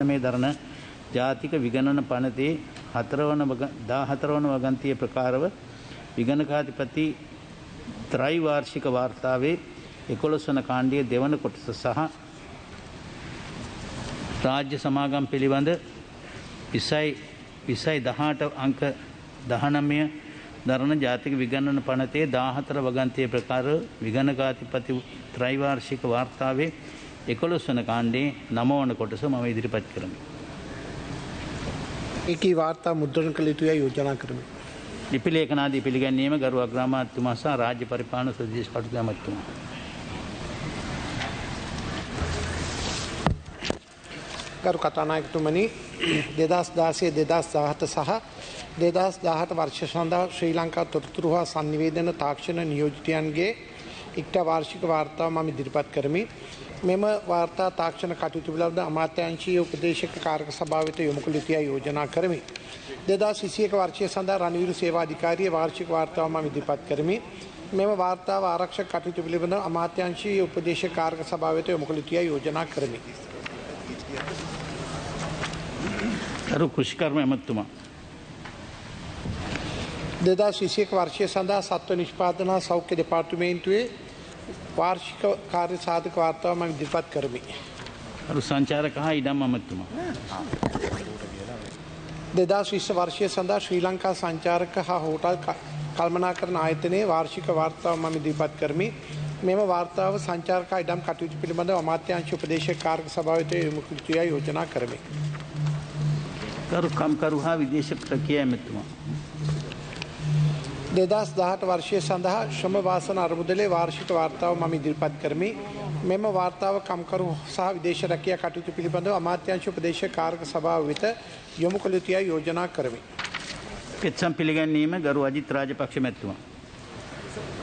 පරිශ්‍රමයේ දරන ජාතික විගණන පනතේ 14 වන වගන්තියේ ප්‍රකාරව විගණකාධිපති ත්‍රෛවාර්ෂික වාර්තාවේ 11 වන කාණ්ඩයේ දෙවන කොටස සහ රාජ්‍ය සමාගම් පිළිබඳ විසයි 18 අංක 19 දරන ජාතික විගණන පනතේ 14 වගන්තියේ ප්‍රකාරව විගණකාධිපති ත්‍රෛවාර්ෂික වාර්තාවේ 11 වන කාණ්ඩයේ 9 වන කොටස මම ඉදිරිපත් කරමි. ඒකී වාර්තා මුද්‍රණය කළ යුතුයි යෝජනා කරමි. ලිපි ලේඛනාදී පිළිගැනීම ගරු අග්‍රාමාත්‍යතුමා සහ රාජ්‍ය පරිපාලන සුදේශ කටයුතු ඇමතිතුමා. ගරු කතානායකතුමනි 2016 2017 සහ 2018 වර්ෂ සඳහා ශ්‍රී ලංකා තොරතුරු හා සංනිවේදන තාක්ෂණ නියෝජිතයන්ගේ ඉක්ත වාර්ෂික වාර්තාව මම ඉදිරිපත් කරමි. මෙම වාර්තා තාක්ෂණ කටයුතු පිළිබඳ අමාත්‍යාංශීය උපදේශක කාර්ක සභාව වෙත යොමු කළ යුතුයි යෝජනා කරමි. 2021 වර්ෂය සඳහා රණවීර සේවා අධිකාරියේ වාර්ෂික වාර්තාව මම ඉදිරිපත් කරමි. මෙම වාර්තාව ආරක්ෂක කටයුතු පිළිබඳ අමාත්‍යාංශීය උපදේශක කාර්ක සභාව වෙත යොමු කළ යුතුයි යෝජනා කරමි. ගරු කෘෂිකර්ම ඇමතිතුමා. 2021 වර්ෂය සඳහා සත්ව නිෂ්පාදන සෞඛ්‍ය දෙපාර්තමේන්තුවේ වාර්ෂික කාර්ය සාධක වාර්තාව මම ඉදිරිපත් කරමි. ගරු සංචාරක හා ඉඩම් ඇමතිතුමා. 2020 වර්ෂය සඳහා ශ්‍රී ලංකා සංචාරක හා හෝටල් කළමනාකරණ ආයතනයේ වාර්ෂික වාර්තාව මම ඉදිරිපත් කරමි. මෙම වාර්තාව සංචාරක ඉඩම් කටයුතු පිළිබඳව අමාත්‍යාංශ උපදේශක කාර්ක සභාව වෙත යොමු කළ යුතුයි යෝජනා කරමි. ගරු කම්කරු හා විදේශ ප්‍රක්‍රියා ඇමතිතුමා. 2018 වර්ෂය සඳහා ශ්‍රම වාසන අරමුදලේ වාර්ෂික වාර්තාව මම ඉදිරිපත් කරමි. මෙම වාර්තාව කම්කරු සහ විදේශ රැකියා කටයුතු පිළිබඳව අමාත්‍යාංශ උපදේශක කාර්ක සභාව වෙත යොමු කළ යුතුයි යෝජනා කරමි. පෙත්සම් පිළිගැනීම ගරු අජිත් රාජපක්ෂ මැතිතුමා.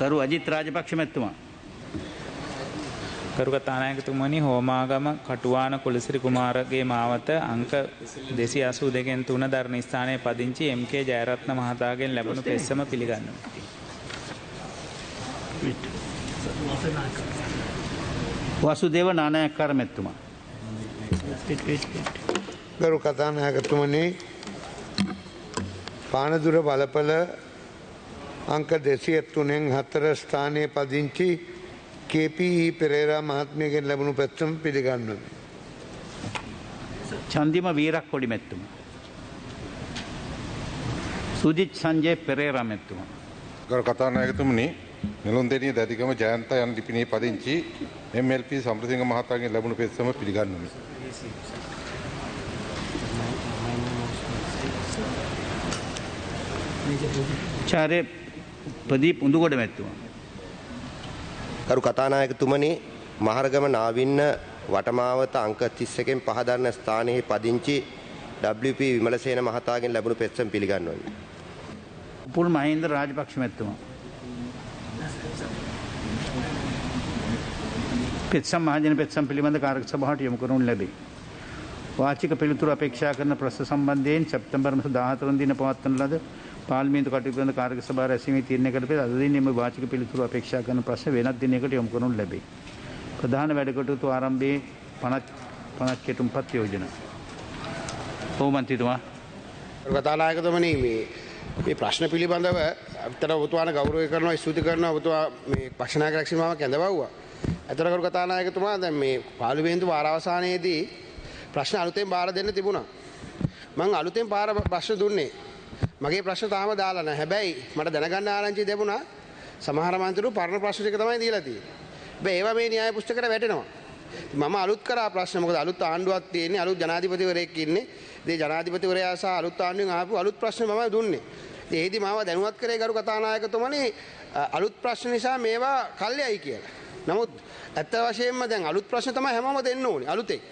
ගරු අජිත් රාජපක්ෂ මැතිතුමා. ගරු කතානායකතුමනි, හෝමාගම කටුවාන කුලසිරි කුමාරගේ මාවත අංක 282 3 දරණ ස්ථානයේ පදිංචි එම්.කේ. ජයරත්න මහතාගෙන් ලැබුණු පෙත්සම පිළිගන්නවා. වසුදේව නානායක්කාර මැතිතුමා. ගරු කතානායකතුමනි, පානදුර බලපල අංක 203 4 ස්ථානයේ පදිංචි කේ.පී.ඊ. පෙරේරා මහත්මියගෙන් ලැබුණු පෙත්සම පිළිගන්වමි. චන්දිම වීරක්කොඩි මැතිතුමා. සුජිත් සංජය පෙරේරා මැතිතුමා. ගරු කතානායකතුමනි, නෙළුම්දෙණිය දැදිගම ජයන්ත යන ලිපිණියේ පදිංචි එම්.එල්.පී. සම්ප්‍රසිංහ මහතාගෙන් ලැබුණු පෙත්සම පිළිගන්වමි. චාර්ය ප්‍රදීප් උඳුගොඩ මැතිතුමා. ගරු කතානායකතුමනි, මහරගම නාවින්න වටමාවත අංක 31 5 දරන ස්ථානයේ පදිංචි WP විමලසේන මහතාගෙන් ලැබුණු පෙත්සම පිළිගන්වමි. උපුල් මහේන්ද්‍ර රාජපක්ෂ මැතිතුමා. පෙත්සම් මහජන පෙත්සම් පිළිබඳ කාර්ක සභාවට යොමු කරනු ලැබේ. වාචික පිළිතුරු අපේක්ෂා කරන ප්‍රශ්න සම්බන්ධයෙන් සැප්තැම්බර් මාස 14 වන දින පවත්වන ලද පාර්ලිමේන්තු කටයුතු පිළිබඳ කාර්ක සභාව රැස්වීමේ තීරණය කළ පෙර අද දිනේ මේ වාචික පිළිතුරු අපේක්ෂා කරන ප්‍රශ්න වෙනත් දිනයකට යොමු කරනු ලැබේ. ප්‍රධාන වැඩ කටයුතු ආරම්භයේ 50 කෙටුම්පත් යෝජනා. ඔව් මන්ත්‍රීතුමා. කතානායකතුමනි, මේ ප්‍රශ්න පිළිබඳව අතර ඔබතුමාට ගෞරවය කරනවා, ස්තුති කරනවා. ඔබතුමා මේ පක්ෂනායක රැකසීමාව කැඳවුවා. අතර කරු කතානායකතුමා, දැන් මේ පාර්ලිමේන්තු වාරාවසානයේදී ප්‍රශ්න අලුතෙන් බාර දෙන්න තිබුණා. මම අලුතෙන් ප්‍රශ්න දුන්නේ. මගේ ප්‍රශ්න තාම දාලා නැහැ. හැබැයි මට දැනගන්න ආරංචි ලැබුණා සමහර මන්ත්‍රීවරු පරණ ප්‍රශ්න ටික තමයි දීලා තියෙන්නේ. හැබැයි ඒවා මේ න්‍යාය පුස්තකයට වැටෙනවා. මම අලුත් කරා ප්‍රශ්න. මොකද අලුත් ආණ්ඩුවක් තියෙන්නේ, අලුත් ජනාධිපතිවරයෙක් ඉන්නේ. ඒ ජනාධිපතිවරයා සහ අලුත් ආණ්ඩුවෙන් ආපු අලුත් ප්‍රශ්න මම දුන්නේ. ඒදී මාව දැනුවත් කරේ ගරු කතානායකතුමනි අලුත් ප්‍රශ්න නිසා මේවා කල්යයි කියලා. නමුත් ඇත්ත වශයෙන්ම දැන් අලුත් ප්‍රශ්න තමයි හැමෝම දෙන්න ඕනේ අලුතෙන්.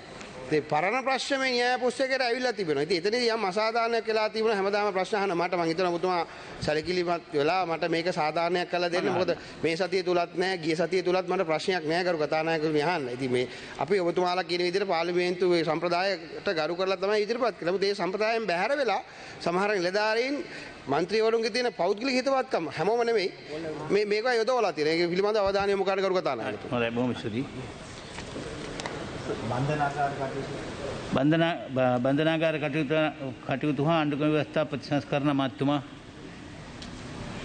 ඒ පරණ ප්‍රශ්න මේ න්‍යාය පුස්තකයට ඇවිල්ලා තිබෙනවා. ඉතින් එතනදී යම් අසාධාරණයක් වෙලා තිබුණා. හැමදාම ප්‍රශ්න අහන මට මං හිතනවා ඔබතුමා සැලකිලිමත් වෙලා මට මේක සාධාරණයක් කරලා දෙන්න. මොකද මේ සතිය තුලත් නැහැ, ගිය සතිය තුලත් මට ප්‍රශ්නයක් නැහැ කරු කතානායකතුමනි අහන්න. ඉතින් මේ අපි ඔබතුමාලා කියන විදිහට පාර්ලිමේන්තුවේ සම්ප්‍රදායට ගරු කරලා තමයි ඉදිරිපත් කළේ. මොකද මේ සම්ප්‍රදායෙන් බැහැර වෙලා සමහර නිලධාරීන් මන්ත්‍රීවරුන්ගේ තියෙන පෞද්ගලික හිතවත්කම හැමෝම නෙමෙයි මේක යොදවලා තියෙනවා. ඒක පිළිබඳව අවධානය යොමු කරන්න කරු කතානායකතුමනි. හොඳයි, බොහොම ස්තුතියි. බන්ධනාගාර කටයුතු බන්ධනාගාර කටයුතු හා ආණ්ඩුක්‍රම ව්‍යවස්ථා ප්‍රතිසංස්කරණ අමාත්‍යතුමා.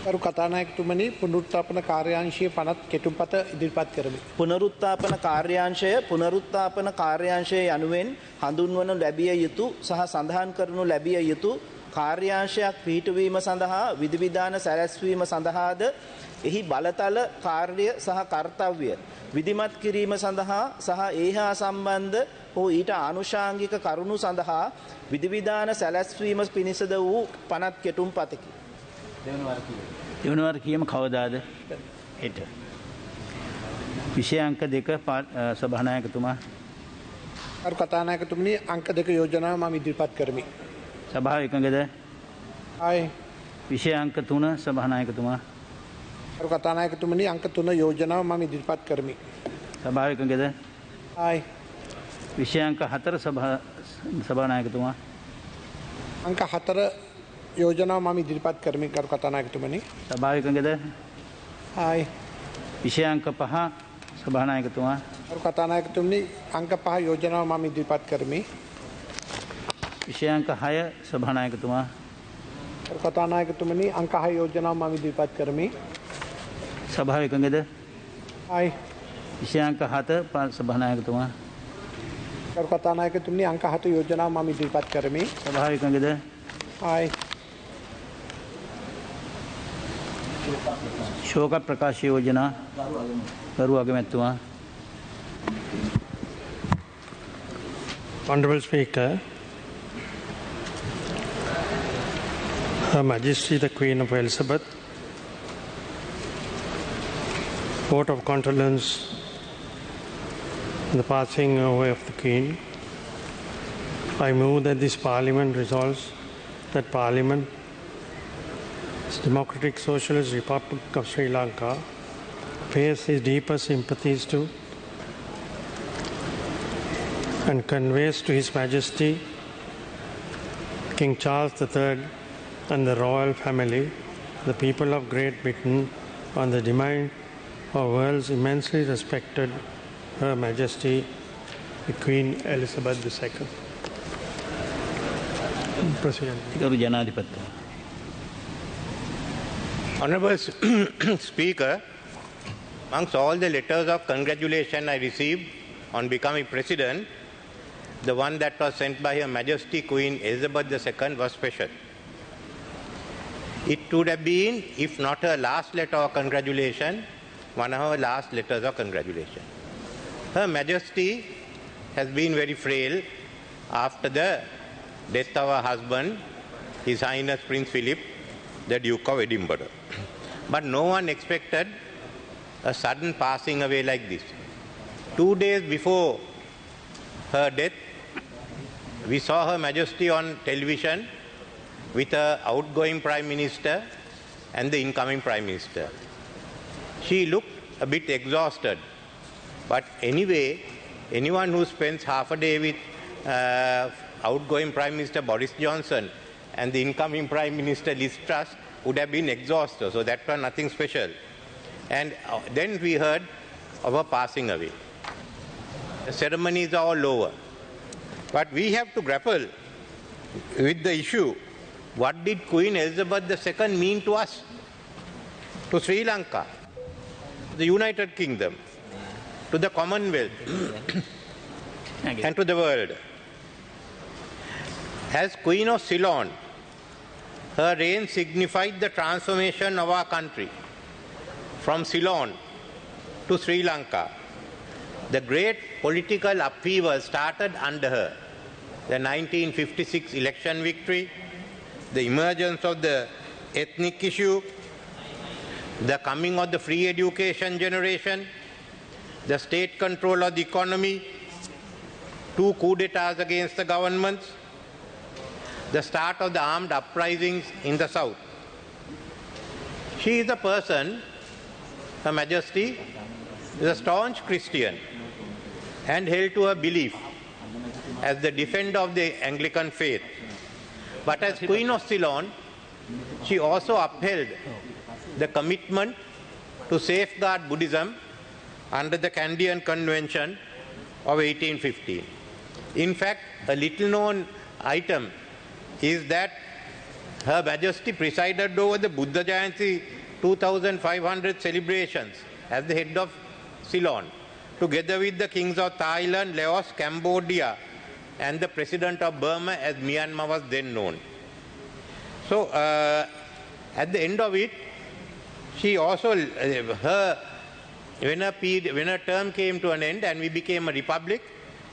කරු කතානායකතුමනි පුනරුත්ථාපන කාර්යාංශයේ පනත් කෙටුම්පත ඉදිරිපත් කරමි. පුනරුත්ථාපන කාර්යාංශය යනුවෙන් හඳුන්වනු ලැබිය යුතු සහ සඳහන් කරනු ලැබිය යුතු කාර්යාංශයක් පිහිටුවීම සඳහා විධිවිධාන සැලැස්වීම සඳහාද එහි බලතල කාර්ය සහ කර්තව්‍ය විධිමත් කිරීම සඳහා සහ ඒහා සම්බන්ධ හෝ ඊට ආනුෂාංගික කරුණු සඳහා විධිවිධාන සැලැස්වීම පිණිසද වූ පනත් කෙටුම්පතකි. දෙවන වාර කියම කවදාද? හෙට. විෂය අංක 2 සභානායකතුමා. කරු කතානායකතුමනි අංක 2 යෝජනාව මම ඉදිරිපත් කරමි. සභාව එකඟද? ආයි. විෂය අංක 3 සභානායකතුමා. කරු කතානායකතුමනි අංක 3 යෝජනාව මම ඉදිරිපත් කරමි. සභාව එකඟද? ආයි. විෂය අංක 4 සභානායකතුමා. අංක 4 යෝජනාව මම ඉදිරිපත් කරමි කරු කතානායකතුමනි. සභාව එකඟද? ආයි. විෂය අංක 5 සභානායකතුමා. කරු කතානායකතුමනි අංක 5 යෝජනාව මම ඉදිරිපත් කරමි. විෂය අංක 6 සභානායකතුමා. කරු කතානායකතුමනි අංක 6 යෝජනාව මම ඉදිරිපත් කරමි. සභාව එකඟද? ආයි. විෂය අංක 7 සභානායකතුමා. කරු කතානායකතුමනි අංක 7 යෝජනාව මම ඉදිරිපත් කරමි. සභාව එකඟද? ආයි. ශෝක ප්‍රකාශ යෝජනා ගරු අගමැතිතුමා. Honorable Speaker, Her Majesty the Queen of Elizabeth, vote of condolence in the passing away of the Queen. I move that this Parliament resolves that Parliament, Democratic Socialist Republic of Sri Lanka, pays its deepest sympathies to and conveys to His Majesty King Charles III and the royal family, the people of Great Britain, on the demand of world's immensely respected Her Majesty the Queen Elizabeth II. President. ගරු ජනාධිපතිතුමා. Honorable Speaker, amongst all the letters of congratulation I received on becoming President, the one that was sent by Her Majesty Queen Elizabeth II was special. It would have been, if not her last letter of congratulation, one of her last letters of congratulation. Her Majesty has been very frail after the death of her husband, His Highness Prince Philip, the Duke of Edinburgh. But no one expected a sudden passing away like this. 2 days before her death, we saw Her Majesty on television with her outgoing Prime Minister and the incoming Prime Minister. She looked a bit exhausted. But anyway, anyone who spends half a day with outgoing Prime Minister Boris Johnson and the incoming Prime Minister Liz Truss would have been exhausted. So that was nothing special. And then we heard of her passing away. The ceremonies are all over. But we have to grapple with the issue. What did Queen Elizabeth II mean to us? To Sri Lanka, the United Kingdom, to the Commonwealth, and to the world. As Queen of Ceylon, her reign signified the transformation of our country from Ceylon to Sri Lanka. The great political upheaval started under her. The 1956 election victory, the emergence of the ethnic issue, the coming of the free education generation, the state control of the economy, 2 coups d'etats against the governments, the start of the armed uprisings in the south. She is a person, Her Majesty, is a staunch Christian and held to her belief as the defender of the Anglican faith. But as Queen of Ceylon, she also upheld the commitment to safeguard Buddhism under the Kandyan Convention of 1815. In fact, a little known item is that Her Majesty presided over the Buddha Jayanti 2500 celebrations as the head of Ceylon, together with the kings of Thailand, Laos, Cambodia, and the president of Burma, as Myanmar was then known. So, at the end of it, she also, when her term came to an end and we became a republic,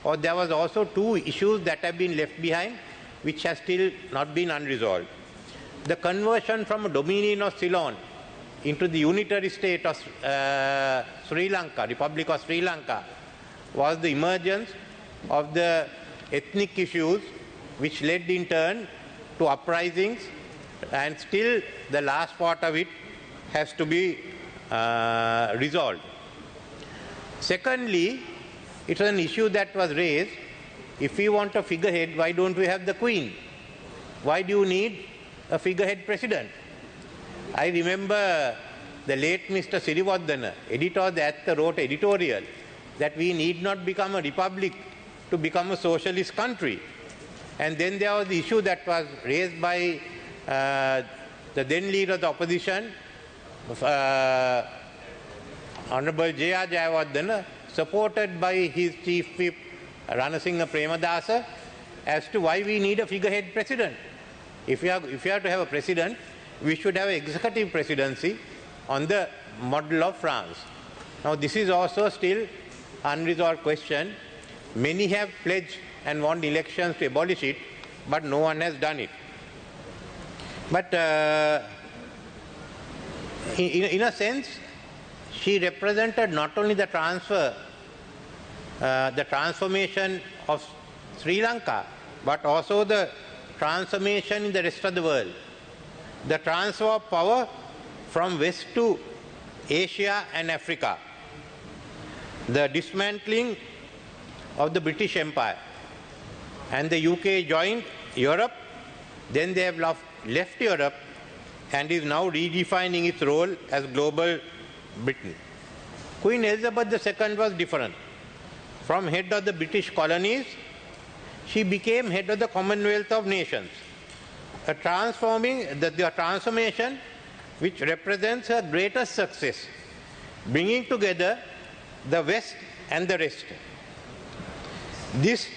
or there was also two issues that have been left behind, which has still not been unresolved. The conversion from a dominion of Ceylon into the unitary state of Sri Lanka, Republic of Sri Lanka, was the emergence of the ethnic issues which led in turn to uprisings, and still the last part of it has to be resolved. Secondly, it was an issue that was raised, if we want a figurehead, why don't we have the Queen? Why do you need a figurehead president? I remember the late Mr. Siriwardana, editor of the Atta, wrote editorial that we need not become a republic to become a socialist country. And then there was the issue that was raised by the then leader of the opposition, Honorable J.R. Jayawardena, supported by his chief whip Ranasinghe Premadasa, as to why we need a figurehead president. If we are to have a president, we should have an executive presidency on the model of France. Now this is also still unresolved question. Many have pledged and won elections to abolish it, but no one has done it. But in a sense, she represented not only the transformation of Sri Lanka, but also the transformation in the rest of the world. The transfer of power from West to Asia and Africa. The dismantling of the British Empire. And the UK joined Europe, then they have left Europe and is now redefining its role as global Britain. Queen Elizabeth II was different. From head of the British colonies, she became head of the Commonwealth of Nations. The transformation which represents her greatest success, bringing together the West and the rest. This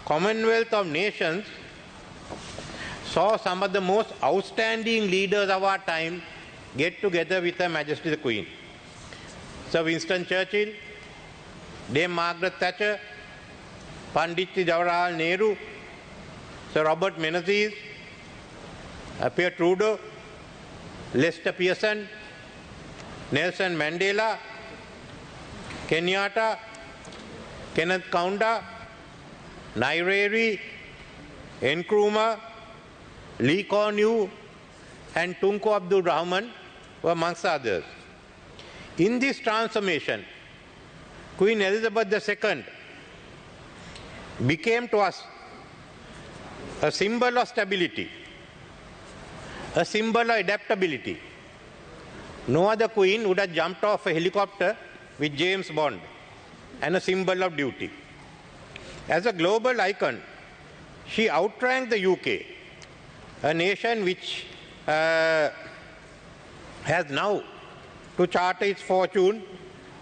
Commonwealth of Nations saw some of the most outstanding leaders of our time get together with Her Majesty the Queen. Sir Winston Churchill, Dame Margaret Thatcher, Pandit Jawaharlal Nehru, Sir Robert Menzies, Pierre Trudeau, Lester Pearson, Nelson Mandela, Kenyatta, Kenneth Kaunda, Nyerere, Nkrumah, Lee Kuan Yew, and Tunku Abdul Rahman were amongst others. In this transformation, Queen Elizabeth II became to us a symbol of stability, a symbol of adaptability. No other queen would have jumped off a helicopter with James Bond, and a symbol of duty. As a global icon, she outranked the UK, a nation which has now to chart its fortune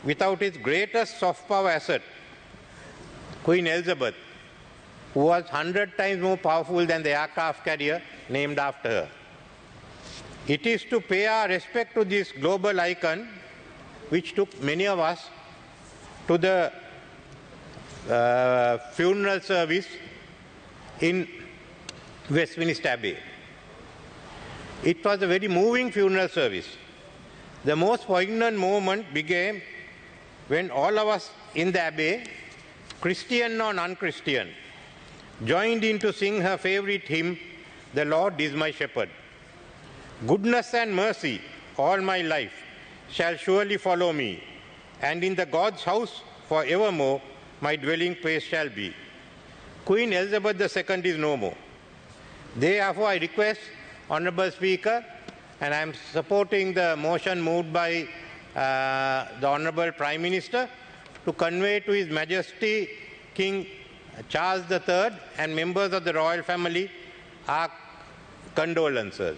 without its greatest soft power asset, Queen Elizabeth, who was 100 times more powerful than the aircraft carrier named after her. It is to pay our respect to this global icon, which took many of us to the funeral service in Westminster Abbey. It was a very moving funeral service. The most poignant moment began when all of us in the Abbey, Christian or non-Christian, joined in to sing her favorite hymn, "The Lord is my shepherd." Goodness and mercy all my life shall surely follow me, and in the God's house forevermore my dwelling place shall be. Queen Elizabeth II is no more. Therefore I request, Honourable Speaker, and I am supporting the motion moved by the Honourable Prime Minister, to convey to His Majesty King Charles III and members of the royal family, our condolences.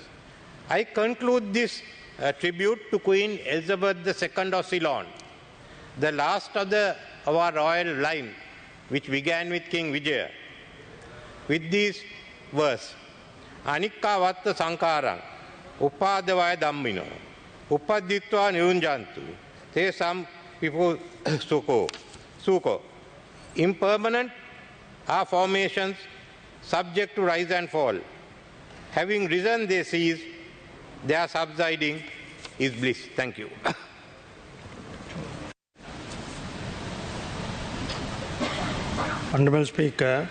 I conclude this tribute to Queen Elizabeth II of Ceylon, the last of our royal line, which began with King Vijaya, with these verse: Anikka vatta sankarang, upadavaya dhammino, upaditva nirunjantu, te some people suko. Impermanent are formations subject to rise and fall. Having risen, they cease. Their subsiding is bliss. Thank you. Honorable Speaker,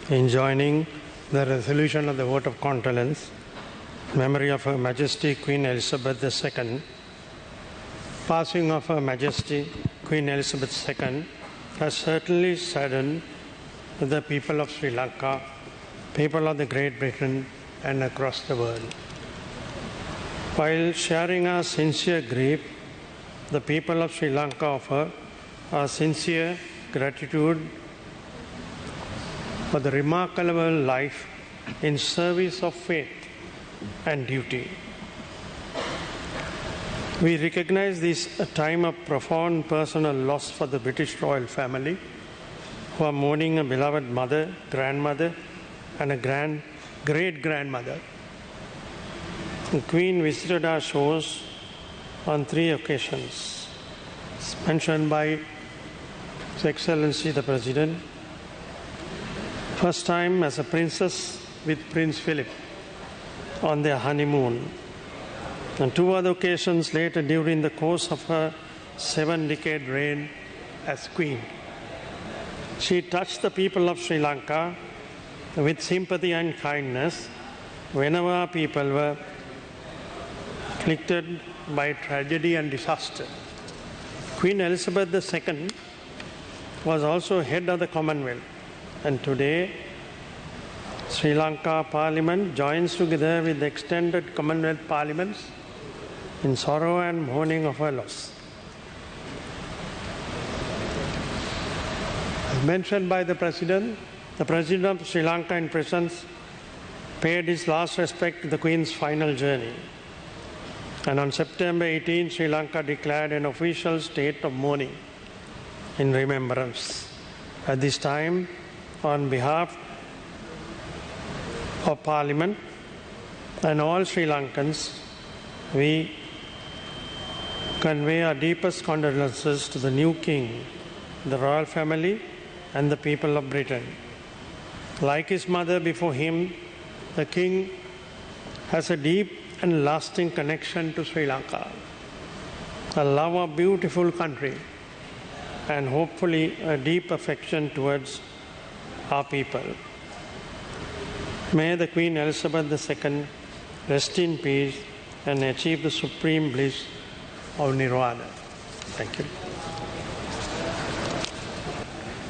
in joining the resolution of the vote of condolence, memory of Her Majesty Queen Elizabeth II, passing of Her Majesty Queen Elizabeth II has certainly saddened the people of Sri Lanka, people of the Great Britain and across the world. While sharing our sincere grief, the people of Sri Lanka offer our sincere gratitude for the remarkable life in service of faith and duty. We recognize this a time of profound personal loss for the British royal family, who are mourning a beloved mother, grandmother, and a great-grandmother. The Queen visited our shores on 3 occasions, mentioned by His Excellency the President. First time as a princess with Prince Philip on their honeymoon, and 2 other occasions later during the course of her 7-decade reign as Queen. She touched the people of Sri Lanka with sympathy and kindness whenever our people were afflicted by tragedy and disaster. Queen Elizabeth II was also head of the Commonwealth, and today Sri Lanka Parliament joins together with the extended Commonwealth Parliaments in sorrow and mourning of her loss. As mentioned by the President of Sri Lanka in presence paid his last respect to the Queen's final journey. And on September 18, Sri Lanka declared an official state of mourning in remembrance. At this time, on behalf of Parliament and all Sri Lankans, we convey our deepest condolences to the new King, the royal family, and the people of Britain. Like his mother before him, the King has a deep and lasting connection to Sri Lanka, a love of beautiful country, and hopefully a deep affection towards our people. May the Queen Elizabeth II rest in peace and achieve the supreme bliss of Nirvana. Thank you.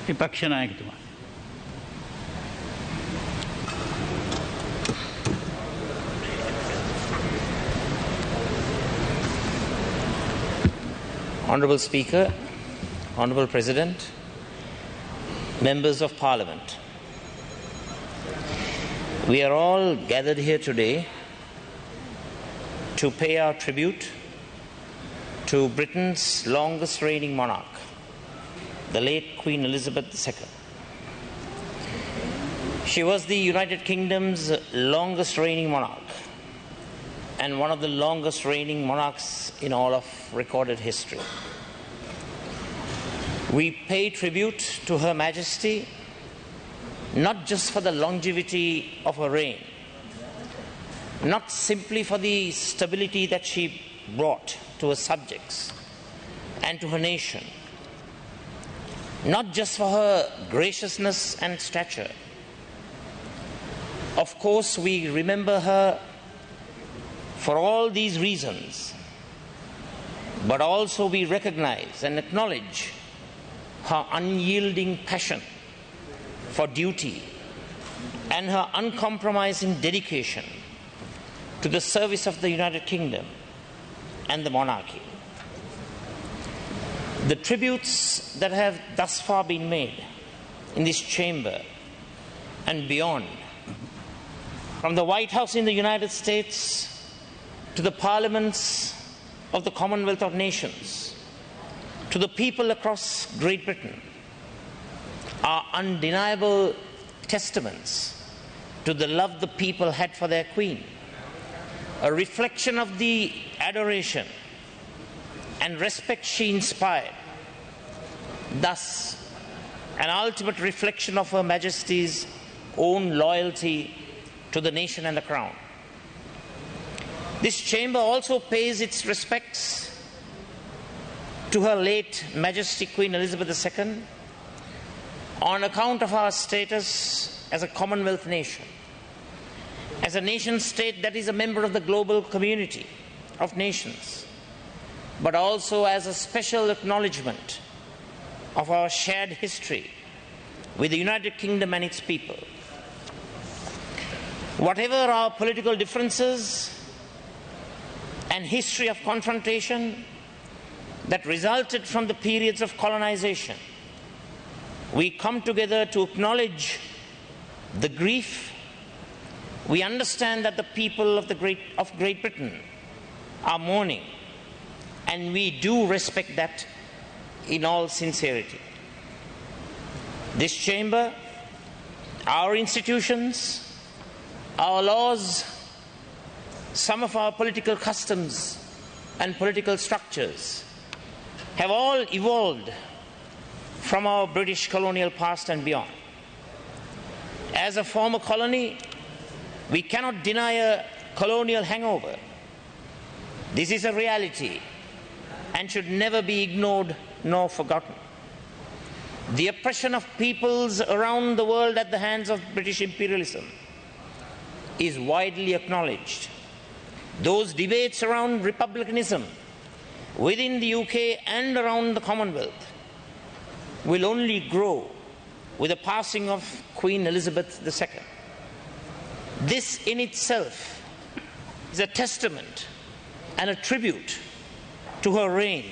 विपक्ष नायकत्व. Honourable Speaker, Honourable President, Members of Parliament, we are all gathered here today to pay our tribute to Britain's longest reigning monarch, the late Queen Elizabeth II. She was the United Kingdom's longest reigning monarch and one of the longest reigning monarchs in all of recorded history. We pay tribute to Her Majesty not just for the longevity of her reign, not simply for the stability that she brought to her subjects and to her nation, not just for her graciousness and stature. Of course, we remember her for all these reasons, but also we recognize and acknowledge her unyielding passion for duty and her uncompromising dedication to the service of the United Kingdom and the monarchy. The tributes that have thus far been made in this chamber and beyond, from the White House in the United States to the parliaments of the Commonwealth of Nations, to the people across Great Britain, are undeniable testaments to the love the people had for their Queen, a reflection of the adoration and respect she inspired, thus an ultimate reflection of Her Majesty's own loyalty to the nation and the Crown. This chamber also pays its respects to Her late Majesty Queen Elizabeth II on account of our status as a Commonwealth nation, as a nation state that is a member of the global community of nations, but also as a special acknowledgement of our shared history with the United Kingdom and its people. Whatever our political differences and history of confrontation that resulted from the periods of colonization, we come together to acknowledge the grief. We understand that the people of Great Britain are mourning, and we do respect that in all sincerity. This chamber, our institutions, our laws, some of our political customs and political structures have all evolved from our British colonial past and beyond. As a former colony, we cannot deny a colonial hangover. This is a reality and should never be ignored nor forgotten. The oppression of peoples around the world at the hands of British imperialism is widely acknowledged. Those debates around republicanism within the UK and around the Commonwealth will only grow with the passing of Queen Elizabeth II. This in itself is a testament and a tribute to her reign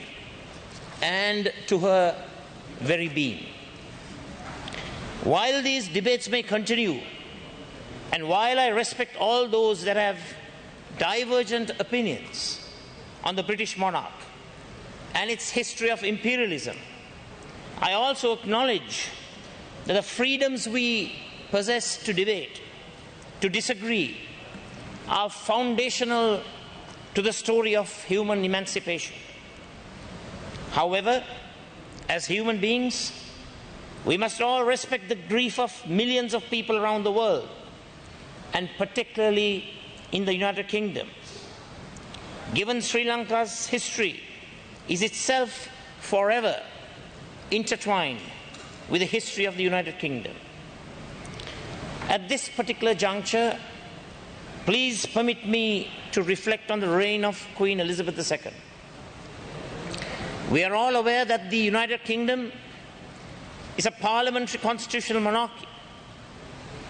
and to her very being. While these debates may continue, and while I respect all those that have divergent opinions on the British monarch and its history of imperialism, I also acknowledge that the freedoms we possess to debate, to disagree, are foundational to the story of human emancipation. However, as human beings, we must all respect the grief of millions of people around the world, and particularly in the United Kingdom. Given Sri Lanka's history is itself forever intertwined with the history of the United Kingdom. At this particular juncture, please permit me to reflect on the reign of Queen Elizabeth II. We are all aware that the United Kingdom is a parliamentary constitutional monarchy.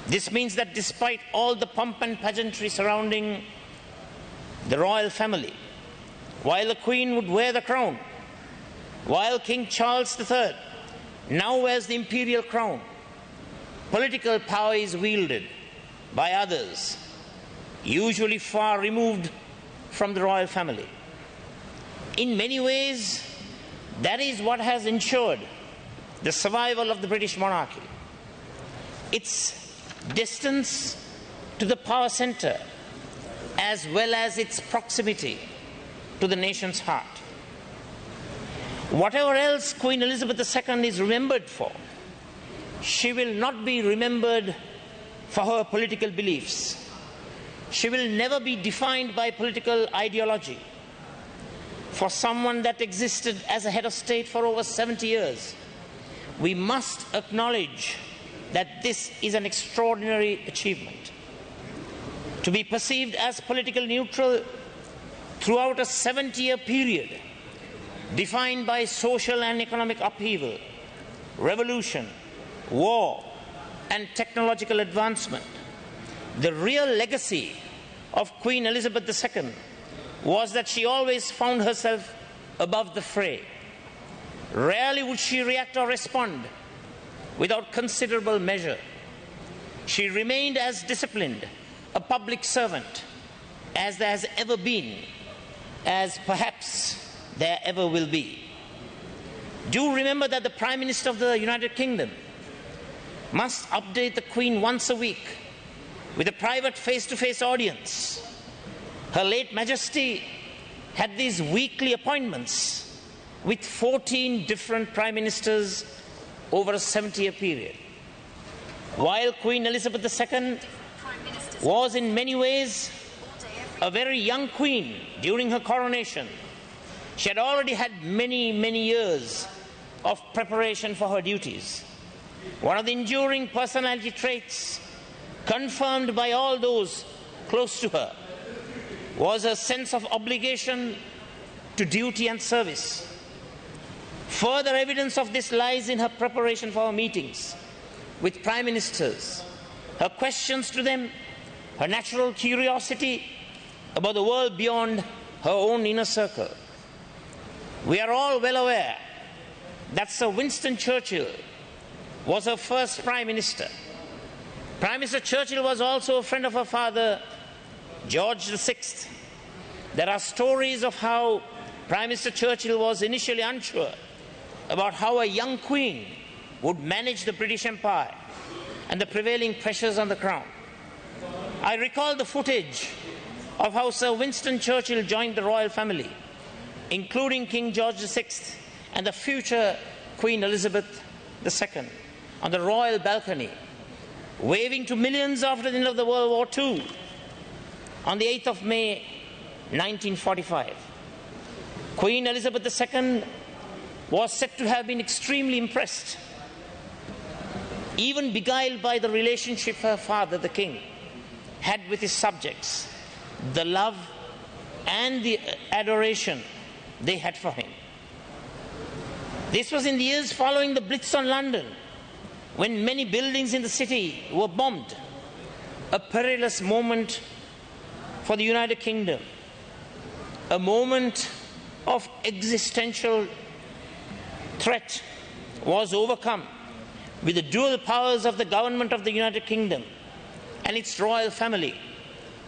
This means that despite all the pomp and pageantry surrounding the royal family, while the Queen would wear the crown, while King Charles III now wears the imperial crown, political power is wielded by others, usually far removed from the royal family. In many ways, that is what has ensured the survival of the British monarchy. Its distance to the power center, as well as its proximity to the nation's heart. Whatever else Queen Elizabeth II is remembered for, she will not be remembered for her political beliefs. She will never be defined by political ideology. For someone that existed as a head of state for over 70 years, we must acknowledge that this is an extraordinary achievement. To be perceived as politically neutral throughout a 70-year period defined by social and economic upheaval, revolution, war, and technological advancement, the real legacy of Queen Elizabeth II was that she always found herself above the fray. Rarely would she react or respond without considerable measure. She remained as disciplined a public servant as there has ever been, as perhaps there ever will be. Do remember that the Prime Minister of the United Kingdom must update the Queen once a week with a private face-to-face audience. Her late Majesty had these weekly appointments with 14 different Prime Ministers over a 70-year period. While Queen Elizabeth II was in many ways a very young queen during her coronation, she had already had many, many years of preparation for her duties. One of the enduring personality traits confirmed by all those close to her was her sense of obligation to duty and service. Further evidence of this lies in her preparation for her meetings with prime ministers, her questions to them, her natural curiosity about the world beyond her own inner circle. We are all well aware that Sir Winston Churchill was her first Prime Minister. Prime Minister Churchill was also a friend of her father, George VI. There are stories of how Prime Minister Churchill was initially unsure about how a young queen would manage the British Empire and the prevailing pressures on the crown. I recall the footage of how Sir Winston Churchill joined the royal family, including King George VI and the future Queen Elizabeth II, on the royal balcony, waving to millions after the end of the World War II on the 8th of May 1945. Queen Elizabeth II was said to have been extremely impressed, even beguiled by the relationship her father, the king, had with his subjects, the love and the adoration they had for him. This was in the years following the Blitz on London, when many buildings in the city were bombed, a perilous moment for the United Kingdom, a moment of existential threat was overcome with the dual powers of the government of the United Kingdom and its royal family,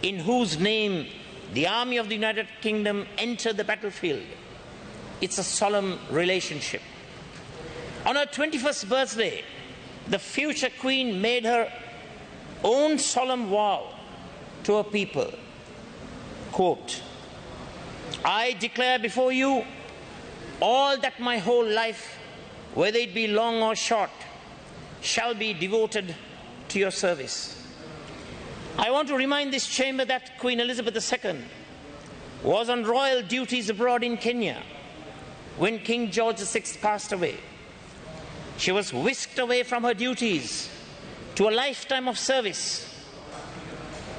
in whose name the army of the United Kingdom entered the battlefield. It's a solemn relationship. On her 21st birthday, the future queen made her own solemn vow to her people. Quote, "I declare before you all that my whole life, whether it be long or short, shall be devoted to your service." I want to remind this chamber that Queen Elizabeth II was on royal duties abroad in Kenya when King George VI passed away. She was whisked away from her duties to a lifetime of service.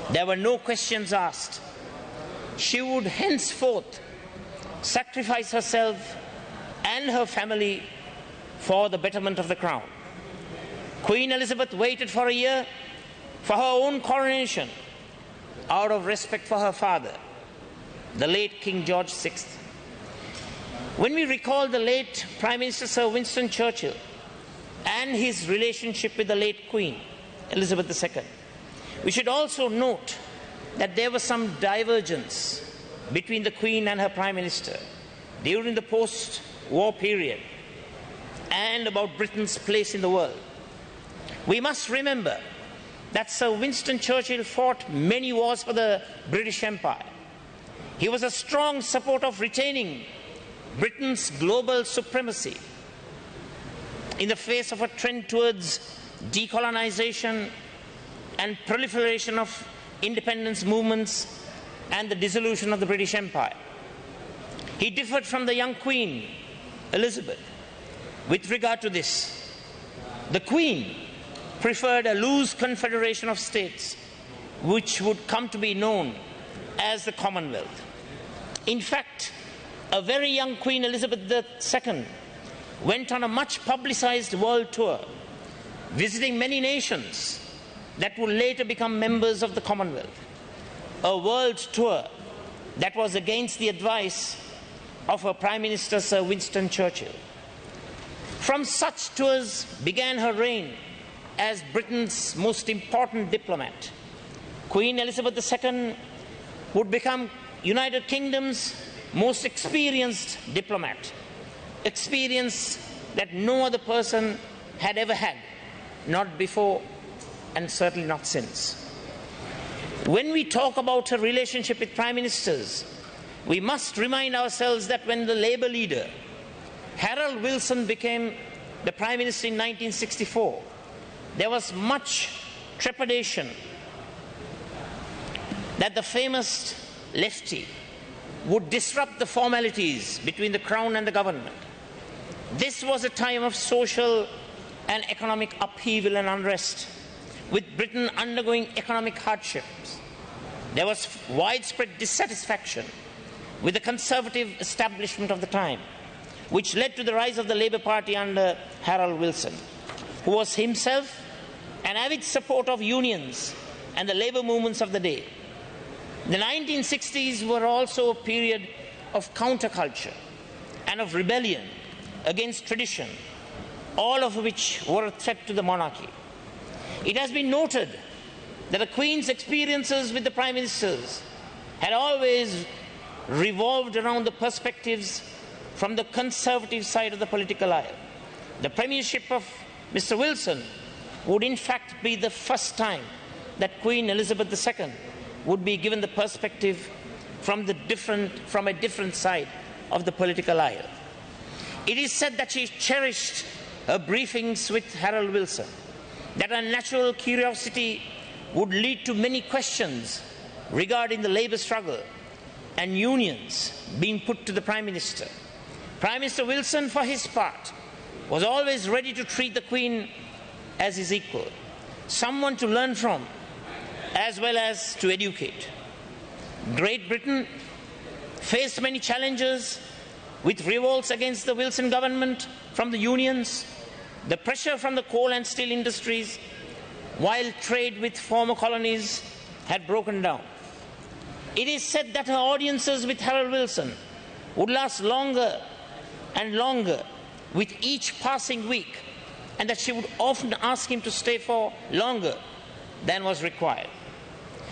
There were no questions asked. She would henceforth sacrifice herself and her family for the betterment of the crown. Queen Elizabeth waited for a year for her own coronation out of respect for her father, the late King George VI. When we recall the late Prime Minister Sir Winston Churchill and his relationship with the late Queen Elizabeth II, we should also note that there was some divergence between the Queen and her Prime Minister during the post-war period and about Britain's place in the world. We must remember that Sir Winston Churchill fought many wars for the British Empire. He was a strong supporter of retaining Britain's global supremacy in the face of a trend towards decolonization and proliferation of independence movements and the dissolution of the British Empire. He differed from the young Queen Elizabeth with regard to this. The Queen preferred a loose confederation of states which would come to be known as the Commonwealth. In fact, a very young Queen Elizabeth II went on a much publicized world tour, visiting many nations that would later become members of the Commonwealth. A world tour that was against the advice of her Prime Minister Sir Winston Churchill. From such tours began her reign as Britain's most important diplomat. Queen Elizabeth II would become United Kingdom's most experienced diplomat, experience that no other person had ever had, not before and certainly not since. When we talk about her relationship with prime ministers, we must remind ourselves that when the Labour leader Harold Wilson became the prime minister in 1964, there was much trepidation that the famous lefty would disrupt the formalities between the Crown and the government. This was a time of social and economic upheaval and unrest, with Britain undergoing economic hardships. There was widespread dissatisfaction with the conservative establishment of the time, which led to the rise of the Labour Party under Harold Wilson, who was himself an avid supporter of unions and the labour movements of the day. The 1960s were also a period of counterculture and of rebellion against tradition, all of which were a threat to the monarchy. It has been noted that the Queen's experiences with the prime ministers had always revolved around the perspectives from the conservative side of the political aisle. The premiership of Mr. Wilson would in fact be the first time that Queen Elizabeth II would be given the perspective from a different side of the political aisle. It is said that she cherished her briefings with Harold Wilson, that her natural curiosity would lead to many questions regarding the labour struggle and unions being put to the Prime Minister. Prime Minister Wilson, for his part, was always ready to treat the Queen as his equal, someone to learn from as well as to educate. Great Britain faced many challenges with revolts against the Wilson government from the unions, the pressure from the coal and steel industries, while trade with former colonies had broken down. It is said that her audiences with Harold Wilson would last longer and longer with each passing week, and that she would often ask him to stay for longer than was required.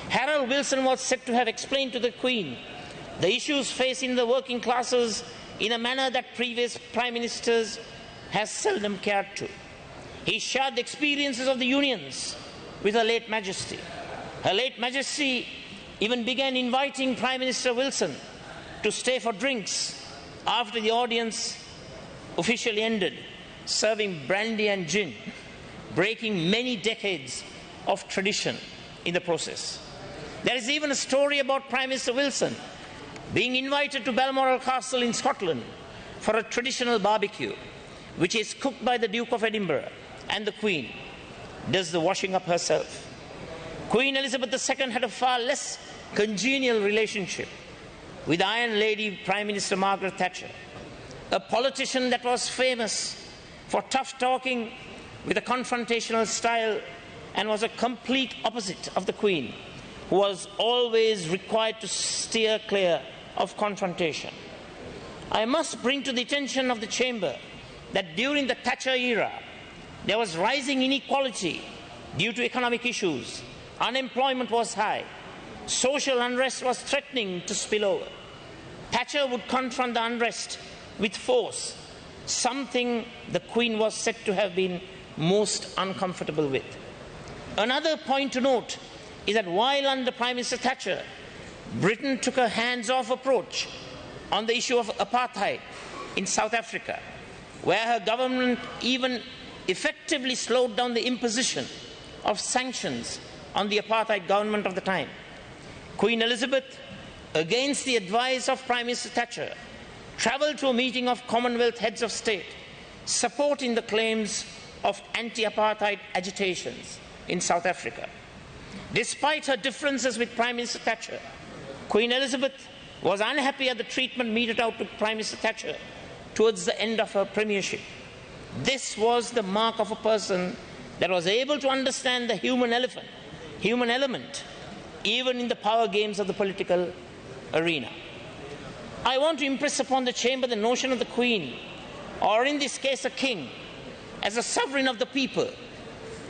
Harold Wilson was said to have explained to the Queen the issues facing the working classes in a manner that previous prime ministers has seldom cared to. He shared the experiences of the unions with Her late Majesty. Her late Majesty even began inviting Prime Minister Wilson to stay for drinks after the audience officially ended, serving brandy and gin, breaking many decades of tradition in the process. There is even a story about Prime Minister Wilson being invited to Balmoral Castle in Scotland for a traditional barbecue, which is cooked by the Duke of Edinburgh, and the Queen does the washing up herself. Queen Elizabeth II had a far less congenial relationship with Iron Lady Prime Minister Margaret Thatcher, a politician that was famous for tough talking with a confrontational style and was a complete opposite of the Queen, who was always required to steer clear of confrontation. I must bring to the attention of the Chamber that during the Thatcher era, there was rising inequality due to economic issues. Unemployment was high. Social unrest was threatening to spill over. Thatcher would confront the unrest with force, something the Queen was said to have been most uncomfortable with. Another point to note is that while under Prime Minister Thatcher, Britain took a hands-off approach on the issue of apartheid in South Africa, where her government even effectively slowed down the imposition of sanctions on the apartheid government of the time. Queen Elizabeth, against the advice of Prime Minister Thatcher, travelled to a meeting of Commonwealth heads of state, supporting the claims of anti-apartheid agitations in South Africa. Despite her differences with Prime Minister Thatcher, Queen Elizabeth was unhappy at the treatment meted out to Prime Minister Thatcher towards the end of her premiership. This was the mark of a person that was able to understand the human element, even in the power games of the political arena. I want to impress upon the Chamber the notion of the Queen, or in this case a king, as a sovereign of the people,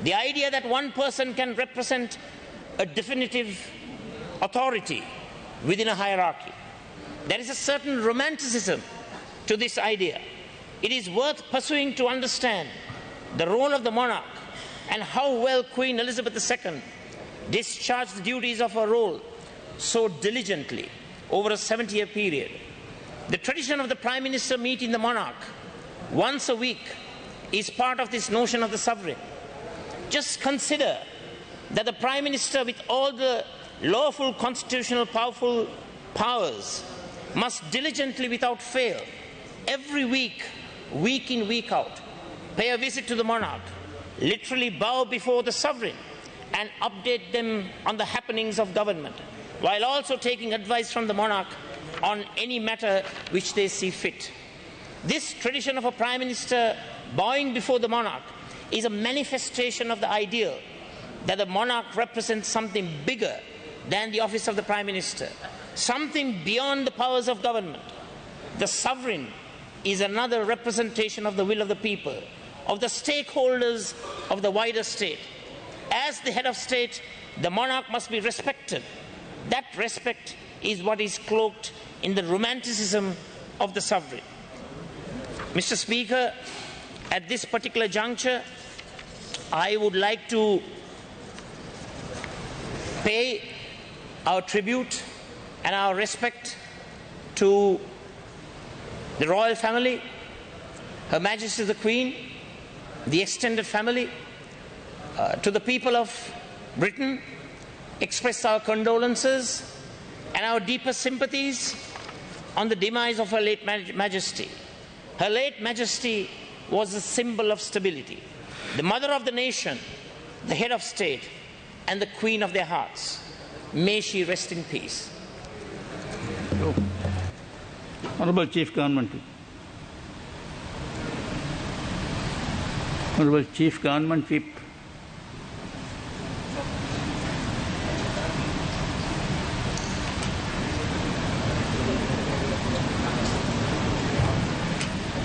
The idea that one person can represent a definitive authority within a hierarchy. There is a certain romanticism to this idea. It is worth pursuing to understand the role of the monarch and how well Queen Elizabeth II discharged the duties of her role so diligently over a 70-year period. The tradition of the Prime Minister meeting the monarch once a week is part of this notion of the sovereign. Just consider that the Prime Minister, with all the lawful constitutional powerful powers, must diligently without fail every week, week in, week out, pay a visit to the monarch, literally bow before the sovereign and update them on the happenings of government, while also taking advice from the monarch on any matter which they see fit. This tradition of a Prime Minister bowing before the monarch is a manifestation of the ideal that the monarch represents something bigger than the office of the Prime Minister, something beyond the powers of government. The sovereign is another representation of the will of the people, of the stakeholders of the wider state. As the head of state, the monarch must be respected. That respect is what is cloaked in the romanticism of the sovereign. Mr. Speaker, at this particular juncture, I would like to pay our tribute and our respect to the royal family, Her Majesty the Queen, the extended family, to the people of Britain, express our condolences and our deepest sympathies on the demise of Her late Majesty. Her late Majesty was a symbol of stability, the mother of the nation, the head of state, and the queen of their hearts. May she rest in peace. Honorable Chief Government. Honorable Chief Government Whip.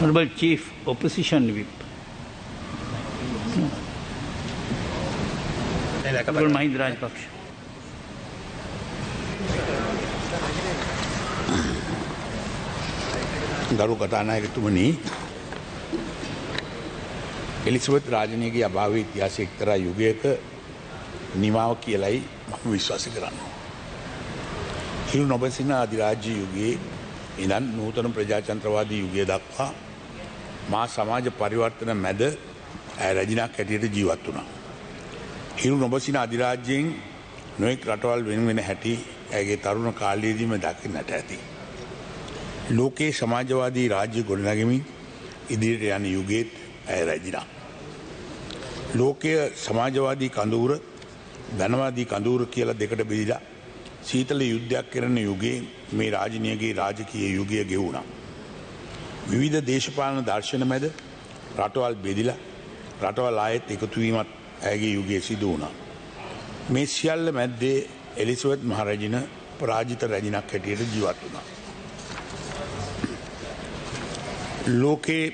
Honorable Chief Opposition Whip. Honorable Mahinda Rajapaksa. ගරු කතානායකතුමනි, Elizabeth රාජනීයගේ අභාවයේ ඉතිහාසය එක්තරා යුගයක නිමාව කියලයි මම විශ්වාස කරන්නේ. හිරු නොබසින අධිරාජ්‍ය යුගයේ ඉඳන් නූතන ප්‍රජාතන්ත්‍රවාදී යුගය දක්වා මා සමාජ පරිවර්තන මැද රැජිනක් හැටියට ජීවත් වුණා. හිරු නොබසින අධිරාජ්‍යයෙන් නොයෙක් රටවල් වෙන වෙන හැටි ඇගේ තරුණ කාලයේදීම දකින්නට ඇති. ලෝකයේ සමාජවාදී රාජ්‍ය ගොඩනැගෙමින් ඉදිරියට යන යුගයේත් ඇය රැජිනා. ලෝකයේ සමාජවාදී කඳවුර ධනවාදී කඳවුර කියලා දෙකට බෙදිලා සීතල යුද්ධයක් කරන යුගයේ මේ රාජනීයගේ රාජකීය යුගය ගෙවුණා. විවිධ දේශපාලන දර්ශන මැද රටවල් බෙදිලා රටවල් ආයෙත් එකතු වීමත් ඇයගේ යුගයේ සිදු වුණා. මේ සියල්ල මැද්දේ එලිසබෙත් මහරැජින පරාජිත රැජිනක් හැටියට ජීවත් වුණා. ලෝකේ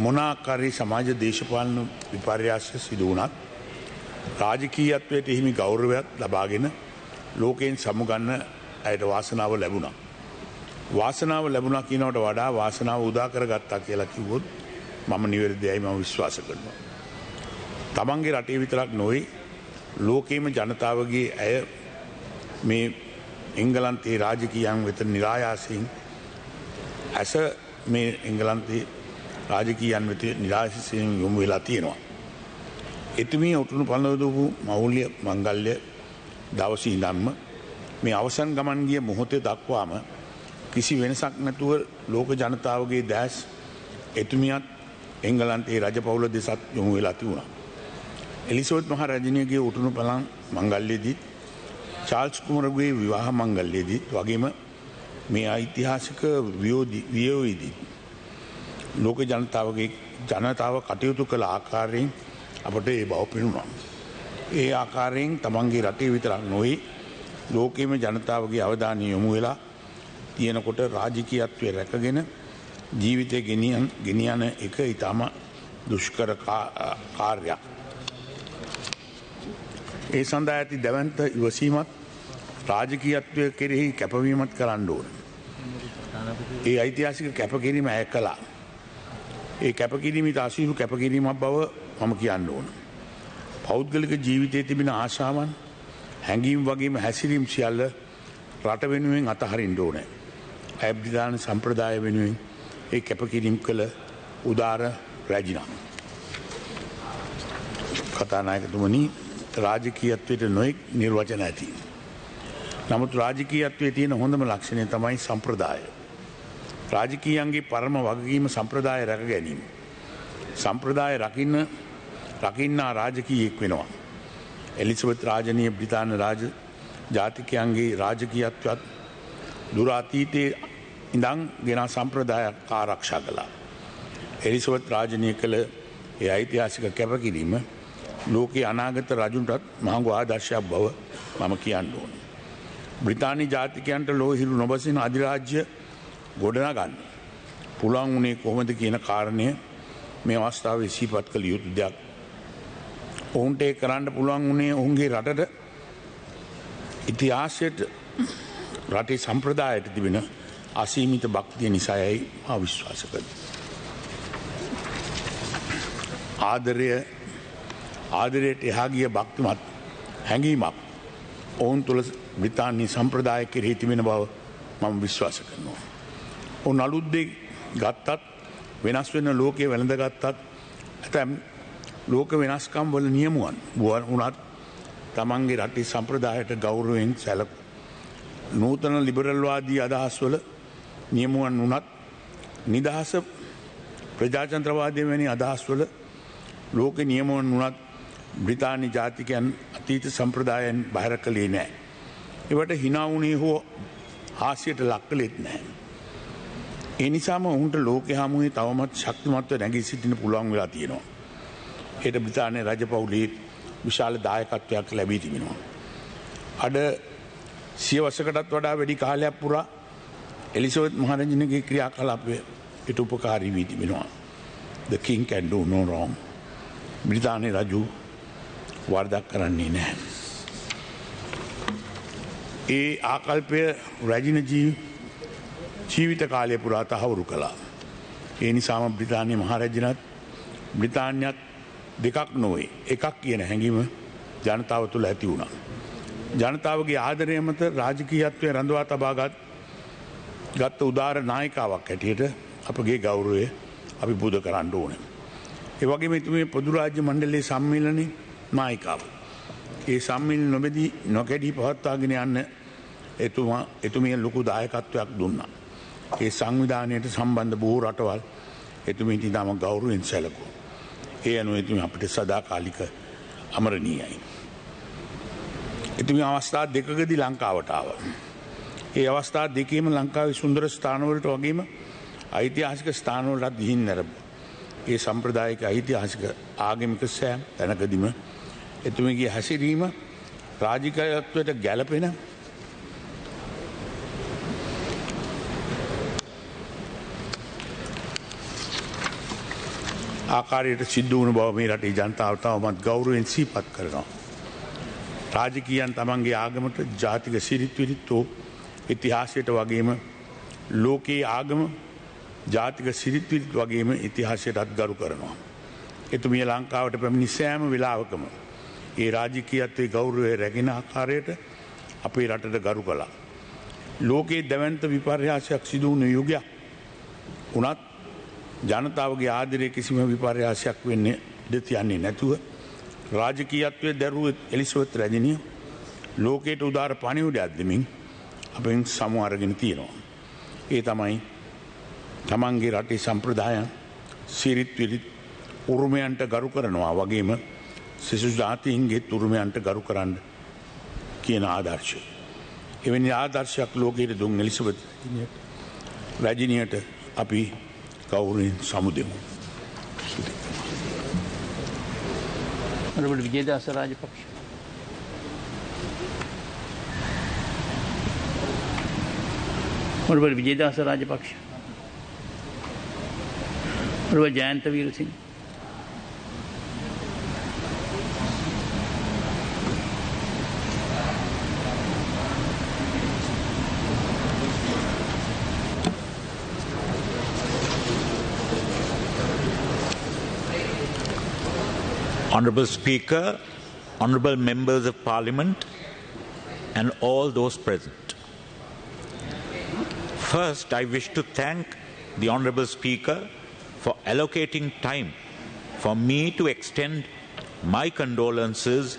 මොනාකාරී සමාජ දේශපාලන විපර්යාස සිදු වුණත් රාජකීයත්වයට හිමි ගෞරවයක් ලබාගෙන ලෝකයෙන් සමුගන්න ඇයට වාසනාව ලැබුණා. වාසනාව ලැබුණා කියනවට වඩා වාසනාව උදා කරගත්තා කියලා කිව්වොත් මම නිවැරදියි මම විශ්වාස කරනවා. තමන්ගේ රටේ විතරක් නොවේ ලෝකේම ජනතාවගේ ඇය මේ එංගලන්තයේ රාජකීයයන් වෙත નિરાයාසයෙන් ඇස මේ එංගලන්තයේ රාජකීයයන් වෙත નિરાයාසයෙන් යොමු වෙලා තියෙනවා. එතුමිය උතුණු පළඳවපු මෞල්‍ය මංගල්‍ය දවසේ ඉඳන්ම මේ අවසන් ගමන් ගිය මොහොතේ දක්වාම කිසි වෙනසක් නැතුව ලෝක ජනතාවගේ දැස් එතුමියත් එංගලන්තයේ රජපෞල දෙසත් යොමු වෙලා තිබුණා. එලිසබෙත් මහ රජිනියගේ උතුණු පළං මංගල්‍යයේදී චාල්ස් කුමරුගේ විවාහ මංගල්‍යයේදී වගේම මේ ඓතිහාසික වියෝවේදී ලෝක ජනතාව කටයුතු කළ ආකාරයෙන් අපට ඒ බව පෙනුණා. ඒ ආකාරයෙන් තමන්ගේ රටේ විතරක් නොවේ ලෝකෙම ජනතාවගේ අවධානය යොමු වෙලා තියෙනකොට රාජකීයත්වයේ රැකගෙන ජීවිතය ගෙනියන එක ඊටම දුෂ්කර කාර්යයක්. ඒ සඳහා ඇති දැවන්ත ඉවසීමත් රාජකීයත්වය කෙරෙහි කැපවීමත් කරන්න ඕන. ඒ ඓතිහාසික කැපකිරීම ඇය කළා. ඒ කැපකිරීම අසීරු කැපකිරීමක් බව මම කියන්න ඕන. පෞද්ගලික ජීවිතයේ තිබෙන ආශාවන් හැඟීම් වගේම හැසිරීම් සියල්ල රට වෙනුවෙන් අතහරින්න ඕනේ. ඇය බ්‍රිතාන්‍ය සම්ප්‍රදාය වෙනුවෙන් ඒ කැපකිරීම කළ උදාර රැජිනා. කතානායකතුමනි, රාජකීයත්වයට නොයෙක් නිර්වචන ඇති. නමුත් රාජකීයත්වයේ තියෙන හොඳම ලක්ෂණය තමයි සම්ප්‍රදාය. රාජකීයන්ගේ පරම වගකීම සම්ප්‍රදාය රැක ගැනීම. සම්ප්‍රදාය රකින්නා රාජකීයෙක් වෙනවා. එලිසබෙත් රාජනීය බ්‍රිතාන්‍ය ජාතිකයන්ගේ රාජකීයත්වයත් දුර අතීතයේ ඉඳන් ගෙන සම්ප්‍රදායක් ආරක්ෂා කළා. එලිසබෙත් රාජනීය කළ ඒ ඓතිහාසික කැපකිරීම ලෝකයේ අනාගත රජුන්ටත් මහඟු ආදර්ශයක් බව මම කියන්න ඕනේ. බ්‍රිතාන්‍ය ජාතිකයන්ට ලෝහිරු නොබසින අධිරාජ්‍ය ගොඩනගන්න පුළුවන් වුණේ කොහොමද කියන කාරණය මේ අවස්ථාවේ සිහිපත් කළ යුතු දෙයක්. ඔවුන්ට ඒ කරන්න පුළුවන් වුණේ ඔවුන්ගේ රටට ඉතිහාසයට රටේ සම්ප්‍රදායට තිබෙන අසීමිත භක්තිය නිසායයි මා විශ්වාස කරනවා. ආදරයට එහා ගිය භක්තිමත් හැඟීමක් ඔවුන් තුළ බ්‍රිතාන්‍ය සම්ප්‍රදාය කෙරෙහි තිබෙන බව මම විශ්වාස කරනවා. ඔවුන් අලුත් දේ ගත්තත් වෙනස් වෙන ලෝකයේ වැළඳගත්තත් ඇතැම් ලෝක වෙනස්කම් වල නියමුවන් වුණත් තමන්ගේ රටේ සම්ප්‍රදායට ගෞරවයෙන් සැලකු. නූතන ලිබරල්වාදී අදහස්වල නියමුවන් වුණත් නිදහස ප්‍රජාතන්ත්‍රවාදය වැනි අදහස්වල ලෝක නියමුවන් වුණත් බ්‍රිතාන්‍ය ජාතිකයන් අතීත සම්ප්‍රදායන් බාහිර කළේ නෑ. ඒවට hina වුණේ හෝ හාස්‍යයට ලක් කළෙත් නෑ. ඒ නිසාම ඔවුන්ට ලෝකෙ හමුවේ තවමත් ශක්තිමත්ව නැගී සිටින්න පුළුවන් වෙලා තියෙනවා. ඒට බ්‍රිතාන්‍ය රජපෞලේ විශාල දායකත්වයක් ලැබී තිබෙනවා. අද සියවසකටත් වඩා වැඩි කාලයක් පුරා එලිසබෙත් මහරජුණගේ ක්‍රියාකලාපය ඊට උපකාරී වී තිබෙනවා. The king can do no wrong. බ්‍රිතාන්‍ය රජු වරදක් කරන්නේ නැහැ. ඒ ආකල්පය රැජින ජීවිත කාලය පුරා තහවුරු කළා. ඒ නිසාම බ්‍රිතාන්‍ය මහරජුණත් බ්‍රිතාන්‍යත් දෙකක් නොවේ එකක් කියන හැඟීම ජනතාව තුළ ඇති වුණා. ජනතාවගේ ආදරය මත රාජකීයත්වය රඳවා තබා ගත්ත උදාර නායකාවක් හැටියට අපගේ ගෞරවය අපි පුද කරන්න ඕනේ. ඒ වගේම එතුමිය පොදු රාජ්‍ය මණ්ඩලයේ සම්මේලනයේ නායිකාව. ඒ සම්මේලන නොකැඩී පවත්වාගෙන යන්න එතුමිය ලොකු දායකත්වයක් දුන්නා. ඒ සංවිධානයට සම්බන්ධ බොහෝ රටවල් එතුමියට ඉතාම ගෞරවයෙන් සැලකුවා. ඒ අනුව එතුමිය අපිට සදාකාලික අමරණීයයි. එතුමිය අවස්ථා දෙකකදී ලංකාවට ආවා. ඒ අවස්ථා දෙකේම ලංකාවේ සුන්දර ස්ථානවලට වගේම ඓතිහාසික ස්ථානවලට ගිහින් නැරඹුවා. ඒ සම්ප්‍රදායික ඓතිහාසික ආගමික සෑම තැනකදීම එතුමියගේ හැසිරීම රාජකීයත්වයට ගැළපෙන ආකාරයට සිද්ධ වුණ බව මේ රටේ ජනතාව තවමත් ගෞරවයෙන් සිහිපත් කරනවා. රාජකීයන් තමන්ගේ ආගමට ජාතික සිරිත් විරිත් හෝ ඉතිහාසයට වගේම ලෝකයේ ආගම ජාතික සිරිත් විරිත් වගේම ඉතිහාසයටත් ගරු කරනවා. එතුමිය ලංකාවට පැමිණි සෑම වෙලාවකම ඒ රාජකීයත්වයේ ගෞරවය රැගෙන ආකාරයට අපේ රටට ගරු කළා. ලෝකයේ දැවැන්ත විපර්යාසයක් සිදු වුණු යුගයක් වුණත් ජනතාවගේ ආදරය කිසිම විපර්යාසයක් වෙන්නේ ඉඩ තියන්නේ නැතුව රාජකීයත්වයේ දැරුව එලිසබෙත් රජනිය ලෝකයට උදාර පණිවිඩයක් දෙමින් අපෙන් සමු අරගෙන තියෙනවා. ඒ තමයි තමන්ගේ රටේ සම්ප්‍රදායන් සිරිත් විරිත් උරුමයන්ට ගරු කරනවා වගේම සිසු ජාතීන්ගේ උරුමයන්ට ගරු කරන්න කියන ආදර්ශය. එවැනි ආදර්ශයක් ලෝකයට දුන් එලිසබෙත් රජනියට අපි ගෞරවයෙන් සමුදෙමු. Honorable Vijayadasa Rajapaksa. Honorable Vijayadasa Rajapaksa. Honorable Jayanta Veerasinghe. Honourable Speaker, honourable members of Parliament, and all those present. First, I wish to thank the Honourable Speaker for allocating time for me to extend my condolences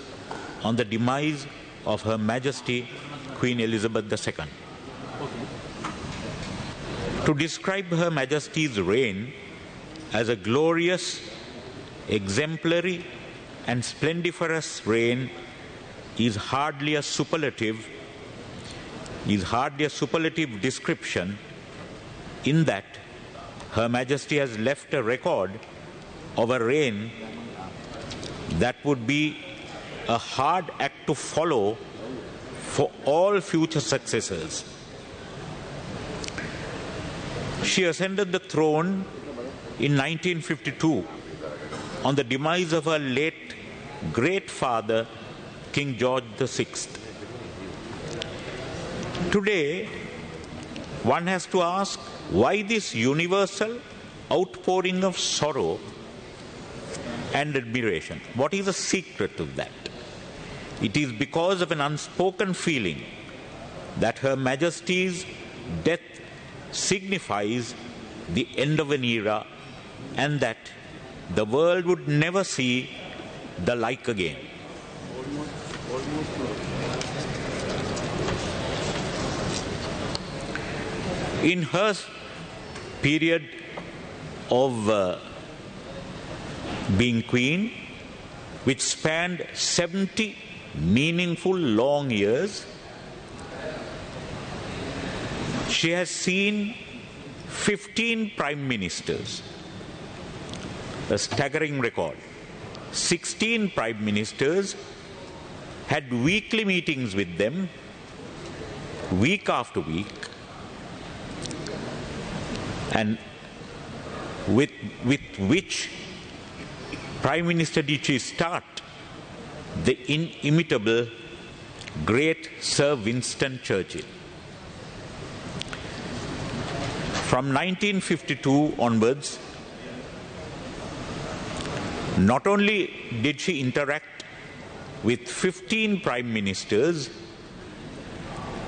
on the demise of Her Majesty Queen Elizabeth II. To describe Her Majesty's reign as a glorious, exemplary, and splendiferous reign is hardly a superlative description, in that Her Majesty has left a record of a reign that would be a hard act to follow for all future successors. She ascended the throne in 1952 on the demise of her late great father, King George VI. Today, one has to ask why this universal outpouring of sorrow and admiration. What is the secret of that? It is because of an unspoken feeling that Her Majesty's death signifies the end of an era, and that the world would never see the like again. In her period of being queen, which spanned 70 meaningful long years, she has seen 15 prime ministers, a staggering record. 16 prime ministers had weekly meetings with them, week after week, and with which Prime Minister did she start? The inimitable great Sir Winston Churchill. From 1952 onwards, not only did she interact with 15 prime ministers,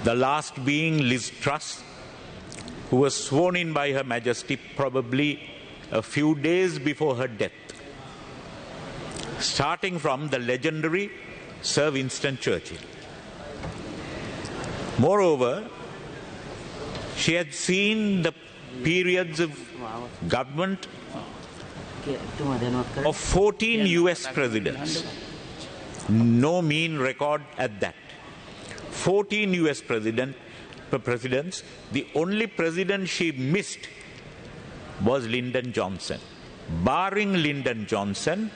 the last being Liz Truss, who was sworn in by Her Majesty probably a few days before her death, starting from the legendary Sir Winston Churchill. Moreover, she had seen the periods of government of 14 US presidents. No mean record at that. 14 US presidents. The only president she missed was Lyndon Johnson. Barring Lyndon Johnson,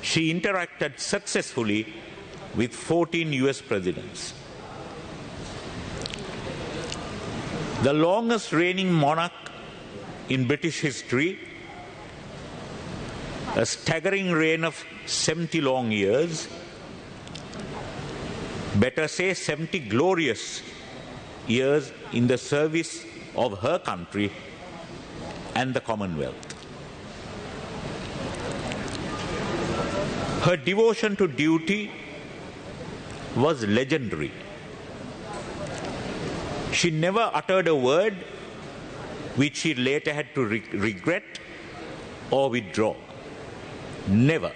she interacted successfully with 14 US presidents. The longest reigning monarch in British history, a staggering reign of 70 long years, better say 70 glorious years in the service of her country and the Commonwealth. Her devotion to duty was legendary. She never uttered a word which she later had to regret or withdraw. Never.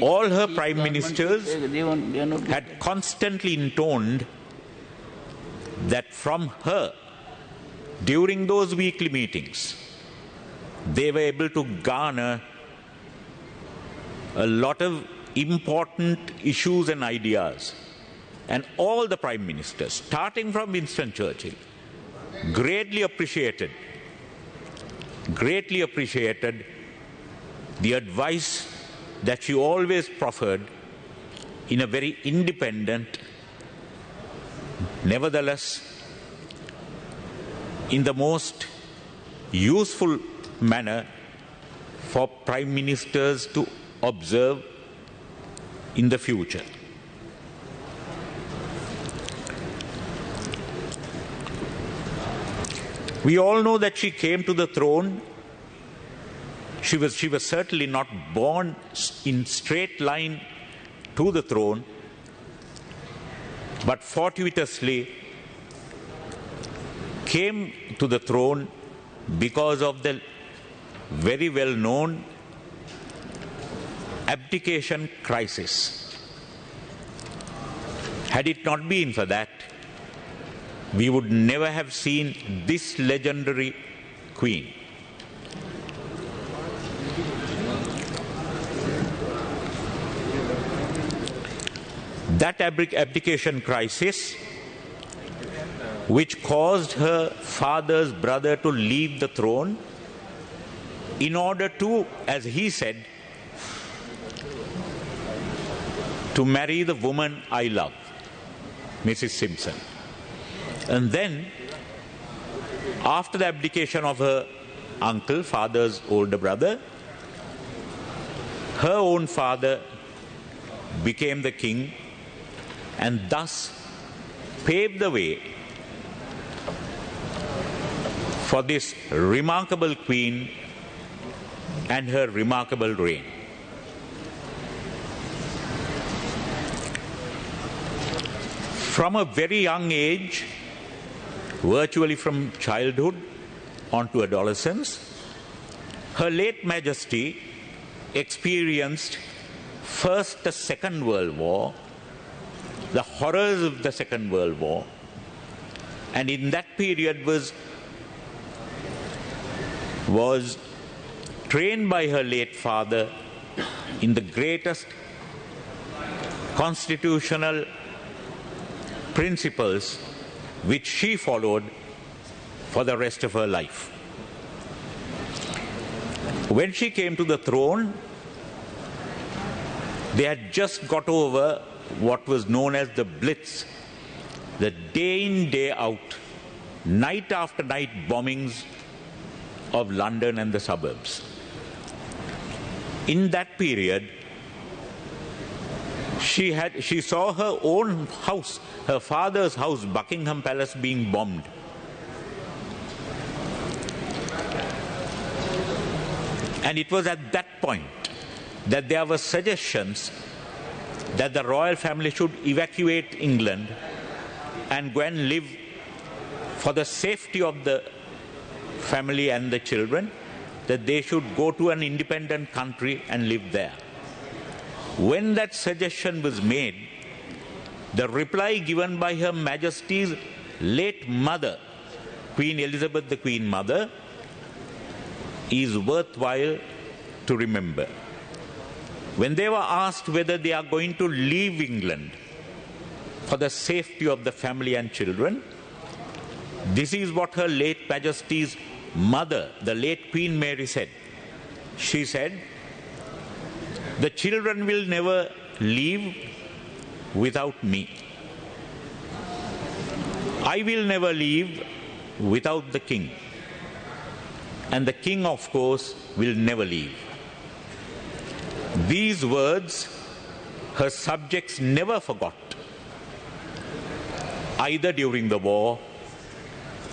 All her prime ministers had constantly intoned that from her, during those weekly meetings, they were able to garner a lot of important issues and ideas. And all the prime ministers, starting from Winston Churchill, greatly appreciated the advice that she always proffered in a very independent, nevertheless, in the most useful manner for prime ministers to observe in the future. We all know that she came to the throne. She was certainly not born in straight line to the throne, but fortuitously came to the throne because of the very well known abdication crisis. Had it not been for that, we would never have seen this legendary queen. That abdication crisis, which caused her father's brother to leave the throne in order to, as he said, to marry the woman I love, Mrs. Simpson. And then, after the abdication of her uncle, father's older brother, her own father became the king and thus paved the way for this remarkable queen and her remarkable reign. From a very young age, virtually from childhood on to adolescence, Her late Majesty experienced first the Second World War, the horrors of the Second World War, and in that period was trained by her late father in the greatest constitutional principles which she followed for the rest of her life. When she came to the throne, they had just got over what was known as the Blitz, the day in, day out, night after night bombings of London and the suburbs. In that period, she saw her own house, her father's house, Buckingham Palace, being bombed. And it was at that point that there were suggestions that the royal family should evacuate England and go and live, for the safety of the family and the children, that they should go to an independent country and live there. When that suggestion was made, the reply given by Her Majesty's late mother, Queen Elizabeth, the Queen Mother, is worthwhile to remember. When they were asked whether they are going to leave England for the safety of the family and children, this is what Her late Majesty's mother, the late Queen Mary, said. She said, "The children will never leave without me. I will never leave without the king. And the king, of course, will never leave." These words her subjects never forgot, either during the war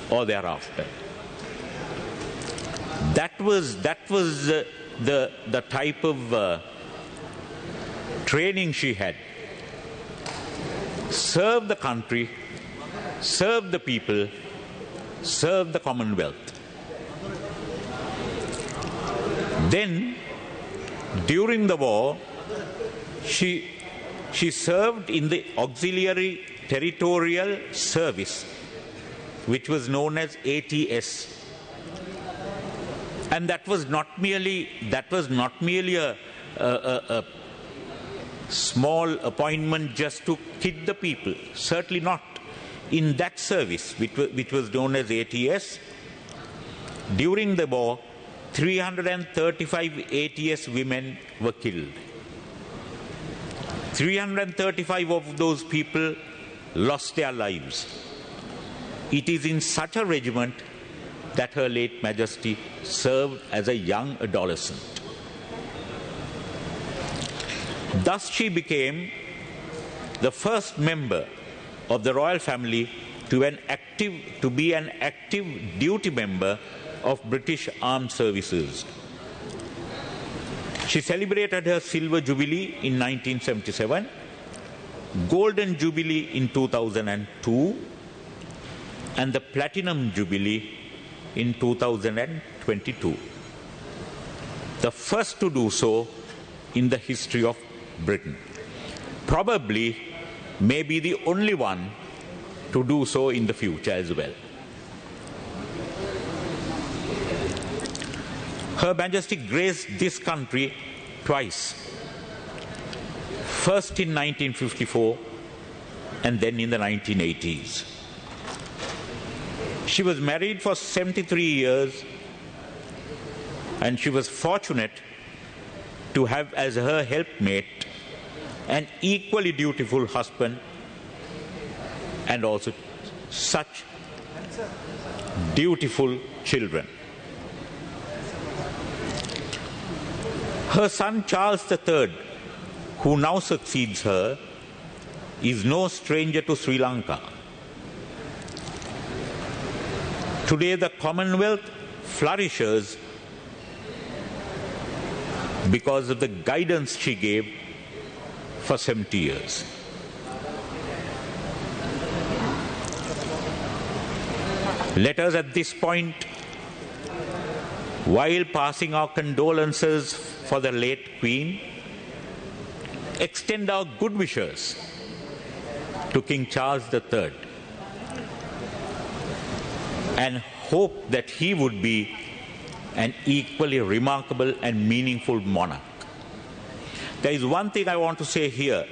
or thereafter. That was the type of training she had. Serve the country, serve the people, serve the Commonwealth. Then, during the war, she served in the Auxiliary Territorial Service, which was known as ATS. And that was not merely a small appointment just to kid the people. Certainly not. In that service, which was known as ATS, during the war, 335 ATS women were killed. 335 of those people lost their lives. It is in such a regiment that Her late Majesty served as a young adolescent. Thus she became the first member of the royal family to be an active duty member of British Armed Services. She celebrated her Silver Jubilee in 1977, Golden Jubilee in 2002, and the Platinum Jubilee in 2022. The first to do so in the history of Britain. Probably may be the only one to do so in the future as well. Her Majesty graced this country twice. First in 1954 and then in the 1980s. She was married for 73 years and she was fortunate to have as her helpmate an equally dutiful husband and also such dutiful children. Her son Charles III, who now succeeds her, is no stranger to Sri Lanka. Today the Commonwealth flourishes because of the guidance she gave for 70 years. Let us at this point, while passing our condolences for the late Queen, extend our good wishes to King Charles III and hope that he would be an equally remarkable and meaningful monarch. There is one thing I want to say here,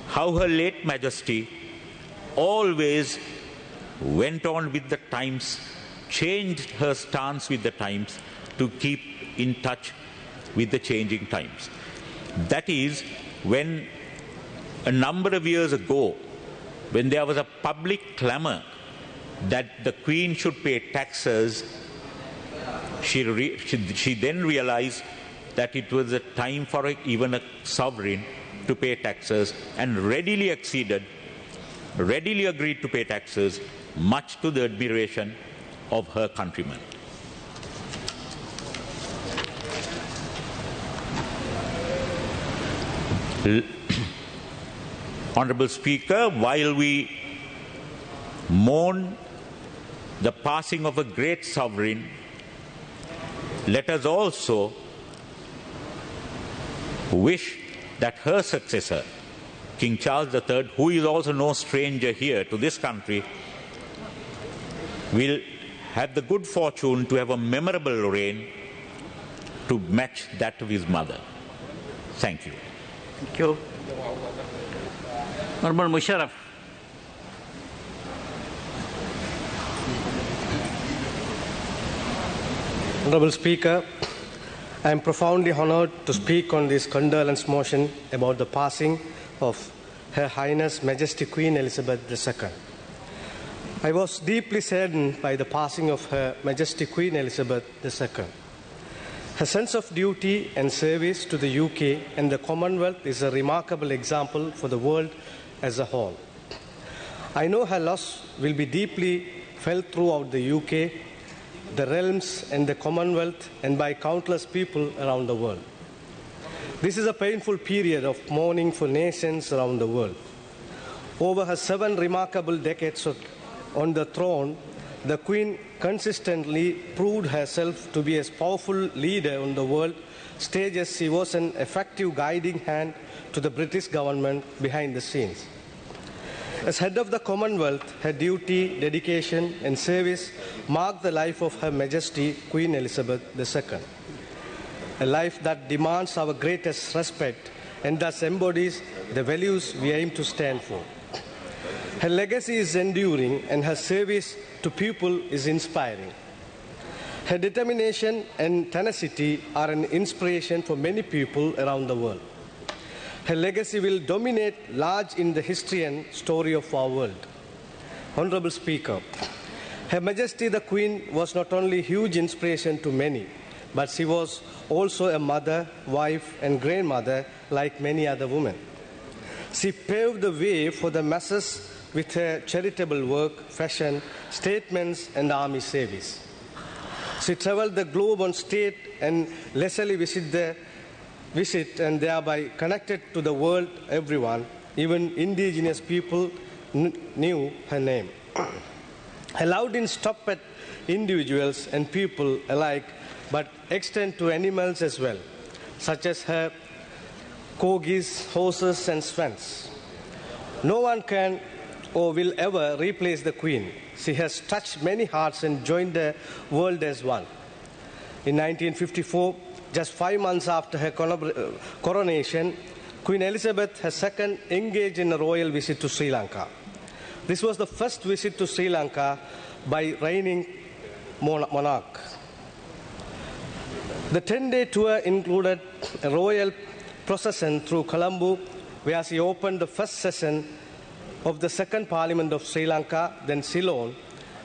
how Her late Majesty always went on with the times, changed her stance with the times to keep in touch with the changing times. That is, when a number of years ago, when there was a public clamor that the Queen should pay taxes, she then realized that it was a time for even a sovereign to pay taxes and readily agreed to pay taxes, much to the admiration of her countrymen. Honorable Speaker, while we mourn the passing of a great sovereign, let us also wish that her successor, King Charles III, who is also no stranger here to this country, will have the good fortune to have a memorable reign to match that of his mother. Thank you. Thank you. Honorable Musharraf. Honorable Speaker, I am profoundly honored to speak on this condolence motion about the passing of Her Highness Majesty Queen Elizabeth II. I was deeply saddened by the passing of Her Majesty Queen Elizabeth II. Her sense of duty and service to the UK and the Commonwealth is a remarkable example for the world as a whole. I know her loss will be deeply felt throughout the UK, the realms and the Commonwealth, and by countless people around the world. This is a painful period of mourning for nations around the world. Over her 7 remarkable decades on the throne, the Queen consistently proved herself to be a powerful leader on the world stage as she was an effective guiding hand to the British government behind the scenes. As head of the Commonwealth, her duty, dedication and service marked the life of Her Majesty Queen Elizabeth II, a life that demands our greatest respect and thus embodies the values we aim to stand for. Her legacy is enduring and her service to people is inspiring. Her determination and tenacity are an inspiration for many people around the world. Her legacy will dominate large in the history and story of our world. Honorable Speaker, Her Majesty the Queen was not only a huge inspiration to many, but she was also a mother, wife and grandmother like many other women. She paved the way for the masses with her charitable work, fashion, statements, and army service. She traveled the globe on state and leisurely visit and thereby connected to the world everyone, even indigenous people knew her name. Her love didn't stop at individuals and people alike, but extend to animals as well, such as her corgis, horses, and swans. No one can or will ever replace the Queen. She has touched many hearts and joined the world as one. In 1954, just 5 months after her coronation, Queen Elizabeth II engaged in a royal visit to Sri Lanka. This was the first visit to Sri Lanka by reigning monarch. The 10-day tour included a royal procession through Colombo, where she opened the first session of the Second Parliament of Sri Lanka, then Ceylon,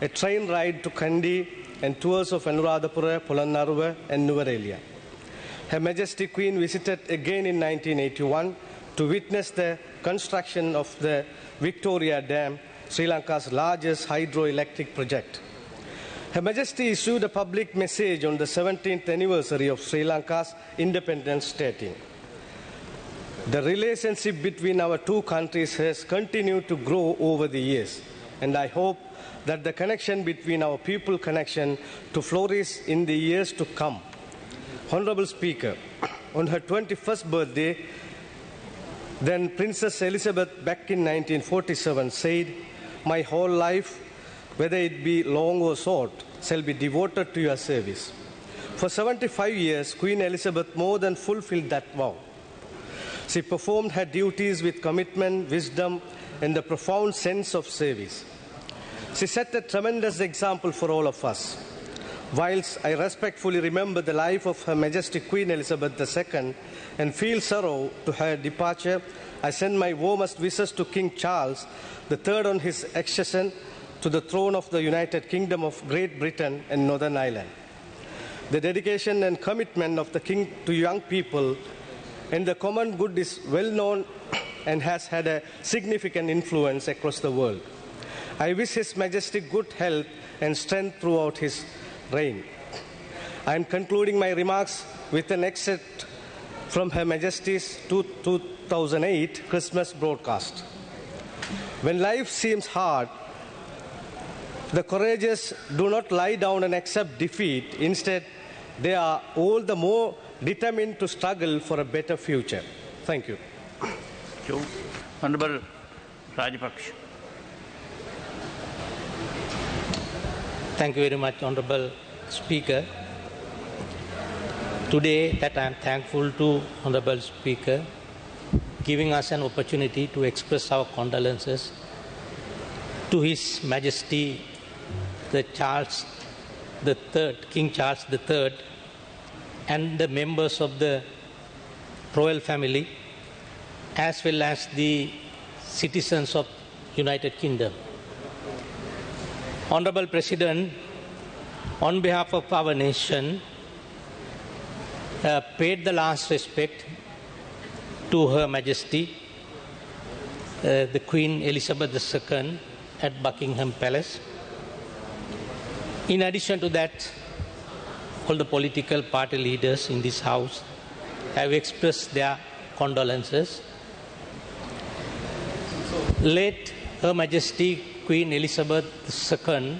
a train ride to Kandy, and tours of Anuradhapura, Polonnaruwa, and Nuwara. Her Majesty Queen visited again in 1981 to witness the construction of the Victoria Dam, Sri Lanka's largest hydroelectric project. Her Majesty issued a public message on the 17th anniversary of Sri Lanka's independence stating, "The relationship between our two countries has continued to grow over the years, and I hope that the connection between our people connection to flourish in the years to come." Honorable Speaker, on her 21st birthday, then Princess Elizabeth back in 1947 said, "My whole life, whether it be long or short, shall be devoted to your service." For 75 years, Queen Elizabeth more than fulfilled that vow. She performed her duties with commitment, wisdom, and a profound sense of service. She set a tremendous example for all of us. Whilst I respectfully remember the life of Her Majesty Queen Elizabeth II and feel sorrow to her departure, I send my warmest wishes to King Charles III on his accession to the throne of the United Kingdom of Great Britain and Northern Ireland. The dedication and commitment of the King to young people and the common good is well known and has had a significant influence across the world. I wish His Majesty good health and strength throughout his reign. I am concluding my remarks with an excerpt from Her Majesty's 2008 Christmas broadcast. When life seems hard, the courageous do not lie down and accept defeat. Instead, they are all the more determined to struggle for a better future. Thank you. Honorable Rajapaksa. Thank you very much, Honorable Speaker. Today that I am thankful to Honorable Speaker giving us an opportunity to express our condolences to His Majesty the Charles III, King Charles III, and the members of the royal family, as well as the citizens of United Kingdom. Honorable President, on behalf of our nation, paid the last respect to Her Majesty, the Queen Elizabeth II at Buckingham Palace. In addition to that, all the political party leaders in this House have expressed their condolences. Late Her Majesty Queen Elizabeth II,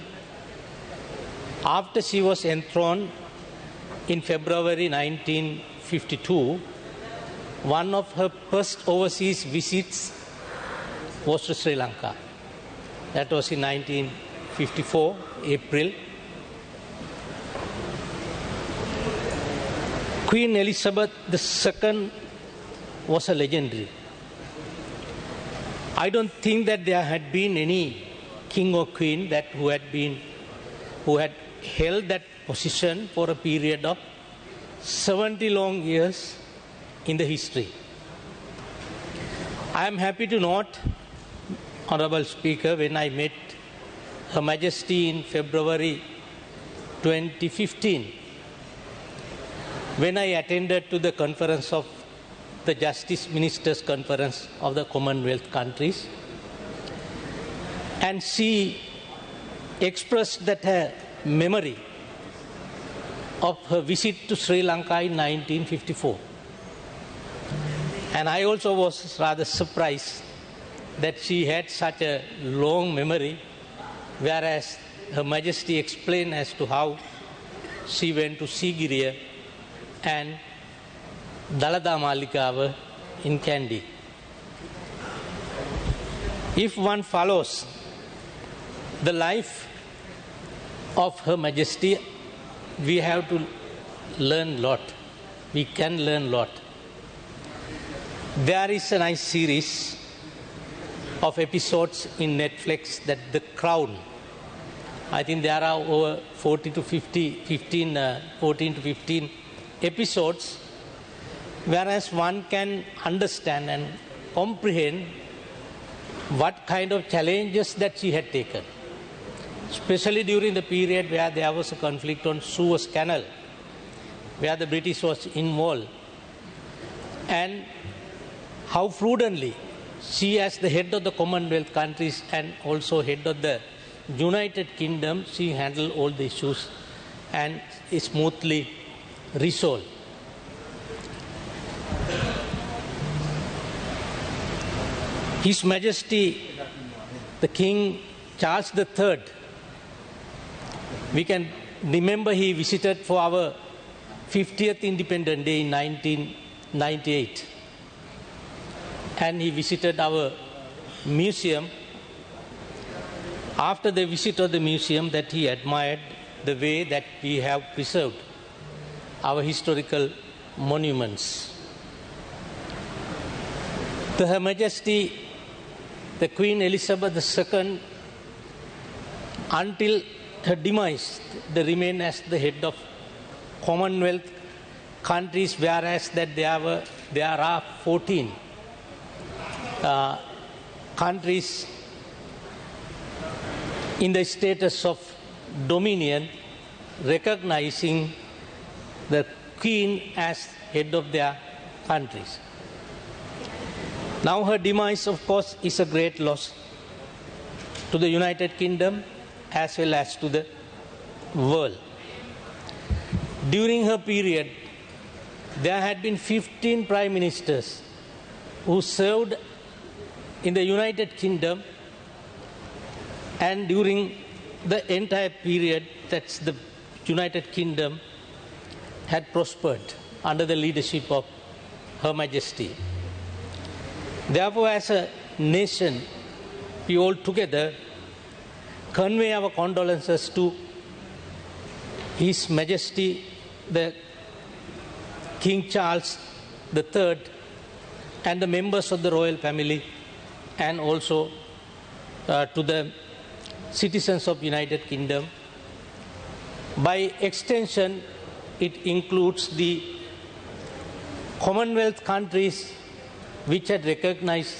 after she was enthroned in February 1952, one of her first overseas visits was to Sri Lanka. That was in 1954, April. Queen Elizabeth II was a legendary. I don't think that there had been any king or queen who had held that position for a period of 70 long years in the history. I am happy to note, Honorable Speaker, when I met Her Majesty in February 2015, when I attended to the conference of the Justice Ministers Conference of the Commonwealth countries, And she expressed that her memory of her visit to Sri Lanka in 1954. And I also was rather surprised that she had such a long memory, whereas Her Majesty explained as to how she went to Sigiriya and Dalada Malikawa in Kandy. If one follows the life of Her Majesty, we have to learn a lot. We can learn a lot. There is a nice series of episodes in Netflix that The Crown. I think there are over 14 to 15 episodes, whereas one can understand and comprehend what kind of challenges that she had taken, especially during the period where there was a conflict on Suez Canal, where the British was involved, and how prudently she, as the head of the Commonwealth countries and also head of the United Kingdom, she handled all the issues and smoothly resolved. His Majesty, the King Charles III, we can remember he visited for our 50th Independence Day in 1998. And he visited our museum. After the visit of the museum, that he admired the way that we have preserved our historical monuments. To Her Majesty, the Queen Elizabeth II, until her demise, they remained as the head of Commonwealth countries, whereas that there are 14 countries in the status of dominion, recognizing the Queen as head of their countries. Now her demise, of course, is a great loss to the United Kingdom as well as to the world. During her period, there had been 15 prime ministers who served in the United Kingdom, and during the entire period, that's the United Kingdom had prospered under the leadership of Her Majesty. Therefore, as a nation, we all together convey our condolences to His Majesty, the King Charles III, and the members of the royal family, and also to the citizens of United Kingdom. By extension, it includes the Commonwealth countries which had recognized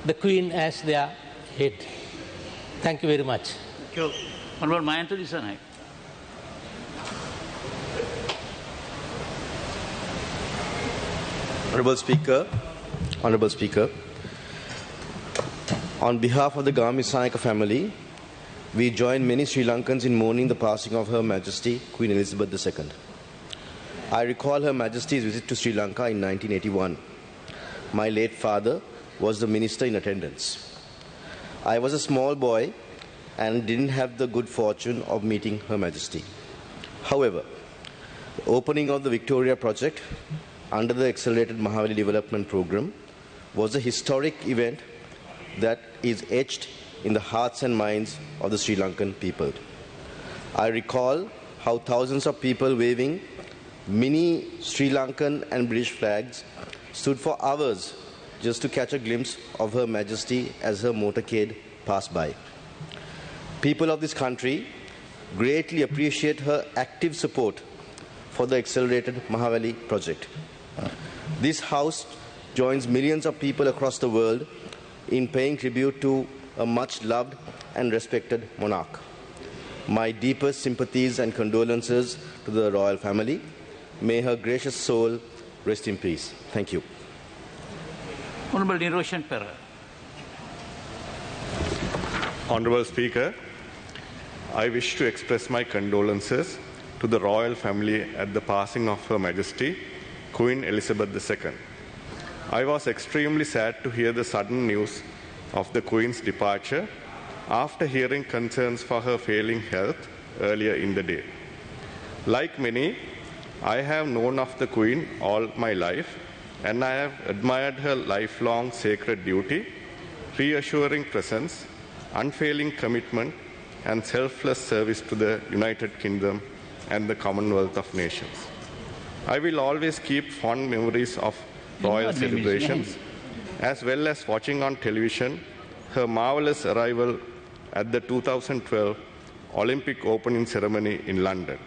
the Queen as their head. Thank you very much. Thank you. Honorable Mayanto Dissanayake. Honorable Speaker, on behalf of the Gamisayaka family, we join many Sri Lankans in mourning the passing of Her Majesty Queen Elizabeth II. I recall Her Majesty's visit to Sri Lanka in 1981. My late father was the minister in attendance. I was a small boy and didn't have the good fortune of meeting Her Majesty. However, the opening of the Victoria project under the Accelerated Mahaweli Development Program was a historic event that is etched in the hearts and minds of the Sri Lankan people. I recall how thousands of people waving mini Sri Lankan and British flags stood for hours just to catch a glimpse of Her Majesty as her motorcade passed by. People of this country greatly appreciate her active support for the Accelerated Mahaweli project. This House joins millions of people across the world in paying tribute to a much loved and respected monarch. My deepest sympathies and condolences to the royal family. May her gracious soul rest in peace. Thank you. Honorable Niroshan Pera. Honorable Speaker, I wish to express my condolences to the royal family at the passing of Her Majesty, Queen Elizabeth II. I was extremely sad to hear the sudden news of the Queen's departure after hearing concerns for her failing health earlier in the day. Like many, I have known of the Queen all my life, and I have admired her lifelong sacred duty, reassuring presence, unfailing commitment, and selfless service to the United Kingdom and the Commonwealth of Nations. I will always keep fond memories of royal celebrations, as well as watching on television her marvelous arrival at the 2012 Olympic opening ceremony in London,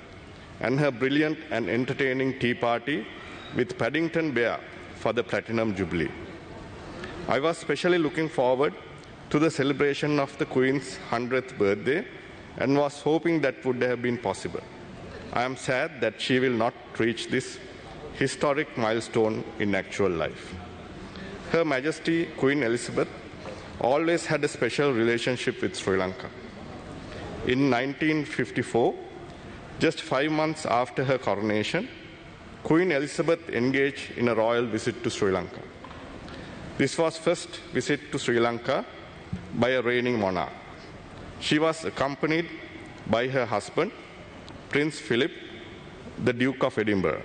and her brilliant and entertaining tea party with Paddington Bear for the Platinum Jubilee. I was especially looking forward to the celebration of the Queen's 100th birthday and was hoping that would have been possible. I am sad that she will not reach this historic milestone in actual life. Her Majesty Queen Elizabeth always had a special relationship with Sri Lanka. In 1954, just 5 months after her coronation, Queen Elizabeth engaged in a royal visit to Sri Lanka. This was first visit to Sri Lanka by a reigning monarch. She was accompanied by her husband, Prince Philip, the Duke of Edinburgh.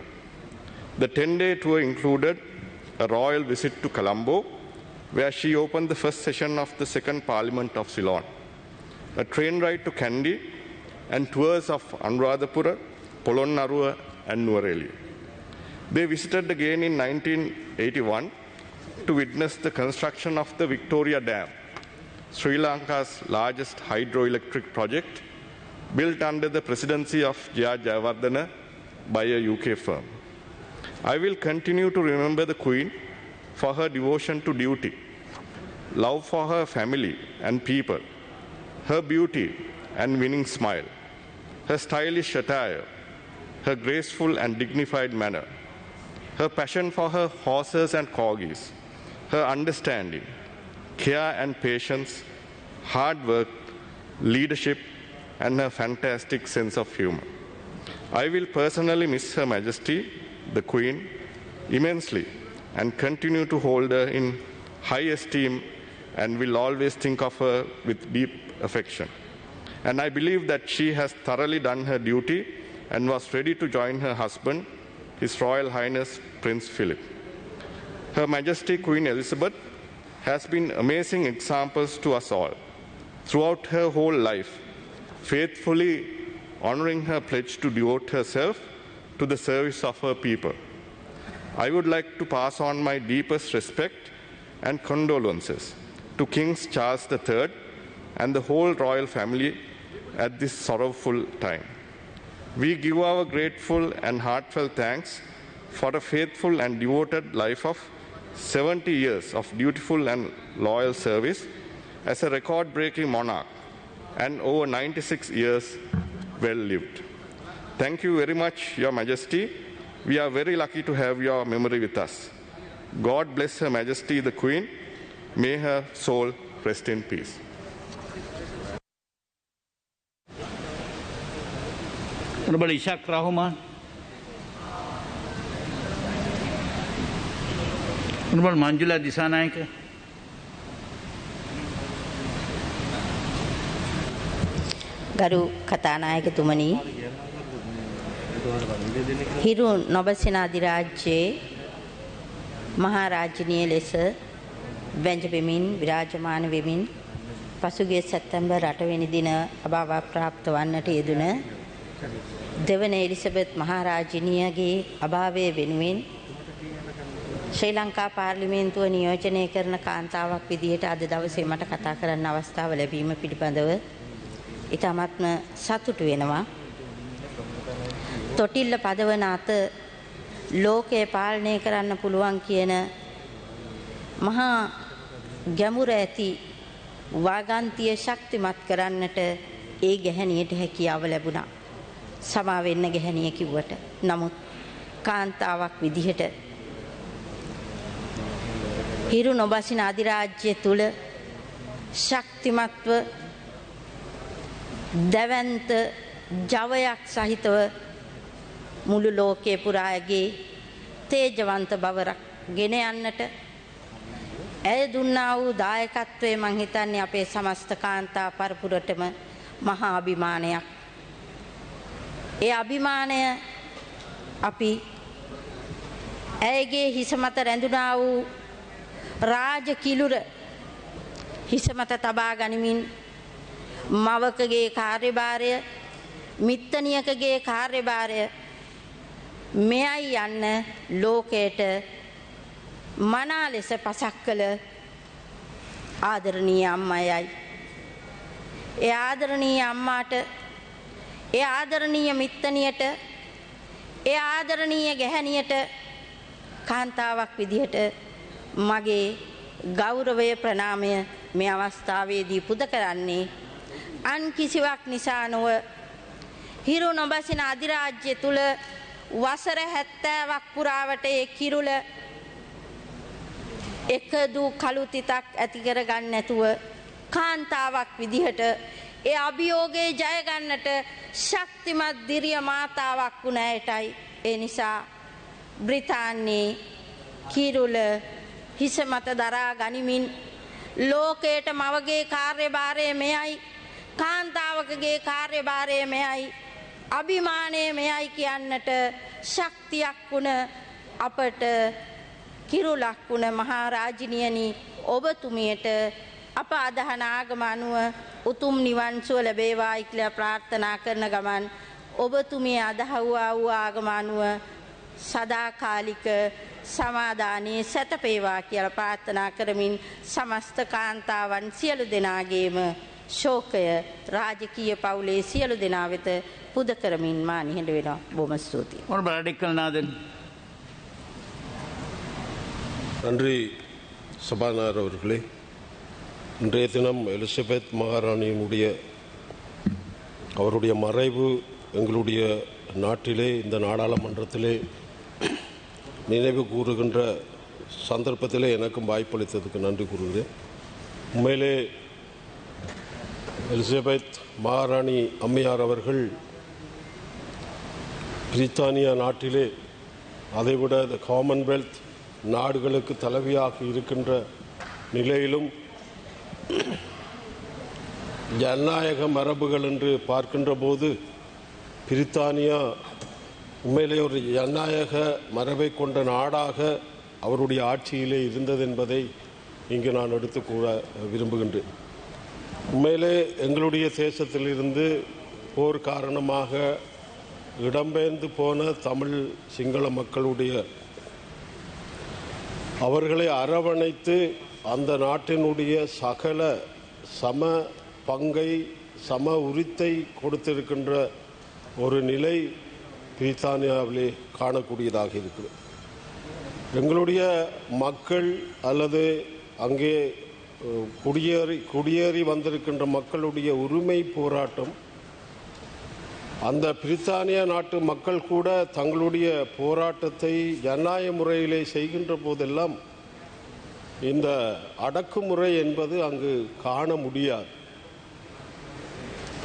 The 10-day tour included a royal visit to Colombo, where she opened the first session of the Second Parliament of Ceylon, a train ride to Kandy, and tours of Anuradhapura, Polonnaruwa, and Nuwara. They visited again in 1981 to witness the construction of the Victoria Dam, Sri Lanka's largest hydroelectric project, built under the presidency of J.R. Jayawardena by a UK firm. I will continue to remember the Queen for her devotion to duty, love for her family and people, her beauty and winning smile, her stylish attire, her graceful and dignified manner, her passion for her horses and corgis, her understanding, care and patience, hard work, leadership, and her fantastic sense of humor. I will personally miss Her Majesty, the Queen, immensely and continue to hold her in high esteem and will always think of her with deep affection. And I believe that she has thoroughly done her duty and was ready to join her husband, His Royal Highness Prince Philip. Her Majesty Queen Elizabeth has been amazing examples to us all throughout her whole life, faithfully honoring her pledge to devote herself to the service of her people. I would like to pass on my deepest respect and condolences to King Charles III and the whole royal family at this sorrowful time. We give our grateful and heartfelt thanks for a faithful and devoted life of 70 years of dutiful and loyal service as a record-breaking monarch and over 96 years well lived. Thank you very much, Your Majesty. We are very lucky to have your memory with us. God bless Her Majesty the Queen. May her soul rest in peace. Honorable Ishaq Rahman. Honorable Manjula Dissanayake. ගරු කතානායකතුමනි හිරු නොබසින අධිරාජ්‍යයේ මහරාජිනිය ලෙස වැජඹෙමින් විරාජමාන වෙමින් පසුගිය සැප්තැම්බර් 8 වෙනි දින අභාව ප්‍රාප්ත වන්නට යෙදුන දෙවන Elizabeth මහරාජිනියගේ අභාවය වෙනුවෙන් ශ්‍රී ලංකා පාර්ලිමේන්තුව නියෝජනය කරන කාන්තාවක් විදිහට අද දවසේ මට කතා කරන්න අවස්ථාව ලැබීම පිළිබඳව ඉතාමත්ම සතුටු වෙනවා. තොටිල්ල පදවන අත ලෝකය පාලනය කරන්න පුළුවන් කියන මහා ගැඹුර ඇති වාගන්තිය ශක්තිමත් කරන්නට ඒ ගැහැණියට හැකියාව ලැබුණා. සමා වෙන්න ගැහැණිය කිව්වට. නමුත් කාන්තාවක් විදිහට හිරු නොබසින අධිරාජ්‍ය තුල ශක්තිමත්ව දැවන්ත ජවයක් සහිතව මුළු ලෝකයේ පුරාගේ තේජවන්ත බව ගෙන යන්නට ඇය දුන්නා වූ දායකත්වයේ මං හිතන්නේ අපේ සමස්ත කාන්තා පරපුරටම මහා අභිමානයක්. ඒ අභිමානය අපි ඇයගේ හිස මත රැඳුනා වූ රාජ කිලුර හිස මත තබා ගනිමින් මවකගේ කාර්යභාරය මිත්තණියකගේ කාර්යභාරය මෙයයි යන්න ලෝකයට මනා ලෙස පසක් කළ ආදරණීය අම්මයයි. ඒ ආදරණීය අම්මාට, ඒ ආදරණීය මිත්තණියට, ඒ ආදරණීය ගැහැණියට කාන්තාවක් විදිහට මගේ ගෞරවය ප්‍රණාමය මේ අවස්ථාවේදී පුද කරන්නේ අන් කිසිවක් නිසා නොව හිරු නොබසින අධිරාජ්‍ය තුල වසර 70ක් පුරාවට ඒ කිරුල එකදු කළු තිතක් ඇති කර ගන්න නැතුව කාන්තාවක් විදිහට ඒ අභියෝගේ ජය ගන්නට ශක්තිමත් දිරිය මාතාවක් වුණ ඇයටයි. ඒ නිසා බ්‍රිතාන්‍යයේ කිරුල හිස මත දරා ගනිමින් ලෝකයට මවගේ කාර්යභාරය මෙයයි, කාන්තාවකගේ කාර්යභාරය මෙයයි, අභිමානය මෙයයි කියන්නට ශක්තියක් වුණ අපට කිරුලක් වුණ මහා රාජිනියනි ඔබතුමියට අප අදහන ආගම අනුව උතුම් නිවන් සුව ලැබේවායි කියලා ප්‍රාර්ථනා කරන ගමන් ඔබතුමිය අදහුවා වූ ආගම අනුව සදාකාලික සමාදානයේ සැතපේවා කියලා ප්‍රාර්ථනා කරමින් සමස්ත කාන්තාවන් සියලු දෙනාගේම ශෝකය රාජකීය පවුලේ සියලු දෙනා වෙත පුද කරමින් මා නිහඬ වෙනවා. බොහොම ස්තුතියි. நன்றி சபாநாயகர் அவர்களே. இன்றைய தினம் எலிசபெத் மகாராணியினுடைய அவருடைய மறைவு எங்களுடைய நாட்டிலே, இந்த நாடாளுமன்றத்திலே நினைவு கூறுகின்ற சந்தர்ப்பத்திலே எனக்கும் வாய்ப்பளித்ததுக்கு நன்றி கூறுகிறேன். உண்மையிலே எலிசபெத் மகாராணி அம்மையார் அவர்கள் பிரித்தானியா நாட்டிலே, அதைவிட காமன்வெல்த் நாடுகளுக்கு தலைவியாக இருக்கின்ற நிலையிலும் ஜனநாயக மரபுகள் என்று பார்க்கின்ற போது பிரித்தானியா உண்மையிலே ஒரு ஜனநாயக மரபை கொண்ட நாடாக அவருடைய ஆட்சியிலே இருந்தது என்பதை இங்கு நான் எடுத்து கூற விரும்புகின்றேன். உண்மையிலே எங்களுடைய தேசத்திலிருந்து போர் காரணமாக இடம்பெயர்ந்து போன தமிழ் சிங்கள மக்களுடைய அவர்களை அரவணைத்து அந்த நாட்டினுடைய சகல சம பங்கை, சம உரித்தை கொடுத்திருக்கின்ற ஒரு நிலை பிரித்தானியாவிலே காணக்கூடியதாக இருக்கிறது. எங்களுடைய மக்கள் அல்லது அங்கே குடியேறி வந்திருக்கின்ற மக்களுடைய உரிமை போராட்டம், அந்த பிரித்தானியா நாட்டு மக்கள் கூட தங்களுடைய போராட்டத்தை ஜனநாயக முறையிலே செய்கின்ற போதெல்லாம் இந்த அடக்குமுறை என்பது அங்கு காண முடியாது.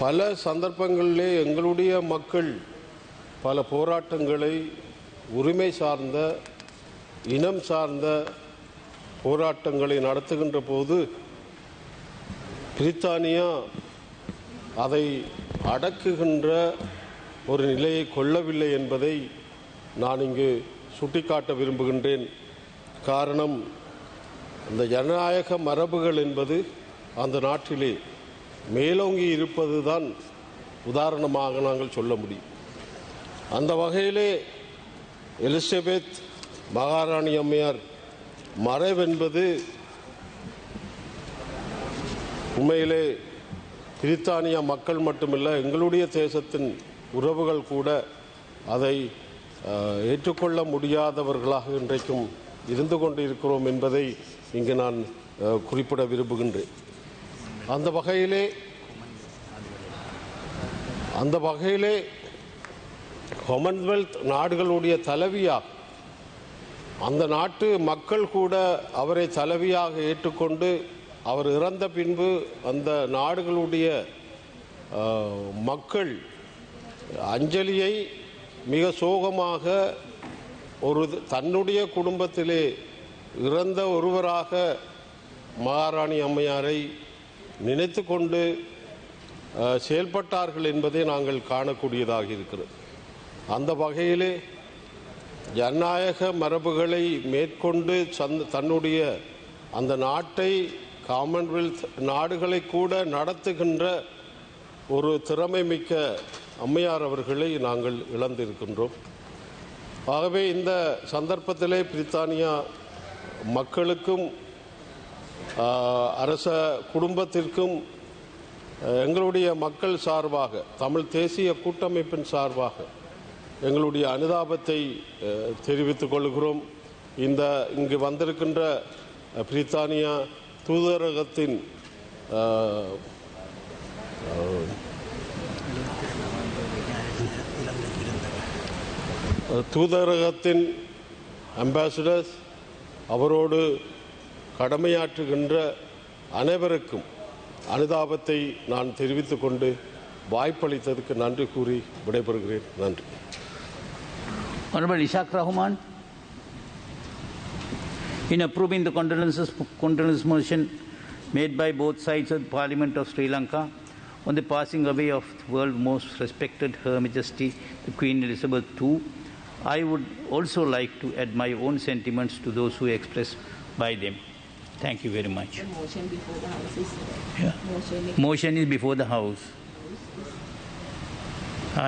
பல சந்தர்ப்பங்களிலே எங்களுடைய மக்கள் பல போராட்டங்களை, உரிமை சார்ந்த, இனம் சார்ந்த போராட்டங்களை நடத்துகின்ற போது பிரித்தானியா அதை அடக்குகின்ற ஒரு நிலையை கொள்ளவில்லை என்பதை நான் இங்கு சுட்டிக்காட்ட விரும்புகின்றேன். காரணம், இந்த ஜனநாயக மரபுகள் என்பது அந்த நாட்டிலே மேலோங்கி இருப்பது தான் உதாரணமாக நாங்கள் சொல்ல முடியும். அந்த வகையிலே எலிசபெத் மகாராணி அம்மையார் மறைவென்பது உண்மையிலே பிரித்தானியா மக்கள் மட்டுமில்லை, எங்களுடைய தேசத்தின் உறவுகள் கூட அதை ஏற்றுக்கொள்ள முடியாதவர்களாக இன்றைக்கும் இருந்து கொண்டு இருக்கிறோம் என்பதை இங்கு நான் குறிப்பிட விரும்புகின்றேன். அந்த வகையிலே காமன்வெல்த் நாடுகளுடைய தலைவியாக அந்த நாட்டு மக்கள் கூட அவரை தலைவியாக ஏற்றுக்கொண்டு அவர் இறந்த பின்பு அந்த நாடுகளுடைய மக்கள் அஞ்சலியை மிக சோகமாக ஒரு தன்னுடைய குடும்பத்திலே இறந்த ஒருவராக மகாராணி அம்மையாரை நினைத்து கொண்டு செயல்பட்டார்கள் என்பதை நாங்கள் காணக்கூடியதாக இருக்கிறது. அந்த வகையிலே ஜனநாயக மரபுகளை மேற்கொண்டு தன்னுடைய அந்த நாட்டை காமன்வெல்த் நாடுகளை கூட நடத்துகின்ற ஒரு திறமை மிக்க அம்மையார் அவர்களை நாங்கள் இழந்திருக்கின்றோம். ஆகவே இந்த சந்தர்ப்பத்திலே பிரித்தானியா மக்களுக்கும் அரச குடும்பத்திற்கும் எங்களுடைய மக்கள் சார்பாக தமிழ் தேசிய கூட்டமைப்பின் சார்பாக எங்களுடைய அனுதாபத்தை தெரிவித்துக் கொள்கிறோம். இங்கு வந்திருக்கின்ற பிரித்தானியா தூதரகத்தின் அம்பாசிடர்ஸ் அவரோடு கடமையாற்றுகின்ற அனைவருக்கும் அனுதாபத்தை நான் தெரிவித்துக் கொண்டு வாய்ப்பளித்ததற்கு நன்றி கூறி விடைபெறுகிறேன். நன்றி. Honorable Ishaq Rahman, in approving the condolence motion made by both sides of the Parliament of Sri Lanka on the passing away of the world's most respected Her Majesty the Queen Elizabeth II, I would also like to add my own sentiments to those who expressed by them. Thank you very much. The motion before the House is... Yeah. Motion is before the House. I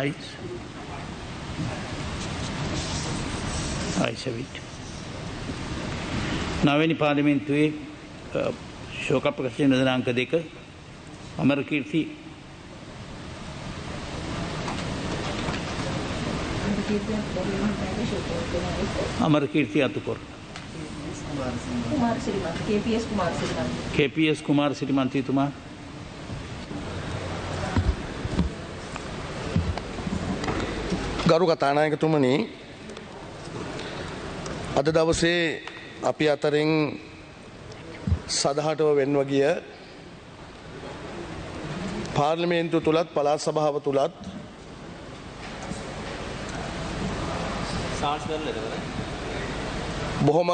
submit. නවැනි පාර්ලිමේන්තුවේ ශෝක ප්‍රකාශන දිනාංක 2 Amarakeerthi අතුකොර KPS කුමාර සිරි මන්ත්‍රීතුමා ගරු කතානායකතුමනි අද දවසේ අපි අතරින් සදහටව වෙන්ව ගිය පාර්ලිමේන්තු තුලත් පළාත් සභාව තුලත් බොහොම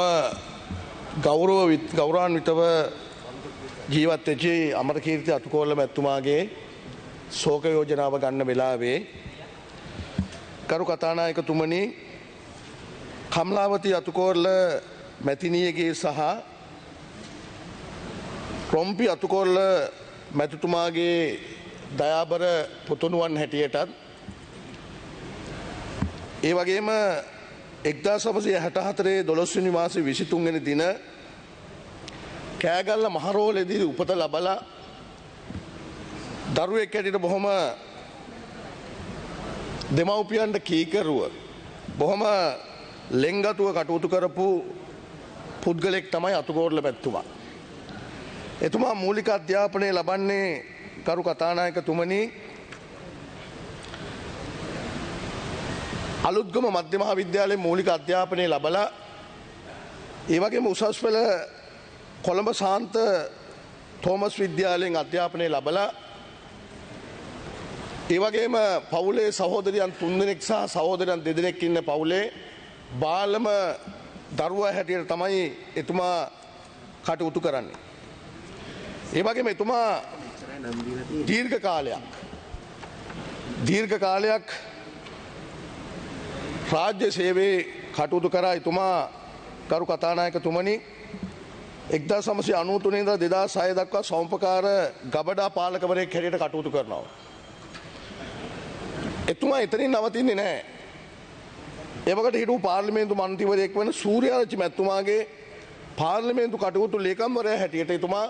ගෞරවාන්විතව ජීවත් වෙච්ච අමරකීර්ති අතුකෝල්ල මැතිතුමාගේ ශෝක යෝජනාව ගන්න වෙලාවේ කරු කතානායකතුමනි කමලාවති අතුකෝල්ල මැතිනියගේ සහ රොම්පි අතුකෝල්ල මැතිතුමාගේ දයාබර පුතුණුවන් හැටියටත් ඒ වගේම 1964 12 වෙනි මාසේ 23 වෙනි දින කෑගල්ල මහරෝලේදී උපත ලබලා දරුවෙක් හැටියට බොහොම දෙමව්පියන්ට කීකරුව බොහොම ලෙන්ගතුව කටයුතු කරපු පුද්ගලෙක් තමයි අතුකෝරළ මැතිතුමා. එතුමා මූලික අධ්‍යාපනය ලබන්නේ කරු කතානායකතුමනි අලුත්ගම මධ්‍ය මහා විද්‍යාලයේ මූලික අධ්‍යාපනය ලබලා ඒ වගේම උසස් පෙළ කොළඹ ශාන්ත තෝමස් විද්‍යාලයෙන් අධ්‍යාපනය ලබලා ඒ වගේම පවුලේ සහෝදරයන් 3 දෙනෙක් සහ සහෝදරයන් 2 දෙනෙක් ඉන්න පවුලේ බාලම දරුවා හැටියට තමයි එතුමා කටයුතු කරන්නේ. ඒ වගේම එතුමා දීර්ඝ කාලයක් රාජ්‍ය සේවයේ කටයුතු කරා. එතුමා කරු කතානායකතුමනි 1993 ඉඳලා 2006 දක්වා සෞම්පකාර ගබඩා පාලකවරයෙක් හැටියට කටයුතු කරනවා. එතුමා එතනින් නවතින්නේ නැහැ. එවකට හිටපු පාර්ලිමේන්තු මන්ත්‍රීවරයෙක් වන සූර්යාරච්චි මැතිතුමාගේ පාර්ලිමේන්තු කටයුතු ලේකම්වරයා හැටියට එතුමා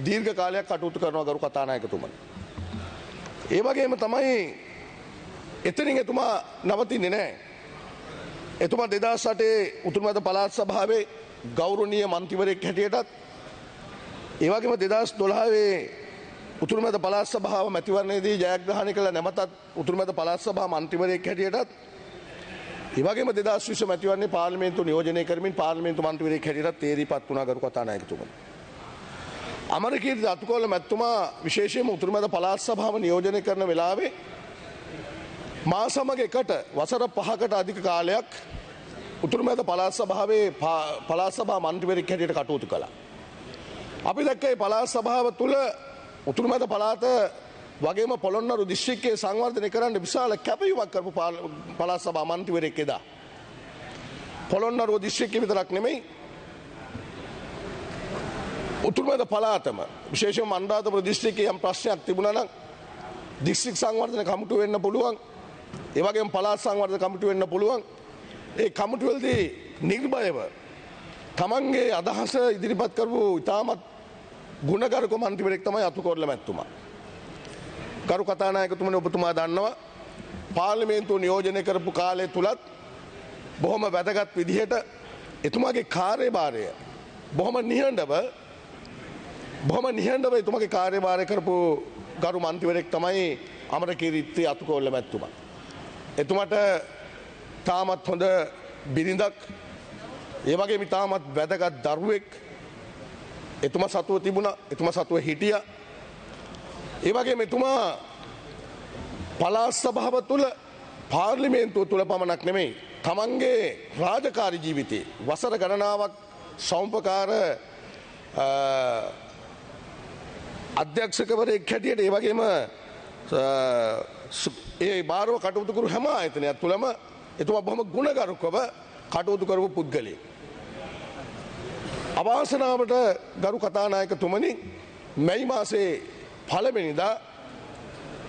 දීර්ඝ කාලයක් කටයුතු කරනවා ගරු කතානායකතුමනි. ඒ වගේම තමයි එතනින් එතුමා නවතින්නේ නැහැ. එතුමා 2008 උතුරුමැද පළාත් සභාවේ ගෞරවනීය මන්ත්‍රීවරයෙක් හැටියටත් ඒ වගේම 2012 උතුරුමැද පළාත් සභාව මැතිවරණයේදී ජයග්‍රහණය කළ නැමතත් උතුරුමැද පළාත් සභා මන්ත්‍රීවරයෙක් හැටියටත් ඒ වගේම 2020 මැතිවරණයේ පාර්ලිමේන්තු නියෝජනය කරමින් පාර්ලිමේන්තු මන්ත්‍රීවරයෙක් හැටියටත් තේරීපත් වුණා ගරු කතානායකතුමනි. අමරකීර්ති අතුකෝල මැතිතුමා විශේෂයෙන්ම උතුරුමැද පළාත් සභාව නියෝජනය කරන වෙලාවේ මා සමග එකට වසර 5කට අධික කාලයක් උතුරුමැද පළාත් සභාවේ පළාත් සභා මන්ත්‍රීවරයෙක් හැටියට කටයුතු කළා. අපි දැක්කේ පළාත් සභාව තුළ උතුරුමැද පළාත වගේම පොළොන්නරු දිස්ත්‍රික්කයේ සංවර්ධනය කරන්න විශාල කැපවීමක් කරපු පළාත් සභා මන්ත්‍රීවරයෙක් එදා. පොළොන්නරුව දිස්ත්‍රික්කය විතරක් නෙමෙයි උතුරුමැද පළාතම විශේෂයෙන්ම අනුරාධපුර දිස්ත්‍රික්කයේ යම් ප්‍රශ්නයක් තිබුණා නම් දිස්ත්‍රික් සංවර්ධන කමිටුව වෙන්න පුළුවන්. ඒ වගේම පළාත් සංවර්ධන කමිටුව වෙන්න පුළුවන්. ඒ කමිටුවලදී නිර්භයව තමන්ගේ අදහස ඉදිරිපත් කරපු ඉතාමත් ගුණගරුක මන්ත්‍රීවරයෙක් තමයි අතුකෝරළ මැතිතුමා. ගරු කතානායකතුමනි ඔබතුමා දන්නවා පාර්ලිමේන්තුව නියෝජනය කරපු කාලය තුලත් බොහොම වැදගත් විදිහට එතුමාගේ කාර්යභාරය බොහොම නිහඬව එතුමාගේ කාර්යභාරය කරපු ගරු මන්ත්‍රීවරයෙක් තමයි අමරකීර්ති අතුකෝරළ මැතිතුමා. එතුමාට තාමත් හොඳ බිරිඳක් ඒ වගේම තාමත් වැදගත් දරුවෙක් එතුමා සතුව තිබුණා. එතුමා සතුව හිටියා. ඒ වගේම එතුමා පළාත් සභාව තුළ පාර්ලිමේන්තුව තුළ පමණක් නෙමෙයි තමන්ගේ රාජකාරී ජීවිතේ වසර ගණනාවක් සෞම්පකාර අධ්‍යක්ෂකවරයෙක් හැටියට ඒ වගේම ඒ බාරව කටයුතු කරු හැම ආයතනයක් තුළම එතුමා බොහොම ගුණගරුකව කටයුතු කරපු පුද්ගලයෙක්. අවාසනාවට ගරු කතානායකතුමනි මැයි මාසේ පළවෙනිදා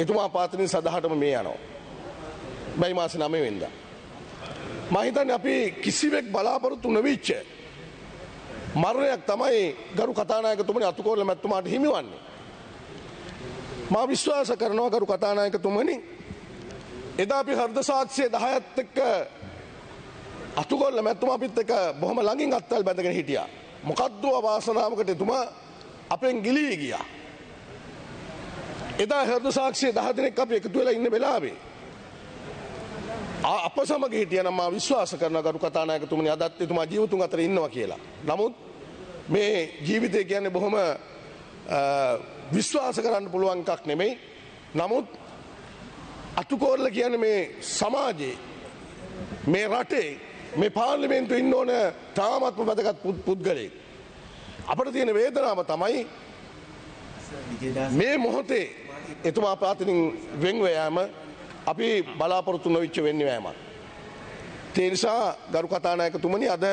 එතුමා පාතනින් සදහටම මේ යනවා. මැයි මාසේ 9 වෙනිදා. මම හිතන්නේ අපි කිසිවෙක් බලාපොරොත්තු නොවිච්ච මරණයක් තමයි ගරු කතානායකතුමනි අතුකෝරළ මැතිතුමාට හිමිවන්නේ. මම විශ්වාස කරනවා ගරු කතානායකතුමනි එදා අපි හෘද සාක්ෂිය 10ත් එක්ක අතුකෝරළ මැතිතුමා අපිත් එක්ක බොහොම ළඟින් අත්වල බැඳගෙන හිටියා. මොකද්ද අවාසනාවකට එතුමා අපෙන් ගිලී ගියා. එදා හෘද සාක්ෂිය 10 දෙනෙක් අපි එකතු වෙලා ඉන්න වෙලාවේ අප සමග හිටියනම් මා විශ්වාස කරන ගරු කතානායකතුමනි අදත් එතුමා ජීවතුන් අතර ඉන්නවා කියලා. නමුත් මේ ජීවිතය කියන්නේ බොහොම විශ්වාස කරන්න පුළුවන් එකක් නෙමෙයි. නමුත් අතුකෝරළ කියන්නේ මේ සමාජයේ මේ රටේ මේ පාර්ලිමේන්තුවේ ඉන්න ඕන තාමත්ම වැදගත් පුද්ගලයෙක්. අපිට තියෙන වේදනාව තමයි මේ මොහොතේ එතුමා පාතනින් වෙන්ව යාම අපි බලාපොරොත්තු නොවිච්ච වෙන්නේ වෑමක්. ඒ නිසා ගරු කතානායකතුමනි අද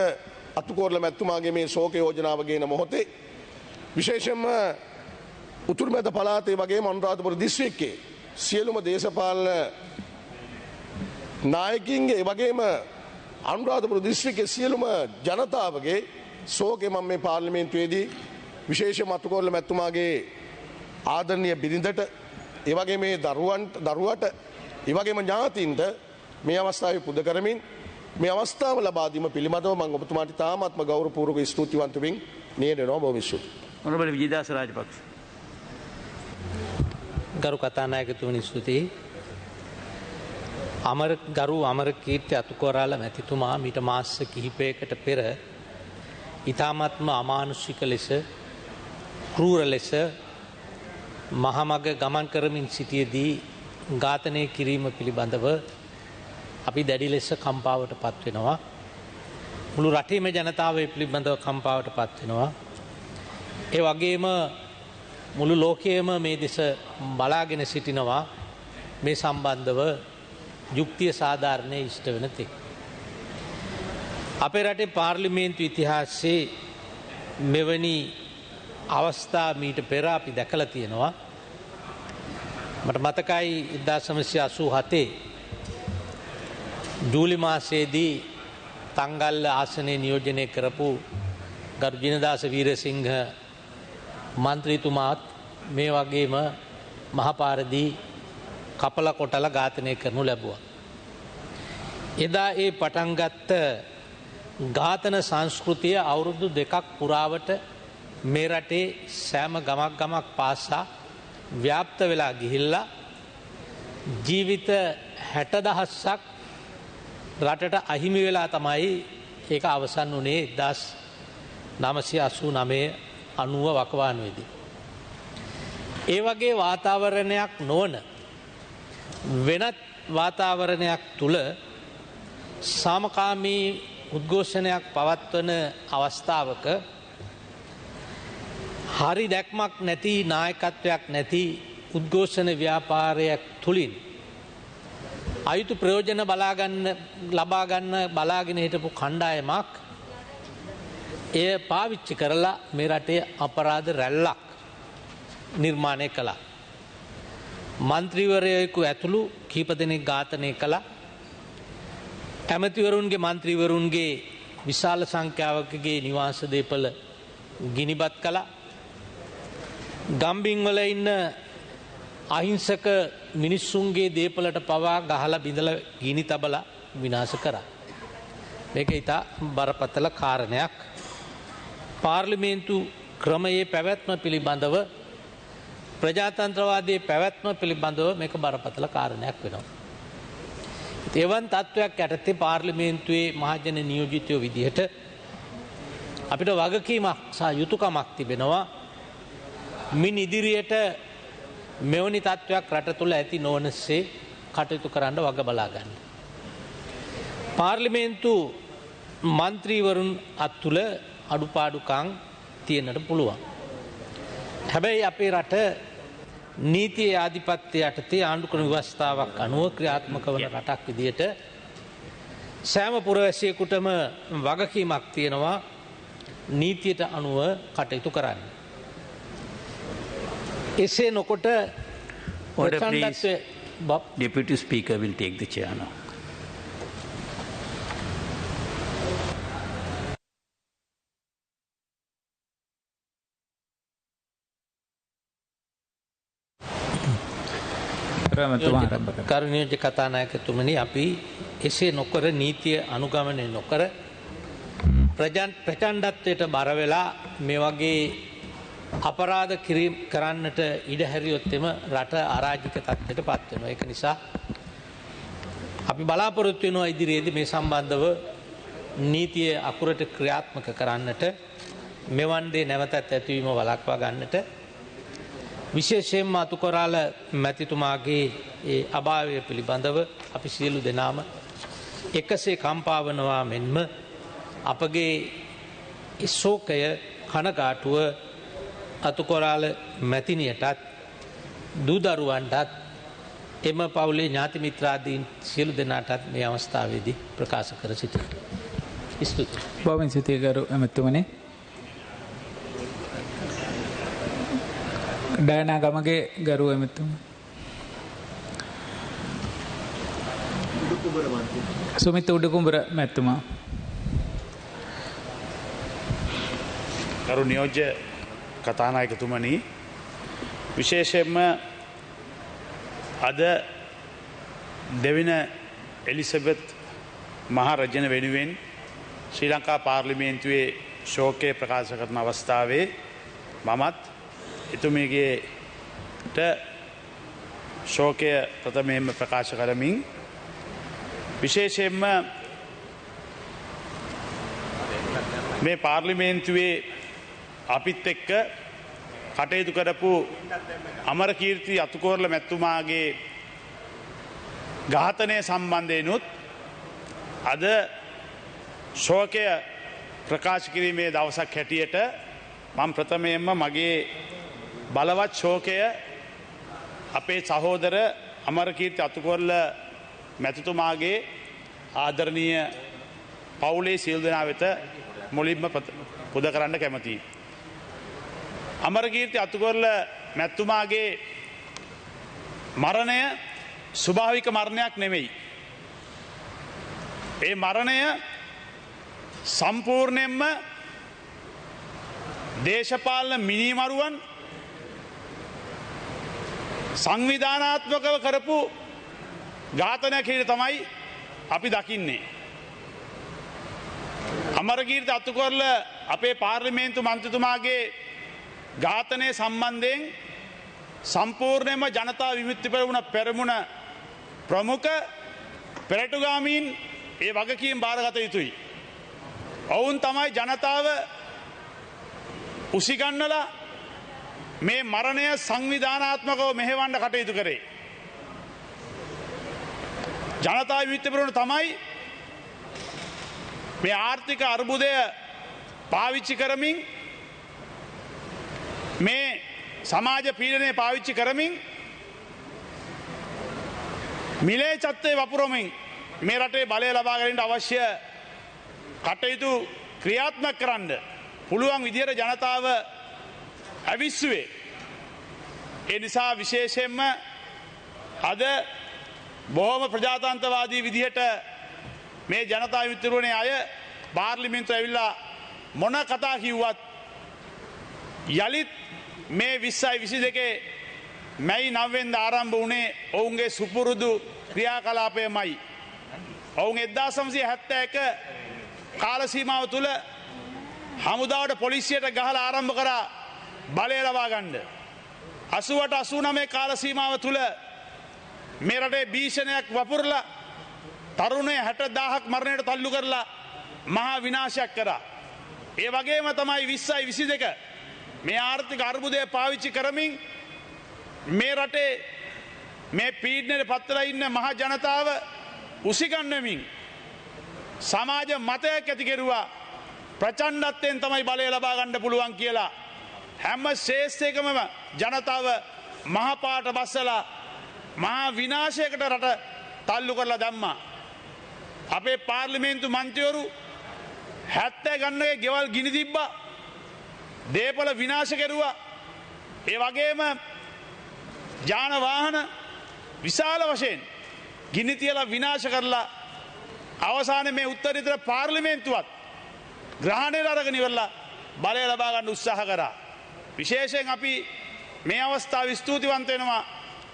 අතුකෝරළ මැතිතුමාගේ මේ ශෝක යෝජනාව ගේන මොහොතේ විශේෂයෙන්ම උතුරුමැද පළාතේ වගේම අනුරාධපුර දිස්ත්‍රික්කයේ සියලුම දේශපාලන නායකින්ගේ ඒ වගේම අනුරාධපුර දිස්ත්‍රික්කයේ සියලුම ජනතාවගේ ශෝකය මම මේ පාර්ලිමේන්තුවේදී විශේෂයෙන්ම අතුකෝරළ මැතිතුමාගේ ආදරණීය බිරිඳට ඒ වගේ මේ දරුවට ඒ වගේම ඥාතීන්ට මේ අවස්ථාවේ පුද කරමින් මේ අවස්ථාව ලබා දීම පිළිබඳව මම ඔබතුමාට තාමත්ම ගෞරවපූර්වක ස්තුතිවන්ත වෙමින් නියැලෙනවා. බොහොම ස්තුතියි. Honorable විජේදාස රාජපක්ෂ. ගරු කතානායකතුමනි ස්තුතියි. ගරු අමරකීර්ති අතුකෝරළ මැතිතුමා මීට මාස කිහිපයකට පෙර ඊ타මත්ම අමානුෂික ලෙස ක්‍රූර ලෙස මහමග ගමන් කරමින් සිටියේදී ඝාතනය කිරීම පිළිබඳව අපි දැඩි ලෙස කම්පාවට පත් වෙනවා. මුළු රටේම ජනතාව පිළිබඳව කම්පාවට පත් වෙනවා. ඒ වගේම මුළු ලෝකයේම මේ දෙස බලාගෙන සිටිනවා මේ සම්බන්ධව යුක්තිය සාධාරණය ඉෂ්ට වෙන තෙක්. අපේ රටේ පාර්ලිමේන්තු ඉතිහාසයේ මෙවැනි අවස්ථා මීට පෙර අපි දැකලා තියෙනවා. මට මතකයි 1987 ජූලි මාසයේදී තංගල්ල ආසනයේ නියෝජනය කරපු ගරු ජිනදාස වීරසිංහ මන්ත්‍රීතුමාත් මේ වගේම මහපාරදී කපල කොටල ඝාතනය කරනු ලැබුවා. එදා ඒ පටන් ගත්ත ඝාතන සංස්කෘතිය අවුරුදු 2ක් පුරාවට මේ රටේ සෑම ගමක් පාසා ව්‍යාප්ත වෙලා ගිහිල්ලා ජීවිත 60,000ක් රටට අහිමි වෙලා තමයි ඒක අවසන් වුණේ 1989 90 වකවානුවේදී. ඒ වගේ වාතාවරණයක් නොවන වෙනත් වාතාවරණයක් තුළ සාමකාමී උද්ඝෝෂණයක් පවත්වන අවස්ථාවක හරි දැක්මක් නැති නායකත්වයක් නැති උද්ඝෝෂණ ව්‍යාපාරයක් තුළින් අයුතු ප්‍රයෝජන ලබාගන්න බලාගෙන හිටපු කණ්ඩායමක් එය පාවිච්චි කරලා මේ රටේ අපරාධ රැල්ලක් නිර්මාණය කළා. මන්ත්‍රීවරයෙකු ඇතුළු කීප දෙනෙක් ඝාතනය කළා. ඇමතිවරුන්ගේ මන්ත්‍රීවරුන්ගේ විශාල සංඛ්‍යාවකගේ නිවාස දේපල ගිනිබත් කළා. ගම්බින්වල ඉන්න අහිංසක මිනිස්සුන්ගේ දේපලට පවා ගහලා බිඳලා ගිනි තබලා විනාශ කරා. මේක ඉතා බරපතල කාරණයක්. පාර්ලිමේන්තු ක්‍රමයේ පැවැත්ම පිළිබඳව ප්‍රජාතන්ත්‍රවාදයේ පැවැත්ම පිළිබඳව මේක බරපතල කාරණයක් වෙනවා. එවන් තත්ත්වයක් යටතේ පාර්ලිමේන්තුවේ මහජන නියෝජිතයෝ විදිහට අපිට වගකීමක් සහ යුතුයකමක් තිබෙනවා මින් ඉදිරියට මෙවැනි තත්ත්වයක් රට තුළ ඇති නොවනසේ කටයුතු කරන්න වග බලා ගන්න. පාර්ලිමේන්තු මන්ත්‍රීවරුන් අත්තුල අඩුපාඩුකම් තියෙන්නට පුළුවන්. හැබැයි අපේ රට නීතියේ ආධිපත්‍ය යටතේ ආණ්ඩුක්‍රම ව්‍යවස්ථාවක් අනුව ක්‍රියාත්මක වන රටක් විදියට සෑම පුරවැසියෙකුටම වගකීමක් තියෙනවා නීතියට අනුව කටයුතු කරන්න. එසේ නොකොට Order, please. Deputy Speaker will take the chair now. කරුණීය කතානායකතුමනි, අපි එසේ නොකර නීතිය අනුගමනය නොකර ප්‍රචණ්ඩත්වයට බර වෙලා මේ වගේ අපරාධ කිරීම කරන්නට ඉඩ හැරියොත් එම රට අරාජික තත්ත්වයට පත් වෙනවා. ඒක නිසා අපි බලාපොරොත්තු වෙනවා ඉදිරියේදී මේ සම්බන්ධව නීතිය අකුරට ක්‍රියාත්මක කරන්නට, මෙවන් දේ නැවතත් ඇතිවීම වළක්වා ගන්නට, විශේෂයෙන්ම අතුකොරාල මැතිතුමාගේ ඒ අභාවය පිළිබඳව අපි සියලු දෙනාම එකසේ කම්පා වනවා මෙන්ම අපගේ ශෝකය කනගාටුව අතුකොරාල මැතිනියටත් දූ දරුවන්ටත් එම පවුලේ ඥාති මිත්‍රාදීන් සියලු දෙනාටත් මේ අවස්ථාවේදී ප්‍රකාශ කර සිටිනවා. ස්තුතියි. බොහොම ස්තුතියි ගරු ඇමතුමනි. ඩයනා ගමගේ ගරු ඇමතුමනි. සුමිත් උඩකුඹර මැතිතුමා. ගරු නියෝජ්‍ය කතානායකතුමනි, විශේෂයෙන්ම අද දෙවින එලිසබෙත් මහරජන වෙනුවෙන් ශ්‍රී ලංකා පාර්ලිමේන්තුවේ ශෝකය ප්‍රකාශ කරන අවස්ථාවේ මමත් එතුමියගේට ශෝකය ප්‍රථමයෙන්ම ප්‍රකාශ කරමින් විශේෂයෙන්ම මේ පාර්ලිමේන්තුවේ අපිත් එක්ක කටයුතු කරපු අමරකීර්ති අතුකෝරල මැතිතුමාගේ ඝාතනය සම්බන්ධයෙන්ුත් අද ශෝකය ප්‍රකාශ කිරීමේ දවසක් හැටියට මම ප්‍රථමයෙන්ම මගේ බලවත් ශෝකය අපේ සහෝදර අමරකීර්ති අතුකෝරල මැතිතුමාගේ ආදරණීය පවුලේ සියලු දෙනා වෙත මුලින්ම පුද කරන්න කැමතියි. අමරකීර්ති අතුකොරල මැතිතුමාගේ මරණය ස්වභාවික මරණයක් නෙමෙයි. ඒ මරණය සම්පූර්ණයෙන්ම දේශපාලන මිනීමරුවන් සංවිධානාත්මකව කරපු ඝාතනයක් හැටියට තමයි අපි දකින්නේ. අමරකීර්ති අතුකොරල අපේ පාර්ලිමේන්තු මන්ත්‍රීතුමාගේ ඝාතනය සම්බන්ධයෙන් සම්පූර්ණයෙන්ම ජනතා විමුක්ති පෙරමුණ ප්‍රමුඛ පෙරටුගාමීන් ඒ වගකීම් බාරගත යුතුයි. ඔවුන් තමයි ජනතාව උසිගන්නලා මේ මරණය සංවිධානාත්මකව මෙහෙවන්න කටයුතු කරේ. ජනතා විමුක්තිපෙරමුණ තමයි මේ ආර්ථික අර්බුදය පාවිච්චි කරමින් මේ සමාජ පීඩනය පාවිච්චි කරමින් මිලේ චත්තේ වපුරමින් මේ රටේ බලය ලබා ගැනීමට අවශ්‍ය කටයුතු ක්‍රියාත්මක කරන්න පුළුවන් විදිහට ජනතාව ඇවිස්සුවේ. ඒ නිසා විශේෂයෙන්ම අද බොහොම ප්‍රජාතන්ත්‍රවාදී විදිහට මේ ජනතා විමුක්තිපෙරමුණේ අය පාර්ලිමේන්තුවට ඇවිල්ලා මොන කතා කිව්වත් යලිත් මේ 2022 මැයි 9 වෙනිදා ආරම්භ වුණේ ඔවුන්ගේ සුපුරුදු ක්‍රියාකලාපයමයි. ඔවුන් 1971 කාල සීමාව තුළ හමුදාවට පොලිසියට ගහලා ආරම්භ කරා බලය ලබා ගන්න. 80ට 89 කාල සීමාව තුළ මේ රටේ භීෂණයක් වපුරලා තරුණය 60,000ක් මරණයට තල්ලු කරලා මහා විනාශයක් කරා. ඒ වගේම තමයි 2022 මේ ආර්ථික අර්බුදය පාවිච්චි කරමින් මේ රටේ මේ පීඩනයට පත්වලා ඉන්න මහා ජනතාව උසිගන්වමින් සමාජ මතයක් ඇති කෙරුවා. ප්‍රචණ්ඩත්වයෙන් තමයි බලය ලබා ගන්න පුළුවන් කියලා හැම ශේෂ්ඨයකම ජනතාව මහපාට බස්සලා මහා විනාශයකට රට තල්ලු කරලා දැම්මා. අපේ පාර්ලිමේන්තු මන්ත්‍රීවරු 70 ගන්නගේ ගෙවල් ගිනි තිබ්බා. දේපල විනාශ කෙරුවා. ඒ වගේම යාන වාහන විශාල වශයෙන් ගිනි තියලා විනාශ කරලා අවසානයේ මේ උත්තරීතර පාර්ලිමේන්තුවත් ග්‍රහණයට අරගෙන ඉවරලා බලය ලබා ගන්න උත්සාහ කරා. විශේෂයෙන් අපි මේ අවස්ථාවේ ස්තුතිවන්ත වෙනවා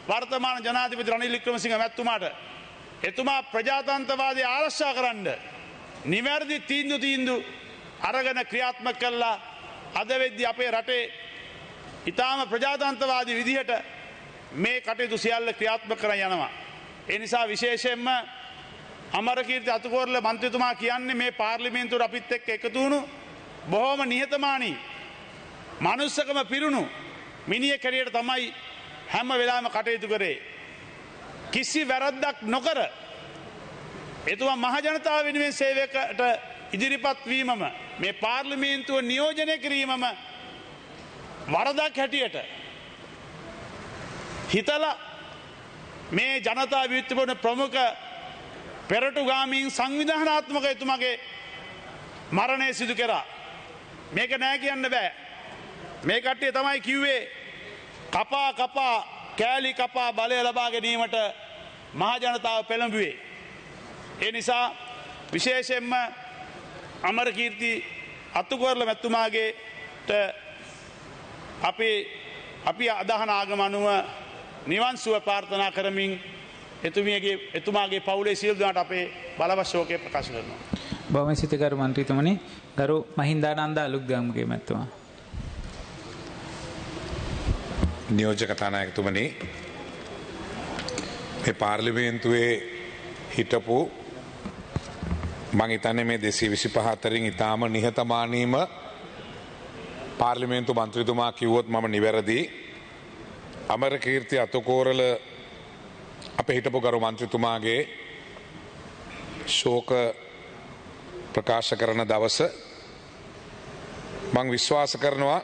වර්තමාන ජනාධිපති රනිල් වික්‍රමසිංහ මැතිතුමාට. එතුමා ප්‍රජාතන්ත්‍රවාදී ආරක්ෂා කරන්න නිවැරදි තීන්දුව අරගෙන ක්‍රියාත්මක කළා. අද වෙද්දී අපේ රටේ ඊටාම ප්‍රජාතන්ත්‍රවාදී විදිහට මේ කටයුතු සියල්ල ක්‍රියාත්මක කරගෙන යනවා. ඒ නිසා විශේෂයෙන්ම අමරකීර්ති අතුකෝරළ මන්ත්‍රීතුමා කියන්නේ මේ පාර්ලිමේන්තුවට අපිත් එක්ක එකතු වුණු බොහොම නිහතමානී මනුස්සකම පිරුණු මිනිහෙක් හැටියට තමයි හැම වෙලාවෙම කටයුතු කරේ. කිසි වැරද්දක් නොකර එතුමා මහ ජනතාව වෙනුවෙන් සේවයකට ඉදිරිපත් වීමම මේ පාර්ලිමේන්තුව නියෝජනය කිරීමම වරදක් හැටියට හිතලා මේ ජනතා විමුක්තිපෙරමුණ ප්‍රමුඛ පෙරටුගාමීන් සංවිධානාත්මක එතුමාගේ මරණය සිදු කරා. මේක නෑ කියන්න බෑ. මේ කට්ටිය තමයි කිව්වේ කපා කෑලි කපා බලය ලබා ගැනීමට මහ ජනතාව පෙළඹුවේ. ඒ නිසා විශේෂයෙන්ම අමරකීර්ති අතුකෝරළ මැතිතුමාගේට අපි අදහන ආගම අනුව නිවන් සුව ප්‍රාර්ථනා කරමින් එතුමාගේ පවුලේ සියලු දෙනාට අපේ බලවත් ශෝකය ප්‍රකාශ කරනවා. බොහොම සිතකරු මන්ත්‍රීතුමනි, ගරු මහින්දානන්ද අලුත්ගම්ගේ මැතිතුමා. නියෝජක කතානායකතුමනි, මේ පාර්ලිමේන්තුවේ හිටපු මං හිතන්නේ මේ 225 අතරින් ඉතාම නිහතමානීම පාර්ලිමේන්තු මන්ත්‍රීතුමා කිව්වොත් මම නිවැරදි. අමරකීර්ති අතුකෝරළ අපේ හිටපු ගරු මන්ත්‍රීතුමාගේ ශෝක ප්‍රකාශ කරන දවස මං විශ්වාස කරනවා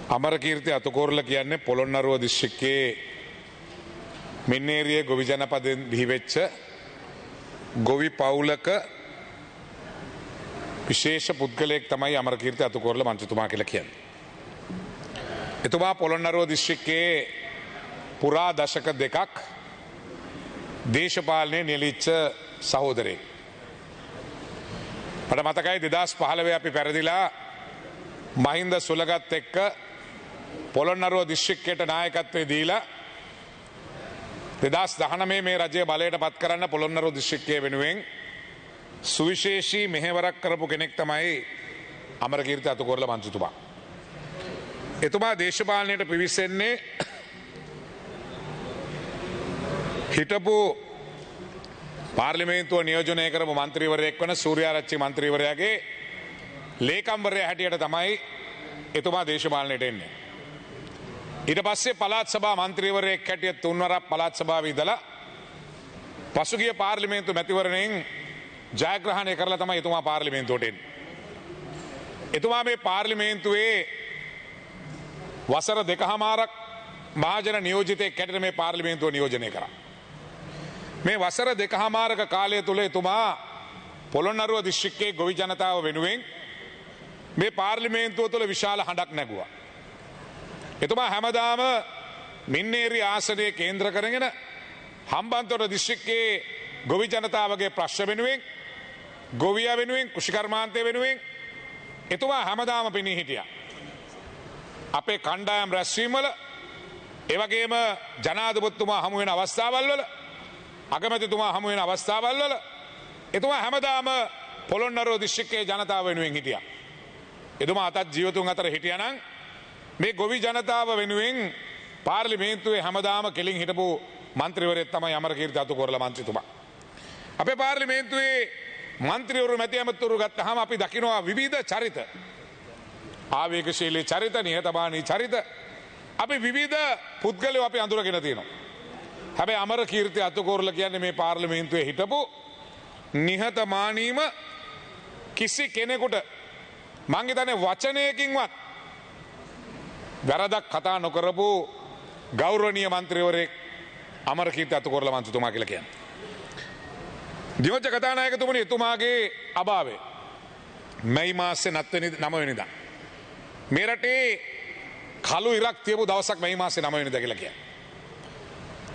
අමරකීර්ති අතුකෝරළ කියන්නේ පොළොන්නරුව දිස්ත්‍රික්කයේ මින්නේරිය ගොවි ජනපදයෙන් බිහිවෙච්ච ගොවි පවුලක විශේෂ පුද්ගලයෙක් තමයි අමරකීර්ති අතුකෝරළ මන්ත්‍රීතුමා කියලා කියන්නේ. එතුමා පොළොන්නරුව දිස්ත්‍රික්කයේ පුරා දශක දෙකක් දේශපාලනයේ නියැලිච්ච සහෝදරයෙක්. මට මතකයි 2015 අපි පැරදිලා මහින්ද සුලගත් එක්ක පොළොන්නරුව දිස්ත්‍රික්කයට නායකත්වය දීලා 2019 මේ රජය බලයට පත් කරන්න පොළොන්නරුව දිස්ත්‍රික්කය වෙනුවෙන් සුවිශේෂී මෙහෙවරක් කරපු කෙනෙක් තමයි අමරකීර්ති අතුකෝරළ මන්ත්‍රීතුමා. එතුමා දේශපාලනයට පිවිසෙන්නේ හිටපු පාර්ලිමේන්තුව නියෝජනය කරපු මන්ත්‍රීවරයෙක් වන සූර්යාරච්චි මන්ත්‍රීවරයාගේ ලේකම්වරයා හැටියට තමයි එතුමා දේශපාලනයට එන්නේ. ඊට පස්සේ පළාත් සභා මන්ත්‍රීවරයෙක් හැටියට 3 වරක් පළාත් සභාවේ ඉඳලා පසුගිය පාර්ලිමේන්තු මැතිවරණයෙන් ජයග්‍රහණය කරලා තමයි එතුමා පාර්ලිමේන්තුවට එන්නේ. එතුමා මේ පාර්ලිමේන්තුවේ වසර 2කමාරක් මහජන නියෝජිතයෙක් හැටියට මේ පාර්ලිමේන්තුව නියෝජනය කරා. මේ වසර 2කමාරක කාලය තුල එතුමා පොළොන්නරුව දිස්ත්‍රික්කයේ ගොවි ජනතාව වෙනුවෙන් මේ පාර්ලිමේන්තුව තුළ විශාල හඬක් නැගුවා. එතුමා හැමදාම මින්නේරි ආසනය කේන්ද්‍ර කරගෙන හම්බන්තොට දිස්ත්‍රික්කයේ ගොවි ජනතාවගේ ප්‍රශ්න වෙනුවෙන් ගොවියා වෙනුවෙන් කෘෂිකර්මාන්තය වෙනුවෙන් එතුමා හැමදාම පෙනී හිටියා. අපේ කණ්ඩායම් රැස්වීම්වල එවැගේම ජනාධිපතිතුමා හමු වෙන අවස්ථාවල් වල අගමැතිතුමා හමු වෙන අවස්ථාවල් වල එතුමා හැමදාම පොළොන්නරුව දිස්ත්‍රික්කයේ ජනතාව වෙනුවෙන් හිටියා. එතුමා අතත් ජීවතුන් අතර හිටියානම් මේ ගොවි ජනතාව වෙනුවෙන් පාර්ලිමේන්තුවේ හැමදාම කෙලින් හිටපු මන්ත්‍රීවරයෙක් තමයි අමරකීර්ති අතුකෝරළ මන්ත්‍රීතුමා. අපේ පාර්ලිමේන්තුවේ මන්ත්‍රීවරු මැති ඇමතිවරු ගත්තාම අපි දකිනවා විවිධ චරිත. ආවේගශීලී චරිත, නිහතමානී චරිත. අපි විවිධ පුද්ගලයෝ අපි අඳුරගෙන තියෙනවා. හැබැයි අමරකීර්ති අතුකෝරළ කියන්නේ මේ පාර්ලිමේන්තුවේ හිටපු නිහතමානීම කිසි කෙනෙකුට මං හිතන්නේ වචනයකින්වත් වැරදක් කතා නොකරපු ගෞරවනීය මන්ත්‍රීවරයෙක් අමරකීර්ති අතුකෝරළ මන්ත්‍රීතුමා කියලා කියන්නේ. දිවෝජ්ජ කතානායකතුමනි, එතුමාගේ අභාවය මැයි මාසේ 9 වෙනිදා මේ රටේ කළු ඉරක් තියපු දවසක් මැයි මාසේ 9 වෙනිදා කියලා කියන්නේ.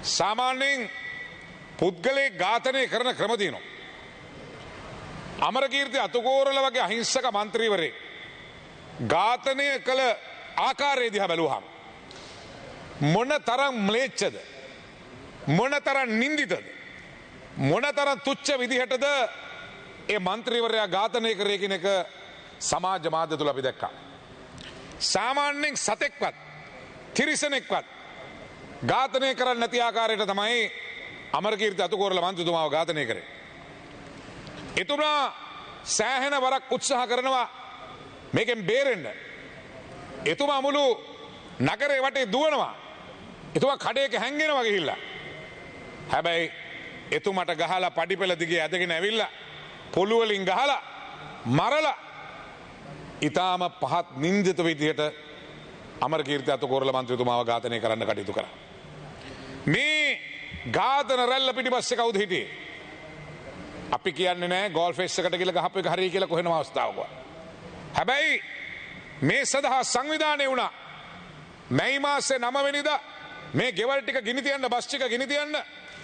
සාමාන්‍යයෙන් පුද්ගලයෙක් ඝාතනය කරන ක්‍රම තියෙනවා. අමරකීර්ති අතුකෝරළ වගේ අහිංසක මන්ත්‍රීවරයෙක් ඝාතනය කළ ආකාරය දිහා බැලුවහම මොන තරම් ම්ලේච්ඡද, මොන තරම් නින්දිතද, මොන තරම් තුච්ච විදිහටද ඒ මන්ත්‍රීවරයා ඝාතනය කරේ කියන එක සමාජ මාධ්‍ය තුල අපි දැක්කා. සාමාන්‍යයෙන් සතෙක්වත් තිරිසනෙක්වත් ඝාතනය කරන්නේ නැති ආකාරයට තමයි අමරකීර්ති අතුකෝරළ මන්ත්‍රීතුමාව ඝාතනය කරේ. එතුමා සෑහෙන වරක් උත්සාහ කරනවා මේකෙන් බේරෙන්න. එතුමා මුළු නගරේ වටේ දුවනවා. එතුමා කඩේක හැංගෙනවා ගිහිල්ලා. හැබැයි එතුමට ගහලා පඩිපෙළ දිගේ ඇදගෙන ඇවිල්ලා පොළු වලින් ගහලා මරලා ඊටාම පහත් නින්දිත විදිහට අමරකීර්ති අතුකෝරළ මන්ත්‍රීතුමාව ඝාතනය කරන්න කටයුතු කරා. මේ ඝාතන රැල්ල පිටිපස්සේ කවුද හිටියේ? අපි කියන්නේ නෑ ගෝල් ෆේස් එකට ගිහලා ගහපු එක හරියි කියලා කොහෙනම අවස්ථාවක. හැබැයි මේ සඳහා සංවිධානය වුණා. මැයි මාසේ 9 වෙනිදා මේ ගෙවල් ටික ගිනි තියන්න, බස් ටික ගිනි තියන්න,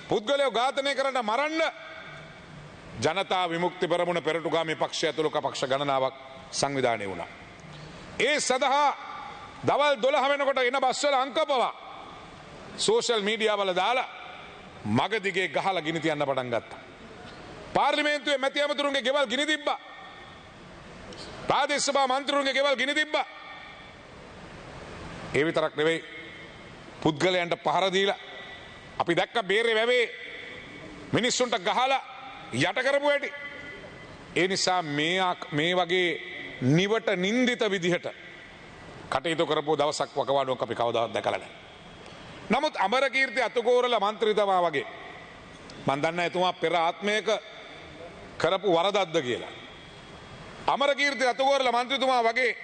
පුද්ගලයෝ ඝාතනය කරන්න, මරන්න ජනතා විමුක්ති පෙරමුණ පෙරටුගාමී පක්ෂය ඇතුළු පක්ෂ ගණනාවක් සංවිධානය වුණා. ඒ සඳහා දවල් 12 වෙනකොට එන බස්වල අංක පවා සෝෂල් මීඩියා වල දාලා මගදිගේ ගහලා ගිනි තියන්න පටන් ගත්තා. පාර්ලිමේන්තුවේ මැති ඇමතුරුන්ගේ ගෙවල් ගිනි තිබ්බා. ප්‍රාදේශ සභා මන්ත්‍රීවරුන්ගේ ගෙවල් ගිනි තිබ්බා. ඒ විතරක් නෙවෙයි, පුද්ගලයන්ට පහර දීලා අපි දැක්ක බේරේ වැවේ මිනිස්සුන්ට ගහලා යට කරපු හැටි. ඒ නිසා මේ වගේ නිවට නින්දිත විදිහට කටයුතු කරපු දවසක් වකවානුවක් අපි කවදාවත් දැකලා නැහැ. නමුත් අමරකීර්ති අතුකෝරළ මන්ත්‍රීතුමා වගේ මන් දන්න එතුමා පෙර ආත්මයක කරපු වරදක්ද කියලා. අමරකීර්ති අතුකෝරළ මන්ත්‍රීතුමා වගේ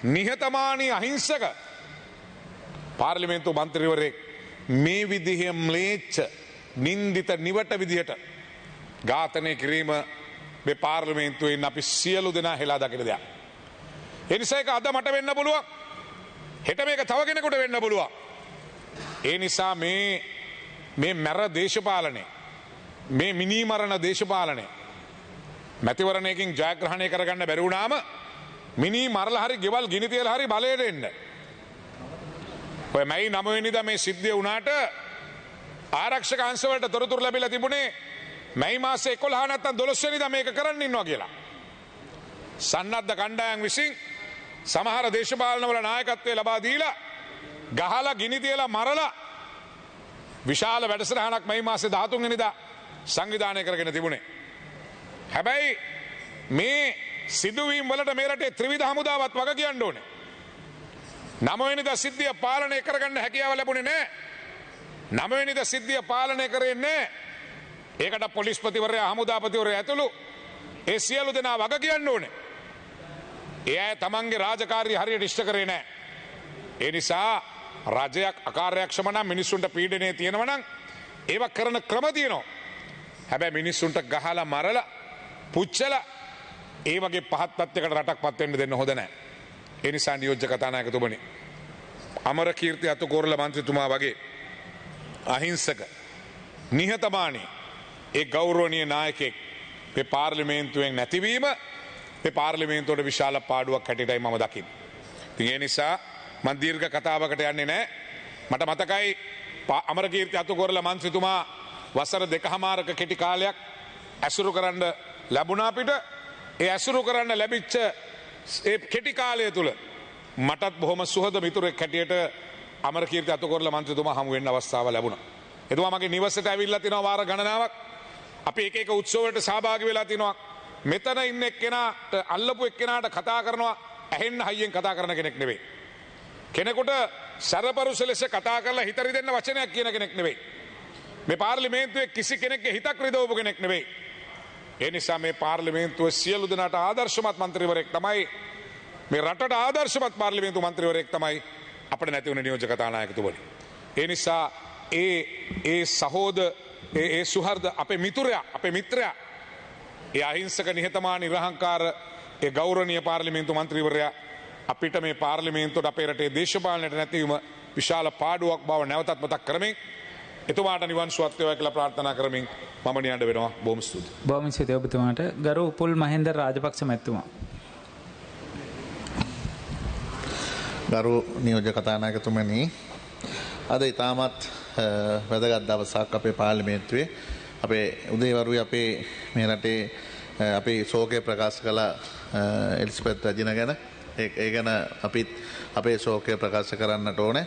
නිහතමානී අහිංසක පාර්ලිමේන්තු මන්ත්‍රීවරයෙක් මේ විදිහේ ම්ලේච්ඡ නින්දිත නිවට විදිහට ඝාතනය කිරීම මේ පාර්ලිමේන්තුවෙන් අපි සියලු දෙනා හෙලා දකින දෙයක්. ඒ නිසා ඒක අද මට වෙන්න පුළුවන්. හෙට මේක තව කෙනෙකුට වෙන්න පුළුවන්. ඒ නිසා මේ මැර දේශපාලනය, මේ මිනී මරණ දේශපාලනය මැතිවරණයකින් ජයග්‍රහණය කරගන්න බැරි වුණාම මිනී මරලා හරි ගෙවල් ගිනි තියලා හරි බලයට එන්න. ඔය මැයි 9 වෙනිදා මේ සිද්ධිය වුණාට ආරක්ෂක අංශවලට තොරතුරු ලැබිලා තිබුණේ මැයි මාසේ 11 නැත්නම් 12 වෙනිදා මේක කරන්න ඉන්නවා කියලා. සන්නද්ධ කණ්ඩායම් විසින් සමහර දේශපාලනවල නායකත්වය ලබා දීලා ගහලා ගිනි තියලා මරලා විශාල වැඩසටහනක් මැයි මාසේ 13 වෙනිදා සංවිධානය කරගෙන තිබුණේ. හැබැයි මේ සිදුවීම් වලට මේ රටේ ත්‍රිවිධ හමුදාවත් වග කියන්න ඕනේ. 9වෙනිදා සිද්ධිය පාලනය කරගන්න හැකියාව ලැබුණේ නැහැ. 9වෙනිදා සිද්ධිය පාලනය කරේ නැහැ. ඒකට පොලිස්පතිවරයා හමුදාපතිවරයා ඇතුළු ඒ සියලු දෙනා වග කියන්න ඕනේ. ඒ අය තමන්ගේ රාජකාරිය හරියට ඉෂ්ට කරේ නැහැ. ඒ නිසා රජයක් අකාර්යක්ෂම නම් මිනිස්සුන්ට පීඩනය තියෙනවා නම් ඒව කරන ක්‍රම තියෙනවා. හැබැයි මිනිස්සුන්ට ගහලා මරලා පුච්චලා ඒ වගේ පහත් තත්යකට රටක් පත් වෙන්න දෙන්න හොඳ නැහැ. ඒ නිසා නියෝජ්‍ය කතානායකතුමනි අමරකීර්ති අතුකෝරළ මන්ත්‍රීතුමා වගේ අහිංසක නිහතමානී ඒ ගෞරවනීය නායකයෙක් මේ පාර්ලිමේන්තුවෙන් නැතිවීම මේ පාර්ලිමේන්තුවට විශාල පාඩුවක් හැටියටයි මම දකින්නේ. ඉතින් ඒ නිසා මම දීර්ඝ කතාවකට යන්නේ නැහැ. මට මතකයි අමරකීර්ති අතුකෝරළ මන්ත්‍රීතුමා වසර 2කමාරක කෙටි කාලයක් ඇසුරු කරන්න ලැබුණා අපිට. ඒ ඇසුරු කරන්න ලැබිච්ච ඒ කෙටි කාලය තුල මටත් බොහොම සුහද මිතුරෙක් හැටියට අමරකීර්ති අතුකෝරළ මන්ත්‍රීතුමා හමු වෙන්න අවස්ථාව ලැබුණා. එතුමා මගේ නිවසට ඇවිල්ලා තිනවා වාර ගණනාවක්. අපි එක එක උත්සව වලට සහභාගී වෙලා තිනවා. මෙතන ඉන්න එක්කෙනාට අල්ලපු එක්කෙනාට කතා කරනවා ඇහෙන්න හයියෙන් කතා කරන කෙනෙක් නෙවෙයි. කෙනෙකුට සරපරුස ලෙස කතා කරලා හිත රිදෙන්න වචනයක් කියන කෙනෙක් නෙවෙයි. මේ පාර්ලිමේන්තුවේ කිසි කෙනෙක්ගේ හිතක් රිදවපු කෙනෙක් නෙවෙයි. ඒ නිසා මේ පාර්ලිමේන්තුවේ සියලු දෙනාට ආදර්ශමත් මන්ත්‍රීවරයෙක් තමයි මේ රටට ආදර්ශමත් පාර්ලිමේන්තු මන්ත්‍රීවරයෙක් තමයි අපිට නැති වුණ නියෝජ්‍ය කතානායකතුමනි. ඒ නිසා ඒ සහෝද ඒ සුහර්ද අපේ මිතුරයා අපේ මිත්‍රයා ඒ අහිංසක නිහතමානී නිර්හංකාර ඒ ගෞරවනීය පාර්ලිමේන්තු මන්ත්‍රීවරයා අපිට මේ පාර්ලිමේන්තුවට අපේ රටේ දේශපාලනයට නැතිවීම විශාල පාඩුවක් බව නැවතත් මතක් කරමින් එතුමාට නිවන් සුවත් වේවා කියලා ප්‍රාර්ථනා කරමින් මම නියඬ වෙනවා. බොහොම ස්තුතියි. බොහොම ස්තුතියි ඔබතුමාට. ගරු උපුල් මහින්ද රාජපක්ෂ මැතිතුමා. ගරු නියෝජ්‍ය කතානායකතුමනි, අද ඉතාමත් වැදගත් දවසක් අපේ පාර්ලිමේන්තුවේ. අපේ උදේවරුේ අපේ මේ රටේ අපේ ශෝකය ප්‍රකාශ කළ එලිසබෙත් රජින ගැන ඒ ගැන අපිත් අපේ ශෝකය ප්‍රකාශ කරන්නට ඕනේ.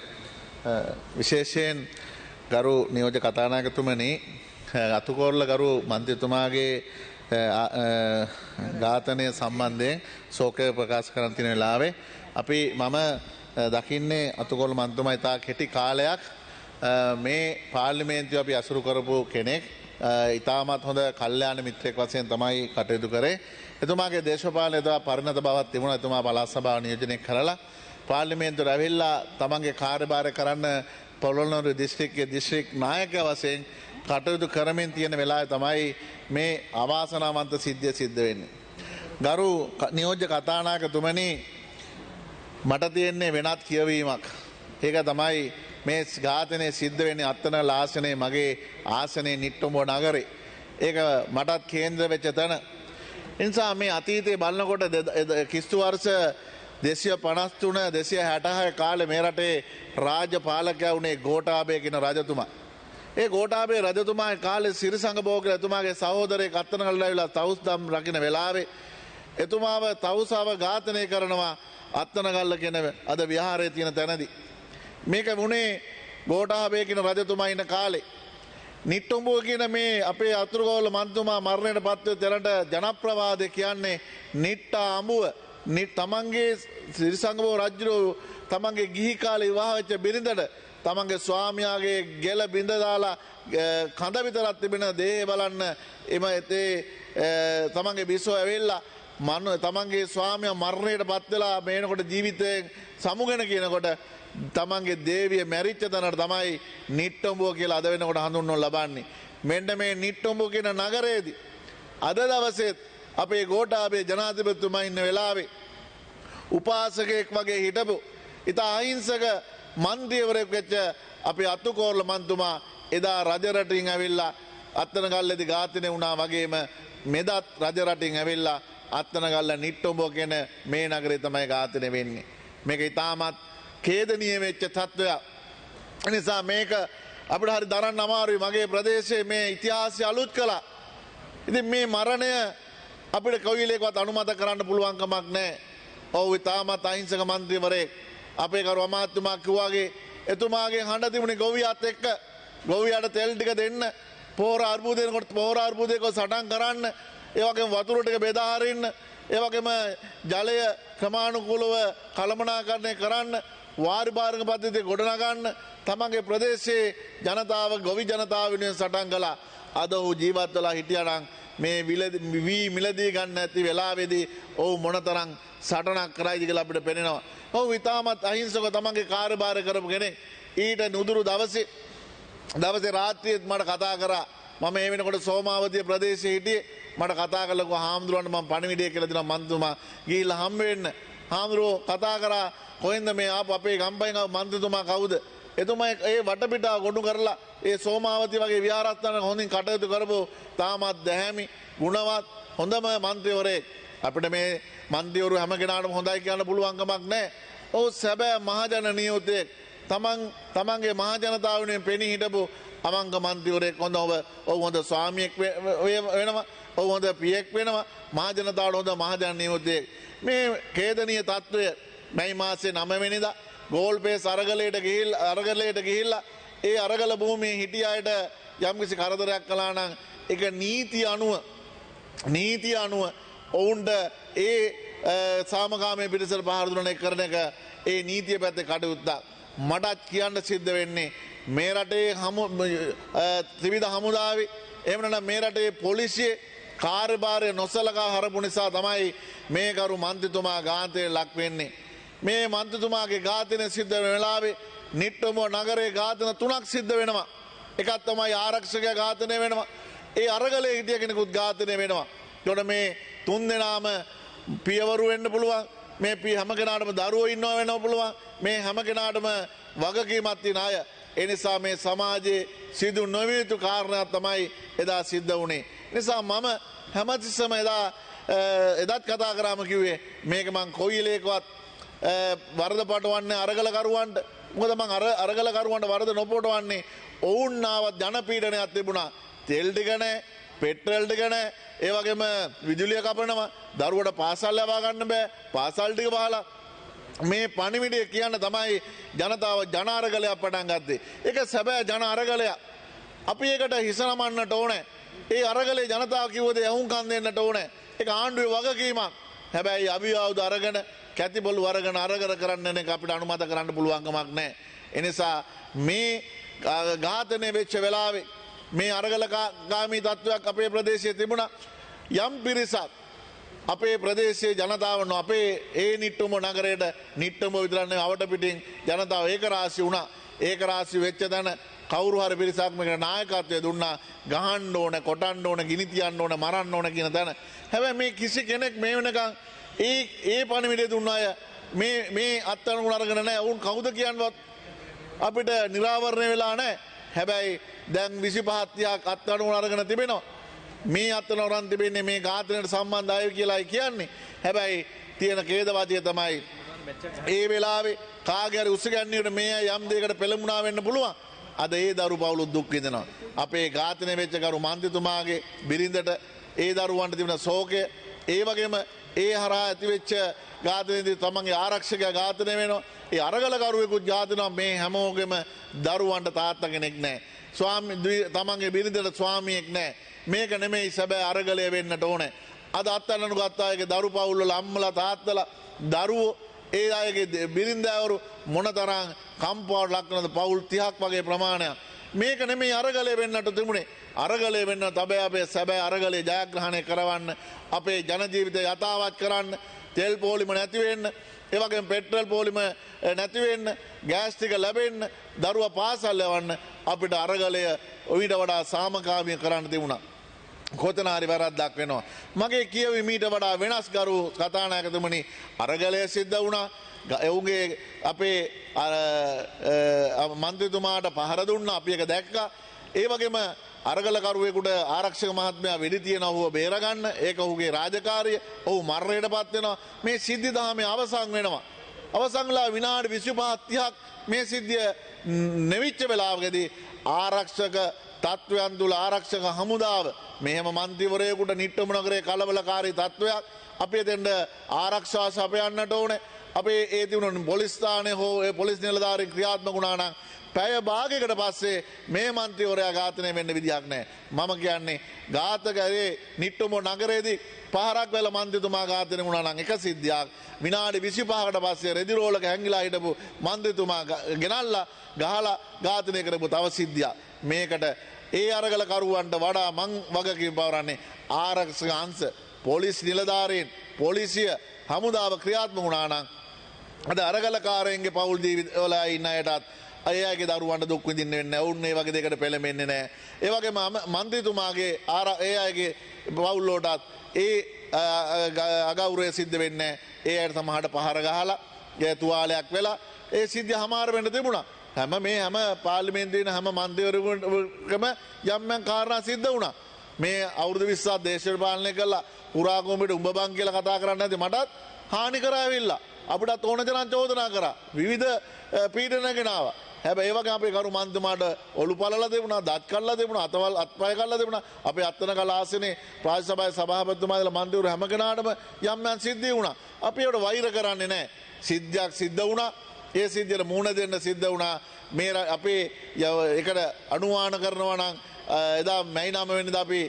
විශේෂයෙන් ගරු නියෝජ්‍ය කතානායකතුමනි, අතුකෝරළ ගරු මන්ත්‍රීතුමාගේ ඝාතනය සම්බන්ධයෙන් ශෝකය ප්‍රකාශ කරන තියෙන වෙලාවේ අපි මම දකින්නේ අතුකෝරළ මන්ත්‍රීතුමා ඉතා කෙටි කාලයක් මේ පාර්ලිමේන්තුව අපි අසුරු කරපු කෙනෙක්. ඉතාමත් හොඳ කල්යාණ මිත්‍රයෙක් වශයෙන් තමයි කටයුතු කරේ. එතුමාගේ දේශපාලන එදා පරිණත බවක් තිබුණා. එතුමා පළාත් සභාව නියෝජනය කරලා පාර්ලිමේන්තුවට ඇවිල්ලා තමන්ගේ කාර්යභාරය කරන්න පොළොන්නරුව දිස්ත්‍රික්කයේ දිස්ත්‍රික් නායකයා වශයෙන් කටයුතු කරමින් තියෙන වෙලාවේ තමයි මේ අවාසනාවන්ත සිද්ධිය සිද්ධ වෙන්නේ. ගරු නියෝජ්‍ය කතානායකතුමනි, මට තියෙන්නේ වෙනත් කියවීමක්. ඒක තමයි මේ ඝාතනය සිද්ධ වෙන්නේ අත්තන ලාසනේ මගේ ආසනේ නිට්ටඹුව නගරේ. ඒක මටත් කේන්ද්‍ර වෙච්ච තැන. ඒ නිසා මේ අතීතයේ බලනකොට කිස්තු වර්ෂ 253 266 කාලේ මේ රටේ රාජ්‍ය පාලකයා වුණේ ගෝඨාභය කියන රජතුමා. ඒ ගෝඨාභය රජතුමාගේ කාලේ සිරිසංග බෝගල එතුමාගේ සහෝදරයෙක් අත්තනගල්ලා ඇවිල්ලා තවුස්දම් රකින්න වෙලාවේ එතුමාව තවුසාව ඝාතනය කරනවා අත්තනගල්ල කියන අද විහාරයේ තියෙන තැනදී. මේක වුණේ ගෝඨාභය කියන රජතුමා ඉන්න කාලේ. නිට්ටඹුව කියන මේ අපේ අතුරුගෝල මන්තුමා මරණයට පත්ව තැනට ජනප්‍රවාදය කියන්නේ නිට්ටා අඹුව. තමන්ගේ සිරිසංගබෝ රජුරෝ තමන්ගේ ගිහි කාලේ විවාහ වෙච්ච බිරිඳට තමන්ගේ ස්වාමියාගේ ගෙල බිඳ දාලා කඳ විතරක් තිබෙන දේහ බලන්න එම එතේ තමන්ගේ බිස්සෝ ඇවිල්ලා තමන්ගේ ස්වාමියා මරණයට පත් වෙලා මේනකොට ජීවිතයෙන් සමුගෙන කියනකොට තමන්ගේ දේවිය මැරිච්ච තැනට තමයි නිට්ටඹුව කියලා අද වෙනකොට හඳුන්වනු ලබන්නේ. මෙන්න මේ නිට්ටඹුව කියන නගරයේදී අද දවසේත් අපේ ගෝඨාභය ජනාධිපතිතුමා ඉන්න වෙලාවේ උපාසකයෙක් වගේ හිටපු ඉතා අහිංසක මන්ත්‍රීවරයෙක් වෙච්ච අපේ අතුකෝරළ මන්තුමා එදා රජරටින් ඇවිල්ලා අත්තනගල්ලේදී ඝාතනය වුණා වගේම මෙදත් රජරටින් ඇවිල්ලා අත්තනගල්ල නිට්ටඹුව කියන මේ නගරේ තමයි ඝාතනය වෙන්නේ. මේක ඉතාමත් ඛේදනීය වෙච්ච තත්ත්වයක්. නිසා මේක අපිට හරි දරන්න අමාරුයි. මගේ ප්‍රදේශයේ මේ ඉතිහාසය අලුත් කළා. ඉතින් මේ මරණය අපිට කොවිලේකවත් අනුමත කරන්න පුළුවන් කමක් නැහැ. ඔව් ඉතාමත් අහිංසක මන්ත්‍රීවරයෙක් අපේ කරු අමාත්‍යතුමා කිව්වාගේ එතුමාගේ හඬ තිබුණේ ගොවියාත් එක්ක ගොවියාට තෙල් ටික දෙන්න, පොහොර අර්බුදයකට පොහොර අර්බුදයක සටන් කරන්න, ඒ වගේම වතුර ටික බෙදා හරින්න, ඒ වගේම ජලය ක්‍රමානුකූලව කළමනාකරණය කරන්න වාරිභාරක පද්ධතිය ගොඩනගන්න තමන්ගේ ප්‍රදේශයේ ජනතාව ගොවි ජනතාව වෙනුවෙන් සටන් කළා. අද ඔහු ජීවත් වෙලා හිටියානම් මේ වී මිලදී ගන්න ඇති වෙලාවේදී ඔහු මොනතරම් සටනක් කරයිද කියලා අපිට පේනවා. ඔහු ඉතාමත් අහිංසක තමන්ගේ කාර්යභාර කරපු කෙනෙක්. ඊට නුදුරු දවසේ රාත්‍රියේත් මට කතා කරා. මම ඒ වෙනකොට සෝමාවතිය ප්‍රදේශයේ හිටියේ. මට කතා කරලා හාමුදුරුවන්ට මම පණිවිඩය කියලා දෙනවා මන්තුමා ගිහිල්ලා හම්බ වෙන්න. හාමුදුරුවෝ කතා කරා කොහෙන්ද මේ ආපු අපේ ගම්පෙන් ආපු මන්ත්‍රීතුමා කවුද? එතුමා ඒ වටපිටාව ගොනු කරලා ඒ සෝමාවතිය වගේ විහාරස්ථාන හොඳින් කටයුතු කරපු තාමත් දැහැමි ගුණවත් හොඳම මන්ත්‍රීවරයෙක්. අපිට මේ මන්ත්‍රීවරු හැම කෙනාටම හොඳයි කියන්න පුළුවන් කමක් නැහැ. ඔව් සැබෑ මහජන නියුතෙක්. තමන්ගේ මහජනතාව වෙනුවෙන් පෙනී හිටපු අමංග මන්ත්‍රීවරයෙක් හොඳ ස්වාමියෙක් වෙනවා. ඔව් හොඳ පියෙක් වෙනවා. මහජනතාවට හොඳ මහජන නියුතෙක්. මේ ඛේදනීය තත්ත්වය මැයි මාසේ 9 වෙනිදා ගෝල්පේස් අරගලයට ගිහිල්ලා ඒ අරගල භූමියේ හිටිය අයට යම්කිසි කරදරයක් කළා නම් ඒක නීතිය අනුව ඔවුන්ට ඒ සාමකාමී පිරිසට පහර දුන්න එක කරන එක ඒ නීතිය පැත්තේ කටයුත්තක්. මටත් කියන්න සිද්ධ වෙන්නේ මේ රටේ ත්‍රිවිධ හමුදාවේ එහෙම නැත්නම් මේ රටේ පොලිසියේ කාර්යභාරය නොසලකා හරපු නිසා තමයි මේ කරු මන්ත්‍රීතුමා ඝාතනයට ලක් වෙන්නේ. මේ මන්ත්‍රීතුමාගේ ඝාතනය සිද්ධ වෙන වෙලාවේ නිට්ටඹුව නගරයේ ඝාතන 3ක් සිද්ධ වෙනවා. එකක් තමයි ආරක්ෂකයා ඝාතනය වෙනවා. ඒ අරගලයේ හිටිය කෙනෙකුත් ඝාතනය වෙනවා. ඒකට මේ 3 දෙනාම පියවරු වෙන්න පුළුවන්. මේ හැම කෙනාටම දරුවෝ ඉන්නව වෙන්න පුළුවන්. මේ හැම කෙනාටම වගකීමක් තියෙන අය. ඒ නිසා මේ සමාජයේ සිදු නොවිය යුතු කාරණා තමයි එදා සිද්ධ වුණේ. නිසා මම හැමතිස්සම එදත් කතා කරාම කිව්වේ මේක මං කොයිලේකවත් වරද පටවන්නේ අරගලකරුවන්ට. මොකද මං අරගලකරුවන්ට වරද නොපොටවන්නේ ඔවුන් ආවත් ජනපීඩනයක් තිබුණා. තෙල් ටික නැහැ, පෙට්‍රල් ටික නැහැ, ඒ වගේම විදුලිය කපනවා, දරුවට පාසල් ලබා ගන්න බෑ, පාසල් ටික වහලා මේ පණිවිඩය කියන්න තමයි ජනතාව ජන අරගලයක් පටන් ගත්තේ. ඒක සැබෑ ජන අරගලයක්. අපි ඒකට හිස නමන්නට ඕනේ. ඒ අරගලේ ජනතාව කිව්වද යහුම්කම් දෙන්නට ඕනේ. ඒක ආණ්ඩුවේ වගකීමක්. හැබැයි අභියවුද අරගෙන කැතිබලු අරගෙන අරගර කරන්න එක අපිට අනුමත කරන්න පුළුවන් කමක් නැහැ. ඒ නිසා මේ ඝාතනය වෙච්ච වෙලාවේ මේ අරගලකාමී තත්වයක් අපේ ප්‍රදේශයේ තිබුණා. යම් පිරිසක් අපේ ප්‍රදේශයේ ජනතාව අපේ ඒ නිට්ටඹ නගරයට නිට්ටඹ විතරක් නෙවෙයි අවට පිටින් ජනතාව ඒකරාශී වුණා. ඒකරාශී වෙච්ච තැන කවුරු හරි පිරිසක් මේකට නායකත්වය දුන්නා. ගහන්න ඕන, කොටන්න ඕන, ගිනි තියන්න ඕන, මරන්න ඕන කියන තැන. හැබැයි මේ කිසි කෙනෙක් මේ වෙනකන් ඒ පණිවිඩය දුන්න අය මේ අත්අඩංගුවට අරගෙන නැහැ. වුන් කවුද කියන්නවත් අපිට නිරාවරණය වෙලා නැහැ. හැබැයි දැන් 25ක් අත්අඩංගුවට අරගෙන තිබෙනවා. මේ අත්අඩංගුවට තිබෙන්නේ මේ ඝාතනයට සම්බන්ධ අය කියලායි කියන්නේ. හැබැයි තියෙන ඛේදවාදිය තමයි ඒ වෙලාවේ කාගේ හරි උස්සගැන්නියට මේ යම් දෙයකට පෙළඹුණා වෙන්න පුළුවන්. අද ඒ දරු පවුලු දුක් විඳිනවා. අපේ ඝාතනය වෙච්ච කරු මන්ත්‍රීතුමාගේ බිරිඳට ඒ දරුවන්ට තිබෙන ශෝකය, ඒ වගේම ඒ හරහා ඇතිවෙච්ච ඝාතනයේදී තමන්ගේ ආරක්ෂකයා ඝාතනය වෙනවා. ඒ අරගලකරුවෙකුත් ඝාතනවා. මේ හැමෝගෙම දරුවන්ට තාත්තා කෙනෙක් නැහැ. තමන්ගේ බිරිඳට ස්වාමියෙක් නැහැ. මේක නෙමෙයි සැබෑ අරගලය වෙන්නට ඕනේ. අද අත්අඩංගු ගත්ත අයගේ දරු පවුල් වල අම්මලා තාත්තලා දරුවෝ ඒ අයගේ බිරින්දෑවරු මොනතරම් කම්පාවට ලක් වෙනවද? පවුල් 30ක් වගේ ප්‍රමාණයක්. මේක නෙමෙයි අරගලය වෙන්නට තිබුණේ. අරගලය වෙන්න අපේ සැබෑ අරගලේ ජයග්‍රහණය කරවන්න, අපේ ජන ජීවිතය යථාවත් කරන්න, තෙල් පොලිම නැති වෙන්න, ඒ වගේම පෙට්‍රල් පොලිම නැති වෙන්න, ගෑස් ටික ලැබෙන්න, දරුවා පාසල් යවන්න අපිට අරගලය ඊට වඩා සාමකාමී කරන්න තිබුණා. කොතන හරි වැරද්දක් වෙනවා. මගේ කියවීම ඊට වඩා වෙනස් කරු කතානායකතුමනි අරගලය සිද්ධ වුණා. ඔවුන්ගේ අපේ මන්ත්‍රීතුමාට පහර දුන්නා. අපි ඒක දැක්කා. ඒ වගේම අරගලකරුවෙකුට ආරක්ෂක මහත්මයා වෙඩි තියන ඔහුව බේරගන්න ඒක ඔහුගේ රාජකාරිය. ඔහු මරණයටපත් වෙනවා. මේ සිද්ධි දහමේ අවසන් වෙනවා. අවසන්ලා විනාඩි 25 30ක් මේ සිද්ධිය නෙවිච්ච වෙලාවකදී ආරක්ෂක තත්ත්වයන් තුළ ආරක්ෂක හමුදාව මෙහෙම මන්ත්‍රීවරයෙකුට නිට්ටඹ නගරයේ කලබලකාරී තත්ත්වයක් අපි එතෙන්ට ආරක්ෂාව සපයන්නට ඕනේ. අපේ ඒ තිබුණ පොලිස් ස්ථානයේ හෝ ඒ පොලිස් නිලධාරීන් ක්‍රියාත්මක වුණා නම් පැය භාගයකට පස්සේ මේ මන්ත්‍රීවරයා ඝාතනය වෙන්න විදියක් නැහැ. මම කියන්නේ ඝාතකයේ නිට්ටොඹ නගරයේදී පහරක් වෙල මන්ත්‍රීතුමා ඝාතනය වුණා නම් එක සිද්ධියක්. විනාඩි 25කට පස්සේ රෙදි රෝලක හැංගිලා හිටපු මන්ත්‍රීතුමා ගෙනල්ලා ගහලා ඝාතනය කරපු තව සිද්ධියක්. මේකට ඒ අරගල කරුවන්ට වඩා මං වගකීම් පවරන්නේ ආරක්ෂක අංශ, පොලිස් නිලධාරීන්, පොලිසිය, හමුදාව ක්‍රියාත්මක වුණා නම් අද අරගලකාරයන්ගේ පවුල් ජීවිතවල ඉන්න අයටත් අයගේ දරුවන්ට දුක් විඳින්න වෙන්නේ නැහැ. උන් මේ වගේ දෙයකට පෙළඹෙන්නේ නැහැ. ඒ වගේම මන්ත්‍රීතුමාගේ ඒ අයගේ පවුල් වලටත් ඒ අගෞරවය සිද්ධ වෙන්නේ නැහැ. ඒ අයට සමහරට පහර ගහලා ඒ තුවාලයක් වෙලා ඒ සිද්ධිය හමාර වෙන්න තිබුණා. හැම පාර්ලිමේන්තුවේ හැම මන්ත්‍රීවරුන්ටම යම් කාරණා සිද්ධ වුණා. මේ අවුරුදු 20ක් දේශපාලනය කළා පුරා කොමිට උඹ බං කියලා කතා කරන්නේ නැති මටත් හානි කරාවිල්ලා. අපිටත් ඕන තරම් චෝදනා කරා. විවිධ පීඩන ගෙනාවා. හැබැයි ඒ වගේ අපේ කරු මන්ත්‍රීතුමාට ඔලු පළලා දෙවුණා, දත් කල්ලා දෙවුණා, අතවල් අත්පය කල්ලා දෙවුණා. අපේ අත්තන කලාසනේ ප්‍රාදේශ සභාවේ සභාපතිතුමාලා මන්ත්‍රීවරු හැම කෙනාටම යම් සිද්ධි වුණා. අපි ඒකට වෛර කරන්නේ නැහැ. සිද්ධියක් සිද්ධ වුණා. ඒ සිද්ධියට මුහුණ දෙන්න සිද්ධ වුණා. මේ අපේ එකට අනුමාන කරනවා නම් එදා මැයි 9 වෙනිදා අපි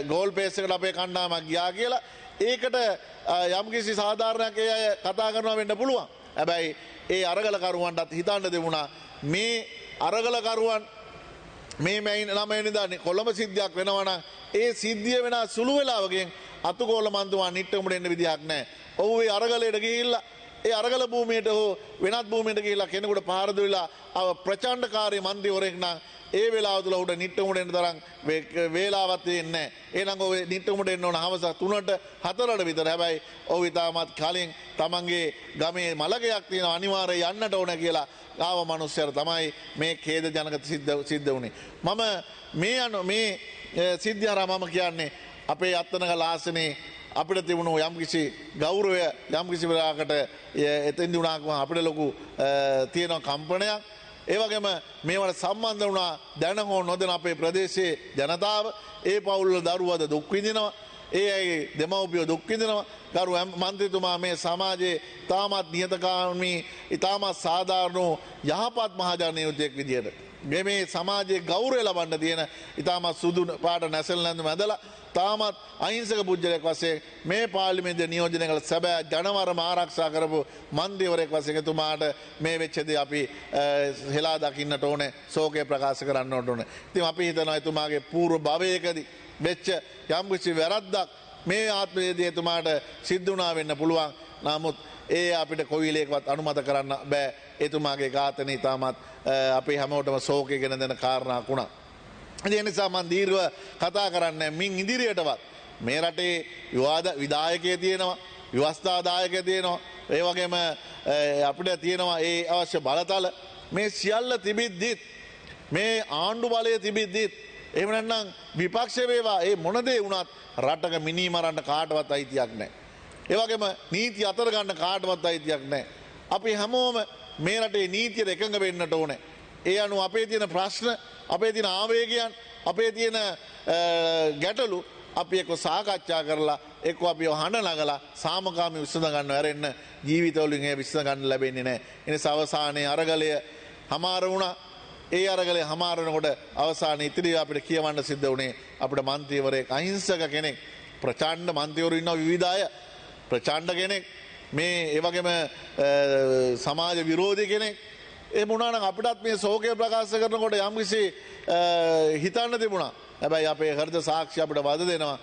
ගෝල් පේස් එකට අපේ කණ්ඩායමක් ගියා කියලා ඒකට යම්කිසි සාධාරණයක් ඒ අය කතා කරනවා වෙන්න පුළුවන්. හැබැයි ඒ අරගලකරුවන්ටත් හිතන්න දෙමුණා මේ අරගලකරුවන් මේ මැයි 9 වෙනිදා කොළඹ සිද්ධියක් වෙනවා නම් ඒ සිද්ධිය වෙන සුළු වෙලාවකින් අතුකෝල මන්තුමා නිට්ටමුඩ එන්න විදිහක් නැහැ. ඔව් ඒ අරගලයට ගිහිල්ලා ඒ අරගල භූමියට හෝ වෙනත් භූමියකට ගිහිල්ලා කෙනෙකුට පහර දුවිලා ප්‍රචණ්ඩකාරී මන්ත්‍රීවරයෙක් නම් ඒ වෙලාව තුල උඩ නිට්ටමුඩ එන්න තරම් වේලාවක් තියෙන්නේ නැහැ. එහෙනම් ඔය නිට්ටමුඩ එන්න ඕන හවස 3ට 4ට විතර. හැබැයි ඔව් ඊටමත් කලින් තමන්ගේ ගමේ මලකයක් තියෙනවා අනිවාර්යයෙන් යන්නට ඕන කියලා ආව මිනිස්සුන්ට තමයි මේ ඛේද ජනක සිද්ධ වුණේ. මම මේ සිද්ධිය හරහා මම කියන්නේ අපේ අත්තනගල ආසනේ අපිට තිබුණු යම්කිසි ගෞරවය යම්කිසි වෙලාවකට එතෙන්දී වුණාම අපිට ලොකු තියෙන කම්පනයක්. ඒ වගේම මේවට සම්බන්ධ වුණා දැන හෝ නොදැන අපේ ප්‍රදේශයේ ජනතාව ඒ පවුල් වල දරුවද දුක් විඳිනවා. ඒ අයගේ දෙමව්පියෝ දුක් විඳිනවා. ගරු මන්ත්‍රීතුමා මේ සමාජයේ තාමත් නියතකාමී, ඊටමත් සාධාරණ යහපත් මහජනයෝදෙක් විදියට මේ සමාජයේ ගෞරවය ලබන්න තියෙන ඊටමත් සුදු පාට නැසල් නැඳුම ඇඳලා තාමත් අහිංසක පුජ්‍යලයක් වශයෙන් මේ පාර්ලිමේන්තුවේ නියෝජනය කළ සැබෑ ජනවරම ආරක්ෂා කරපු මන්ත්‍රීවරයෙක් වශයෙන් එතුමාට මේ වෙච්ච දේ අපි හෙලා දකින්නට ඕනේ, ශෝකය ප්‍රකාශ කරන්නට ඕනේ. ඉතින් අපි හිතනවා එතුමාගේ పూర్ව භවයකදී වෙච්ච යම්කිසි වැරද්දක් මේ ආත්මයේදී එතුමාට සිද්ධ වුණා වෙන්න පුළුවන්. නමුත් ඒ අපිට කොවිලයකවත් අනුමත කරන්න බෑ. එතුමාගේ ඝාතනය තාමත් අපේ හැමෝටම ශෝකය ගෙන දෙන කාරණාවක් වුණා. ඒ නිසා මම දීර්ඝව කතා කරන්නේ මින් ඉදිරියටවත් මේ රටේ විධායකයේ තියෙනවා, ව්‍යවස්ථාදායකයේ තියෙනවා, ඒ වගේම අපිට තියෙනවා ඒ අවශ්‍ය බලතල. මේ සියල්ල තිබිද්දිත් මේ ආණ්ඩු බලය තිබිද්දිත් එහෙම නැත්නම් විපක්ෂ වේවා ඒ මොන දේ වුණත් රටක මිනී මරන්න කාටවත් අයිතියක් නැහැ. ඒ වගේම නීති අතර ගන්න කාටවත් අයිතියක් නැහැ. අපි හැමෝම මේ රටේ නීතියට එකඟ වෙන්නට ඕනේ. ඒ අනුව අපේ තියෙන ප්‍රශ්න, අපේ තියෙන ආවේගයන්, අපේ තියෙන ගැටලු අපි එක්ක සාකච්ඡා කරලා එක්ක අපි හඬ නගලා සාමකාමී විසඳ ගන්න ඇරෙන්න ජීවිතවලින් ඒ විසඳ ගන්න ලැබෙන්නේ නැහැ. ඒ නිසා අවසානයේ අරගලය හමාර වුණා. ඒ අරගලය හමාර වෙනකොට අවසානයේ ඉතිරි අපිට කියවන්න සිද්ධ වුණේ අපිට මන්ත්‍රීවරයෙක් අහිංසක කෙනෙක්, ප්‍රචණ්ඩ මන්ත්‍රීවරු ඉන්නවා විවිධ අය, ප්‍රචණ්ඩ කෙනෙක්, මේ ඒ වගේම සමාජ විරෝධී කෙනෙක්. එහෙම වුණා නම් අපිටත් මේ ශෝකය ප්‍රකාශ කරනකොට යම්කිසි හිතන්න තිබුණා. හැබැයි අපේ හෘද සාක්ෂි අපිට වද දෙනවා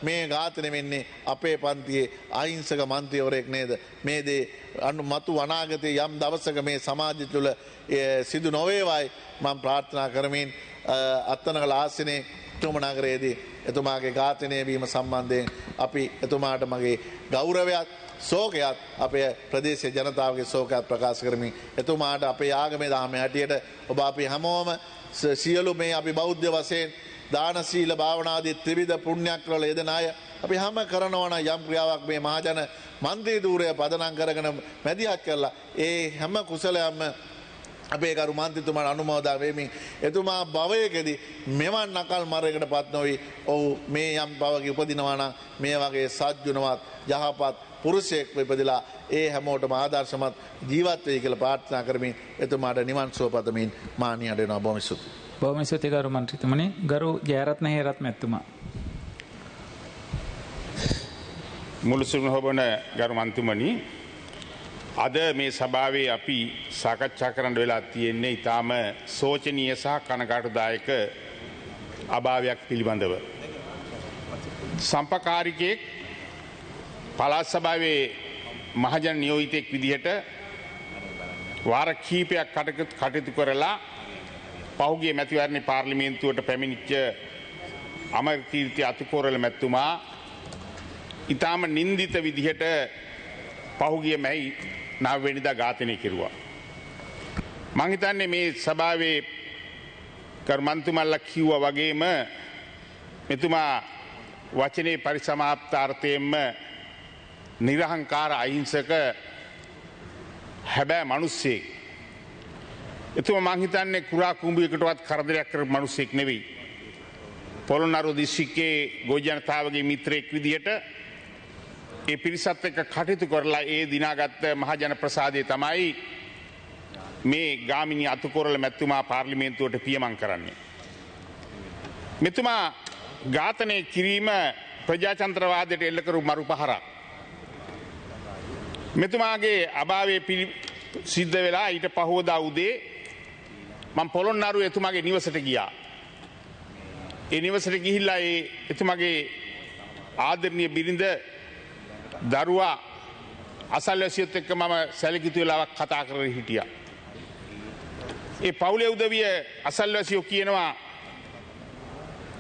මේ ඝාතනය වෙන්නේ අපේ පන්තියේ අහිංසක මන්ත්‍රීවරයෙක් නේද? මේ දේ මතු අනාගතයේ යම් දවසක මේ සමාජය තුළ සිදු නොවේවායි මම ප්‍රාර්ථනා කරමින් අත්තනගල ආසනේ තුම නගරයේදී එතුමාගේ ඝාතනය වීම සම්බන්ධයෙන් අපි එතුමාට මගේ ගෞරවයත් ශෝකයත් අපේ ප්‍රදේශයේ ජනතාවගේ ශෝකයත් ප්‍රකාශ කරමින් එතුමාට අපේ ආගමේ දහමේ හැටියට ඔබ අපි හැමෝම සියලු මේ අපි බෞද්ධ වශයෙන් දාන සීල භාවනාදී ත්‍රිවිධ පුණ්‍යක්‍රල යෙදෙන අය අපි හැම කරනවා නම් යම් ක්‍රියාවක් මේ මහජන මන්ත්‍රී ධූරය පදනම් කරගෙන මැදිහත් කරලා ඒ හැම කුසලයක්ම අපේ කරු මන්ත්‍රීතුමාට අනුමෝදන් වෙමින් එතුමා භවයකදී මෙවන් නකල් මරයකට පත් නොවි ඔව් මේ යම් භවක උපදිනවා නම් මේ වගේ සත්‍යුණවත් යහපත් පුරුෂයෙක් ඉපදලා ඒ හැමෝටම ආදර්ශමත් ජීවත් වෙයි කියලා ප්‍රාර්ථනා කරමින් එතුමාට නිවන් සුව පතමින් මානිය අඩනවා. බොහොම ස්තුතියි. බොහොම ස්තුතියි ගරු මන්ත්‍රීතුමනි. ගරු ජයරත්න හේරත් මැතිතුමා. මුළුසුළු හොබන ගරු මන්ත්‍රීතුමනි, අද මේ සභාවේ අපි සාකච්ඡා කරන්න වෙලා තියෙන්නේ ඊටාම සෝචනීය සහ කනගාටුදායක අභාවයක් පිළිබඳව. සම්පකාරිකයෙක් පළාත් සභාවේ මහජන නියෝජිතෙක් විදිහට වාර කීපයක් කටයුතු කරලා පහුගිය මැතිවරණ පාර්ලිමේන්තුවට පැමිණිච්ච අමරකීර්ති අතිකෝරළ මැතිතුමා ඊටාම නින්දිත විදිහට පහුගිය මැයි 9 වෙනිදා ඝාතනය කෙරුවා. මං හිතන්නේ මේ සභාවේ කර්මන්තුමල්ලා කිව්වා වගේම මෙතුමා වචනේ පරිසමාප්තාර්ථයෙන්ම නිර්හංකාර අහිංසක හැබැයි මිනිස්සෙක්. එතුමා මං හිතන්නේ කුරා කුඹුවකටවත් කරදරයක් කරපු මිනිස්සෙක් නෙවෙයි. පොළොන්නරුව දිස්ත්‍රික්කයේ ගොවි ජනතාවගේ මිත්‍රයෙක් විදියට ඒ පිරිසත් එක්ක කටයුතු කරලා ඒ දිනාගත්ත මහජන ප්‍රසාදය තමයි මේ ගාමිණී අතුකොරළ මැතිතුමා පාර්ලිමේන්තුවට පියමන් කරන්නේ. මෙතුමා ඝාතනය කිරීම ප්‍රජාතන්ත්‍රවාදයට එල්ල කරු මරු පහරක්. මෙතුමාගේ අභාවයේ සිද්ධ වෙලා ඊට පහවදා උදේ මම පොළොන්නරුව එතුමාගේ නිවසට ගියා. ඒ නිවසට ගිහිල්ලා එතුමාගේ ආදරණීය බිරිඳ දරුවා අසල්වැසියොත් එක්ක මම සැලකිතු වෙලාවක් කතා කරගෙන හිටියා. ඒ පවුලේ උදවිය අසල්වැසියෝ කියනවා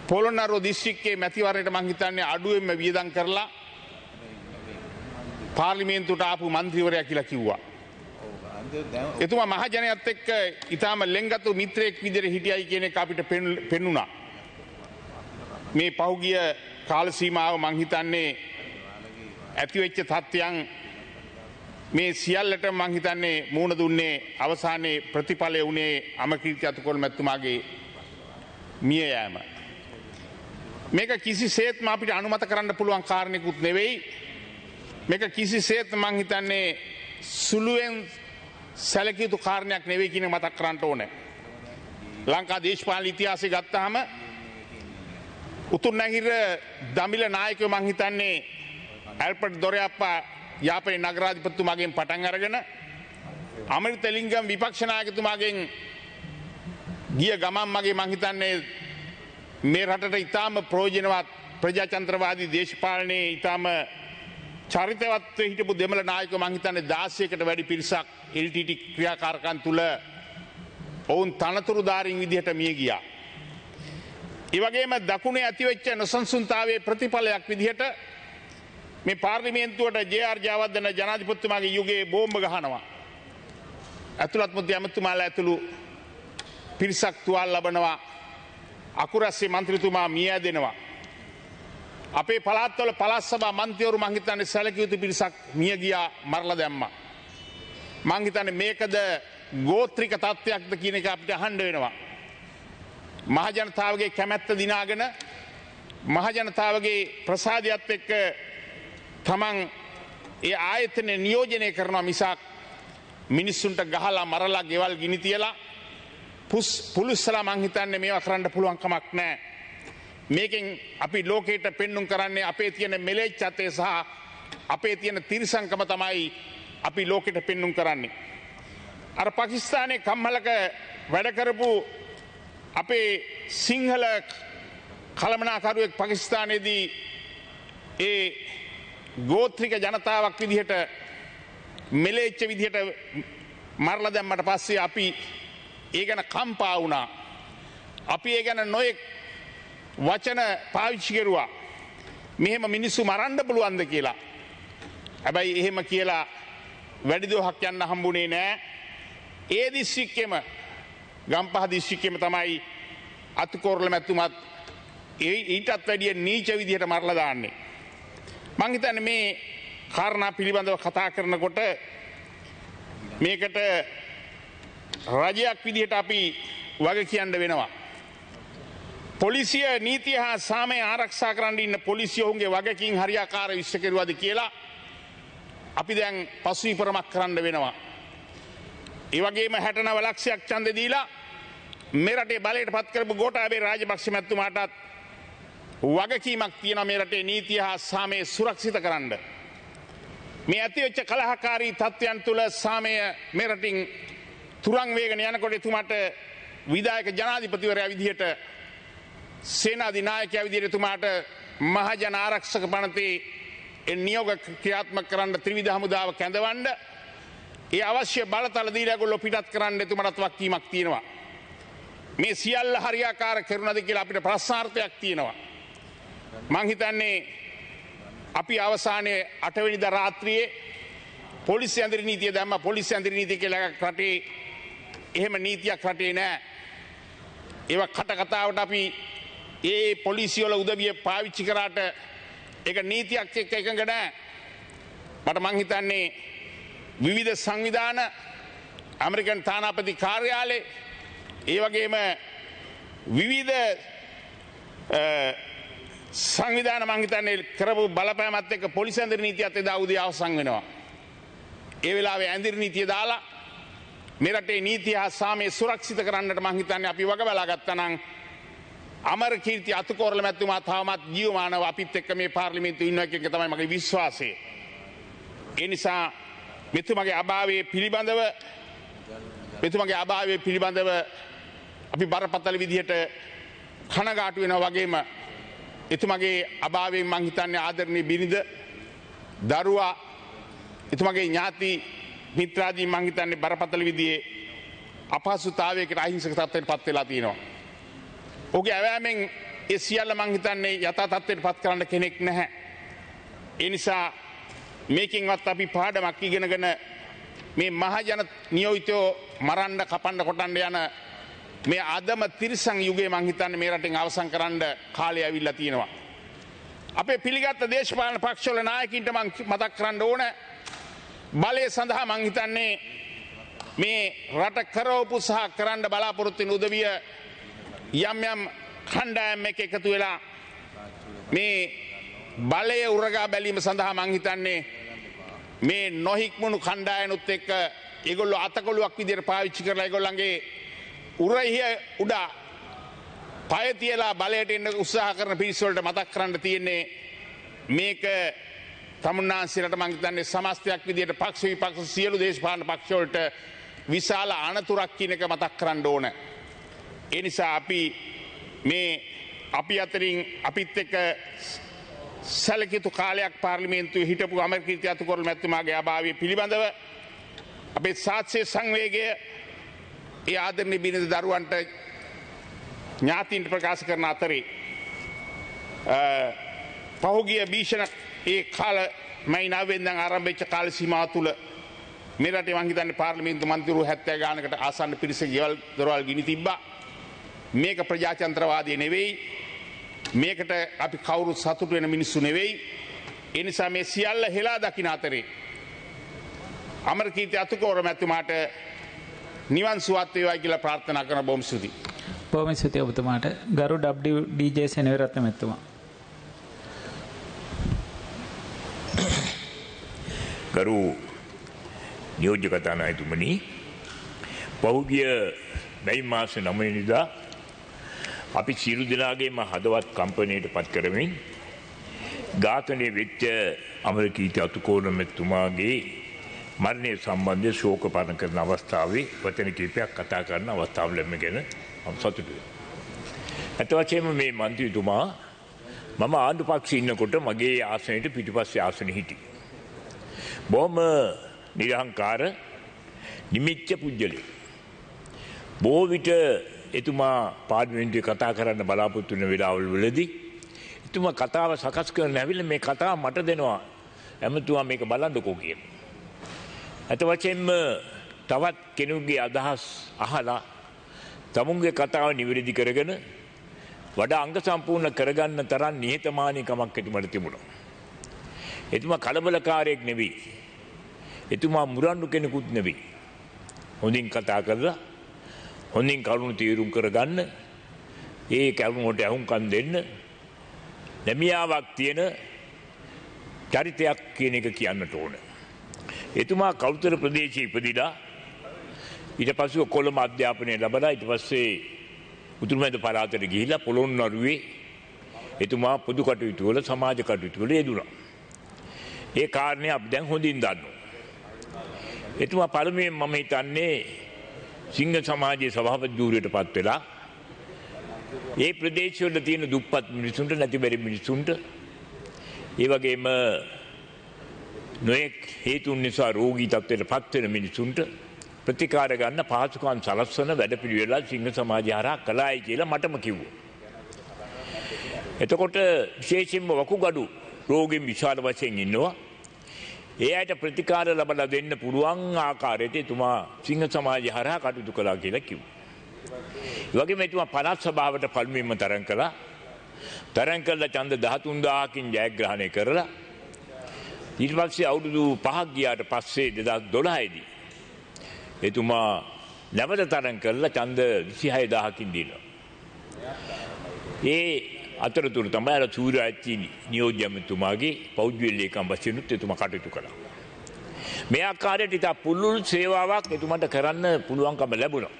පොළොන්නරුව දිස්ත්‍රික්කයේ මැතිවරණයට මං හිතන්නේ අඩුවෙන්ම වියදම් කරලා පාර්ලිමේන්තුවට ආපු මන්ත්‍රීවරයා කියලා කිව්වා. එතුමා මහජනයත් එක්ක ඊටාම ලෙන්ගතු මිත්‍රයෙක් විදිහට හිටියයි කියන එක අපිට පෙන්නුණා. මේ පහුගිය කාල සීමාව මං හිතන්නේ ඇතිවෙච්ච තත්ත්වයන් මේ සියල්ලට මං හිතන්නේ මූණ දුන්නේ අවසානයේ ප්‍රතිඵලය වුණේ අමරකීර්ති අතුකොළ මැතිතුමාගේ මිය යෑම. මේක කිසිසේත්ම අපිට අනුමත කරන්න පුළුවන් කාරණයකුත් නෙවෙයි. මේක කිසිසේත් මං හිතන්නේ සුළුවෙන් සැලකිය යුතු කාරණයක් නෙවෙයි කියන මතක් කරන්න ඕනේ. ලංකා දේශපාලන ඉතිහාසය ගත්තාම උතුරු නැහිර දමිළ නායකයෝ මං හිතන්නේ ඇල්බර්ට් දොරයප්පා යාපනයේ නගරාධිපතිතුමාගෙන් පටන් අරගෙන අමෘතලිංගම් විපක්ෂ නායකතුමාගෙන් ගිය ගමන් මගේ මං හිතන්නේ මේ රටට ඊටාම ප්‍රයෝජනවත් ප්‍රජාතන්ත්‍රවාදී දේශපාලනයේ ඊටාම චරිතවත් හිටපු දෙමළ නායකයෝ මං හිතන්නේ 16කට වැඩි පිරිසක් LTT ක්‍රියාකාරකම් තුල ඔවුන් තනතුරුදාරින් විදිහට මිය ගියා. ඒ වගේම දකුණේ ඇතිවෙච්ච නොසන්සුන්තාවයේ ප්‍රතිඵලයක් විදිහට මේ පාර්ලිමේන්තුවට ජේ.ආර්. ජයවර්ධන ජනාධිපතිතුමාගේ යුගයේ බෝම්බ ගහනවා. ඇතුළත් මුද්‍ය ඇමතුමාලා ඇතුළු පිරිසක් තුවාල ලබනවා. අකුරස්සේ මන්ත්‍රීතුමා මිය දෙනවා. අපේ පළාත්වල පළාත් සභා මන්ත්‍රීවරු මං හිතන්නේ සැලකිය යුතු පිරිසක් මිය ගියා මරලා දැම්මා. මං හිතන්නේ මේකද ගෝත්‍රික තත්ත්වයක්ද කියන එක අපිට අහන්න වෙනවා. මහජනතාවගේ කැමැත්ත දිනාගෙන මහජනතාවගේ ප්‍රසාදයත් එක්ක තමන් ඒ ආයතනය නියෝජනය කරනවා මිසක් මිනිස්සුන්ට ගහලා මරලා ගෙවල් ගිනි තියලා පුලිස්සලා මං හිතන්නේ මේවා කරන්න පුළුවන් කමක් නැහැ. මේකෙන් අපි ලෝකයට පෙන්눔 කරන්නේ අපේ තියෙන මෙලෙච්ඡතේ සහ අපේ තියෙන තිරිසංකම තමයි අපි ලෝකෙට පෙන්눔 කරන්නේ. අර පාකිස්තානයේ කම්මලක වැඩ කරපු අපේ සිංහල කළමනාකරුවෙක් පාකිස්තානයේදී ඒ ගෝත්‍රික ජනතාවක් විදිහට මෙලෙච්ච විදිහට මරලා දැම්මට පස්සේ අපි ඒ ගැන කම්පා වුණා. අපි ඒ ගැන නොයෙක් වචන පාවිච්චි කරුවා. මෙහෙම මිනිස්සු මරන්න පුළුවන්ද කියලා. හැබැයි එහෙම කියලා වැඩි දෝහක් යන්න හම්බුනේ නෑ. ඒ දිස්ත්‍රික්කෙම ගම්පහ දිස්ත්‍රික්කෙම තමයි අතුකොරළ මැතිතුමත් ඊටත් වැඩිය නීච විදිහට මරලා දාන්නේ. මං හිතන්නේ මේ කාරණා පිළිබඳව කතා කරනකොට මේකට රජයක් විදිහට අපි වග කියන්න වෙනවා. පොලිසිය නීතිය හා සාමය ආරක්ෂා කරන්න ඉන්න පොලිසිය ඔවුන්ගේ වගකීම් හරියාකාරව ඉෂ්ට කෙරුවද කියලා අපි දැන් පසු විපරමක් කරන්න වෙනවා. ඒ වගේම 69 ලක්ෂයක් ඡන්දෙ දීලා මේ රටේ බලයට පත් කරපු ගෝඨාභය රාජපක්ෂ මැතිතුමාටත් වගකීමක් තියෙනවා මේ රටේ නීතිය හා සාමය සුරක්ෂිත කරන්න. මේ ඇතිවෙච්ච කලහකාරී තත්ත්වයන් තුළ සාමය මේ රටින් තුරන් වේගන යනකොට එතුමාට විධායක ජනාධිපතිවරයා විදිහට සේනාධිනායකයා විදිහට එතුමාට මහජන ආරක්ෂක පනතේ නියෝග ක්‍රියාත්මක කරන්න ත්‍රිවිධ හමුදාව කැඳවන්න ඒ අවශ්‍ය බලතල දීලා ඒගොල්ලෝ පිටත් කරන්න එතුමාට වගකීමක් තියෙනවා. මේ සියල්ල හරියාකාර කරුණාද කියලා අපිට ප්‍රශ්නාර්ථයක් තියෙනවා. මං හිතන්නේ අපි අවසානයේ 8 වෙනිදා රාත්‍රියේ පොලිස් ඇඳරි නීතිය දැම්ම පොලිස් ඇඳරි නීතිය කියලා රටේ එහෙම නීතියක් රටේ නැහැ. ඒවා කට කතාවට අපි ඒ පොලිසිය වල උදවිය පාවිච්චි කරාට ඒක නීතියක් එක්ක එකඟ නැහැ. මට මං හිතන්නේ විවිධ සංවිධාන ඇමරිකන් තානාපති කාර්යාලය ඒ වගේම විවිධ සංවිධාන මං හිතන්නේ කරපු බලපෑමත් එක්ක පොලිස් ඇඳරි නීතියත් එදා උදේ අවසන් වෙනවා. ඒ වෙලාවේ ඇඳරි නීතිය දාලා මේ රටේ නීතිය හා සාමය සුරක්ෂිත කරන්නට මං හිතන්නේ අපි වග බලා ගත්තා නම් අමරකීර්ති අතුකෝරළ මැතිතුමා තවමත් ජීවමානව අපිත් එක්ක මේ පාර්ලිමේන්තුවේ ඉන්නවා කියන එක තමයි මගේ විශ්වාසය. ඒ නිසා මෙතුමගේ අභාවය පිළිබඳව අපි බරපතල විදිහට කනගාටු වෙනවා වගේම එතුමගේ අභාවයෙන් මං හිතන්නේ ආදරණීය බිරිඳ දරුවා එතුමගේ ඥාති මිත්‍රාදීන් මං හිතන්නේ බරපතල විදිහේ අපහසුතාවයකට අහිංසක තත්ත්වයට පත් වෙලා තියෙනවා. ඔහුගේ ඇවෑමෙන් ඒ සියල්ල මං හිතන්නේ යථා තත්ත්වයට පත් කරන්න කෙනෙක් නැහැ. ඒ නිසා මේකෙන්වත් අපි පාඩමක් ඉගෙනගෙන මේ මහජන නියෝජිතයෝ මරන්න කපන්න කොටන්න යන මේ අදම තිරිසන් යුගයේ මං හිතන්නේ මේ රටෙන් අවසන් කරන්න කාලය ඇවිල්ලා තියෙනවා. අපේ පිළිගත් දේශපාලන පක්ෂවල නායකින්ට මං මතක් කරන්න ඕන බලය සඳහා මං හිතන්නේ මේ රට කරවපු සහ කරන්න බලාපොරොත්තු වෙන උදවිය යම් යම් කණ්ඩායම් එක එකතු වෙලා මේ බලය උරගා බැලීම සඳහා මං හිතන්නේ මේ නොහික්මුණු කණ්ඩායනුත් එක්ක ඒගොල්ලෝ අතකොළුවක් විදිහට පාවිච්චි කරලා ඒගොල්ලන්ගේ උරහිය උඩා පය තියලා බලයට එන්න උත්සාහ කරන පිරිස වලට මතක් කරන්න තියෙන්නේ මේක තමුන්නාන්සේලට මං හිතන්නේ සමස්තයක් විදිහට පක්ෂ විපක්ෂ සියලු දේශපාලන පක්ෂ වලට විශාල අනතුරක් කියන එක මතක් කරන්න ඕන. ඒ නිසා අපි අතරින් අපිත් එක්ක සැලකියුතු කාලයක් පාර්ලිමේන්තුවේ හිටපු අමරකීර්ති අතුකෝරළ මැතිතුමාගේ අභාවය පිළිබඳව අපේ සාක්ෂි සංවේගය ඒ ආදරණීය බිරිඳ දරුවන්ට ඥාතීන්ට ප්‍රකාශ කරන අතරේ පහුගිය භීෂණ ඒ කාල මයි 9 වෙනිදා ආරම්භ වෙච්ච කාල සීමාව තුළ මේ රටේ මං හිතන්නේ පාර්ලිමේන්තු මන්ත්‍රීවරු 70 ගානකට ආසන්න පිරිසක ගෙවල් දොරවල් ගිනි තිබ්බා. මේක ප්‍රජාතන්ත්‍රවාදී නෙවෙයි. මේකට අපි කවුරුත් සතුටු වෙන මිනිස්සු නෙවෙයි. ඒ නිසා මේ සියල්ල හෙලා දකින අතරේ අමරකීර්ති අතුකෝරළ මැතිතුමාට නිවන් සුවත් වේවා කියලා ප්‍රාර්ථනා කරන බොහොම ස්තුතියි. බොහොම ස්තුතියි ඔබතුමාට. ගරු ඩී.ජේ. සෙනවිරත්න මැතිතුමා. ගරු නියෝජ්‍ය කතානායකතුමනි, පහුගිය මැයි මාසේ 9 වෙනිදා අපි සියලු දෙනාගේම හදවත් කම්පනයට පත් කරමින් ඝාතනය වෙච්ච අමරකීර්ති අතුකෝරළ මැතිතුමාගේ මරණය සම්බන්ධව ශෝක පාලන කරන අවස්ථාවේ වචන කිහිපයක් කතා කරන අවස්ථාව ලැබෙන මම සතුටු වෙනවා. අත වශයෙන්ම මේ මන්ත්‍රීතුමා මම ආණ්ඩු පක්ෂයේ ඉන්නකොට මගේ ආසනයට පිටිපස්සේ ආසනෙ හිටියේ. බොහොම නිරහංකාර නිමිච්ච පුජ්‍යලෙක්. බොහෝ විට එතුමා පාර්ලිමේන්තුවේ කතා කරන්න බලාපොරොත්තු වෙන වෙලාවල් වලදී එතුමා කතාව සකස් කරන්න ඇවිල්ලා මේ කතාව මට දෙනවා. එමෙතුමා මේක බලන්නකෝ කියලා. අත වශයෙන්ම තවත් කෙනෙකුගේ අදහස් අහලා තමුන්ගේ කතාව නිවැරදි කරගෙන වඩා අංග සම්පූර්ණ කරගන්න තරම් නිහතමානීකමක් එතුමාට තිබුණා. එතුමා කලබලකාරයෙක් නෙවෙයි. එතුමා මුරණ්ඩු කෙනෙකුත් නෙවෙයි. හොඳින් කතා කරලා හොඳින් කරුණු තීරුම් කරගන්න, ඒ කරුණුවට අහුම්කම් දෙන්න නැමියාවක් තියෙන චරිතයක් කියන එක කියන්නට ඕන. එතුමා කවුතර ප්‍රදේශයේ ඉපදිලා ඊට පස්සේ කොළඹ අධ්‍යාපනය ලැබලා ඊට පස්සේ උතුරුමැද පළාතට ගිහිල්ලා පොළොන්නරුවේ එතුමා පොදු කටයුතු වල සමාජ කටයුතු වල යෙදුණා. ඒ කාරණේ අපි දැන් හොඳින් දන්නවා. එතුමා පළමුවෙන් මම හිතන්නේ සිංහ සමාජයේ සභාපති ධූරයට පත් වෙලා ඒ ප්‍රදේශවල තියෙන දුප්පත් මිනිසුන්ට නැති බැරි මිනිසුන්ට ඒ වගේම නොයෙක් හේතුන් නිසා රෝගී තත්ත්වයට පත් වෙන මිනිසුන්ට ප්‍රතිකාර ගන්න පහසුකම් සලස්වන වැඩපිළිවෙල සිංහ සමාජය හරහා කළායි කියලා මටම කිව්වා. එතකොට විශේෂයෙන්ම වකුගඩු රෝගීන් විශාල වශයෙන් ඉන්නවා. ඒ අයට ප්‍රතිකාර ලබා දෙන්න පුළුවන් ආකාරයට එතුමා සිංහ සමාජය හරහා කටයුතු කළා කියලා කිව්වා. ඒ වගේම එතුමා පළාත් සභාවට පළමුවෙන්ම තරඟ කළා. තරඟ කළා ඡන්ද 13000කින් ජයග්‍රහණය කරලා ඊට පස්සේ අවුරුදු 5ක් ගියාට පස්සේ 2012 දී එතුමා නැවත තරඟ කරලා ඡන්ද 26000කින් දිනුවා. ඒ අතරතුර තමයි අර සූර්යාචි නියෝජ්‍යමතුමාගේ පෞද්ගලික ලේකම් වශයෙන් එතුමා කටයුතු කළා. මේ ආකාරයට ඉතා පුළුල් සේවාවක් එතුමාට කරන්න පුළුවන්කම ලැබුණා.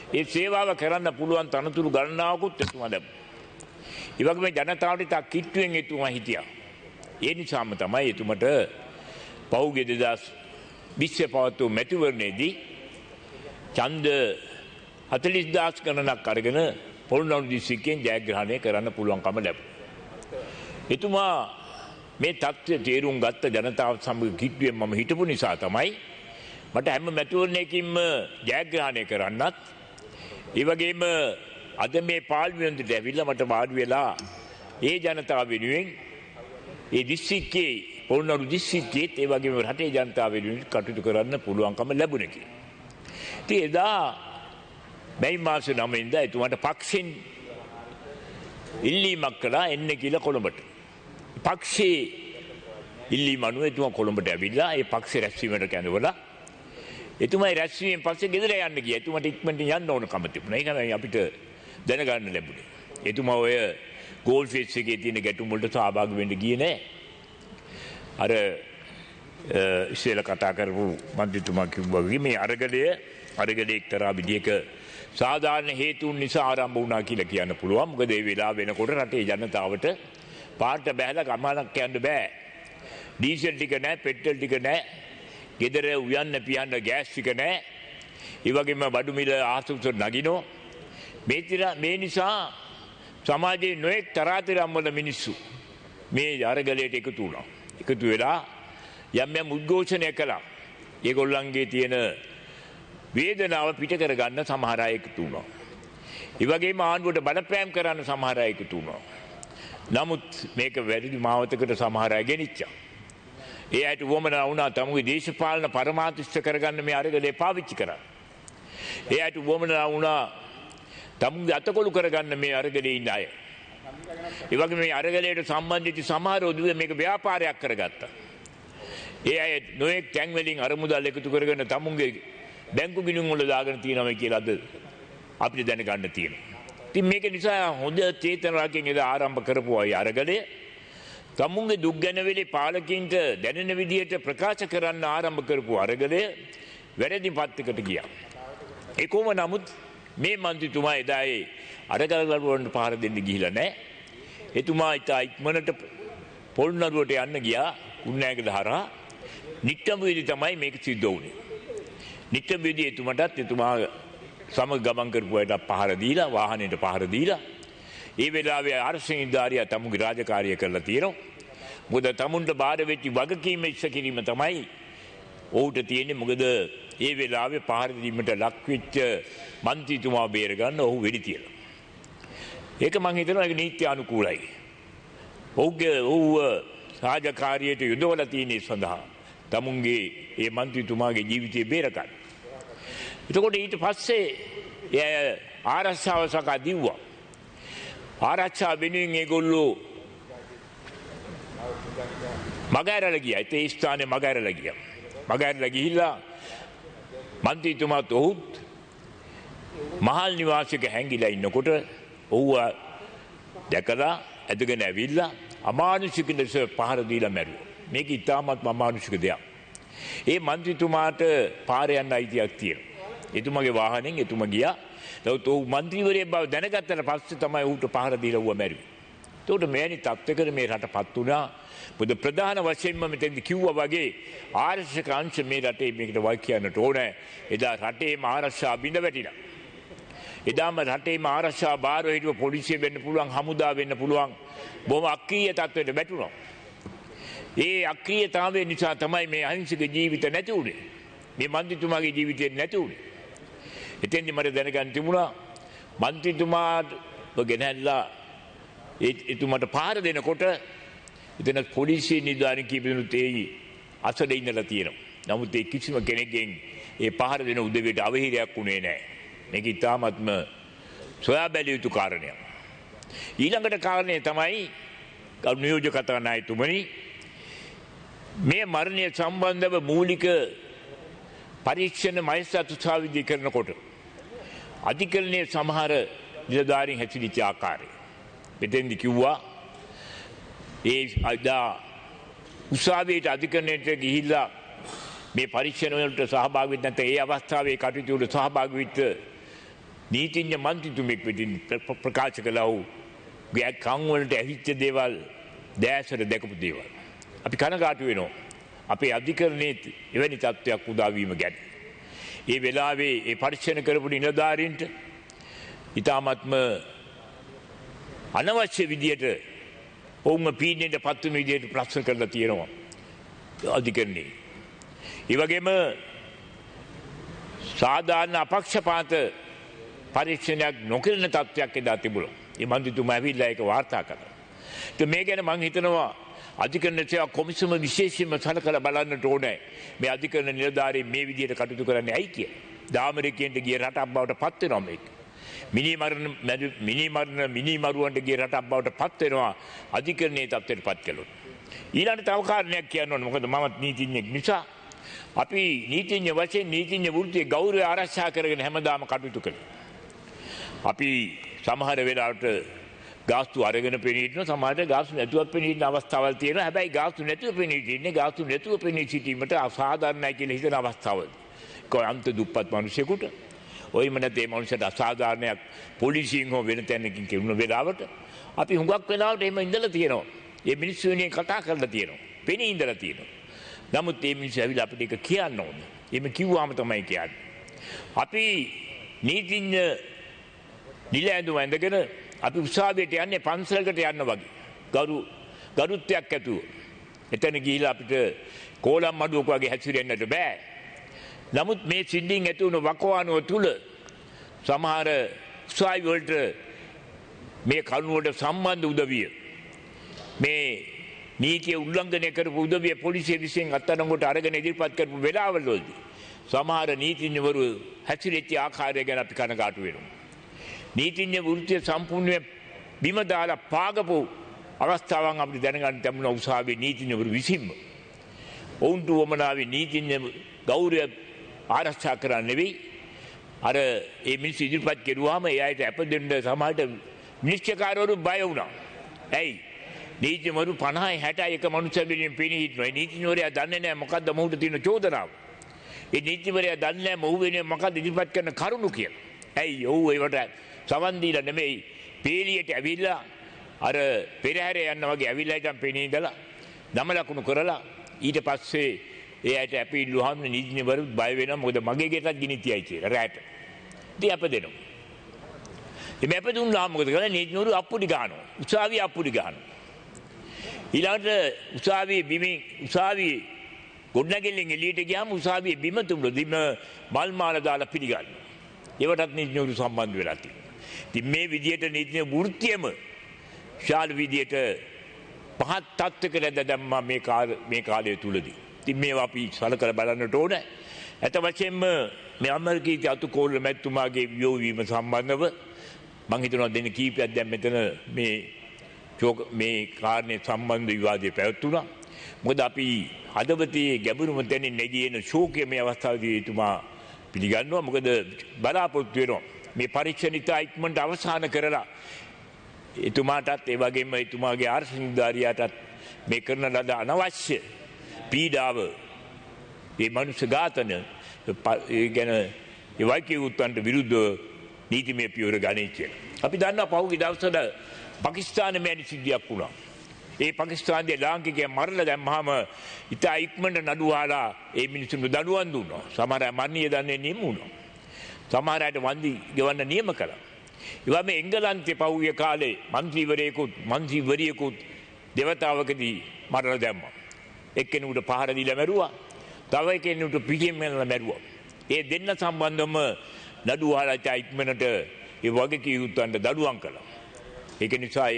ඒ සේවාව කරන්න පුළුවන් තනතුරු ගණනාවකුත් එතුමා ලැබුණා. ඒ වගේම ජනතාවට ඉතා කිට්ටුවෙන් එතුමා හිටියා. ඒ නිසාම තමයි එතුමට පහුගිය 2020 පවත්වූ මැතිවරණයේදී ඡන්ද 40000 ගණනක් අරගෙන පොළොන්නරු දිස්ත්‍රික්කයෙන් ජයග්‍රහණය කරන්න පුළුවන්කම ලැබුණා. එතුමා මේ තත්ත්වය තේරුම් ගත්ත ජනතාව සමග කිට්ටුවෙන් මම හිටපු නිසා තමයි මට හැම මැතිවරණයකින්ම ජයග්‍රහණය කරන්නත් ඒ වගේම අද මේ පාර්ලිමේන්තුවට ඇවිල්ලා මට වාඩි වෙලා ඒ ජනතාව වෙනුවෙන් ඒ දිස්ත්‍රික්කයේ පොළොන්නරු දිස්ත්‍රික්කයේ ඒ වගේම රටේ ජනතාව වෙනුවෙන් කටයුතු කරන්න පුළුවන්කම ලැබුණේ කියලා. ඉතින් එදා මැයි මාසේ 9 වෙනිදා එතුමාට පක්ෂෙන් ඉල්ලීමක් කළා එන්න කියලා කොළඹට. පක්ෂේ ඉල්ලීම අනුව එතුමා කොළඹට ඇවිල්ලා ඒ පක්ෂේ රැස්වීමට කැඳවලා එතුමා රැස්වීමෙන් පස්සේ ගෙදර යන්න ගියා. එතුමාට ඉක්මනට යන්න ඕනකම තිබුණා. ඒක අපිට දැනගන්න ලැබුණේ. එතුමා ඔය ගෝල් ෆේස් එකේ තියෙන ගැටුම් වලට සහභාගී වෙන්න ගියේ නෑ. අර ඉස්සෙල්ලා කතා කරපු මන්ත්‍රීතුමා කිව්වා වගේ මේ අරගලයේ එක්තරා විදියක සාධාරණ හේතුන් නිසා ආරම්භ වුණා කියලා කියන්න පුළුවන්. මොකද ඒ වෙලාව වෙනකොට රටේ ජනතාවට පාට බැහැලා ගමනක් යන්න බෑ. ඩීසල් ටික නැහැ, පෙට්‍රල් ටික නැහැ. ගෙදර උයන්න පියන්න ගෑස් ටික නැහැ. ඒ වගේම බඩු මිල ආසුසු නගිනෝ. මේ නිසා සමාජයේ නොඑක් තරාතිරම් වල මිනිස්සු මේ අරගලයට එකතු වුණා. එකතු වෙලා යම් උද්ඝෝෂණය කළා. ඒගොල්ලන්ගේ තියෙන වේදනාව පිට කරගන්න සමහර අය එකතු වුණා. ඒ වගේම ආණ්ඩුවට බලපෑම් කරන්න සමහර අය එකතු වුණා. නමුත් මේක වැඩි මාවතකට සමහර අය ගෙනිච්චා. ඒ අයට වොමනා වුණා තමුගේ දේශපාලන පරමාර්ථ ඉෂ්ට කරගන්න මේ අරගලේ පාවිච්චි කරා. ඒ අයට වොමනා වුණා තමුගේ අතකොළු කරගන්න මේ අරගලේ ඉන්න අය. ඒ වගේම මේ අරගලයට සම්බන්ධිත සමහර උදවිය මේක ව්‍යාපාරයක් කරගත්තා. ඒ අය නොයෙක් තැන් වලින් අරමුදල් එකතු කරගෙන තමුගේ බැංකු ගිණුම් වල දාගෙන තියෙනවා කියලා අද අපිට දැනගන්න තියෙනවා. ඉතින් මේක නිසා හොඳ චේතනාවකින් එදා ආරම්භ කරපු අය අරගලය තමුන්ගේ දුක් ගැන වෙලේ පාලකින්ට දැනෙන විදියට ප්‍රකාශ කරන්න ආරම්භ කරපු අරගලය වැරදි පත්යකට ගියා. ඒ කොහොම නමුත් මේ මන්ත්‍රීතුමා එදා ඒ අරගල වලට පහර දෙන්න ගිහිලා නැහැ. එතුමා ඉක්මනට පොළොන්නරුවට යන්න ගියා කුණෑගල හරහා. නිට්ටඹුවේදී තමයි මේක සිද්ධ වුණේ. නිට්ටඹුවේදී එතුමා සමග ගමන් කරපු අයට පහර දීලා වාහනයට පහර දීලා ඒ වෙලාවේ ආරක්ෂකනිලධාරියා තමුගේ රාජකාරිය කරලා තියෙනවා. මොකද තමුන්ට බාර වෙච්ච වගකීම ඉෂ්ට කිරීම තමයි ඔහුට තියෙන්නේ. මොකද ඒ වෙලාවේ පහර දීමට ලක් වෙච්ච මන්ත්‍රීතුමා බේර ගන්න ඔහු වෙඩි තියලා. ඒක මං හිතනවා ඒක නීත්‍යානුකූලයි. ඔහුව රාජකාරියට යොදවලා තියෙන සඳහා තමුන්ගේ ඒ මන්ත්‍රීතුමාගේ ජීවිතය බේර ගන්න. එතකොට ඊට පස්සේ එය ආරක්ෂාව සකා දීුවා. ආරක්ෂා වෙනුවෙන් ඒගොල්ලෝ මගහැරලා ගියා. ඒ ස්ථානේ මගහැරලා ගියා. මගහැරලා ගිහිල්ලා මන්ත්‍රීතුමාත් ඔහුත් මහල් නිවාසික හැංගිලා ඉන්නකොට ඔහුව දැකලා ඇදගෙන ඇවිල්ලා අමානුෂික ලෙස පහර දීලා මැරුවා. මේක ඉතාමත් අමානුෂික දෙයක්. ඒ මන්ත්‍රීතුමාට පාර යන්න අයිතියක් තියෙනවා. එතුමගේ වාහනෙන් එතුම ගියා. නමුත් ඔහු මන්ත්‍රීවරයෙක් බව දැනගත්තට පස්සේ තමයි ඌට පහර දීලා ඌව මැරුවේ. ඒකට මෙවැනි තත්ත්වයකට මේ රටපත් වුණා. බුදු ප්‍රධාන වශයෙන්ම මෙතෙන්දි කිව්වා වගේ ආරක්ෂක අංශ මේ රටේ මේකට වයි කියන්නට ඕනේ. එදා රටේම ආරක්ෂා බිඳ වැටිලා. එදාම රටේම ආරක්ෂා බාරව හිටව පොලිසිය වෙන්න පුළුවන්, හමුදා වෙන්න පුළුවන්. බොහොම අක්‍රීය තත්ත්වයට වැටුණා. ඒ අක්‍රීයතාවය නිසා තමයි මේ අහිංසක ජීවිත නැති වුණේ. මේ මන්ත්‍රීතුමාගේ ජීවිතේ නැති වුණේ. එතෙන්දි මට දැනගන්න තිබුණා මන්ත්‍රීතුමාට ගෙනහැල්ලා එතුමාට පාර දෙනකොට එතන පොලිසිය නිලධාරීන් කීපදෙනෙකුත් ඒ අසල ඉඳලා තියෙනවා. නමුත් ඒ කිසිම කෙනෙක්ගෙන් ඒ පාර දෙන උදවියට අවහිරයක් වුණේ නැහැ. මේක ඉතාමත්ම සොයා බැලිය යුතු කාරණයක්. ඊළඟට කාරණය තමයි නියෝජ්‍ය කතානායකතුමනි මේ මරණය සම්බන්ධව මූලික පරීක්ෂණ මහේස්ත්‍රාත් උත්සාහවිදි කරනකොට අධිකරණයේ සමහර නිලධාරීන් හැසිරිච්ච ආකාරය මෙතෙන්දි කිව්වා ඒ අදා උසාවියට අධිකරණයට ගිහිල්ලා මේ පරීක්ෂණ වලට සහභාගී වෙන්න නැත්නම් ඒ අවස්ථාවේ කටයුතු වලට සහභාගී වෙච්ච නීතිඥ මන්ත්‍රීතුමෙක් විදිහින් ප්‍රකාශ කළා වූ කන් වලට ඇහිච්ච දේවල් දැසට දැකපු දේවල් අපි කනගාටු වෙනවා. අපේ අධිකරණයේ එවැනි තත්ත්වයක් උදා වීම ගැන. ඒ වෙලාවේ ඒ පරීක්ෂණ කරපු නිලධාරීන්ට ඊටාත්ම අනවශ්‍ය විදියට ඔවුන්ව පීඩනයට පත් වෙන විදියට ප්‍රශ්න කරලා තියෙනවා අධිකරණයේ. ඒ වගේම සාධාරණ අපක්ෂපාත පරීක්ෂණයක් නොකරන තත්ත්වයක් එදා තිබුණා. ඒ මන්ත්‍රීතුමා ඇවිල්ලා ඒක වාර්තා කළා. මේ ගැන මම හිතනවා අධිකරණ සේවා කොමිසම විශේෂයෙන්ම සලකලා බලන්නට ඕනේ. මේ අධිකරණ නිලධාරීන් මේ විදියට කටයුතු කරන්නේ ඇයි කියලා. දාමරිකයන්ට ගිය රටක් බවට පත් වෙනවා මේක. මිනිමරුවන්ට ගිය රටක් බවට පත් වෙනවා අධිකරණයේ තත්ත්වයට පත් කළොත්. ඊළඟ තව කාරණයක් කියන්න ඕනේ. මොකද මමත් නීතිඥයෙක් නිසා අපි නීතිඥ වශයෙන් නීතිඥ වෘත්තියේ ගෞරවය ආරක්ෂා කරගෙන හැමදාම කටයුතු කළා. අපි සමහර වෙලාවට ගාස්තු අරගෙන පෙනී සිටින සමහරට ගාස්තු නැතුවත් පෙනී සිටින අවස්ථාවල් තියෙනවා. හැබැයි ගාස්තු නැතුව පෙනී සිටින්නේ ගාස්තු නැතුව පෙනී සිටීමට අසාධාරණයි කියලා හිතන අවස්ථාවල්. කොහොමද දුප්පත් මිනිසෙකුට ඔයිම නැතේ මනුෂ්‍යට අසාධාරණයක් පොලිසියෙන් හෝ වෙන තැනකින් කෙරුණ වෙලාවට අපි හුඟක් වෙලාවට එහෙම ඉඳලා තියෙනවා. මේ මිනිස්සු වෙනින් කතා කරලා තියෙනවා. පෙනී ඉඳලා තියෙනවා. නමුත් මේ මිනිස්සු ඇවිල්ලා අපිට ඒක කියන්න ඕනේ. එහෙම කිව්වම තමයි කියන්නේ. අපි නීතිඥ නිලැඳුම ඇඳගෙන අපි උසාවියට යන්නේ පන්සලකට යන්න වගේ. ගරුත්වයක් ඇතුව. එතන ගිහිලා අපිට කෝලම් මඩුවක වගේ හැසිරෙන්නට බෑ. නමුත් මේ සිද්ධියෙන් ඇති වුණු වකවානුව තුල සමහර උසාවි වලට මේ කරුණ වලට සම්බන්ධ උදවිය මේ නීතිය උල්ලංඝනය කරපු උදවිය පොලිසිය විසින් අත්අඩංගුවට අරගෙන ඉදිරිපත් කරපු වෙලාවවලදී සමහර නීතිඥවරු හැසිරෙච්ච ආකාරය ගැන අපි කනගාටු වෙනවා. නීතිඥ වෘත්තිය සම්පූර්ණයෙන් බිම දාලා පාගපු අවස්ථාවන් අපිට දැනගන්න ලැබුණා උසාවියේ නීතිඥවරු විසින්ම. ඔවුන්ට වමනාවේ නීතිඥ ගෞරවය ආරක්ෂා කරන්න නෙවෙයි අර ඒ මිනිස්සු ඉදිරිපත් කෙරුවාම ඒ අයට අපදෙන්න සමහරට නිශ්චයකාරවරු බය වුණා. ඇයි? නීතිඥවරු 50 60 එක මනුස්සයෙකුගෙන් පෙනී හිටිනවා. ඒ නීතිඥවරයා දන්නේ නැහැ මොකද්ද මොහුට තියෙන චෝදනාව. ඒ නීතිඥවරයා දන්නේ නැහැ මොහු වෙනුවෙන් මොකද්ද ඉදිරිපත් කරන කරුණු කියලා. ඇයි? ඔව් ඒවට සවන් දීලා නෙමෙයි පේලියට ඇවිල්ලා අර පෙරහැර යන්න වගේ ඇවිල්ලා ඉතින් පෙනී ඉඳලා දම ලකුණු කරලා ඊට පස්සේ ඒ අයට අපි ඉල්ලුවාම නීතිඥවරු බය වෙනවා මොකද මගේ ගෙටත් ගිනි තියයි කියලා රැට. ඉතින් අප දෙනවා. ඉතින් අප දුන්නාම මොකද කරන්නේ නීතිඥවරු අප්පුඩි ගන්නවා. උසාවිය අප්පුඩි ගන්නවා. ඊළඟට උසාවියේ ගොඩනැගිල්ලෙන් එළියට ගියාම උසාවියේ බිම මල් මාල දාලා පිළිගන්නවා. ඒවටත් නීතිඥවරු සම්බන්ධ වෙලා තියෙනවා. ඉතින් මේ විදියට නීතිඥ වෘත්තියම ශාල විදියට පහත් තත්ත්වයකට දැම්මා මේ කාලය තුලදී. ඉතින් මේවා අපි සලකලා බලන්නට ඕනේ. ඇත්ත වශයෙන්ම මේ අමරකීර්ති අතුකෝල මැතිතුමාගේ වියෝවීම සම්බන්ධව මම හිතනවා දෙන කීපයක් දැන් මෙතන මේ කාරණේ සම්බන්ධ විවාදය පැවතුණා. මොකද අපි හදවතේ ගැඹුරුම තැනින් නැගින ශෝකය මේ අවස්ථාවේදී එතුමා පිළිගන්නවා. මොකද බලාපොරොත්තු වෙනවා මේ පරීක්ෂණ ඉතා ඉක්මනට අවසන් කරලා එතුමාටත් ඒ වගේම එතුමාගේ ආර්ථික නිලධාරියාටත් මේ කරන ලද අනවශ්‍ය පීඩාව ඒ මනුෂ්‍ය ඝාතන ගැන ඒ වෛකික උත්තන්ට විරුද්ධව නීතිමය පියවර ගන්නේ කියලා. අපි දන්නවා පහුගිය දවස්වල පාකිස්තානයේ මෙවැනි සිද්ධියක් වුණා. ඒ පාකිස්තානයේ ලාංකිකයන් මරලා දැම්මහම ඉතා ඉක්මනට නඩු වහලා ඒ මිනිස්සුන්ට දඬුවම් දුන්නා. සමහර අය මරණීය දඬුවම් නියම වුණා. සමහර අයට වන්දි ගෙවන්න නියම කළා. ඒ වගේම එංගලන්තයේ පහුගිය කාලේ මන්ත්‍රීවරයෙකුත් දෙවතාවකදී මරලා දැම්මා. එක්කෙනෙකුට පහර දීලා මැරුවා. තව එක්කෙනෙකුට පිටින් මැරලා මැරුවා. ඒ දෙන්න සම්බන්ධවම නඩු වහලා ඉතා ඉක්මනට ඒ වගකීම් උත්තන්ට දඬුවම් කළා. ඒක නිසා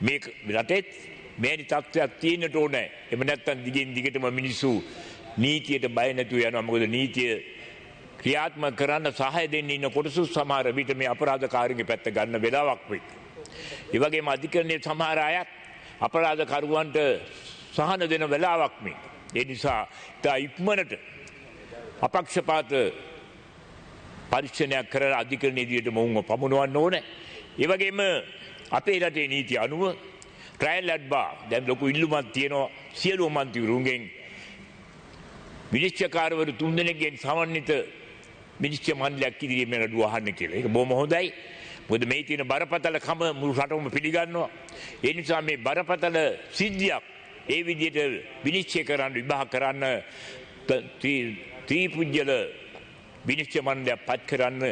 මේ රටේ මේනි තත්ත්වයක් තියෙන්නට ඕනේ. එහෙම නැත්නම් දිගින් දිගටම මිනිස්සු නීතියට බය නැතුව යනවා. මොකද නීතිය ක්‍රියාත්මක කරන්න සහාය දෙන්න ඉන්න කොටසු සමහර විට මේ අපරාධකාරයන්ගේ පැත්ත ගන්න වෙලාවක් වෙයි. ඒ වගේම අධිකරණයේ සමහර අයත් අපරාධකරුවන්ට සහන දෙන වෙලාවක් මේ. ඒ නිසා තා ඉක්මනට අපක්ෂපාත පරීක්ෂණයක් කරලා අධිකරණ ඉදිරියට මොවුන්ව පමුණවන්න ඕනේ. ඒ වගේම අපේ රටේ නීති අනුව ට්‍රයල් ඇඩ් බාර් දැන් ලොකු ඉල්ලුමක් තියෙනවා සියලුම මන්ත්‍රීවරුන්ගෙන් විනිශ්චයකාරවරු 3 දෙනෙක්ගෙන් සමන්විත විනිශ්චය මණ්ඩලයක් ඉදිරියේ නඩුව අහන්න කියලා. ඒක බොහොම හොඳයි. මොකද මේ තියෙන බරපතලකම මුළු රටම පිළිගන්නවා. ඒ නිසා මේ බරපතල සිද්ධියක් ඒ විදිහට විනිශ්චය කරන්න විභාග කරන්න ත්‍රිපුජ්‍යල විනිශ්චය මණ්ඩලයක් පත් කරන්න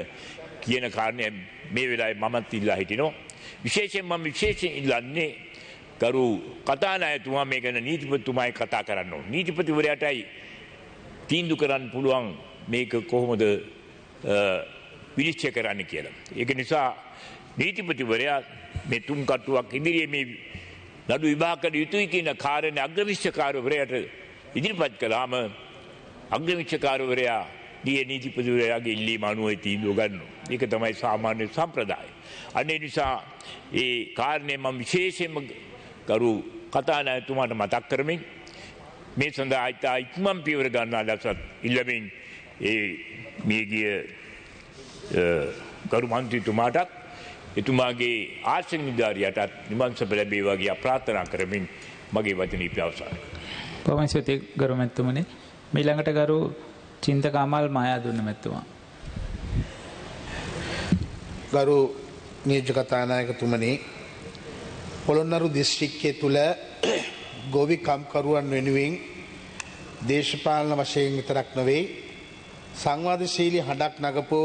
කියන කාරණය මේ වෙලාවේ මමත් ඉල්ලා හිටිනවා. විශේෂයෙන් මම විශේෂයෙන් ඉල්ලන්නේ ගරු කතානායකතුමා මේ ගැන නීතිපතිතුමායි කතා කරන්න ඕනේ. නීතිපතිවරයාටයි තීන්දුව කරන්න පුළුවන් මේක කොහොමද විනිශ්චය කරන්න කියලා. ඒක නිසා නීතිපතිවරයා මේ තුන් කට්ටුවක් ඉදිරියේ මේ නඩු විභාග කළ යුතුයි කියන කාරණේ අග්‍රවිනිශ්චයකාරවරයාට ඉදිරිපත් කළාම අග්‍රවිනිශ්චයකාරවරයා දී නීතිපතිවරයාගේ ඉල්ලීම අනුව තීන්දුව ගන්නවා. ඒක තමයි සාමාන්‍ය සම්ප්‍රදාය. අනේ නිසා ඒ කාරණේ මම විශේෂයෙන්ම ගරු කතානායකතුමාට මතක් කරමින් මේ සඳහා ඉක්මන් පියවර ගන්නා ලෙසත් ඉල්ලමින් ඒ මේගිය ගරු මන්ත්‍රීතුමාටත් එතුමාගේ ආර්ථික නිලධාරියටත් නිවන් සුව ලැබේවා කියා ප්‍රාර්ථනා කරමින් මගේ වචනේ අවසන්. බොහොම ස්තුතියි ගරු මැතිතුමනි. ඊළඟට ගරු චින්තක අමල් මායාදුන්න මැතිතුමා. ගරු නියෝජ්‍ය කතානායකතුමනි, පොළොන්නරු දිස්ත්‍රික්කයේ තුල ගොවි කම්කරුවන් වෙනුවෙන් දේශපාලන වශයෙන් විතරක් නෙවෙයි සංවාදශීලී හඬක් නගපු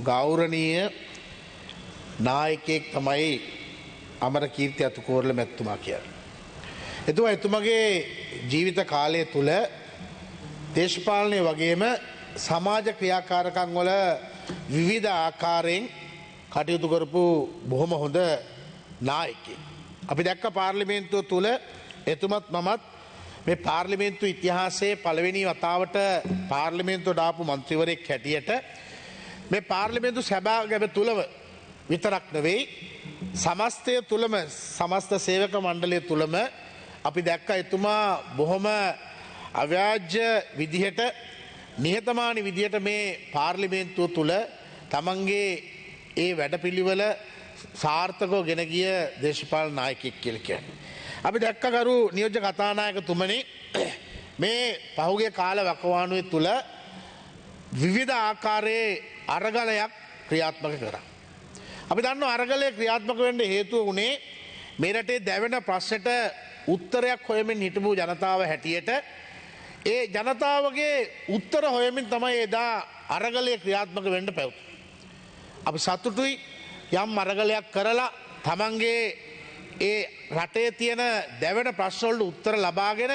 ගෞරවනීය නායකයෙක් තමයි අමරකීර්ති අතුකෝරළ මැතිතුමා කියන්නේ. එතුමාගේ ජීවිත කාලය තුල දේශපාලනය වගේම සමාජ ක්‍රියාකාරකම් වල විවිධ ආකාරයෙන් කටයුතු කරපු බොහොම හොඳ නායකයෙක්. අපි දැක්ක පාර්ලිමේන්තුව තුල එතුමත් මමත් මේ පාර්ලිමේන්තු ඉතිහාසයේ පළවෙනි වතාවට පාර්ලිමේන්තුවට ආපු මන්ත්‍රීවරයෙක් හැටියට මේ පාර්ලිමේන්තු සභාව තුලම විතරක් නෙවෙයි සමස්තය තුලම සමස්ත සේවක මණ්ඩලය තුලම අපි දැක්ක එතුමා බොහොම අව්‍යාජ්‍ය විදිහට නිහතමානී විදිහට මේ පාර්ලිමේන්තුව තුල තමන්ගේ ඒ වැඩපිළිවෙල සාර්ථකව ගෙන ගිය දේශපාලන නායකයෙක් කියලා කියන්නේ. අපි දැක්ක ගරු නියෝජ්‍ය කතානායකතුමනි මේ පහුගිය කාල වකවානුවේ තුල විවිධ ආකාරයේ අරගලයක් ක්‍රියාත්මක කරා. අපි දන්නවා අරගලය ක්‍රියාත්මක වෙන්න හේතුව උනේ මේ රටේ දැවෙන ප්‍රශ්නට උත්තරයක් හොයමින් හිටපු ජනතාව හැටියට ඒ ජනතාවගේ උත්තර හොයමින් තමයි එදා අරගලය ක්‍රියාත්මක වෙන්න පැවතුනේ. අපි සතුටුයි යම් අරගලයක් කරලා තමන්ගේ ඒ රටේ තියෙන දැවෙන ප්‍රශ්නවලට උත්තර ලබාගෙන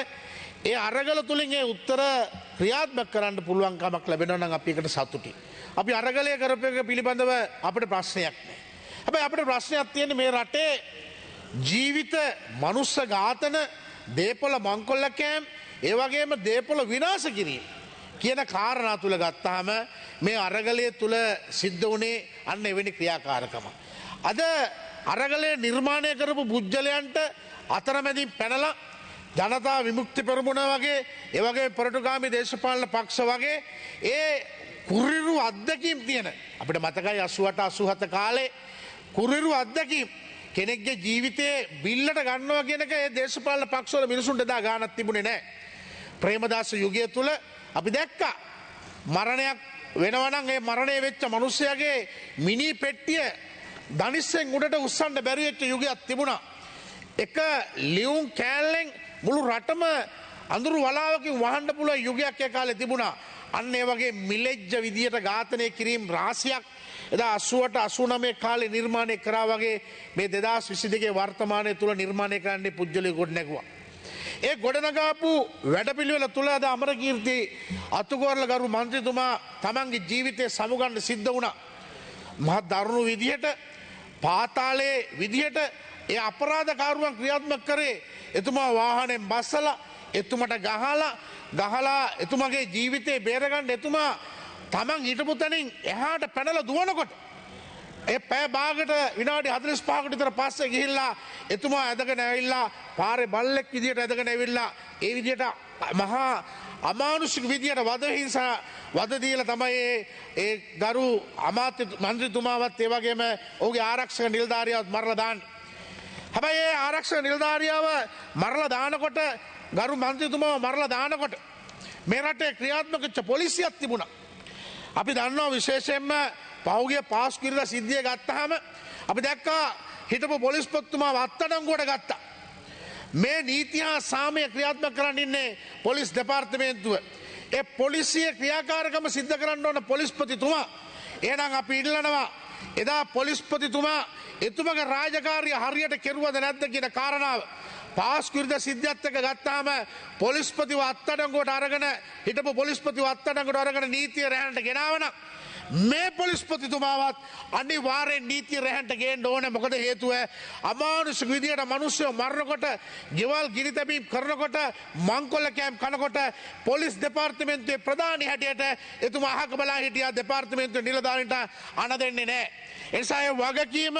ඒ අරගල තුලින් ඒ උත්තර ක්‍රියාත්මක කරන්න පුළුවන්කමක් ලැබෙනවා නම් අපි ඒකට සතුටුයි. අපි අරගලය කරපු එක පිළිබඳව අපිට ප්‍රශ්නයක් නැහැ. හැබැයි අපිට ප්‍රශ්නයක් තියෙන්නේ මේ රටේ ජීවිත මනුස්ස ඝාතන, දේපොළ මංකොල්ලකෑම්, ඒ වගේම දේපොළ විනාශ කිරීම කියන කාරණා තුල ගත්තාම මේ අරගලය තුල සිද්ධ වුණේ අන්න එවැනි ක්‍රියාකාරකම. අද අරගලය නිර්මාණය කරපු පුජ්‍යලයන්ට අතරමැදින් පැනලා ජනතා විමුක්ති පෙරමුණ වගේ ඒ වගේ පොරටුගාමී දේශපාලන පක්ෂ වගේ ඒ කුරිරු අත්දැකීම් තියෙන අපිට මතකයි 88 87 කාලේ කුරිරු අත්දැකීම් කෙනෙක්ගේ ජීවිතේ බිල්ලට ගන්නවා කියන එක ඒ දේශපාලන පක්ෂවල මිනිසුන්ට දා ගානක් තිබුණේ නැහැ. ප්‍රේමදාස යුගය තුල අපි දැක්කා මරණයක් වෙනවා නම් ඒ මරණය වෙච්ච මිනිස්සයාගේ මිනි පෙට්ටිය ධනිස්සෙන් උඩට උස්සන්න බැරි වෙච්ච යුගයක් තිබුණා. එක ලියුම් කෑල්ලෙන් මුළු රටම අඳුරු වලාවකින් වහන්න පුළුවන් යුගයක් ඒ කාලේ තිබුණා. අන්න ඒ වගේ මිලෙජ්ජ විදියට ඝාතනය කිරීම රාශියක් එදා 88 89 කාලේ නිර්මාණය කරා වගේ මේ 2022 වර්තමානයේ තුල නිර්මාණය කරන්නේ පුජ්‍යලිය ගොඩ නැගුවා. ඒ ගොඩනගාපු වැඩපිළිවෙල තුල අද අමරකීර්ති අතුගෝරල ගරු මන්ත්‍රීතුමා තමන්ගේ ජීවිතේ සමුගන්න සිද්ධ වුණා. මහත් දරුණු විදියට පාතාලයේ විදියට ඒ අපරාධකාරුවන් ක්‍රියාත්මක කරේ එතුමා වාහනයෙන් බස්සලා එතුමට ගහලා එතුමගේ ජීවිතේ බේරගන්න එතුමා තමන් හිටපු තැනින් එහාට පැනලා දුවනකොට ඒ පැය භාගයට විනාඩි 45කට විතර පස්සේ ගිහිල්ලා එතුමා ඇදගෙන ඇවිල්ලා පාරේ බල්ලෙක් විදියට ඇදගෙන ඇවිල්ලා ඒ විදියට මහා අමානුෂික විදියට වද දීලා තමයි ඒ ගරු අමාත්‍ය මන්ත්‍රීතුමාවත් ඒ වගේම ඔහුගේ ආරක්ෂක නිලධාරියාවත් මරලා දාන්නේ. හැබැයි ඒ ආරක්ෂක නිලධාරියාව මරලා දානකොට ගරු මන්ත්‍රීතුමාව මරලා දානකොට මේ රටේ ක්‍රියාත්මක වෙච්ච පොලිසියක් තිබුණා. අපි දන්නවා විශේෂයෙන්ම පහුගිය පාස්කිරිදා සිද්ධිය ගත්තාම අපි දැක්කා හිටපු පොලිස්පතිතුමාව අත්අඩංගුවට ගත්තා. මේ නීති හා සාමය ක්‍රියාත්මක කරන්න ඉන්නේ පොලිස් දෙපාර්තමේන්තුව. ඒ පොලිසිය ක්‍රියාකාරකම සිද්ධ කරන්න ඕන පොලිස්පතිතුමා. එහෙනම් අපි ඉල්ලනවා එදා පොලිස්පතිතුමා එතුමගේ රාජකාරිය හරියට කෙරුවද නැද්ද කියන කාරණාව පාස්කිරිදා සිද්ධියත් එක්ක ගත්තාම පොලිස්පතිව අත්අඩංගුවට අරගෙන හිටපු පොලිස්පතිව අත්අඩංගුවට අරගෙන නීතිය රැහැන්ට ගෙනාවනම් මේ පොලිස්පතිතුමාවත් අනිවාර්යෙන් නීතිය රැහැන්ට ගේන්න ඕනේ. මොකද හේතුව අමානුෂික විදියට මිනිස්සු මරනකොට, ගෙවල් ගිනි තැබීම් කරනකොට, මංකොල්ල කැම් කනකොට පොලිස් දෙපාර්තමේන්තුවේ ප්‍රධානී හැටියට එතුමා අහක බලා හිටියා දෙපාර්තමේන්තුවේ නිලධාරීන්ට අණ දෙන්නේ නැහැ. ඒ නිසා ඒ වගකීම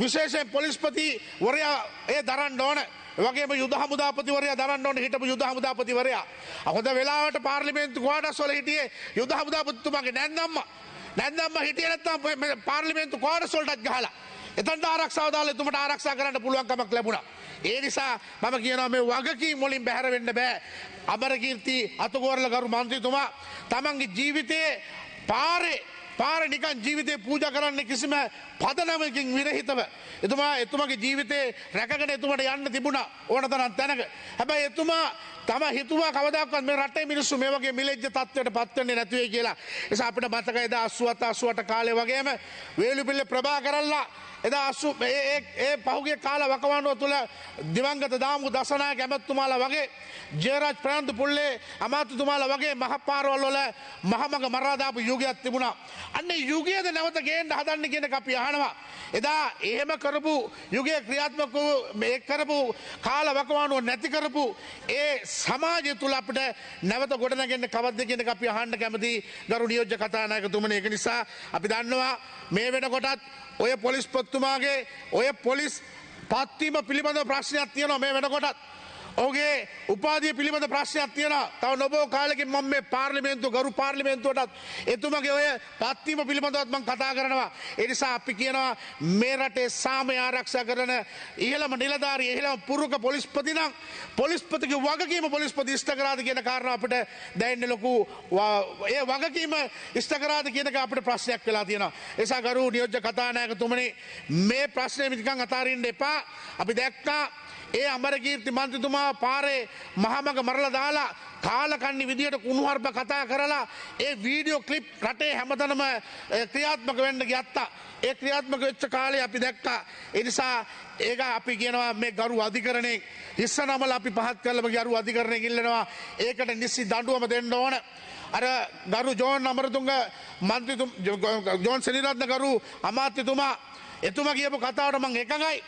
විශේෂයෙන් පොලිස්පති වරයා ඒ දරන්න ඕනේ. වගේම යුද හමුදාපතිවරයා දරන්න ඕනේ හිටපු යුද හමුදාපතිවරයා. හොඳ වෙලාවට පාර්ලිමේන්තු ක්වාඩර්ස් වල හිටියේ යුද හමුදාපතිතුමාගේ නැන්දම්ම හිටියේ නැත්තම් පාර්ලිමේන්තු ක්වාඩර්ස් වලටත් ගහලා එතනට ආරක්ෂාව දාලා එතුමට ආරක්ෂා කරන්න පුළුවන්කමක් ලැබුණා. ඒ නිසා මම කියනවා මේ වගකීම් වලින් බැහැර වෙන්න බෑ. අමරකීර්ති අතුගෝරල ගරු මන්ත්‍රීතුමා තමන්ගේ ජීවිතයේ පාරේ නිකන් ජීවිතේ පූජා කරන්න කිසිම පදනමකින් විරහිතව එතුමාගේ ජීවිතේ රැකගෙන එතුමට යන්න තිබුණා ඕන තරම් තැනක. හැබැයි එතුමා තම හිතුවා කවදාකවත් මේ රටේ මිනිස්සු මේ වගේ මිලෙජ්ජ තත්ත්වයට පත් වෙන්නේ නැති වෙයි කියලා. ඒ නිසා අපිට මතකයි 87 කාලේ වගේම වේලුපිල්ල ප්‍රභාකරන්ලා එදා ඒ පහුගිය කාල වකවානුව තුළ දිවංගත දාමු දසනායක ඇමැතිතුමාලා වගේ ජයරාජ් ප්‍රාන්දු පුල්ලේ අමාත්‍යතුමාලා වගේ මහ පාරවල් වල මහමග මරා දාපු යුගයක් තිබුණා. අන්නේ යුගයේද නැවත ගේන්න හදන්න කියන එක අපි අහනවා. එදා එහෙම කරපු යුගයේ ක්‍රියාත්මක මේ කරපු කාල වකවානුව නැති කරපු ඒ සමාජය තුළ අපිට නැවත ගොඩනගෙන්න කවද්ද කියන එක අපි අහන්න කැමති ගරු නියෝජ්‍ය කතානායකතුමනි. ඒක නිසා අපි දන්නවා මේ වෙනකොටත් ඔය පොලිස්පතිතුමාගේ ඔය පොලිස් පත්වීම පිළිබඳ ප්‍රශ්නයක් තියෙනවා. මේ වෙනකොටත් ඔහුගේ උපාධිය පිළිබඳ ප්‍රශ්නයක් තියෙනවා. තව නොබෝ කාලෙකින් මම මේ ගරු පාර්ලිමේන්තුවටත් එතුමගේ ඔය පත්වීම පිළිබඳවත් මම කතා කරනවා. ඒ නිසා අපි කියනවා මේ රටේ සාමය ආරක්ෂා කරන ඉහළම නිලධාරී ඉහළම පුරුක පොලිස්පති නම් පොලිස්පතිගේ වගකීම පොලිස්පති ඉෂ්ට කරාද කියන කාරණාව අපිට දැනෙන්නේ ලොකු ඒ වගකීම ඉෂ්ට කරාද කියන එක අපිට ප්‍රශ්නයක් වෙලා තියෙනවා. ඒ නිසා ගරු නියෝජ්‍ය කතානායකතුමනි මේ ප්‍රශ්නේ නිකන් අතාරින්න එපා. අපි දැක්කා ඒ අමරකීර්ති මන්ත්‍රීතුමා පාරේ මහමග මරලා දාලා කාලකන්ණි විදියට කුණුහරුප කතා කරලා ඒ වීඩියෝ ක්ලිප් රටේ හැමතැනම ක්‍රියාත්මක වෙන්න ගත්තා. ඒ ක්‍රියාත්මක වෙච්ච කාලේ අපි දැක්කා. ඒ නිසා ඒක අපි කියනවා මේ ගරු අධිකරණේ ඉස්සනමල අපි පහත් කරලා ගරු අධිකරණේ ඉල්ලනවා ඒකට නිසි දඬුවම දෙන්න ඕන. අර ගරු ජෝන් අමරතුංග ජෝන් සෙනරත්න ගරු අමාත්‍යතුමා එතුමා කියපු කතාවට මම එකඟයි.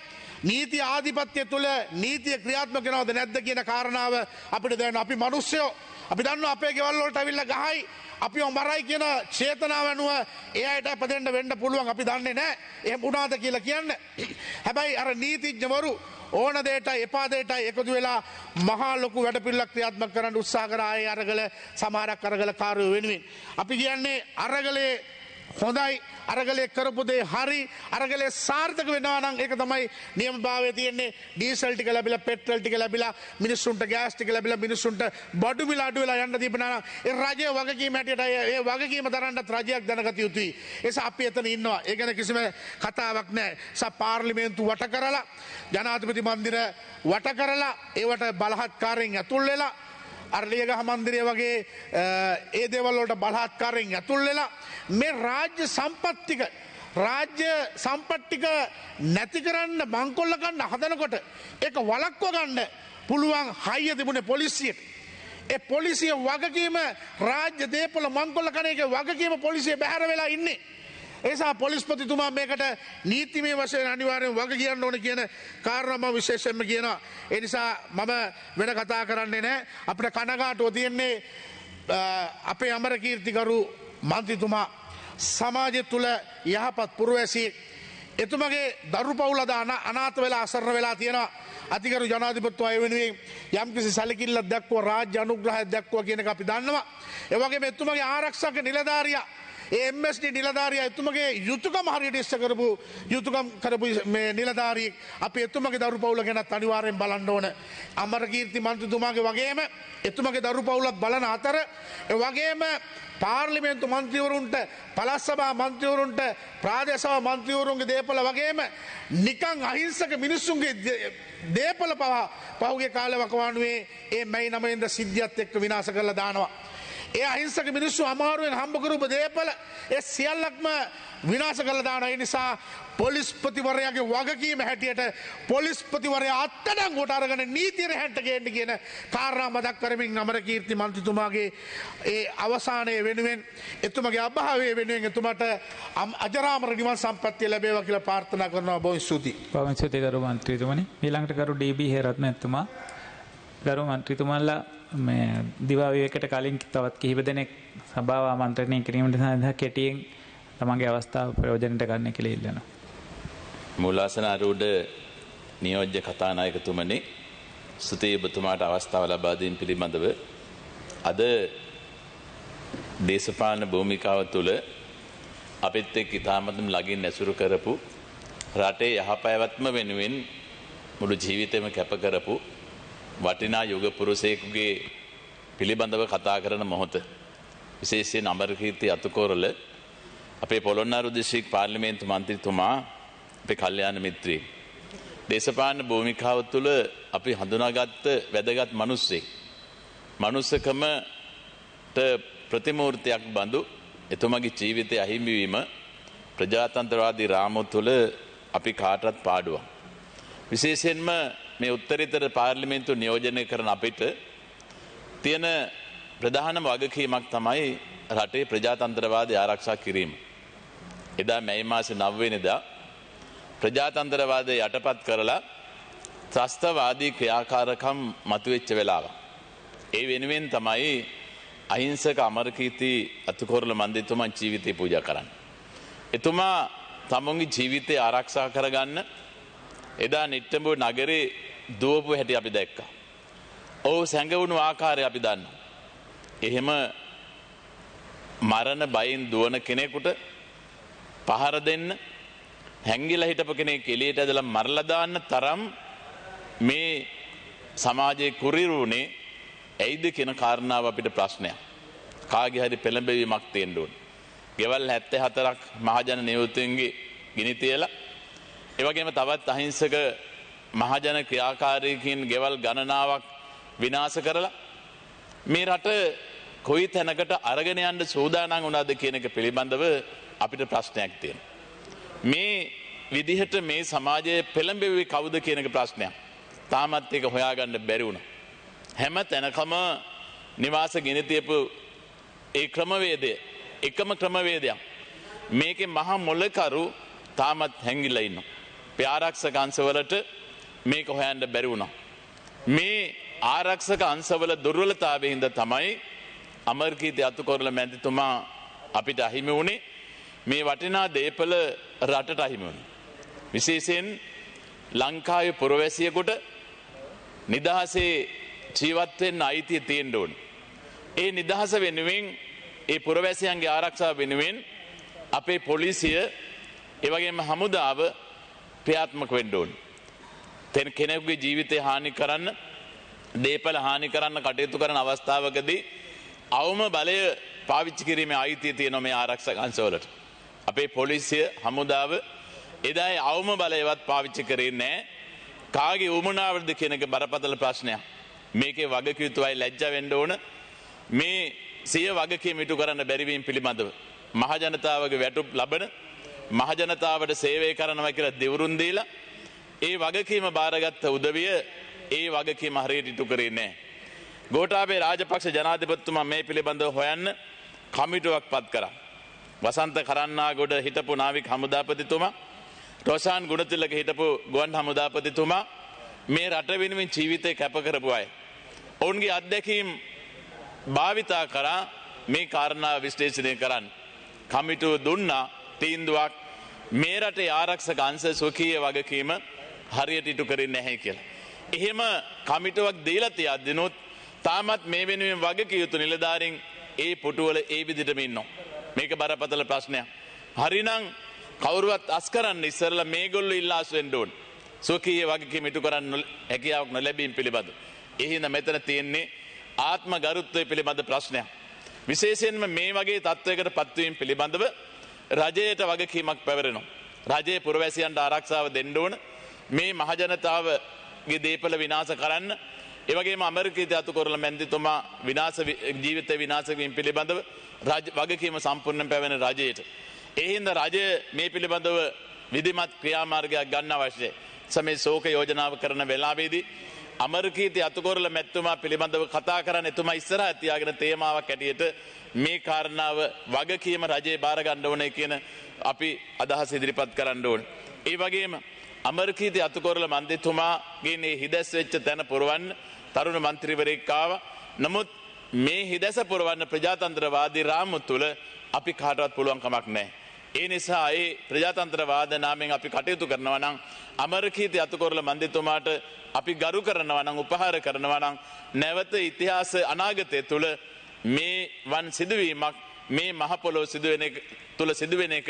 නීති ආධිපත්‍ය තුළ නීතිය ක්‍රියාත්මක වෙනවද නැද්ද කියන කාරණාව අපිට දැනෙනවා. අපි මිනිස්සුયો අපි දන්නවා අපේ ගෙවල් වලට අවිල්ලා ගහයි අපි මරයි කියන චේතනාව අනුව ඒ අයට අපදෙන්න වෙන්න පුළුවන්. අපි දන්නේ නැහැ එහෙම වුණාද කියලා කියන්නේ. හැබැයි අර නීතිඥවරු ඕන දෙයට එපා දෙයට එකතු වෙලා මහා ලොකු වැඩපිළිවෙලක් ක්‍රියාත්මක කරන්න උත්සාහ කරා. ඒ අරගල සමහරක් අරගල කාර්යෝ වෙනුවෙන් අපි කියන්නේ අරගලේ හොඳයි අරගලේ කරපු දේ හරි අරගලේ සාර්ථක වෙනවා නම් ඒක තමයි නියම භාවය තියෙන්නේ ඩීසල් ටික ලැබිලා පෙට්‍රල් ටික ලැබිලා මිනිස්සුන්ට ගෑස් ටික ලැබිලා මිනිස්සුන්ට බඩු මිල අඩු වෙලා යන්න තිබුණා නම් ඒ රජයේ වගකීම හැටියට ඒ වගකීම දරන්නත් රජයක් දැනගත යුතුයි ඒස අපි එතන ඉන්නවා ඒ ගැන කිසිම කතාවක් නැහැ පාර්ලිමේන්තු වට කරලා ජනාධිපති මන්දිර වට කරලා ඒවට බලහත්කාරයෙන් ඇතුල් වෙලා අරලියගහ මන්දිරය වගේ ඒ දේවල් වලට බලහත්කාරයෙන් ඇතුල් වෙලා මේ රාජ්‍ය සම්පත්තික රාජ්‍ය සම්පත්තික නැති කරන්න මංකොල්ල ගන්න හදනකොට ඒක වළක්ව ගන්න පුළුවන් හයිය තිබුණේ පොලිසියට. ඒ පොලිසිය වගකීම රාජ්‍ය දේපොළ මංකොල්ල කන එකේ වගකීම පොලිසිය බැහැර වෙලා ඉන්නේ. ඒසා පොලිස්පතිතුමා මේකට නීතිමය වශයෙන් අනිවාර්යෙන් වග කියන්න ඕන කියන කාරණා මම විශේෂයෙන්ම කියනවා. ඒ නිසා මම වෙන කතා කරන්නේ නැහැ. අපිට කනගාටුව තියෙන්නේ අපේ අමරකීර්තිකරු මන්ත්‍රීතුමා සමාජය තුළ යහපත් පුරවැසියෙක්. එතුමගේ දරු පවුල අනාථ වෙලා අසරණ වෙලා තියෙනවා. අතිගරු ජනාධිපතිතුමා ඒ වෙනුවෙන් යම්කිසි සැලකිල්ලක් දැක්වුවා රාජ්‍ය අනුග්‍රහයක් දැක්වුවා කියන එක අපි දන්නවා. ඒ වගේම එතුමගේ ආරක්ෂක නිලධාරියා MSD නිලධාරිය එතුමගේ යුතුකම හරියට ඉෂ්ට කරපු යුතුකම් කරපු මේ නිලධාරියෙක් අපි එතුමගේ දරු පවුල ගැනත් අනිවාර්යෙන් බලන්න ඕන. අමරකීර්ති මන්ත්‍රීතුමාගේ වගේම එතුමගේ දරු පවුලත් බලන අතර ඒ වගේම පාර්ලිමේන්තු මන්ත්‍රීවරුන්ට පළාත් සභා මන්ත්‍රීවරුන්ට ප්‍රාදේශ සභා මන්ත්‍රීවරුන්ගේ දේපල වගේම නිකන් අහිංසක මිනිස්සුන්ගේ දේපල පවා පහුගිය කාලේ වකවානුවේ ඒ මැයි 9 වෙනිදා සිද්ධියත් එක්ක විනාශ කරලා දානවා. ඒ අහිංසක මිනිස්සු අමාරුවෙන් හම්බ කරපු දේපල ඒ සියල්ලක්ම විනාශ කරලා දානවා. ඒ නිසා පොලිස්පතිවරයාගේ වගකීම හැටියට පොලිස්පතිවරයා අත්අඩංගුවට අරගෙන නීතිය රැහැන්ට ගේන්න කියන කාරණා මතක් කරමින් අමරකීර්ති මන්ත්‍රීතුමාගේ ඒ අවසානයේ වෙනුවෙන් එතුමාගේ අභාවයේ වෙනුවෙන් එතුමාට අජරාමර නිවන් සම්පත්තිය ලැබේවා කියලා ප්‍රාර්ථනා කරනවා. බොහොම ස්තුතියි. බොහොම ස්තුතියි ගරු මන්ත්‍රීතුමනි. ඊළඟට ගරු ඩී.බී. හේරත්න එතුමා ගරු මන්ත්‍රීතුමාලා මේ දිවා විවේකයට කලින් තවත් කිහිප දෙනෙක් සභාව ආමන්ත්‍රණය කිරීමට සඳහා කෙටියෙන් තමන්ගේ අවස්ථාව ප්‍රයෝජනට ගන්න කියලා ඉල්ලනවා. මූලාසන ආරූඪ නියෝජ්‍ය කතානායකතුමනි ස්තුතියි ඔබතුමාට අවස්ථාව ලබා දීම පිළිබඳව අද දේශපාලන භූමිකාව තුළ අපිත් එක්ක ඉතාමත්ම ළඟින් ඇසුරු කරපු රටේ යහපැවැත්ම වෙනුවෙන් මුළු ජීවිතේම කැප කරපු වටිනා යුග පුරුෂයෙකුගේ පිළිබඳව කතා කරන මොහොත විශේෂයෙන් අමරකීර්ති අතුකෝරළ අපේ පොළොන්නරු දිස්ත්‍රික් පාර්ලිමේන්තු මන්ත්‍රීතුමා අපේ කල්යාණ මිත්‍රයෙක් දේශපාලන භූමිකාව තුළ අපි හඳුනාගත්ත වැදගත් මිනිස්සෙක් මනුස්සකමට ප්‍රතිමූර්තියක් බඳු එතුමගේ ජීවිතය අහිමි වීම ප්‍රජාතන්ත්‍රවාදී රාමුව තුළ අපි කාටවත් පාඩුවක් විශේෂයෙන්ම මේ උත්තරීතර පාර්ලිමේන්තු නියෝජනය කරන අපිට තියෙන ප්‍රධානම වගකීමක් තමයි රටේ ප්‍රජාතන්ත්‍රවාදය ආරක්ෂා කිරීම. එදා මැයි මාසේ 9 වෙනිදා ප්‍රජාතන්ත්‍රවාදය යටපත් කරලා ත්‍රස්තවාදී ක්‍රියාකාරකම් මතුවෙච්ච වෙලාව. ඒ වෙනුවෙන් තමයි අහිංසක අමරකීර්ති අතුකෝරළ මන්ත්‍රීතුමා ජීවිතය පූජා කරන්නේ. එතුමා තමුන්ගේ ජීවිතය ආරක්ෂා කරගන්න එදා නිට්ටඹුව නගරේ දුවපු හැටි අපි දැක්කා. ඔහු සැඟවුණු ආකාරය අපි දන්නවා. එහෙම මරණ බයෙන් දුවන කෙනෙකුට පහර දෙන්න හැංගිලා හිටපු කෙනෙක් එළියට ඇදලා මරලා දාන්න තරම් මේ සමාජයේ කුරිරුනේ ඇයිද කියන කාරණාව අපිට ප්‍රශ්නයක්. කාගේ හරි පෙළඹවීමක් තියෙන්න ඕනේ. ගෙවල් 74ක් මහජන නියුතුන්ගේ ගිනි තියලා ඒ වගේම තවත් අහිංසක මහජන ක්‍රියාකාරීකින් ගෙවල් ගණනාවක් විනාශ කරලා මේ රට කොයි තැනකට අරගෙන යන්න සූදානම් වුණාද කියන එක පිළිබඳව අපිට ප්‍රශ්නයක් තියෙනවා. මේ විදිහට මේ සමාජයේ පෙළඹෙවි කවුද කියන එක ප්‍රශ්නයක්. තාමත් ඒක හොයාගන්න බැරි වුණා. හැම තැනකම නිවාස ගෙන තියපු ඒ ක්‍රමවේදය එකම ක්‍රමවේදයක්. මේකේ මහා මොලකරු තාමත් හැංගිලා ඉන්නවා. ආරක්ෂක අංශවලට මේක හොයන්න බැරි වුණා. මේ ආරක්ෂක අංශවල දුර්වලතාවයෙන් හින්දා තමයි අමරකීර්ති අතුකෝරළ මැතිතුමා අපිට අහිමි වුණේ. මේ වටිනා දේපල රටට අහිමි වුණේ. විශේෂයෙන් ලංකාවේ පුරවැසියෙකුට නිදහසේ ජීවත් වෙන්න අයිතිය තියෙන්න ඕනේ. ඒ නිදහස වෙනුවෙන් ඒ පුරවැසියන්ගේ ආරක්ෂාව වෙනුවෙන් අපේ පොලිසිය එවගේම හමුදාව ක්‍රියාත්මක වෙන්න ඕන. කෙනෙකුගේ ජීවිතය හානි කරන්න, දේපල හානි කරන්න කටයුතු කරන අවස්ථාවකදී අවම බලය පාවිච්චි කිරීමේ අයිතිය තියෙනවා මේ ආරක්ෂක අංශවලට. අපේ පොලිසිය හමුදාව එදායි අවම බලයවත් පාවිච්චි කරේ නැහැ. කාගේ උමනාවද කියන එක බරපතල ප්‍රශ්නයක්. මේකේ වගකීතුවයි ලැජ්ජා වෙන්න ඕන. මේ සිය වගකීම් ඉටු කරන්න බැරිවීම පිළිබඳව මහජනතාවගේ වැටුප් ලබන, මහජනතාවට සේවය කරනවා කියලා දෙවුරුන් දීලා ඒ වගකීම බාරගත්ත උදවිය ඒ වගකීම හරියට ඉටු කරේ නැහැ. ගෝඨාභය රාජපක්ෂ ජනාධිපතිතුමා මේ පිළිබඳව හොයන්න කමිටුවක් පත් කරා. වසන්ත කරන්නාගොඩ හිටපු නාවික හමුදාපතිතුමා, රොෂාන් ගුණතිලක හිටපු ගුවන් හමුදාපතිතුමා මේ රට වෙනුවෙන් ජීවිතේ කැප කරපු අය. ඔවුන්ගේ අත්දැකීම් භාවිතා කරා මේ කාරණා විශ්ලේෂණය කරන්න. කමිටුව දුන්නා තීන්දුවක් මේ රටේ ආරක්ෂක අංශ ස්වකීය වගකීම හරියට ඉටු කරන්නේ නැහැ කියලා. එහෙම කමිටුවක් දීලා තියද්දිනොත් තාමත් මේ වෙනුවෙන් වගකිය යුතු නිලධාරීන් ඒ පුටුවල ඒ විදිහටම ඉන්නවා. මේක බරපතල ප්‍රශ්නයක්. හරිනම් කවුරුවත් අස් කරන්න ඉස්සරලා මේගොල්ලෝ ඉල්ලාස් වෙන්න ඕන. ස්වකීය වගකීම ඉටු කරන්න හැකියාවක් නොලැබීම පිළිබඳ. එහෙනම් මෙතන තියෙන්නේ ආත්ම ගරුත්වය පිළිබඳ ප්‍රශ්නයක්. විශේෂයෙන්ම මේ වගේ තත්වයකට පත්වීම පිළිබඳව රජයට වගකීමක් පැවරෙනවා. රජයේ පුරවැසියන්ට ආරක්ෂාව දෙන්න ඕන. මේ මහජනතාවගේ දේපල විනාශ කරන්න, ඒ වගේම ඇමරිකාවේ අතුකොරළ මැන්දිතුමා ජීවිත විනාශ වීම පිළිබඳව වගකීම සම්පූර්ණයෙන් පැවැෙන රජයට. ඒ හින්දා රජය මේ පිළිබඳව විධිමත් ක්‍රියාමාර්ගයක් ගන්න අවශ්‍යයි. සමේ ශෝක යෝජනාව කරන වෙලාවේදී ඇමරිකාවේ අතුකොරළ මැතිතුමා පිළිබඳව කතා කරන්න එතුමා ඉස්සරහ තියාගෙන තේමාවක් ඇටියට මේ කාරණාව වගකීම රජයේ බාර ගන්න ඕනේ කියන අපි අදහස් ඉදිරිපත් කරන්න ඕනේ. ඒ වගේම ඇමරිකාවේ අතුකොරළ මන්ත්‍රීතුමාගේ මේ හිදැස් වෙච්ච තැන පුරවන්න තරුණ මන්ත්‍රීවරයෙක් ආවා. නමුත් මේ හිදැස පුරවන්න ප්‍රජාතන්ත්‍රවාදී රාමුව තුල අපි කාටවත් පුළුවන් කමක් නැහැ. ඒ නිසා ඒ ප්‍රජාතන්ත්‍රවාද නාමයෙන් අපි කටයුතු කරනවා නම් ඇමරිකාවේ අතුකොරළ මන්ත්‍රීතුමාට අපි ගරු කරනවා නම්, උපහාර කරනවා නම් නැවත ඉතිහාස අනාගතය තුල මේ වන් සිදුවීමක් මේ මහ පොළොව සිදුවෙන එක තුල සිදුවෙන එක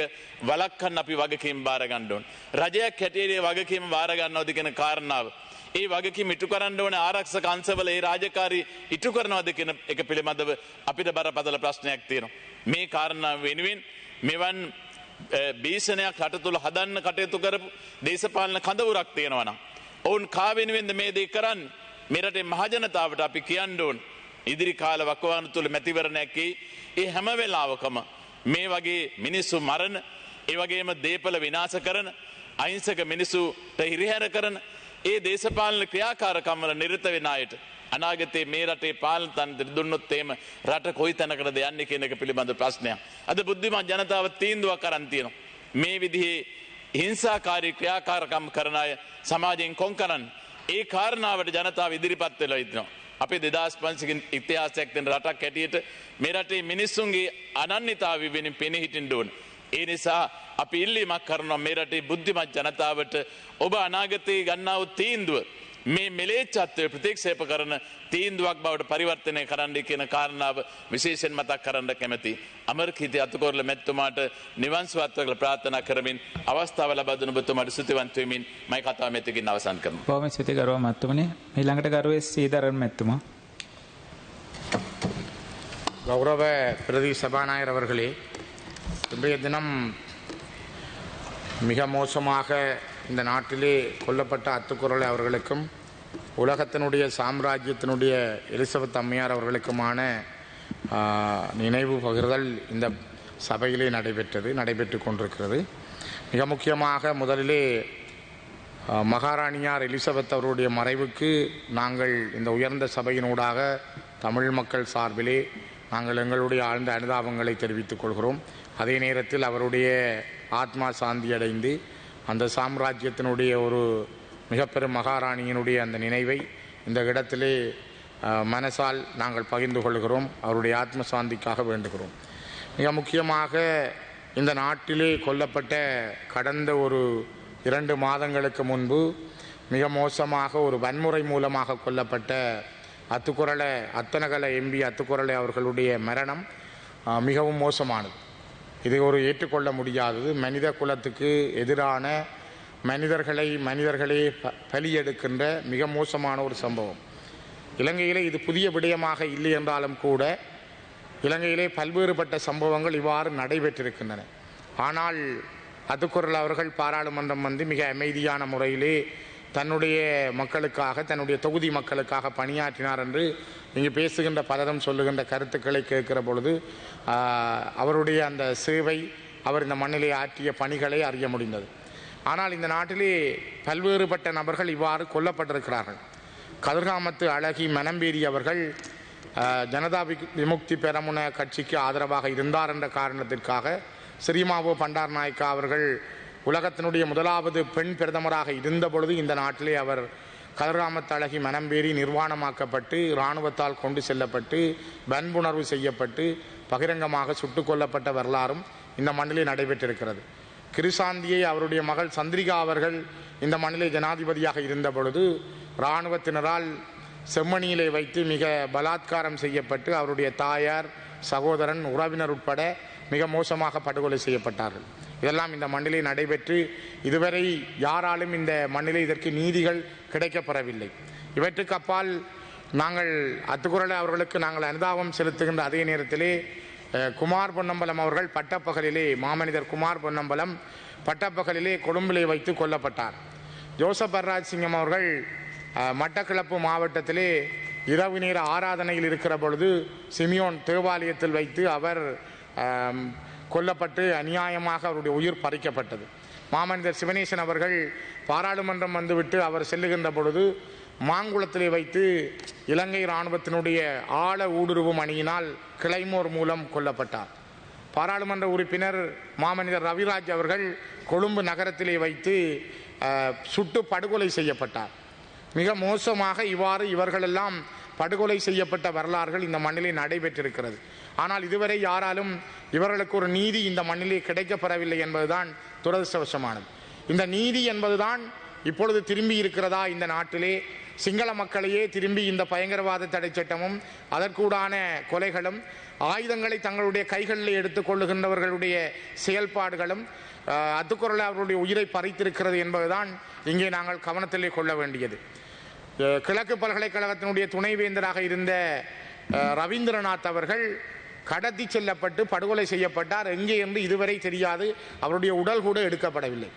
වළක්වන්න අපි වගකීම් බාර ගන්න ඕන. රජයක් හැටියට වගකීම බාර ගන්නවද කියන කාරණාව, ඒ වගකීම් ඉටු කරන්න ඕන ආරක්ෂක අංශවල ඒ රාජකාරී ඉටු කරනවද කියන එක පිළිබඳව අපිට බරපතල ප්‍රශ්නයක් තියෙනවා. මේ කාරණාව වෙනුවෙන් මෙවන් භීෂණයක් රට තුල හදන්න කටයුතු කරපු දේශපාලන කඳවුරක් තියෙනවා නම් ඔවුන් කා වෙනුවෙන්ද මේ දේ කරන්නේ? මේ රටේ මහජනතාවට අපි කියන්න ඕන ඉදිරි කාල වකවානු තුල මැතිවරණයක් ඒ හැම වෙලාවකම මේ වගේ මිනිස්සු මරණ, ඒ වගේම දේපල විනාශ කරන, අහිංසක මිනිස්සුට හිරිහැර කරන ඒ දේශපාලන ක්‍රියාකාරකම් වල නිරත වෙන අයට අනාගතයේ මේ රටේ පාලන තන්ත්‍ර දුන්නොත් එහෙම රට කොයි තැනකටද යන්නේ කියන එක පිළිබඳ ප්‍රශ්නයක්. අද බුද්ධිමත් ජනතාව තීන්දුවක් අරන් තියෙනවා. මේ විදිහේ හිංසාකාරී ක්‍රියාකාරකම් කරන අය සමාජයෙන් කොන් කරන්න. ඒ කාරණාවට ජනතාව ඉදිරිපත් වෙලා ඉන්නවා. අපේ 2500 ඉතිහාසයක් තියෙන රටක් හැටියට මේ රටේ මිනිස්සුන්ගේ අනන්‍යතාවය වෙනින් පෙනී හිටින්න ඕන. ඒ නිසා අපි ඉල්ලීමක් කරනවා මේ රටේ බුද්ධිමත් ජනතාවට ඔබ අනාගතයේ ගන්නා වූ තීන්දුව මේ මෙලේච්ඡත්වය ප්‍රතික්ෂේප කරන තීන්දුවක් බවට පරිවර්තනය කරන්න කියන කාරණාව විශේෂයෙන් මතක් කරන්න කැමැති. ඇමරිකාවේ අතුකොරළ මැතිතුමාට නිවන් සුවත් කියලා ප්‍රාර්ථනා කරමින් අවස්ථාව ලබා දුන ඔබතුමාට ස්තුතිවන්ත වෙමින් මම කතාව මෙතකින් අවසන් කරනවා. බොහොම ස්තුතියි ගරුවා මැතිතුමනි. ඊළඟට ගරුවේ සීදරන් මැතිතුමා. கௌரவ பிரதி சபாநாயகர் அவர்களே, இன்றைய தினம் மிக மோசமாக இந்த நாட்டிலே கொல்லப்பட்ட அத்துக்குறளை அவர்களுக்கும் உலகத்தினுடைய சாம்ராஜ்யத்தினுடைய எலிசபெத் அம்மையார் அவர்களுக்குமான நினைவு பகிர்தல் இந்த சபையிலே நடைபெற்று கொண்டிருக்கிறது. மிக முக்கியமாக முதலிலே மகாராணியார் எலிசபெத் அவருடைய மறைவுக்கு நாங்கள் இந்த உயர்ந்த சபையினூடாக தமிழ் மக்கள் சார்பிலே நாங்கள் எங்களுடைய ஆழ்ந்த அனுதாபங்களை தெரிவித்துக் கொள்கிறோம். அதே நேரத்தில் அவருடைய ஆத்மா சாந்தி அடைந்து அந்த சாம்ராஜ்யத்தினுடைய ஒரு மிகப்பெரும் மகாராணியினுடைய அந்த நினைவை இந்த இடத்திலே மனசால் நாங்கள் பகிர்ந்து கொள்கிறோம். அவருடைய ஆத்ம சாந்திக்காக வேண்டுகிறோம். மிக முக்கியமாக இந்த நாட்டிலே கொல்லப்பட்ட கடந்த ஒரு 2 மாதங்களுக்கு முன்பு மிக மோசமாக ஒரு வன்முறை மூலமாக கொல்லப்பட்ட அத்துக்குறளை எம்பி அத்துக்குறளை அவர்களுடைய மரணம் மிகவும் மோசமானது. இது ஒரு ஏற்றுக்கொள்ள முடியாதது. மனித குலத்துக்கு எதிரான மனிதர்களே பலியெடுக்கின்ற மிக மோசமான ஒரு சம்பவம். இலங்கையிலே இது புதிய விடயமாக இல்லை என்றாலும் கூட இலங்கையிலே பல்வேறுபட்ட சம்பவங்கள் இவ்வாறு நடைபெற்றிருக்கின்றன. ஆனால் அத்துக்குரல் அவர்கள் பாராளுமன்றம் வந்து மிக அமைதியான முறையிலே தன்னுடைய மக்களுக்காக, தன்னுடைய தொகுதி மக்களுக்காக பணியாற்றினார் என்று இங்கு பேசுகின்ற பலரும் சொல்லுகின்ற கருத்துக்களை கேட்கிற பொழுது அவருடைய அந்த சேவை, அவர் இந்த மண்ணிலே ஆற்றிய பணிகளை அறிய முடிந்தது. ஆனால் இந்த நாட்டிலே பல்வேறுபட்ட நபர்கள் இவ்வாறு கொல்லப்பட்டிருக்கிறார்கள். கதிர்காமத்து அழகி மனம்பேரி அவர்கள் ஜனதா விமுக்தி பெரமுன கட்சிக்கு ஆதரவாக இருந்தார் என்ற காரணத்திற்காக ஸ்ரீமாவோ பண்டாரநாயக்கா அவர்கள் உலகத்தினுடைய முதலாவது பெண் பிரதமராக இருந்த பொழுது இந்த நாட்டிலே அவர் கதிர்காமத்து அழகி மனம்பேரி நிர்வாணமாக்கப்பட்டு இராணுவத்தால் கொண்டு செல்லப்பட்டு வன்புணர்வு செய்யப்பட்டு பகிரங்கமாக சுட்டுக் கொல்லப்பட்ட வரலாறும் இந்த மண்ணிலே நடைபெற்றிருக்கிறது. கிருசாந்தியை அவருடைய மகள் சந்திரிகா அவர்கள் இந்த மண்ணிலே ஜனாதிபதியாக இருந்த பொழுது இராணுவத்தினரால் செம்மணியிலே வைத்து மிக பலாத்காரம் செய்யப்பட்டு அவருடைய தாயார், சகோதரன், உறவினர் உட்பட மிக மோசமாக படுகொலை செய்யப்பட்டார்கள். இதெல்லாம் இந்த மண்ணிலே நடைபெற்று இதுவரை யாராலும் இந்த மண்ணிலே இதற்கு நீதிகள் கிடைக்கப்பெறவில்லை. இவற்றுக்கு அப்பால் நாங்கள் அத்துக்குரல் அவர்களுக்கு நாங்கள் அனுதாபம் செலுத்துகின்ற அதே நேரத்திலே குமார் பொன்னம்பலம் அவர்கள் பட்டப்பகலிலே, மாமனிதர் குமார் பொன்னம்பலம் பட்டப்பகலிலே கொழும்பிலே வைத்து கொல்லப்பட்டார். ஜோசப் அர்ராஜ் சிங்கம் அவர்கள் மட்டக்களப்பு மாவட்டத்திலே இரவு நேர ஆராதனையில் இருக்கிற பொழுது சிமியோன் தேவாலயத்தில் வைத்து அவர் கொல்லப்பட்டு அநியாயமாக அவருடைய உயிர் பறிக்கப்பட்டது. மாமனிதர் சிவனேசன் அவர்கள் பாராளுமன்றம் வந்துவிட்டு அவர் செல்லுகின்ற பொழுது மாங்குளத்திலே வைத்து இலங்கை இராணுவத்தினுடைய ஆழ ஊடுருவும் அணியினால் கிளைமோர் மூலம் கொல்லப்பட்டார். பாராளுமன்ற உறுப்பினர் மாமனிதர் ரவிராஜ் அவர்கள் கொழும்பு நகரத்திலே வைத்து சுட்டு படுகொலை செய்யப்பட்டார். மிக மோசமாக இவ்வாறு இவர்களெல்லாம் படுகொலை செய்யப்பட்ட வரலாறுகள் இந்த மண்ணிலே நடைபெற்றிருக்கிறது. ஆனால் இதுவரை யாராலும் இவர்களுக்கு ஒரு நீதி இந்த மண்ணிலே கிடைக்கப்பெறவில்லை என்பதுதான் துரதிர்ஷ்டவசமானது. இந்த நீதி என்பதுதான் இப்பொழுது திரும்பி இருக்கிறதா இந்த நாட்டிலே? சிங்கள மக்களையே திரும்பி இந்த பயங்கரவாத தடை சட்டமும் அதற்கூடான கொலைகளும் ஆயுதங்களை தங்களுடைய கைகளில் எடுத்துக் கொள்ளுகின்றவர்களுடைய செயல்பாடுகளும் அத்துக்குரல் அவர்களுடைய உயிரை பறித்திருக்கிறது என்பதுதான் இங்கே நாங்கள் கவனத்திலே கொள்ள வேண்டியது. கிழக்கு பல்கலைக்கழகத்தினுடைய துணைவேந்தராக இருந்த ரவீந்திரநாத் அவர்கள் கடத்தி செல்லப்பட்டு படுகொலை செய்யப்பட்டார். எங்கே என்று இதுவரை தெரியாது. அவருடைய உடல் கூட எடுக்கப்படவில்லை.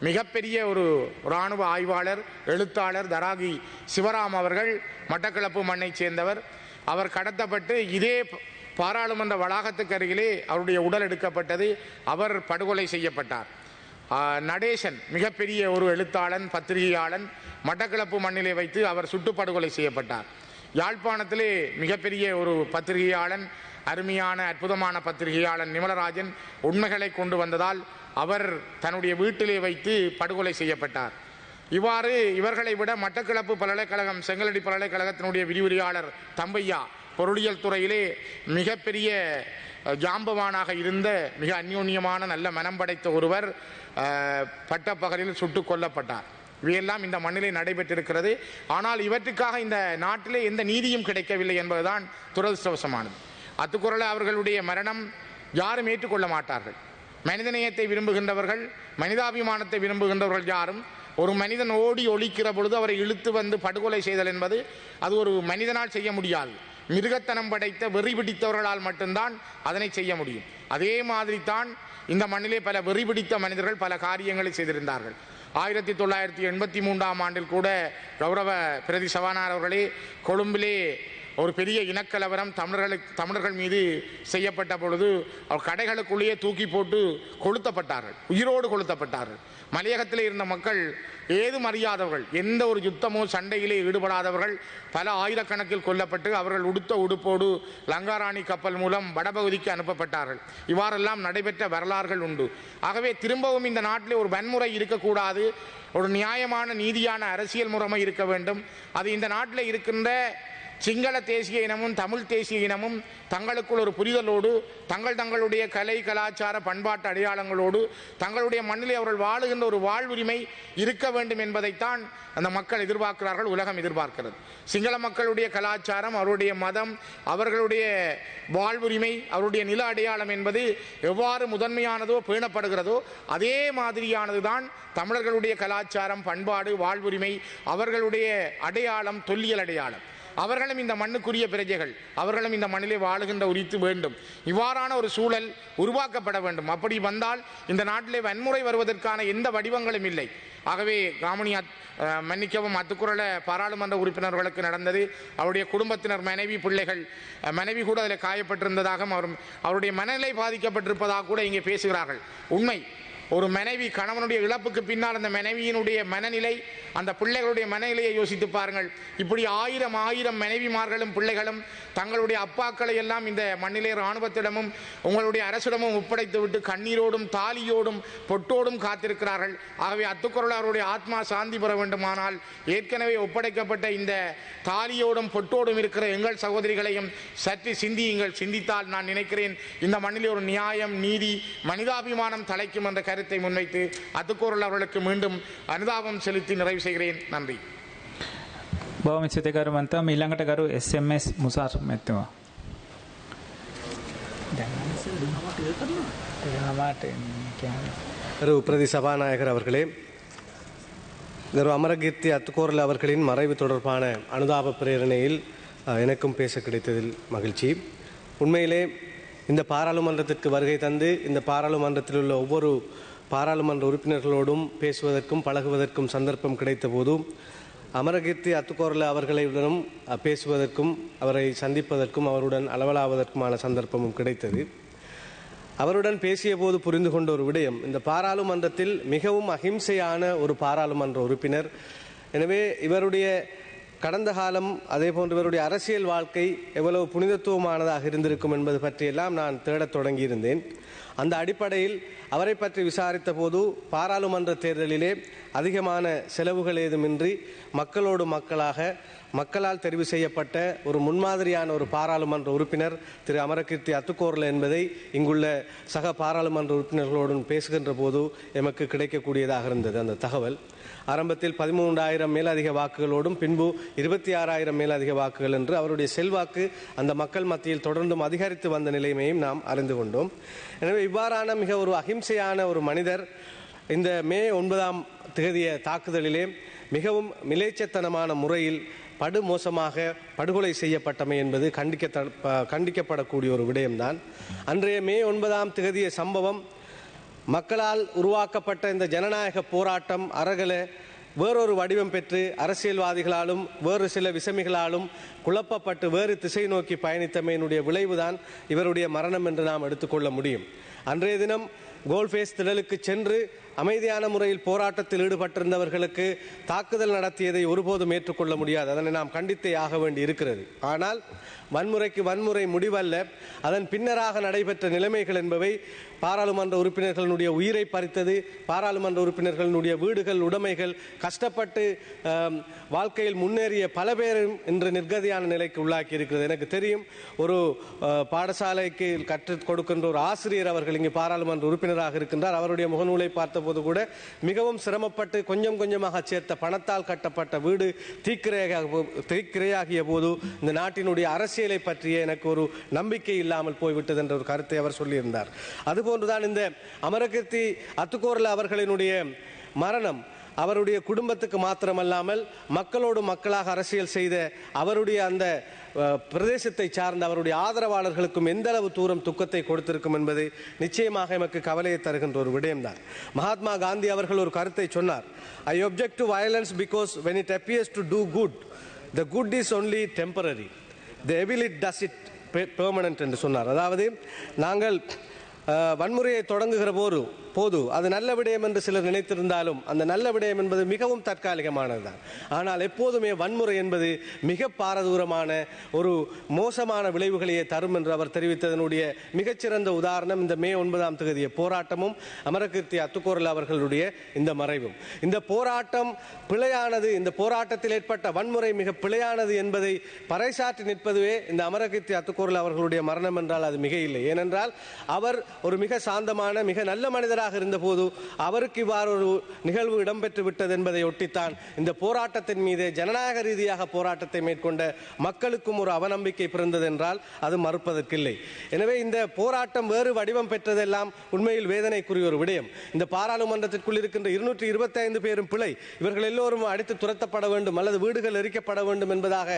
மிகப்பெரிய ஒரு இராணுவ ஆய்வாளர், எழுத்தாளர் தராகி சிவராம் அவர்கள் மட்டக்களப்பு மண்ணை சேர்ந்தவர். அவர் கடத்தப்பட்டு இதே பாராளுமன்ற வளாகத்துக்கு அருகிலே அவருடைய உடல் எடுக்கப்பட்டது. அவர் படுகொலை செய்யப்பட்டார். நடேசன் மிகப்பெரிய ஒரு எழுத்தாளன், பத்திரிகையாளன், மட்டக்களப்பு மண்ணிலே வைத்து அவர் சுட்டு படுகொலை செய்யப்பட்டார். யாழ்ப்பாணத்திலே மிகப்பெரிய ஒரு பத்திரிகையாளன், அருமையான அற்புதமான பத்திரிகையாளன் நிமலராஜன் உண்மைகளை கொண்டு வந்ததால் அவர் தன்னுடைய வீட்டிலே வைத்து படுகொலை செய்யப்பட்டார். இவ்வாறு இவர்களை விட மட்டக்களப்பு பல்கலைக்கழகம், செங்கலடி பல்கலைக்கழகத்தினுடைய விரிவுரையாளர் தம்பையா பொருளியல் துறையிலே மிகப்பெரிய ஜாம்பவானாக இருந்த மிக அந்யோன்யமான நல்ல மனம் படைத்த ஒருவர் பட்டப்பகலில் சுட்டுக் கொல்லப்பட்டார். இவையெல்லாம் இந்த மண்ணிலே நடைபெற்றிருக்கிறது. ஆனால் இவற்றுக்காக இந்த நாட்டிலே எந்த நீதியும் கிடைக்கவில்லை என்பதுதான் துரதிர்ஷ்டவசமானது. அத்துக்குரல் அவர்களுடைய மரணம் யாரும் ஏற்றுக்கொள்ள மாட்டார்கள். மனிதநேயத்தை விரும்புகின்றவர்கள், மனிதாபிமானத்தை விரும்புகின்றவர்கள் யாரும் ஒரு மனிதன் ஓடி ஒழிக்கிற பொழுது அவரை இழுத்து வந்து படுகொலை செய்தல் என்பது அது ஒரு மனிதனால் செய்ய முடியாது. மிருகத்தனம் படைத்த வெறி பிடித்தவர்களால் மட்டும்தான் அதனை செய்ய முடியும். அதே மாதிரி தான் இந்த மண்ணிலே பல வெறி பிடித்த மனிதர்கள் பல காரியங்களை செய்திருந்தார்கள். 1983ஆம் ஆண்டில் கூட கௌரவ பிரதி சபாநாயகர் அவர்களே கொழும்பிலே ஒரு பெரிய இனக்கலவரம் தமிழர்கள் மீது செய்யப்பட்ட பொழுது அவர் கடைகளுக்குள்ளேயே தூக்கி போட்டு கொளுத்தப்பட்டார்கள், உயிரோடு கொளுத்தப்பட்டார்கள். மலையகத்திலே இருந்த மக்கள் ஏதும் அறியாதவர்கள், எந்த ஒரு யுத்தமோ சண்டையிலே ஈடுபடாதவர்கள் பல ஆயிரக்கணக்கில் கொல்லப்பட்டு அவர்கள் உடுத்த உடுப்போடு லங்காராணி கப்பல் மூலம் வடபகுதிக்கு அனுப்பப்பட்டார்கள். இவ்வாறெல்லாம் நடைபெற்ற வரலாறுகள் உண்டு. ஆகவே திரும்பவும் இந்த நாட்டிலே ஒரு வன்முறை இருக்கக்கூடாது, ஒரு நியாயமான நீதியான அரசியல் முறைமை இருக்க வேண்டும். அது இந்த நாட்டில் இருக்கின்ற சிங்கள தேசிய இனமும் தமிழ் தேசிய இனமும் தங்களுக்குள் ஒரு புரிதலோடு தங்களுடைய கலை கலாச்சார பண்பாட்டு அடையாளங்களோடு தங்களுடைய மண்ணிலே அவர்கள் வாழுகின்ற ஒரு வாழ்வுரிமை இருக்க வேண்டும் என்பதைத்தான் அந்த மக்கள் எதிர்பார்க்கிறார்கள், உலகம் எதிர்பார்க்கிறது. சிங்கள மக்களுடைய கலாச்சாரம், அவருடைய மதம், அவர்களுடைய வாழ்வுரிமை, அவருடைய நில அடையாளம் என்பது எவ்வாறு முதன்மையானதோ பேணப்படுகிறதோ அதே மாதிரியானதுதான் தமிழர்களுடைய கலாச்சாரம், பண்பாடு, வாழ்வுரிமை, அவர்களுடைய அடையாளம், தொல்லியல் அடையாளம். அவர்களும் இந்த மண்ணுக்குரிய பிரஜைகள், அவர்களும் இந்த மண்ணிலே வாழுகின்ற உரித்து வேண்டும். இவ்வாறான ஒரு சூழல் உருவாக்கப்பட வேண்டும். அப்படி வந்தால் இந்த நாட்டிலே வன்முறை வருவதற்கான எந்த வடிவங்களும் இல்லை. ஆகவே காமினி மன்னிக்கவும் அத்துக்குறள பாராளுமன்ற உறுப்பினர்களுக்கு நடந்தது. அவருடைய குடும்பத்தினர், மனைவி, பிள்ளைகள், மனைவி கூட அதில் காயப்பட்டிருந்ததாகவும் அவருடைய மனநிலை பாதிக்கப்பட்டிருப்பதாக கூட இங்கே பேசுகிறார்கள். உண்மை. ஒரு மனைவி கணவனுடைய இழப்புக்கு பின்னால் அந்த மனைவியினுடைய மனநிலை, அந்த பிள்ளைகளுடைய மனநிலையை யோசித்து பாருங்கள். இப்படி ஆயிரம் மனைவிமார்களும் பிள்ளைகளும் தங்களுடைய அப்பாக்களை எல்லாம் இந்த மண்ணிலே இராணுவத்திடமும் உங்களுடைய அரசிடமும் ஒப்படைத்து விட்டு கண்ணீரோடும் தாலியோடும் பொட்டோடும் காத்திருக்கிறார்கள். ஆகவே அத்துக்குறள் அவருடைய ஆத்மா சாந்தி பெற வேண்டுமானால் ஏற்கனவே ஒப்படைக்கப்பட்ட இந்த தாலியோடும் பொட்டோடும் இருக்கிற எங்கள் சகோதரிகளையும் சற்று சிந்தியுங்கள். சிந்தித்தால் நான் நினைக்கிறேன் இந்த மண்ணிலே ஒரு நியாயம், நீதி, மனிதாபிமானம் தலைக்கும் என்ற கருத்தை முன்வைத்து அத்துக்குறள் அவர்களுக்கு மீண்டும் அனுதாபம் செலுத்தி நிறைவு செய்கிறேன். நன்றி. බොහොම ස්තුතියි මන්තා. ඊළඟට කරු SMS මුසාර් මැතිතුමා. கரு பிரதி சபாநாயகர் அவர்களே, கரு அமரகீர்த்தி அத்துக்கோரல் அவர்களின் மறைவு தொடர்பான அனுதாப பிரேரணையில் எனக்கும் பேச கிடைத்ததில் மகிழ்ச்சி. உண்மையிலே இந்த பாராளுமன்றத்திற்கு வருகை தந்து இந்த பாராளுமன்றத்தில் உள்ள ஒவ்வொரு பாராளுமன்ற உறுப்பினர்களோடும் பேசுவதற்கும் பழகுவதற்கும் சந்தர்ப்பம் கிடைத்த போது அமரகீர்த்தி அத்துக்கோரல அவர்களுடனும் பேசுவதற்கும் அவரை சந்திப்பதற்கும் அவருடன் அளவலாவதற்குமான சந்தர்ப்பமும் கிடைத்தது. அவருடன் பேசிய போது புரிந்து கொண்ட ஒரு விடயம், இந்த பாராளுமன்றத்தில் மிகவும் அஹிம்சையான ஒரு பாராளுமன்ற உறுப்பினர். எனவே இவருடைய கடந்த காலம், அதே போன்று இவருடைய அரசியல் வாழ்க்கை எவ்வளவு புனிதத்துவமானதாக இருந்திருக்கும் என்பது பற்றியெல்லாம் நான் தேடத் தொடங்கியிருந்தேன். அந்த அடிப்படையில் அவரை பற்றி விசாரித்த போது பாராளுமன்ற தேர்தலிலே அதிகமான செலவுகள் ஏதுமின்றி மக்களோடு மக்களாக மக்களால் தெரிவு செய்யப்பட்ட ஒரு முன்மாதிரியான ஒரு பாராளுமன்ற உறுப்பினர் திரு அமரகீர்த்தி அத்துக்கோரல என்பதை இங்குள்ள சக பாராளுமன்ற உறுப்பினர்களோடு பேசுகின்ற போது எமக்கு கிடைக்கக்கூடியதாக இருந்தது. அந்த தகவல் ஆரம்பத்தில் 13,000 மேலதிக வாக்குகளோடும் பின்பு 26,000 மேலதிக வாக்குகள் என்று அவருடைய செல்வாக்கு அந்த மக்கள் மத்தியில் தொடர்ந்தும் அதிகரித்து வந்த நிலைமையும் நாம் அறிந்து கொண்டோம். எனவே இவ்வாறான மிக ஒரு அஹிம்சையான ஒரு மனிதர் இந்த மே 9ஆம் தேதிய தாக்குதலிலே மிகவும் மிலேச்சத்தனமான முறையில் படுமோசமாக படுகொலை செய்யப்பட்டமை என்பது கண்டிக்கப்படக்கூடிய ஒரு விடயம்தான். அன்றைய மே 9ஆம் தேதிய சம்பவம் மக்களால் உருவாக்கப்பட்ட இந்த ஜனநாயக போராட்டம் அறகல வேறொரு வடிவம் பெற்று அரசியல்வாதிகளாலும் வேறு சில விசமிகளாலும் குழப்பப்பட்டு வேறு திசை நோக்கி பயணித்தமையினுடைய விளைவுதான் இவருடைய மரணம் என்று நாம் எடுத்துக்கொள்ள முடியும். அன்றைய தினம் கோல்ஃபேஸ் திடலுக்கு சென்று அமைதியான முறையில் போராட்டத்தில் ஈடுபட்டிருந்தவர்களுக்கு தாக்குதல் நடத்தியதை ஒருபோதும் ஏற்றுக்கொள்ள முடியாது. அதனை நாம் கண்டித்தே ஆக வேண்டி இருக்கிறது. ஆனால் வன்முறைக்கு வன்முறை முடிவல்ல, அதன் பின்னராக நடைபெற்ற நிலைமைகள் என்பவை பாராளுமன்ற உறுப்பினர்களுடைய உயிரை பறித்தது. பாராளுமன்ற உறுப்பினர்களுடைய வீடுகள், உடைமைகள், கஷ்டப்பட்டு வாழ்க்கையில் முன்னேறிய பல பேரும் இன்று நிர்கதியான நிலைக்கு உள்ளாக்கி இருக்கிறது. எனக்கு தெரியும், ஒரு பாடசாலைக்கு கற்றுக் கொடுக்கின்ற ஒரு ஆசிரியர் அவர்கள் இங்கு பாராளுமன்ற உறுப்பினராக இருக்கின்றார். அவருடைய முகநூலை பார்த்தபோது கூட மிகவும் சிரமப்பட்டு கொஞ்சம் கொஞ்சமாக சேர்த்த பணத்தால் கட்டப்பட்ட வீடு தீக்கிரையாகிய போது இந்த நாட்டினுடைய அரசியலை பற்றிய எனக்கு ஒரு நம்பிக்கை இல்லாமல் போய்விட்டது என்ற ஒரு கருத்தை அவர் சொல்லியிருந்தார். அதுபோன்றுதான் இந்த அமரகீர்த்தி அத்துக்கோரல அவர்களினுடைய மரணம் அவருடைய குடும்பத்துக்கு மாத்திரமல்லாமல் மக்களோடு மக்களாக அரசியல் செய்த அவருடைய அந்த பிரதேசத்தை சார்ந்த அவருடைய ஆதரவாளர்களுக்கும் எந்த அளவு தூரம் துக்கத்தை கொடுத்திருக்கும் என்பது நிச்சயமாக எமக்கு கவலையை தருகின்ற ஒரு விடயம்தான். மகாத்மா காந்தி அவர்கள் ஒரு கருத்தை சொன்னார், ஐ object to violence because when it appears to do good, the good is only temporary, the evil it does it permanent என்று சொன்னார். அதாவது நாங்கள் வன்முறையை தொடங்குகிற போது போது அது நல்ல விடயம் என்று சிலர் நினைத்திருந்தாலும் அந்த நல்ல விடயம் என்பது மிகவும் தற்காலிகமானதுதான். ஆனால் எப்போதுமே வன்முறை என்பது மிக பாரதூரமான ஒரு மோசமான விளைவுகளையே தரும் என்று அவர் தெரிவித்ததனுடைய மிகச்சிறந்த உதாரணம் இந்த மே 9ஆம் தேதிய போராட்டமும் அமரகீர்த்தி அத்துக்கோரல் அவர்களுடைய இந்த மறைவும். இந்த போராட்டம் பிழையானது, இந்த போராட்டத்தில் ஏற்பட்ட வன்முறை மிக பிழையானது என்பதை பறைசாற்றி நிற்பதுவே இந்த அமரகீர்த்தி அத்துக்கோரல் அவர்களுடைய மரணம் என்றால் அது மிக இல்லை. ஏனென்றால் அவர் ஒரு மிக சாந்தமான மிக நல்ல மனிதராக இருந்தபோது அவருக்கு இவ்வாறு ஒரு நிகழ்வு இடம்பெற்று விட்டது என்பதை ஒட்டித்தான் இந்த போராட்டத்தின் மீது ஜனநாயக ரீதியாக போராட்டத்தை மேற்கொண்ட மக்களுக்கும் ஒரு அவநம்பிக்கை பிறந்தது என்றால் அது மறுப்பதற்கில்லை. எனவே இந்த போராட்டம் வேறு வடிவம் பெற்றதெல்லாம் உண்மையில் வேதனைக்குரிய ஒரு விடயம். இந்த பாராளுமன்றத்திற்குள் இருக்கின்ற 225 பேரும் பிழை, இவர்கள் எல்லோரும் அடித்து துரத்தப்பட வேண்டும் அல்லது வீடுகள் எரிக்கப்பட வேண்டும் என்பதாக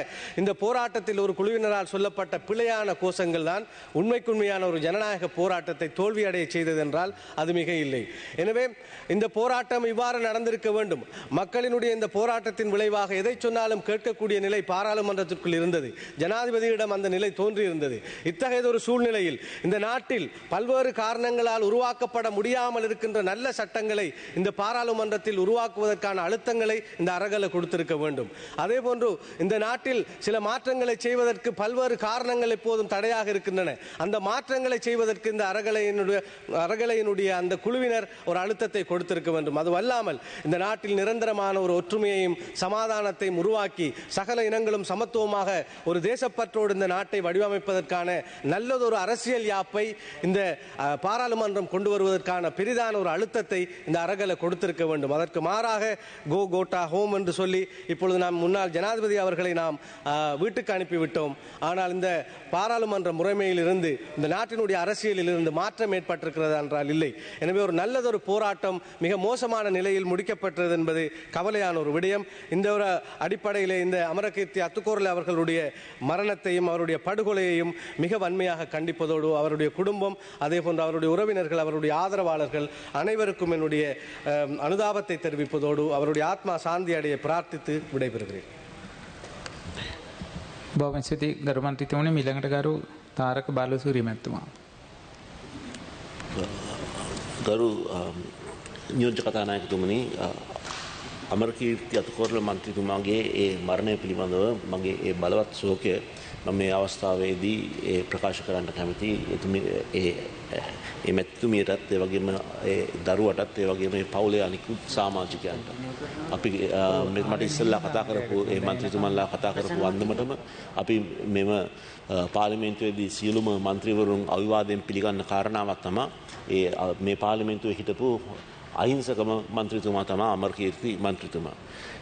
இந்த போராட்டத்தில் ஒரு குழுவினரால் சொல்லப்பட்ட பிழையான கோஷங்கள் தான் உண்மைக்குண்மையான ஒரு ஜனநாயக போராட்டத்தை தோல்வியடைய செய்தது என்றால் அது மிக இல்லை. எனவே இந்த போராட்டம் இவ்வாறு நடந்திருக்க வேண்டும். மக்களினுடைய இந்த போராட்டத்தின் விளைவாக எதை சொன்னாலும் கேட்கக்கூடிய நிலை பாராளுமன்றத்திற்குள் இருந்தது. ஜனாதிபதியிடம் அந்த நிலை தோன்றியிருந்தது. இத்தகைய ஒரு சூழ்நிலையில் இந்த நாட்டில் பல்வேறு காரணங்களால் உருவாக்கப்பட முடியாமல் இருக்கின்ற நல்ல சட்டங்களை இந்த பாராளுமன்றத்தில் உருவாக்குவதற்கான அழுத்தங்களை இந்த அறகலை கொடுத்திருக்க வேண்டும். அதே போன்று இந்த நாட்டில் சில மாற்றங்களை செய்வதற்கு பல்வேறு காரணங்கள் எப்போதும் தடையாக இருக்கின்றன. அந்த மாற்றங்களை செய்வதற்கு இந்த அறகலையினுடைய அந்த குழுவினர் ஒரு அழுத்தத்தை கொடுத்திருக்க வேண்டும். அதுவல்லாமல் இந்த நாட்டில் நிரந்தரமான ஒரு ஒற்றுமையையும் சமாதானத்தையும் உருவாக்கி சகல இனங்களும் சமத்துவமாக ஒரு தேசப்பற்றோடு இந்த நாட்டை வடிவமைப்பதற்கான நல்லதொரு அரசியல் யாப்பை இந்த பாராளுமன்றம் கொண்டு வருவதற்கான பெரிதான ஒரு அழுத்தத்தை இந்த அறகலை கொடுத்திருக்க வேண்டும். அதற்கு மாறாக கோ கோட்டா ஹோம் என்று சொல்லி இப்பொழுது நாம் முன்னாள் ஜனாதிபதி அவர்களை நாம் வீட்டுக்கு அனுப்பிவிட்டோம். ஆனால் இந்த பாராளுமன்ற முறைமையில் இருந்து இந்த நாட்டினுடைய அரசியலில் இருந்து மாற்றம் ஏற்பட்டிருக்கிறது என்றால் இல்லை. எனவே ஒரு நல்லதொரு போராட்டம் மிக மோசமான நிலையில் முடிக்கப்பட்டது என்பது கவலையான ஒரு விடயம். இந்த ஒரு அடிப்படையிலே இந்த அமரகீர்த்தி அத்துக்கோரல் அவர்களுடைய மரணத்தையும் அவருடைய படுகொலையையும் மிக வன்மையாக கண்டிப்பதோடு அவருடைய குடும்பம் அதே போன்று அவருடைய உறவினர்கள் அவருடைய ஆதரவாளர்கள் அனைவருக்கும் என்னுடைய அனுதாபத்தை தெரிவிப்பதோடு அவருடைய ஆத்மா சாந்தி அடைய பிரார்த்தித்து விடைபெறுகிறேன். බොහොම ස්තුතියි ගරු මන්ත්‍රීතුමනි. ඊළඟට ගරු තාරක බාලසූරිය මැතිතුමා. ගරු නියෝජ්‍ය කතානායකතුමනි, අමරකීර්ති අතුකෝරල මන්ත්‍රීතුමාගේ ඒ මරණය පිළිබඳව මගේ ඒ බලවත් ශෝකය මම මේ අවස්ථාවේදී ප්‍රකාශ කරන්න කැමතියි. ඒ මැතිතුමියටත් ඒ වගේම ඒ දරුවටත් ඒ වගේම මේ පවුලේ අනිකුත් සමාජිකයන්ට අපි මට ඉස්සෙල්ලා කතා කරපු ඒ මන්ත්‍රීතුමන්ලා කතා කරපු වන්දමටම අපි මෙම පාර්ලිමේන්තුවේදී සියලුම මන්ත්‍රීවරුන් අවිවාදයෙන් පිළිගන්න කාරණාවක් තමයි මේ පාර්ලිමේන්තුවේ හිටපු අහිංසකම මන්ත්‍රීතුමා තමයි අමරකීර්ති මන්ත්‍රීතුමා.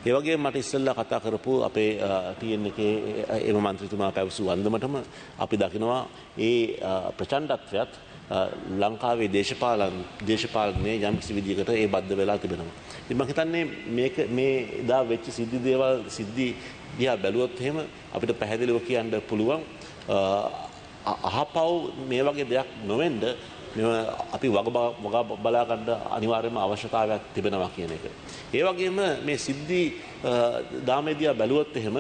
ඒ වගේම මට ඉස්සෙල්ලා කතා කරපු අපේ TN එකේ එම මන්ත්‍රීතුමා පැවසු වන්දමටම අපි දකිනවා ඒ ප්‍රචණ්ඩත්වයත් ලංකාවේ දේශපාලනයේ යම් කිසි විදිහකට ඒ බද්ධ වෙලා තිබෙනවා. ඉතින් මම හිතන්නේ මේක මේ එදා වෙච්ච සිද්ධි දිහා බැලුවොත් එහෙම අපිට පැහැදිලිව කියන්න පුළුවන් අහපව් මේ වගේ දෙයක් නොවෙන්න අපි වග බලා ගන්න අනිවාර්යයෙන්ම අවශ්‍යතාවයක් තිබෙනවා කියන එක. ඒ වගේම මේ සිද්ධි දාමේදියා බැලුවොත් එහෙම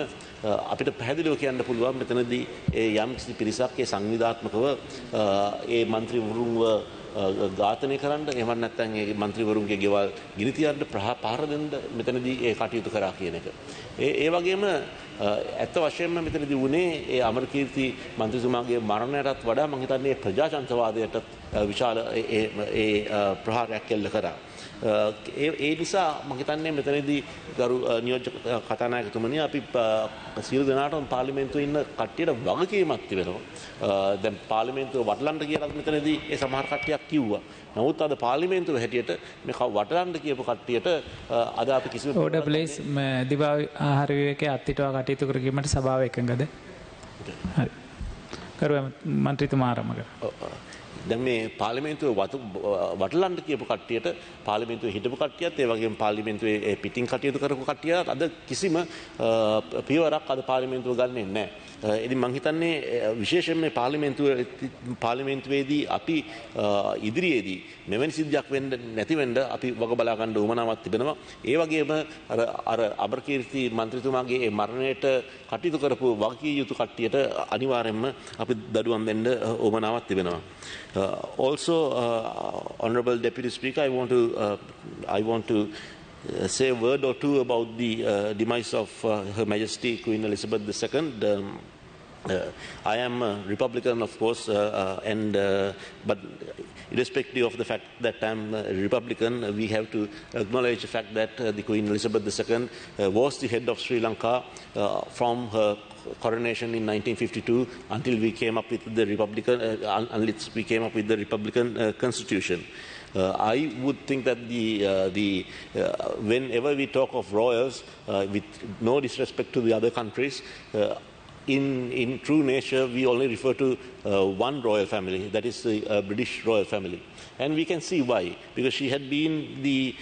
අපිට පැහැදිලිව කියන්න පුළුවන් මෙතනදී ඒ යම් කිසි පිරිසක් ඒ සංවිධාත්මකව ඒ മന്ത്രിවරුන්ව ඝාතනය කරන්න එහෙම නැත්නම් ඒ മന്ത്രിවරුන්ගේ ගෙවල් ගිනි තියන්න පහර දෙන්න මෙතනදී ඒ කටයුතු කරා කියන එක. ඒ වගේම ඇත්ත වශයෙන්ම මෙතනදී වුණේ ඒ අමරකීර්ති මන්ත්‍රීතුමාගේ මරණයටත් වඩා මම හිතන්නේ ප්‍රජාතන්ත්‍රවාදයට විශාල ඒ ප්‍රහාරයක් කෙල්ල කරා. ඒ නිසා මම හිතන්නේ මෙතනදී ගරු නියෝජ්‍ය කතානායකතුමනි අපි සියලු දෙනාටම පාර්ලිමේන්තුවේ ඉන්න කට්ටියට වගකීමක් තිබෙනවා. දැන් පාර්ලිමේන්තුව වටලන්න කියලා මෙතනදී ඒ සමහර කට්ටියක් කිව්වා. නමුත් අද පාර්ලිමේන්තුව හැටියට මේ වටලන්න කියපු කට්ටියට අද අපි කිසිම ඕඩර් ප්ලීස් දිවා ආහාර විවේකයේ අත්හිටුවා කටයුතු කර ගැනීමට සභාව එකඟද? හරි. කරු මන්ත්‍රීතුමා ආරම්භ කරා. දැන් මේ පාර්ලිමේන්තුවේ වටලන්න කියපු කට්ටියට පාර්ලිමේන්තුවේ හිටපු කට්ටියත් ඒ වගේම පාර්ලිමේන්තුවේ පිටින් කටයුතු කරපු කට්ටියත් අද කිසිම පියවරක් අද පාර්ලිමේන්තුව ගන්නෙ නැහැ. ඉතින් මම හිතන්නේ විශේෂයෙන් මේ පාර්ලිමේන්තුවේදී අපි ඉදිරියේදී මෙවැනි සිද්ධියක් වෙන්න නැති වෙන්න අපි වග බලා ගන්න උවමනාවක් තිබෙනවා. ඒ වගේම අර අමරකීර්ති මන්ත්‍රීතුමාගේ ඒ මරණයට කටයුතු කරපු වගකීම් යුතු කට්ටියට අනිවාර්යයෙන්ම අපි දඩුවම් දෙන්න උවමනාවක් තිබෙනවා. Honourable Deputy Speaker, I want to say a word or two about the demise of Her Majesty Queen Elizabeth II. I am a Republican, of course, but irrespective of the fact that I am a Republican, we have to acknowledge the fact that the Queen Elizabeth II was the head of Sri Lanka from her coronation in 1952 until we came up with the Republican Constitution. I would think that whenever we talk of royals, with no disrespect to the other countries, in true nature, we only refer to one royal family, that is the British royal family. And we can see why, because she had been the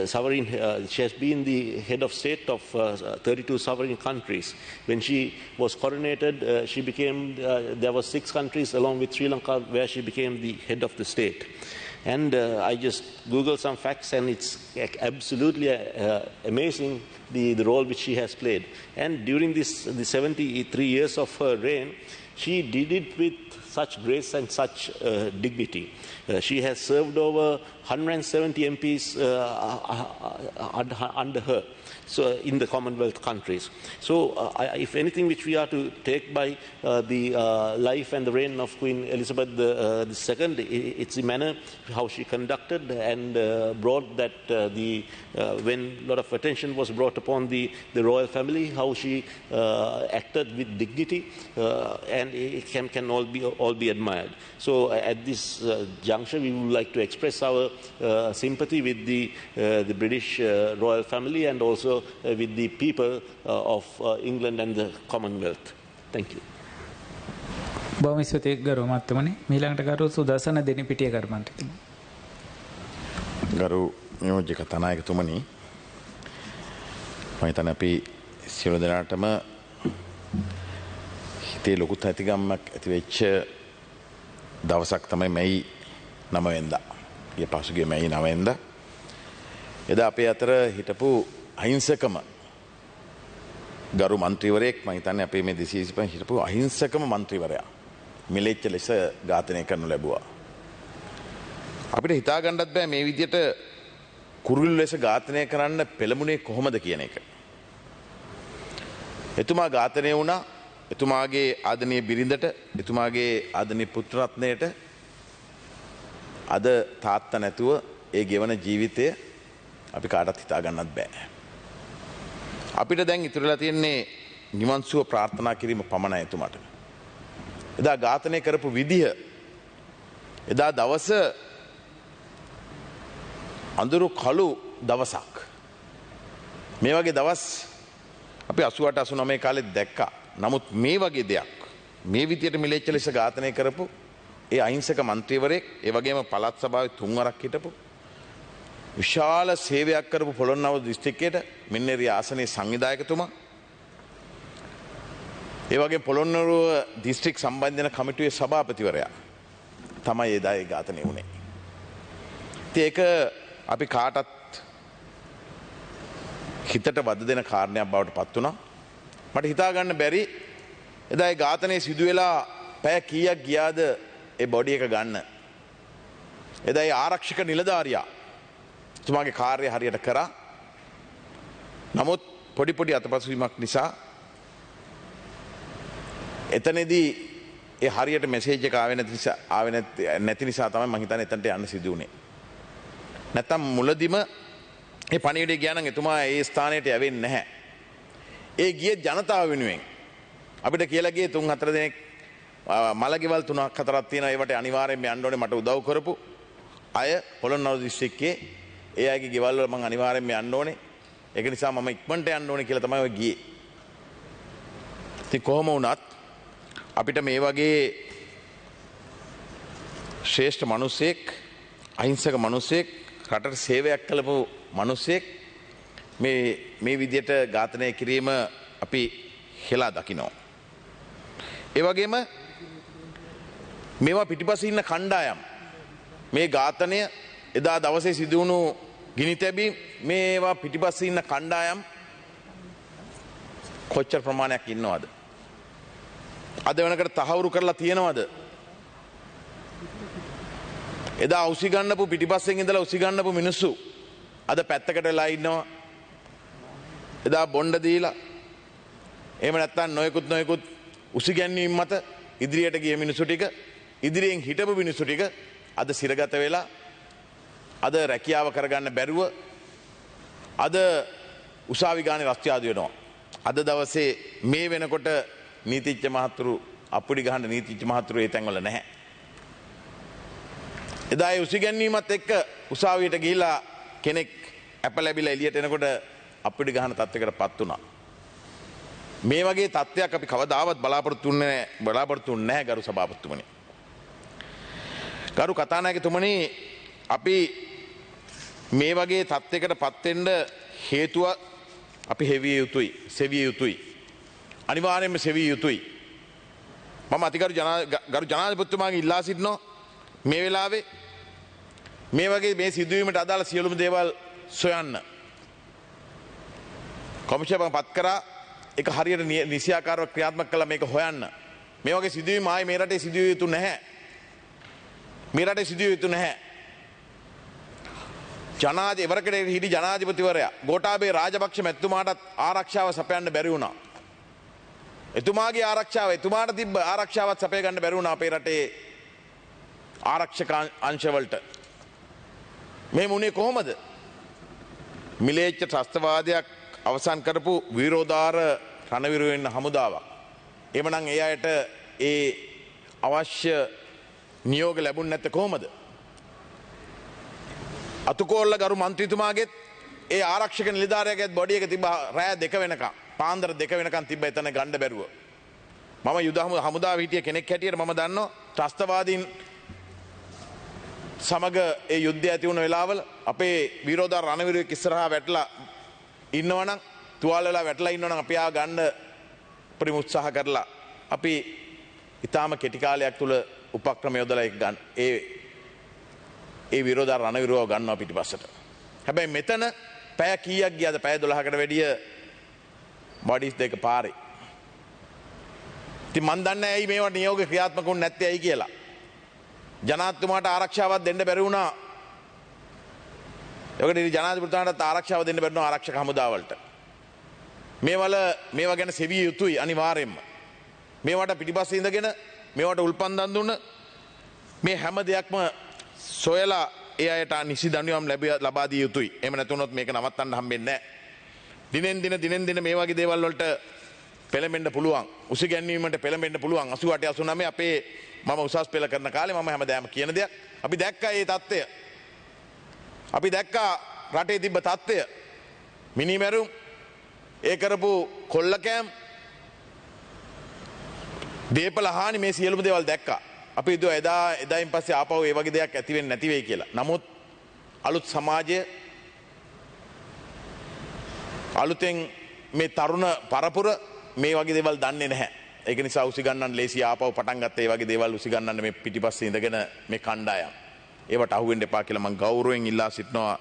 sovereign, she has been the head of state of 32 sovereign countries. When she was coronated, she became, there were 6 countries along with Sri Lanka where she became the head of the state. And I just Googled some facts, and it's absolutely amazing the role which she has played. And during the 73 years of her reign, she did it with such grace and such dignity. She has served over 170 MPs under her, so in the Commonwealth countries. So if anything which we are to take by the life and the reign of Queen Elizabeth II, it's the manner how she conducted and brought that when a lot of attention was brought upon the royal family, how she acted with dignity, and it can all be admired. So at this juncture, we would like to express our sympathy with the British royal family and also with the people of England and the Commonwealth. Thank you. බොහොම ස්තුතියි ගරු මහත්මනි. මීළඟට ගරු සුදර්ශන දෙනිපිටිය ගරු මන්ත්‍රීතුමා. ගරු නියෝජ්‍ය කතානායකතුමනි, මම හිතන්නේ අපි සියලු දෙනාටම හිතේ ලොකු තැතිගම්මක් ඇති වෙච්ච දවසක් තමයි මැයි 9 වෙනිදා. ඊයේ පසුගිය මැයි 9 වෙනිදා. එදා අපේ අතර හිටපු අහිංසකම ගරු මන්ත්‍රීවරයෙක්, මම හිතන්නේ අපේ මේ 225 හිටපු අහිංසකම මන්ත්‍රීවරයා මිලෙච්ච ලෙස ඝාතනය කරනු ලැබුවා. අපිට හිතා ගන්නත් බෑ මේ විදියට කුරුල්ලු ලෙස ඝාතනය කරන්න පෙළඹුණේ කොහොමද කියන එක. එතුමා ඝාතනය වුණා එතුමාගේ ආදරණීය බිරිඳට, එතුමාගේ ආදරණීය පුත්‍ර රත්නයට. අද තාත්තා නැතුව ඒ ගෙවන ජීවිතය අපි කාටවත් හිතා ගන්නත් බෑ. අපිට දැන් ඉතුරුලා තියෙන්නේ නිවන් සුව ප්‍රාර්ථනා කිරීම පමණයි එතුමාට. එදා ඝාතනය කරපු විදිහ, එදා දවස අඳුරු කළු දවසක්. මේ වගේ දවස් අපි 88 89 කාලෙත් දැක්කා. නමුත් මේ වගේ දෙයක් මේ විදියට මිලෙච්ච ලෙස ඝාතනය කරපු ඒ අහිංසක මන්ත්‍රීවරයෙක්, ඒ වගේම පළාත් සභාවේ 3 වරක් හිටපු විශාල සේවයක් කරපු පොළොන්නරුව දිස්ත්‍රික්කයට මින්නේරිය ආසනයේ සංවිධායකතුමා, ඒ වගේ පොළොන්නරුව දිස්ත්‍රික් සම්බන්ධන කමිටුවේ සභාපතිවරයා තමයි එදා ඒ ඝාතනය වුණේ. ඉතින් ඒක අපි කාටත් හිතට වද දෙන කාරණයක් බවට පත් වුණා. මට හිතා ගන්න බැරි එදා ඒ ඝාතනයේ සිදු වෙලා පැය කීයක් ගියාද ඒ බොඩි එක ගන්න. එදා ඒ ආරක්ෂක නිලධාරියා තුමාගේ කාර්යය හරියට කරා. නමුත් පොඩි අතපසුවීමක් නිසා එතනදී ඒ හරියට මෙසේජ් එක ආවේ නැති නිසා තමයි මම හිතන්නේ එතනට යන්න සිදු වුණේ. නැත්තම් මුලදිම ඒ පණිවිඩය ගියා නම් එතුමා ඒ ස්ථානයට යවෙන්නේ නැහැ. ඒ ගියේ ජනතාව වෙනුවෙන්. අපිට කියලා ගියේ 3-4 දෙනෙක් මලගෙවල් 3-4ක් තියෙනවා, ඒවට අනිවාර්යෙන්ම යන්න ඕනේ මට උදව් කරපු අය පොළොන්නරුව දිස්ත්‍රික්කයේ. ඒ අයගේ ගෙවල් වල මම අනිවාර්යෙන්ම යන්න ඕනේ. ඒක නිසා මම ඉක්මනට යන්න ඕනේ කියලා තමයි ඔය ගියේ. ඉතින් කොහොම වුණත් අපිට මේ වගේ ශ්‍රේෂ්ඨ මිනිසෙක්, අහිංසක මිනිසෙක්, රටට සේවයක් කළපු මිනිසෙක් මේ විදියට ඝාතනය කිරීම අපි හෙලා දකිනවා. ඒ වගේම මේවා පිටිපස්සේ ඉන්න කණ්ඩායම් මේ ඝාතනය එදා දවසේ සිදු වුණු ගිනි තැබීම්, මේවා පිටිපස්සේ ඉන්න කණ්ඩායම් කොච්චර ප්‍රමාණයක් ඉන්නවද? අද වෙනකට තහවුරු කරලා තියෙනවද? එදා උසිගන්නපු පිටිපස්සෙන් ඉඳලා උසිගන්නපු මිනිස්සු අද පැත්තකට වෙලා ඉන්නවා. එදා බොණ්ඩ දීලා එහෙම නැත්නම් නොයෙකුත් උසිගැන්වීම් මත ඉදිරියට ගිය මිනිස්සු ටික, ඉදිරියෙන් හිටපු මිනිස්සු ටික අද සිරගත වෙලා අද රැකියාව කරගන්න බැරුව අද උසාවි ගානේ රස්තියාදු වෙනවා. අද දවසේ මේ වෙනකොට නීතිඥ මහතුරු අප්පුඩි ගහන නීතිඥ මහතුරු ඒ තැන්වල නැහැ. එදා ඒ උසිගැන්වීමත් එක්ක උසාවියට ගිහිලා කෙනෙක් අප ලැබිලා එළියට එනකොට අප්පුඩි ගහන තත්ත්වයකටපත් වුණා. මේ වගේ තත්ත්වයක් අපි කවදාවත් බලාපොරොත්තු වෙන්නේ නැහැ ගරු සභාපතිතුමනි. ගරු කතානායකතුමනි, අපි මේ වගේ තත්ත්වයකටපත් වෙන්න හේතුව අපි සෙවිය යුතුයි. අනිවාර්යයෙන්ම සෙවිය යුතුයි. මම අතිගරු ජනාධිපතිතුමාගෙන් ඉල්ලා සිටිනවා මේ වෙලාවේ මේ වගේ මේ සිදුවීමට අදාළ සියලුම දේවල් සොයන්න. කොමිෂන් පත් කරා ඒක හරියට නිසියාකාරව ක්‍රියාත්මක කළා මේක හොයන්න. මේ වගේ සිදුවීම් ආයේ මේ රටේ සිදුවිය යුතු නැහැ. මේ රටේ සිදුවිය යුතු නැහැ. එවරකට හිටි ජනාධිපතිවරයා ගෝඨාභය රාජපක්ෂ මැතිතුමාටත් ආරක්ෂාව සපයන්න බැරි වුණා. එතුමාගේ ආරක්ෂාව එතුමාට තිබ්බ ආරක්ෂාවත් සපය ගන්න බැරි වුණා අපේ රටේ ආරක්ෂක අංශවලට. මේ මුනේ කොහොමද? මිලේච්ඡ ත්‍රස්තවාදයක් අවසන් කරපු විරෝධාර රණවිරුවෙන් හමුදාවක්. එමනම් ඒ අයට ඒ අවශ්‍ය නියෝග ලැබුණ නැත්te කොහොමද? අතුකෝල්ල ගරු මන්ත්‍රීතුමාගෙත් ඒ ආරක්ෂක නිලධාරියාගෙත් බොඩි එක තිබ්බ රෑ 2 වෙනකම් පාන්දර 2 වෙනකම් තිබ්බ එතන ගන්න බැරුව. මම යුද හමුදාවේ හිටිය කෙනෙක් හැටියට මම දන්නවා ත්‍රස්තවාදීන් සමග ඒ යුද්ධය ඇති වුණ වෙලාවල අපේ විරෝධාර රණවිරුවෙක් ඉස්සරහා වැටලා ඉන්නවනම් තුවාල වෙලා වැටලා ඉන්නවනම් අපි ආ ගන්න පරිම උත්සාහ කරලා අපි ඊටාම කෙටි කාලයක් තුල උපක්‍රම යොදලා ඒක ගන්න ඒ විරෝධාර රණවිරුවව ගන්නවා පිටිපස්සට. හැබැයි මෙතන පැය කීයක් ගියාද? පැය 12කට වැඩිය බොඩිස් දෙක පාරේ. ඉතින් මන් දන්නේ ඇයි මේවට නියෝග ක්‍රියාත්මක වුනේ නැත්තේ ඇයි කියලා. ජනාධිපතිතුමාට ආරක්ෂාවක් දෙන්න බැරි වුණා. ඒකට ජනාධිපතිතුමාට ආරක්ෂාව දෙන්න බැරි වුණා ආරක්ෂක හමුදාවලට. මේවා ගැන සෙවිය යුතුයි අනිවාර්යයෙන්ම. මේවට පිටිපස්සේ ඉඳගෙන මේවට උල්පන්දම් දුන්න මේ හැම දෙයක්ම සොයලා ඒ අයට නිසි දඬුවම් ලබා දිය යුතුයි. එහෙම නැතුනොත් මේක නවත්තන්න හම්බෙන්නේ නැහැ. දිනෙන් දින මේ වගේ දේවල් වලට පෙළඹෙන්න පුළුවන්. උසිගැන්වීමට පෙළඹෙන්න පුළුවන්. 88 89 අපේ මම උසස් පෙළ කරන කාලේ මම හැමදාම කියන දෙයක්. අපි දැක්කා මේ தත්ත්වය. අපි දැක්කා රටේ තිබ්බ தත්ත්වය. මිනිමැරුම් ඒ කරපු කොල්ලකෑම් දීපල හානි මේ සියලුම දේවල් දැක්කා. අපි හිතුවා එදායින් පස්සේ ආපහු ඒ වගේ දෙයක් ඇති වෙන්නේ නැති වෙයි කියලා. නමුත් අලුත් සමාජය අලුතෙන් මේ තරුණ පරපුර මේ වගේ දේවල් දන්නේ නැහැ. ඒක නිසා උසිගන්නන්න ලේසි ආපහු පටන් ගත්ත ඒ වගේ දේවල් උසිගන්නන්න මේ පිටිපස්සේ ඉඳගෙන මේ කණ්ඩායම්. ඒවට අහු වෙන්න එපා කියලා මම ගෞරවයෙන් ඉල්ලා සිටිනවා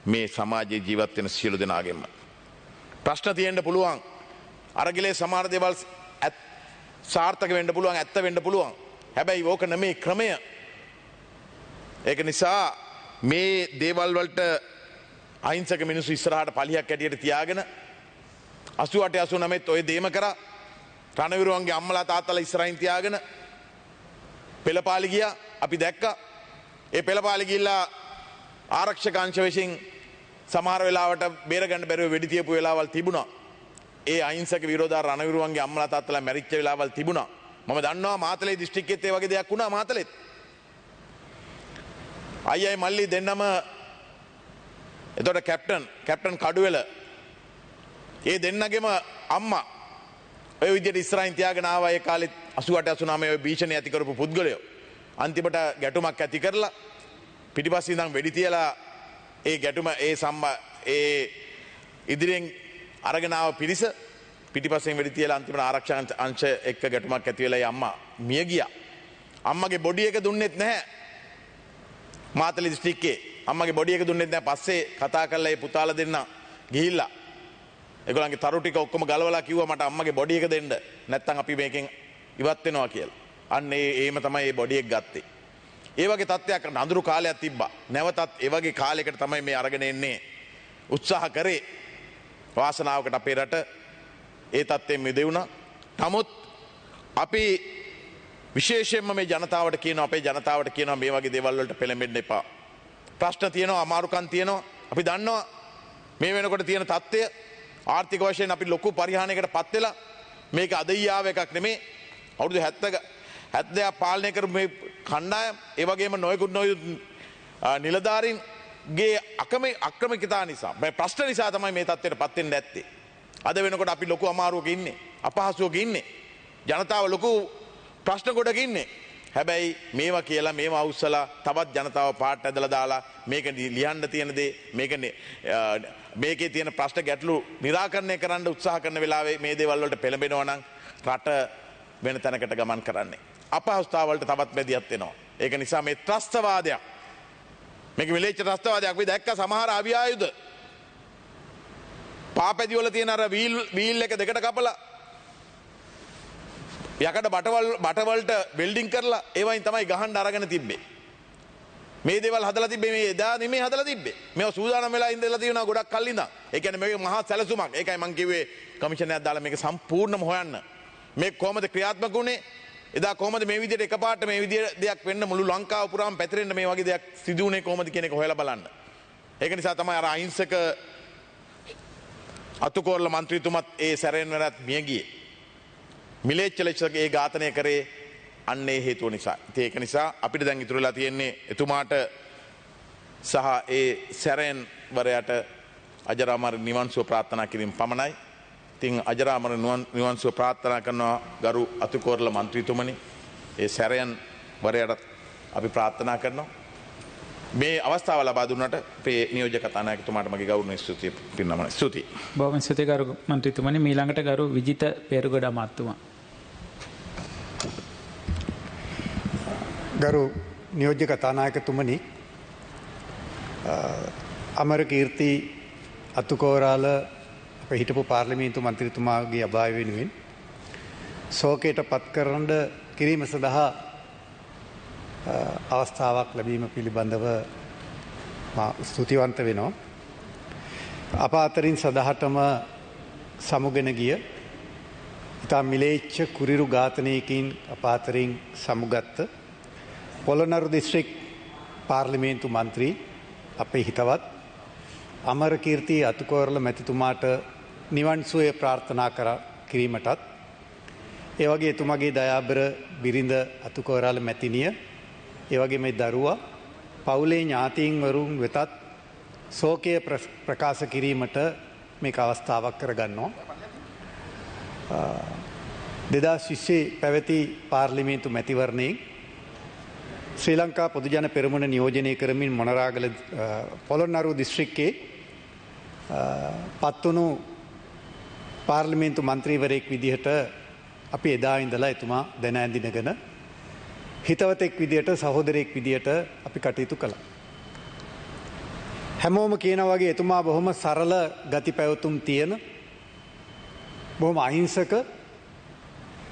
මේ සමාජයේ ජීවත් වෙන සියලු දෙනාගෙන්ම. ප්‍රශ්න තියෙන්න පුළුවන්. අරගලේ සමහර දේවල් සාර්ථක වෙන්න පුළුවන්, ඇත්ත වෙන්න පුළුවන්. හැබැයි ඕක නෙමේ ක්‍රමය. ඒක නිසා මේ දේවල් වලට අහිංසක මිනිස්සු ඉස්සරහට පලියක් ඇටියට තියාගෙන 88 89 ඔය දේම කරා. රණවිරුවන්ගේ අම්මලා තාත්තලා ඉස්සරහින් තියාගෙන පෙළපාලි ගියා. අපි දැක්කා. ඒ පෙළපාලි ගිහිල්ලා ආරක්ෂක අංශ විසින් සමහර වෙලාවට බේරගන්න බැරුව වෙඩි තියපු වෙලාවල් තිබුණා. ඒ අහිංසක විරෝධාර රණවිරුවන්ගේ අම්මලා තාත්තලා මැරිච්ච වෙලාවල් තිබුණා. මම දන්නවා මාතලේ දිස්ත්‍රික්කෙත් ඒ වගේ දෙයක් වුණා මාතලෙත්. අයියයි මල්ලි දෙන්නම එතකොට කැප්ටන් කඩුවෙල ඒ දෙන්නගෙම අම්මා ඔය විදිහට ඉස්සරහින් තියාගෙන ආවා ඒ කාලෙත් 88 89 ඔය භීෂණය ඇති කරපු පුද්ගලයෝ. අන්තිමට ගැටුමක් ඇති කරලා පිටිපස්සේ ඉඳන් වෙඩි තියලා ඒ ගැටුම ඒ ඉදිරියෙන් අරගෙන ආව පිරිස පිටිපස්සෙන් වෙඩි තියලා අන්තිමට ආරක්ෂක අංශ එක්ක ගැටුමක් ඇති වෙලා අම්මා මිය ගියා. අම්මගේ බොඩි එක දුන්නෙත් නැහැ. මාතලේ දිස්ත්‍රික්කේ අම්මගේ බොඩි එක දුන්නෙත් නැහැ. පස්සේ කතා කරලා ඒ පුතාලා දෙන්න ගිහිල්ලා ඒගොල්ලන්ගේ තරු ටික ඔක්කොම ගලවලා කිව්වා මට අම්මගේ බොඩි එක දෙන්න. නැත්තම් අපි මේකෙන් ඉවත් වෙනවා කියලා. අන්න ඒම තමයි මේ බොඩි එක ගත්තේ. ඒ වගේ තත්ත්වයක් නඳුරු කාලයක් තිබ්බා. නැවතත් ඒ වගේ කාලයකට තමයි මේ අරගෙන එන්නේ. උත්සාහ කරේ. වාසනාවකට අපේ රට ඒ තත්ත්වයෙන් මිදෙවුණා. නමුත් අපි විශේෂයෙන්ම මේ ජනතාවට කියනවා, අපේ ජනතාවට කියනවා මේ වගේ දේවල් වලට පෙළඹෙන්න එපා. ප්‍රශ්න තියෙනවා, අමාරුකම් තියෙනවා. අපි දන්නවා මේ වෙනකොට තියෙන තත්ත්වය ආර්ථික වශයෙන් අපි ලොකු පරිහානියකට පත් වෙලා මේක අදයියාව එකක් නෙමේ. අවුරුදු 70 පාලනය කරපු මේ කණ්ඩායම් ඒ වගේම නොයෙකුත් නිලධාරීන්ගේ අක්‍රමිකතා නිසා මේ ප්‍රශ්න නිසා තමයි මේ තත්ත්වයට පත් වෙන්න ඇත්තේ. අද වෙනකොට අපි ලොකු අමාරුවක ඉන්නේ, අපහසුවක ඉන්නේ. ජනතාව ලොකු ප්‍රශ්න ගොඩක ඉන්නේ. හැබැයි මේවා කියලා මේවා අවුස්සලා තවත් ජනතාව පාට ඇදලා දාලා මේක ලියන්න තියෙන දේ මේකේ තියෙන ප්‍රශ්න ගැටලු निराකරණය කරන්න උත්සාහ කරන වෙලාවේ මේ දේවල් වලට පෙළඹෙනවා නම් රට වෙන තැනකට ගමන් කරන්නේ. අපහසුතාව වලට තවත් බැදියත් වෙනවා. ඒක නිසා මේ ත්‍රස්තවාදයක්, මේක මිලේච්ඡ ත්‍රස්තවාදයක් අපි දැක්ක සමහර අවි ආයුධ පාපැදි වල තියෙන අර වීල් එක දෙකට කපලා යකඩ බටවලට වෙල්ඩින් කරලා ඒවයින් තමයි ගහන්න අරගෙන තිබ්බේ. මේ දේවල් හදලා තිබ්බේ මේ එදා නෙමෙයි හදලා තිබ්බේ. මේවා සූදානම් වෙලා ඉඳලා තියෙනවා ගොඩක් කල් ඉඳන්. ඒ කියන්නේ මේක මහා සැලසුමක්. ඒකයි මම කිව්වේ කමිෂන් එකක් දාලා මේක සම්පූර්ණම හොයන්න. මේක කොහොමද ක්‍රියාත්මක වුනේ? එදා කොහොමද මේ විදිහට එකපාරට මේ විදිහට දෙයක් වෙන්න මුළු ලංකාව පුරාම පැතිරෙන්න මේ වගේ දෙයක් සිදු වුනේ කොහොමද කියන එක හොයලා බලන්න. ඒක නිසා තමයි අර අහිංසක අතුකෝරළ മന്ത്രിතුමත් ඒ සැරෙන් වරත් මිය ගියේ. මිලේච්ඡ ලෙස ඒ ඝාතනය කරේ අන්නේ හේතුව නිසා. ඉතින් ඒක නිසා අපිට දැන් ඉතුරු වෙලා තියෙන්නේ එතුමාට සහ ඒ සැරෙන් වරයට අජරාමර නිවන් සුව ප්‍රාර්ථනා කිරීම පමණයි. ඉතින් අජරාමර නිවන් සුව ප්‍රාර්ථනා කරනවා ගරු අතුකෝරළ മന്ത്രിතුමනි. ඒ සැරෙන් වරයට අපි ප්‍රාර්ථනා කරනවා. මේ අවස්ථාව ලබා දුන්නට අපේ නියෝජ්‍ය කතානායකතුමාට මගේ ගෞරවනීය ස්තුතිය පිරිනමනවා. ස්තුතියි. බොහොම ස්තුතියි ගරු മന്ത്രിතුමනි. මීළඟට ගරු විජිත පෙරගොඩ අමාත්‍යතුමා. ගරු නියෝජ්‍ය කතානායකතුමනි, අමරකීර්ති අතුකෝරාල අපේ හිටපු පාර්ලිමේන්තු මන්ත්‍රීතුමාගේ අභාවය වෙනුවෙන් ශෝකයට පත්කරන කිරීම සඳහා අවස්ථාවක් ලැබීම පිළිබඳව මා ස්තුතිවන්ත වෙනවා. අප අතරින් සදහටම සමුගෙන ගිය ඉතා මිලේච්ඡ කුරිරු ඝාතනයකින් අප අතරින් සමුගත්ත පොළොන්නරු දිස්ත්‍රික් පාර්ලිමේන්තු මන්ත්‍රී අපේ හිතවත් අමරකීර්ති අතුකෝරළ මැතිතුමාට නිවන් සුවය ප්‍රාර්ථනා කිරීමටත් ඒ වගේ එතුමාගේ දයාබර බිරිඳ අතුකෝරළ මැතිණිය ඒ වගේ මේ දරුවා පවුලේ ඥාතීන් වරුන් වෙතත් ශෝකය ප්‍රකාශ කිරීමට මේක අවස්ථාවක් කරගන්නවා. 2020 පැවති පාර්ලිමේන්තු මැතිවරණයේ ශ්‍රී ලංකා පොදුජන පෙරමුණ නියෝජනය කරමින් මොනරාගල පොළොන්නරු දිස්ත්‍රික්කයේ පත්වුණු පාර්ලිමේන්තු මන්ත්‍රීවරයෙක් විදිහට අපි එදා ඉඳලා එතුමා දැන ඇඳිනගෙන හිතවතෙක් විදිහට සහෝදරයෙක් විදිහට අපි කටයුතු කළා. හැමෝම කියනා වගේ එතුමා බොහොම සරල ගති පැවතුම් තියෙන, බොහොම අහිංසක,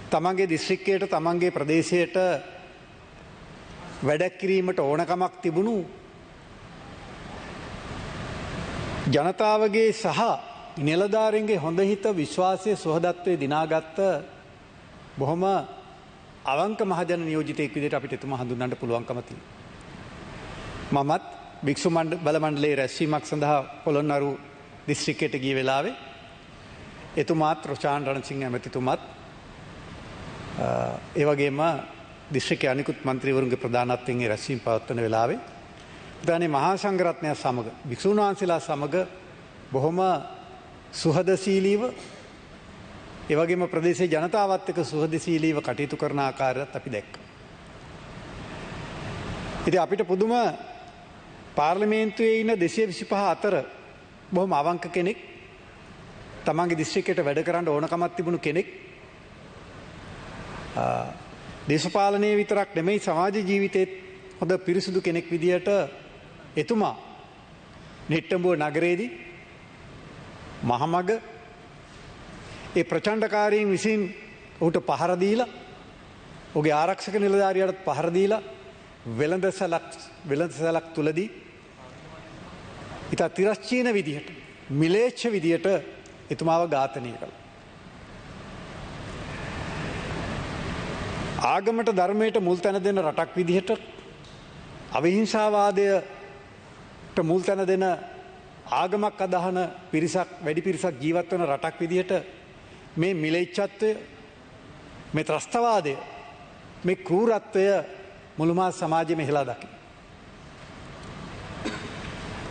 තමන්ගේ දිස්ත්‍රික්කයට තමන්ගේ ප්‍රදේශයට වැඩක් කිරීමට ඕනකමක් තිබුණු ජනතාවගේ සහ නිලධාරීන්ගේ හොඳ හිත, විශ්වාසය, සුහදත්වයේ දිනාගත්ත බොහොම අවංක මහජන නියෝජිතයෙක් විදිහට අපිට එතුමා හඳුන්වන්න පුළුවන්කම තියෙනවා. මමත් භික්ෂු බල මණ්ඩලයේ රැස්වීමක් සඳහා පොළොන්නරු දිස්ත්‍රික්කයට ගිය වෙලාවේ එතුමාත් රොෂාන් රණසිංහ ඇමතිතුමත් ඒ වගේම දිස්ත්‍රික්කයේ අනිකුත් මන්ත්‍රීවරුන්ගේ ප්‍රධානත්වයෙන් රැස්වීම පවත්වන වෙලාවේ ඉතින් මහා සංඝරත්නය සමග භික්ෂුන් වහන්සේලා සමග බොහොම සුහදශීලීව ඒ වගේම ප්‍රදේශයේ ජනතාවත් එක්ක සුහදශීලීව කටයුතු කරන ආකාරයත් අපි දැක්කා. ඉතින් අපිට පුදුම පාර්ලිමේන්තුවේ ඉන්න 225 අතර බොහොම අවංක කෙනෙක්, තමන්ගේ දිස්ත්‍රික්කයට වැඩ කරන්න ඕනකමක් තිබුණු කෙනෙක්, දේශපාලනයේ විතරක් නෙමෙයි සමාජ ජීවිතේත් හොඳ පිරිසුදු කෙනෙක් විදියට එතුමා නෙට්ටඹුව නගරයේදී මහමග ඒ ප්‍රචණ්ඩකාරීන් විසින් ඔහුට පහර දීලා, ඔහුගේ ආරක්ෂක නිලධාරියාට පහර දීලා වෙළඳසැලක් තුලදී ඉතා තිරස්චීන විදිහට මිලේච්ඡ විදිහට එතුමාව ඝාතනය කළා. ආගමට ධර්මයට මුල් තැන දෙන රටක් විදිහට අවිහිංසාවාදයට මුල් තැන දෙන ආගමක් අදහන පිරිසක් වැඩි පිරිසක් ජීවත් වන රටක් විදිහට මේ මිලේච්ඡත්වය මේ ත්‍රස්තවාදය මේ ක්‍රූරත්වය මුළුමහත් සමාජෙම හෙලා දකින.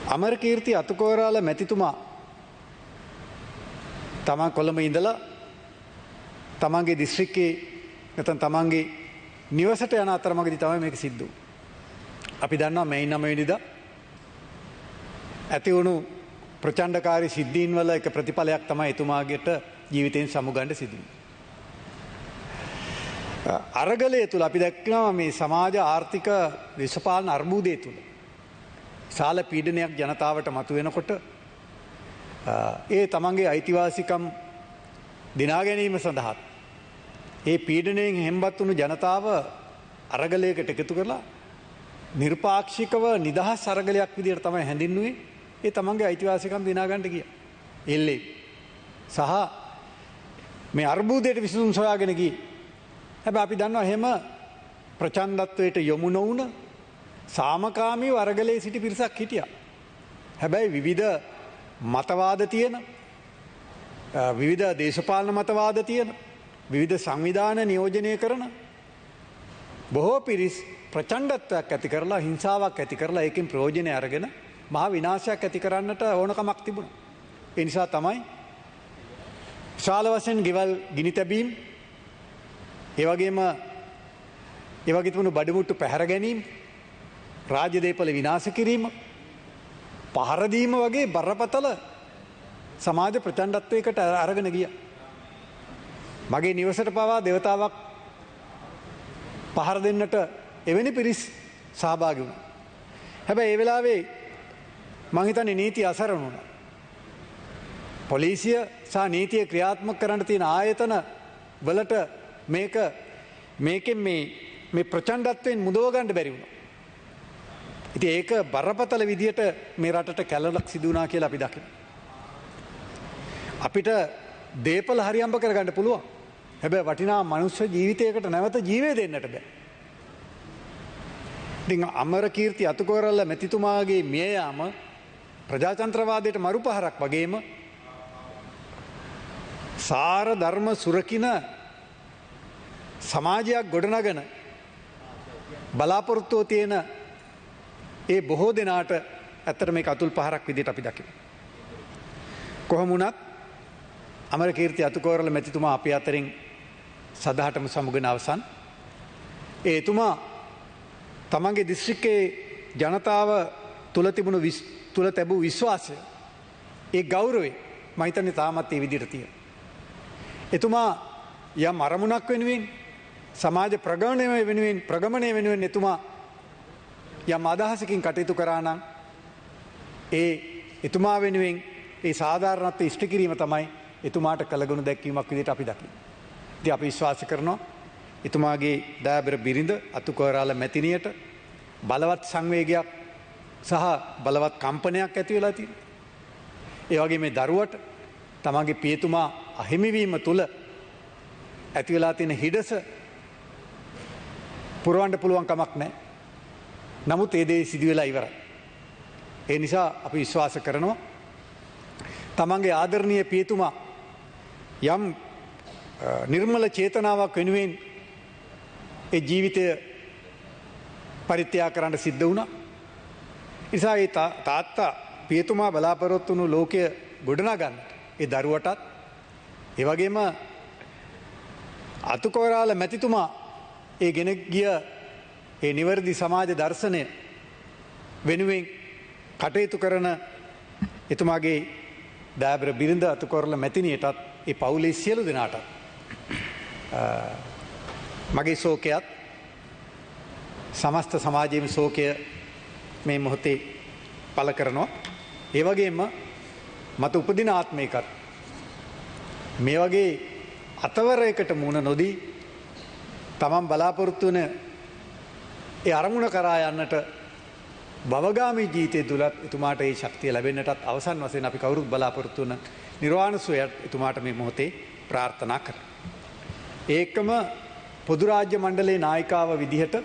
අමරකීර්ති අතුකෝරාල මැතිතුමා තමන් කොළඹ ඉඳලා තමන්ගේ දිස්ත්‍රික්කයේ නැත්නම් තමන්ගේ නිවසට යන අතරමඟදී තමයි මේක සිද්ධ වුනේ. අපි දන්නවා මේ 9 වෙනිදා ඇති වුණු ප්‍රචණ්ඩකාරී සිද්ධීන් වල එක ප්‍රතිඵලයක් තමයි එතුමාගේට ජීවිතයෙන් සමුගන්න සිදු වුනේ. අරගලය තුල අපි දැක්කනවා මේ සමාජ ආර්ථික දේශපාලන අර්බුදය තුල විශාල පීඩනයක් ජනතාවට මතුවෙනකොට ඒ තමන්ගේ අයිතිවාසිකම් දිනා ගැනීම සඳහා ඒ පීඩනයෙන් හෙම්බත් වුණු ජනතාව අරගලයකට එකතු කරලා නිර්පාක්ෂිකව නිදහස් අරගලයක් විදිහට තමයි හැඳින්වුවේ. ඒ තමන්ගේ අයිතිවාසිකම් දිනා ගන්න ගියා. එල්ලේ සහ මේ අර්බුදයට විසඳුම් සොයාගෙන ගියේ. හැබැයි අපි දන්නවා එහෙම ප්‍රචණ්ඩත්වයට යොමු නොවුන සාමකාමීව අරගලයේ සිටි පිරිසක් හිටියා. හැබැයි විවිධ මතවාද තියෙන විවිධ දේශපාලන මතවාද තියෙන විවිධ සංවිධාන නියෝජනය කරන බොහෝ පිරිස් ප්‍රචණ්ඩත්වයක් ඇති කරලා හිංසාවක් ඇති කරලා ඒකෙන් ප්‍රයෝජනය අරගෙන මහා විනාශයක් ඇති කරන්නට ඕනකමක් තිබුණා. ඒ නිසා තමයි විශාල වශයෙන් ගෙවල් ගිනි තැබීම් ඒ වගේ තිබුණු බඩමුට්ටු පැහැර ගැනීම රාජ්‍ය දේපල විනාශ කිරීම පහර දීම වගේ බරපතල සමාජ ප්‍රචණ්ඩත්වයකට අරගෙන ගියා. මගේ නිවසට පවා දේවතාවක් පහර දෙන්නට එවැනි පිරිස් සහභාගී වුණා. හැබැයි ඒ වෙලාවේ මං හිතන්නේ නීතිය අසරණ වුණා. පොලිසිය සහ නීතිය ක්‍රියාත්මක කරන්න තියෙන ආයතන වලට මේකෙන් මේ ප්‍රචණ්ඩත්වයෙන් මුදව ගන්න බැරි වුණා. ඉතින් ඒක බරපතල විදියට මේ රටට කැලලක් සිදු වුණා කියලා අපි දකිනවා. අපිට දේපල හරියම්බ කරගන්න පුළුවන්. හැබැයි වටිනා මනුෂ්‍ය ජීවිතයකට නැවත ජීවය දෙන්නට බෑ. ඉතින් අමරකීර්ති අතුකෝරල්ල මැතිතුමාගේ මිය යාම ප්‍රජාතන්ත්‍රවාදයට මරුපහරක් වගේම සාර ධර්ම සුරකින සමාජයක් ගොඩනගන බලාපොරොත්තුව තියෙන ඒ බොහෝ දෙනාට ඇත්තට මේක අතුල් පහරක් විදිහට අපි දකිනවා. කොහොම වුණත් අමරකීර්ති අතුකෝරල මැතිතුමා අපි අතරින් සදහටම සමුගෙන අවසන්. ඒ එතුමා තමන්ගේ දිස්ත්‍රික්කයේ ජනතාව තුල තැබූ විශ්වාසය ඒ ගෞරවය මම හිතන්නේ තාමත් ඒ විදිහට තියෙනවා. එතුමා යම් අරමුණක් වෙනුවෙන් සමාජ ප්‍රගමණය වෙනුවෙන් එතුමා යම් අදහසකින් කටයුතු කරා නම් ඒ එතුමා වෙනුවෙන් ඒ සාධාරණත්වය ඉෂ්ට කිරීම තමයි එතුමාට කළගුණ දැක්වීමක් විදිහට අපි දකිනවා. ඉතින් අපි විශ්වාස කරනවා එතුමාගේ දයාබර බිරිඳ අතුකෝරාල මැතිණියට බලවත් සංවේගයක් සහ බලවත් කම්පනයක් ඇති වෙලා තියෙනවා. ඒ වගේ මේ දරුවට තමන්ගේ පියතුමා අහිමි වීම තුල ඇති වෙලා තියෙන හිඩස පුරවන්න පුළුවන් කමක් නැහැ. නමුත් ඒ දේ සිදු වෙලා ඉවරයි. ඒ නිසා අපි විශ්වාස කරනවා තමන්ගේ ආදරණීය පියතුමා යම් නිර්මල චේතනාවක් වෙනුවෙන් ඒ ජීවිතය පරිත්‍යාග කරන්න සිද්ධ වුණා. නිසා ඒ තාත්තා පියතුමා බලාපොරොත්තු වුණු ලෝකය ගොඩනගන්න ඒ දරුවටත් ඒ වගේම අතුකෝරාල මැතිතුමා ඒ ගෙන ගිය ඒ නිවැරදි සමාජ දර්ශනය වෙනුවෙන් කටයුතු කරන එතුමාගේ දයාබර බිරිඳ අතුකෝරාල මැතිණියටත් ඒ පවුලේ සියලු දෙනාටත් මගේ ශෝකයත් සමස්ත සමාජයේම ශෝකය මේ මොහොතේ පළ කරනවා. ඒ වගේම මට උපදින ආත්මයකත් මේ වගේ අතවරයකට මුණ නොදී තමන් බලාපොරොත්තු වෙන ඒ අරමුණ කරා යන්නට භවගාමී ජීවිතයේ තුලත් එතුමාට ඒ ශක්තිය ලැබෙන්නටත් අවසන් වශයෙන් අපි කවුරුත් බලාපොරොත්තු වන නිර්වාණ සුවයත් එතුමාට මේ මොහොතේ ප්‍රාර්ථනා කරනවා. ඒකම පොදු රාජ්‍ය මණ්ඩලයේ නායිකාව විදිහට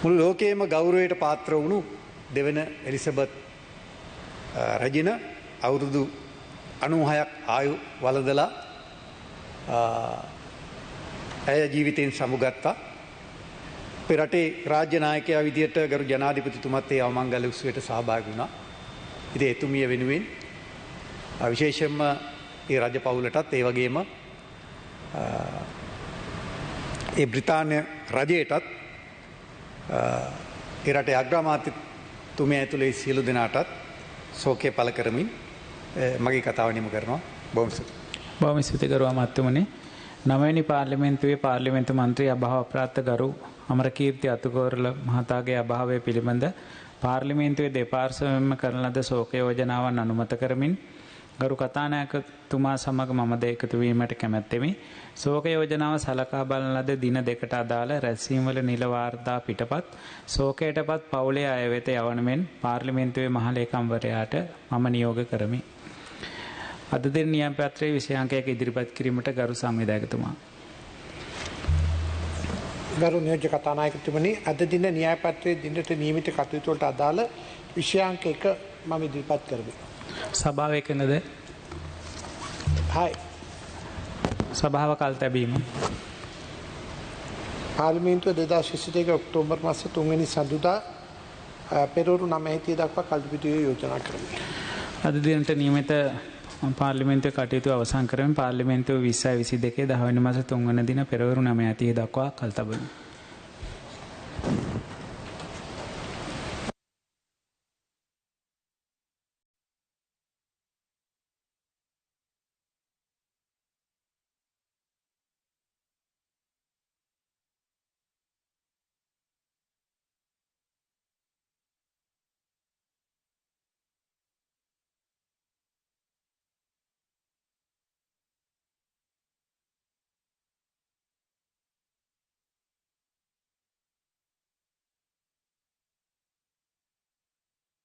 මුළු ලෝකයේම ගෞරවයට පාත්‍ර වුණු දෙවන එලිසබෙත් රජින අවුරුදු 96ක් ආයු වළඳලා ඇය ජීවිතයෙන් සමුගත්තා. අපේ රටේ රාජ්‍ය නායකයා විදිහට ගරු ජනාධිපතිතුමත් ඒ අවමංගල උත්සවයට සහභාගී වුණා. ඉතින් එතුමිය වෙනුවෙන් විශේෂයෙන්ම ඒ රජ පවුලටත් ඒ වගේම ඒ බ්‍රිතාන්‍ය රජයටත් ඒ රටේ අග්‍රාමාත්‍යතුමිය ඇතුළේ සියලු දෙනාටත් ශෝකය පළ කරමින් මගේ කතාව නිම කරනවා. බොහොම ස්තුතියි ගරු අමාත්‍යතුමනි. 9වෙනි පාර්ලිමේන්තුවේ පාර්ලිමේන්තු මන්ත්‍රී අභාව අප්‍රාප්ත ගරු අමරකීර්ති අතුකෝරළ මහතාගේ අභාවය පිළිබඳ පාර්ලිමේන්තුවේ දෙපාර්ශ්වයෙන්ම කරන ලද ශෝක යෝජනාවන් අනුමත කරමින් ගරු කතානායකතුමා සමග මම ද එකතු වීමට කැමැත්තෙමි. ශෝක යෝජනාව සලකා බලන ලද දින දෙකට අදාළ රැස්වීම්වල නිල වාර්තා පිටපත් ශෝකයටපත් පවුලේ අය වෙත යවන මෙන් පාර්ලිමේන්තුවේ මහලේකම්වරයාට මම නියෝග කරමි. අද දින නියම පත්‍රයේ විෂයාංකයක ඉදිරිපත් කිරීමට ගරු සංවිධායකතුමා. ගරු නියෝජ්‍ය කතානායකතුමනි, අද දින න්‍යාය පත්‍රයේ දිනට නියමිත කටයුතු වලට අදාළ විෂයාංක 1 මම ඉදිරිපත් කරමි. සභාව එකනද? හයි. සභාව කල් තැබීම. පාර්ලිමේන්තුව 2022 ඔක්තෝබර් මාස 3 වෙනි සඳුදා පෙරවරු 9:30 දක්වා කල්පිටියේ යෝජනා කරමි. අද දිනට නියමිත පාර්ලිමේන්තුවේ කටයුතු අවසන් කරමින් පාර්ලිමේන්තුව 2022 10 වෙනි මාස 3 වෙනි දින පෙරවරු 9:30 දක්වා කල් තබමු.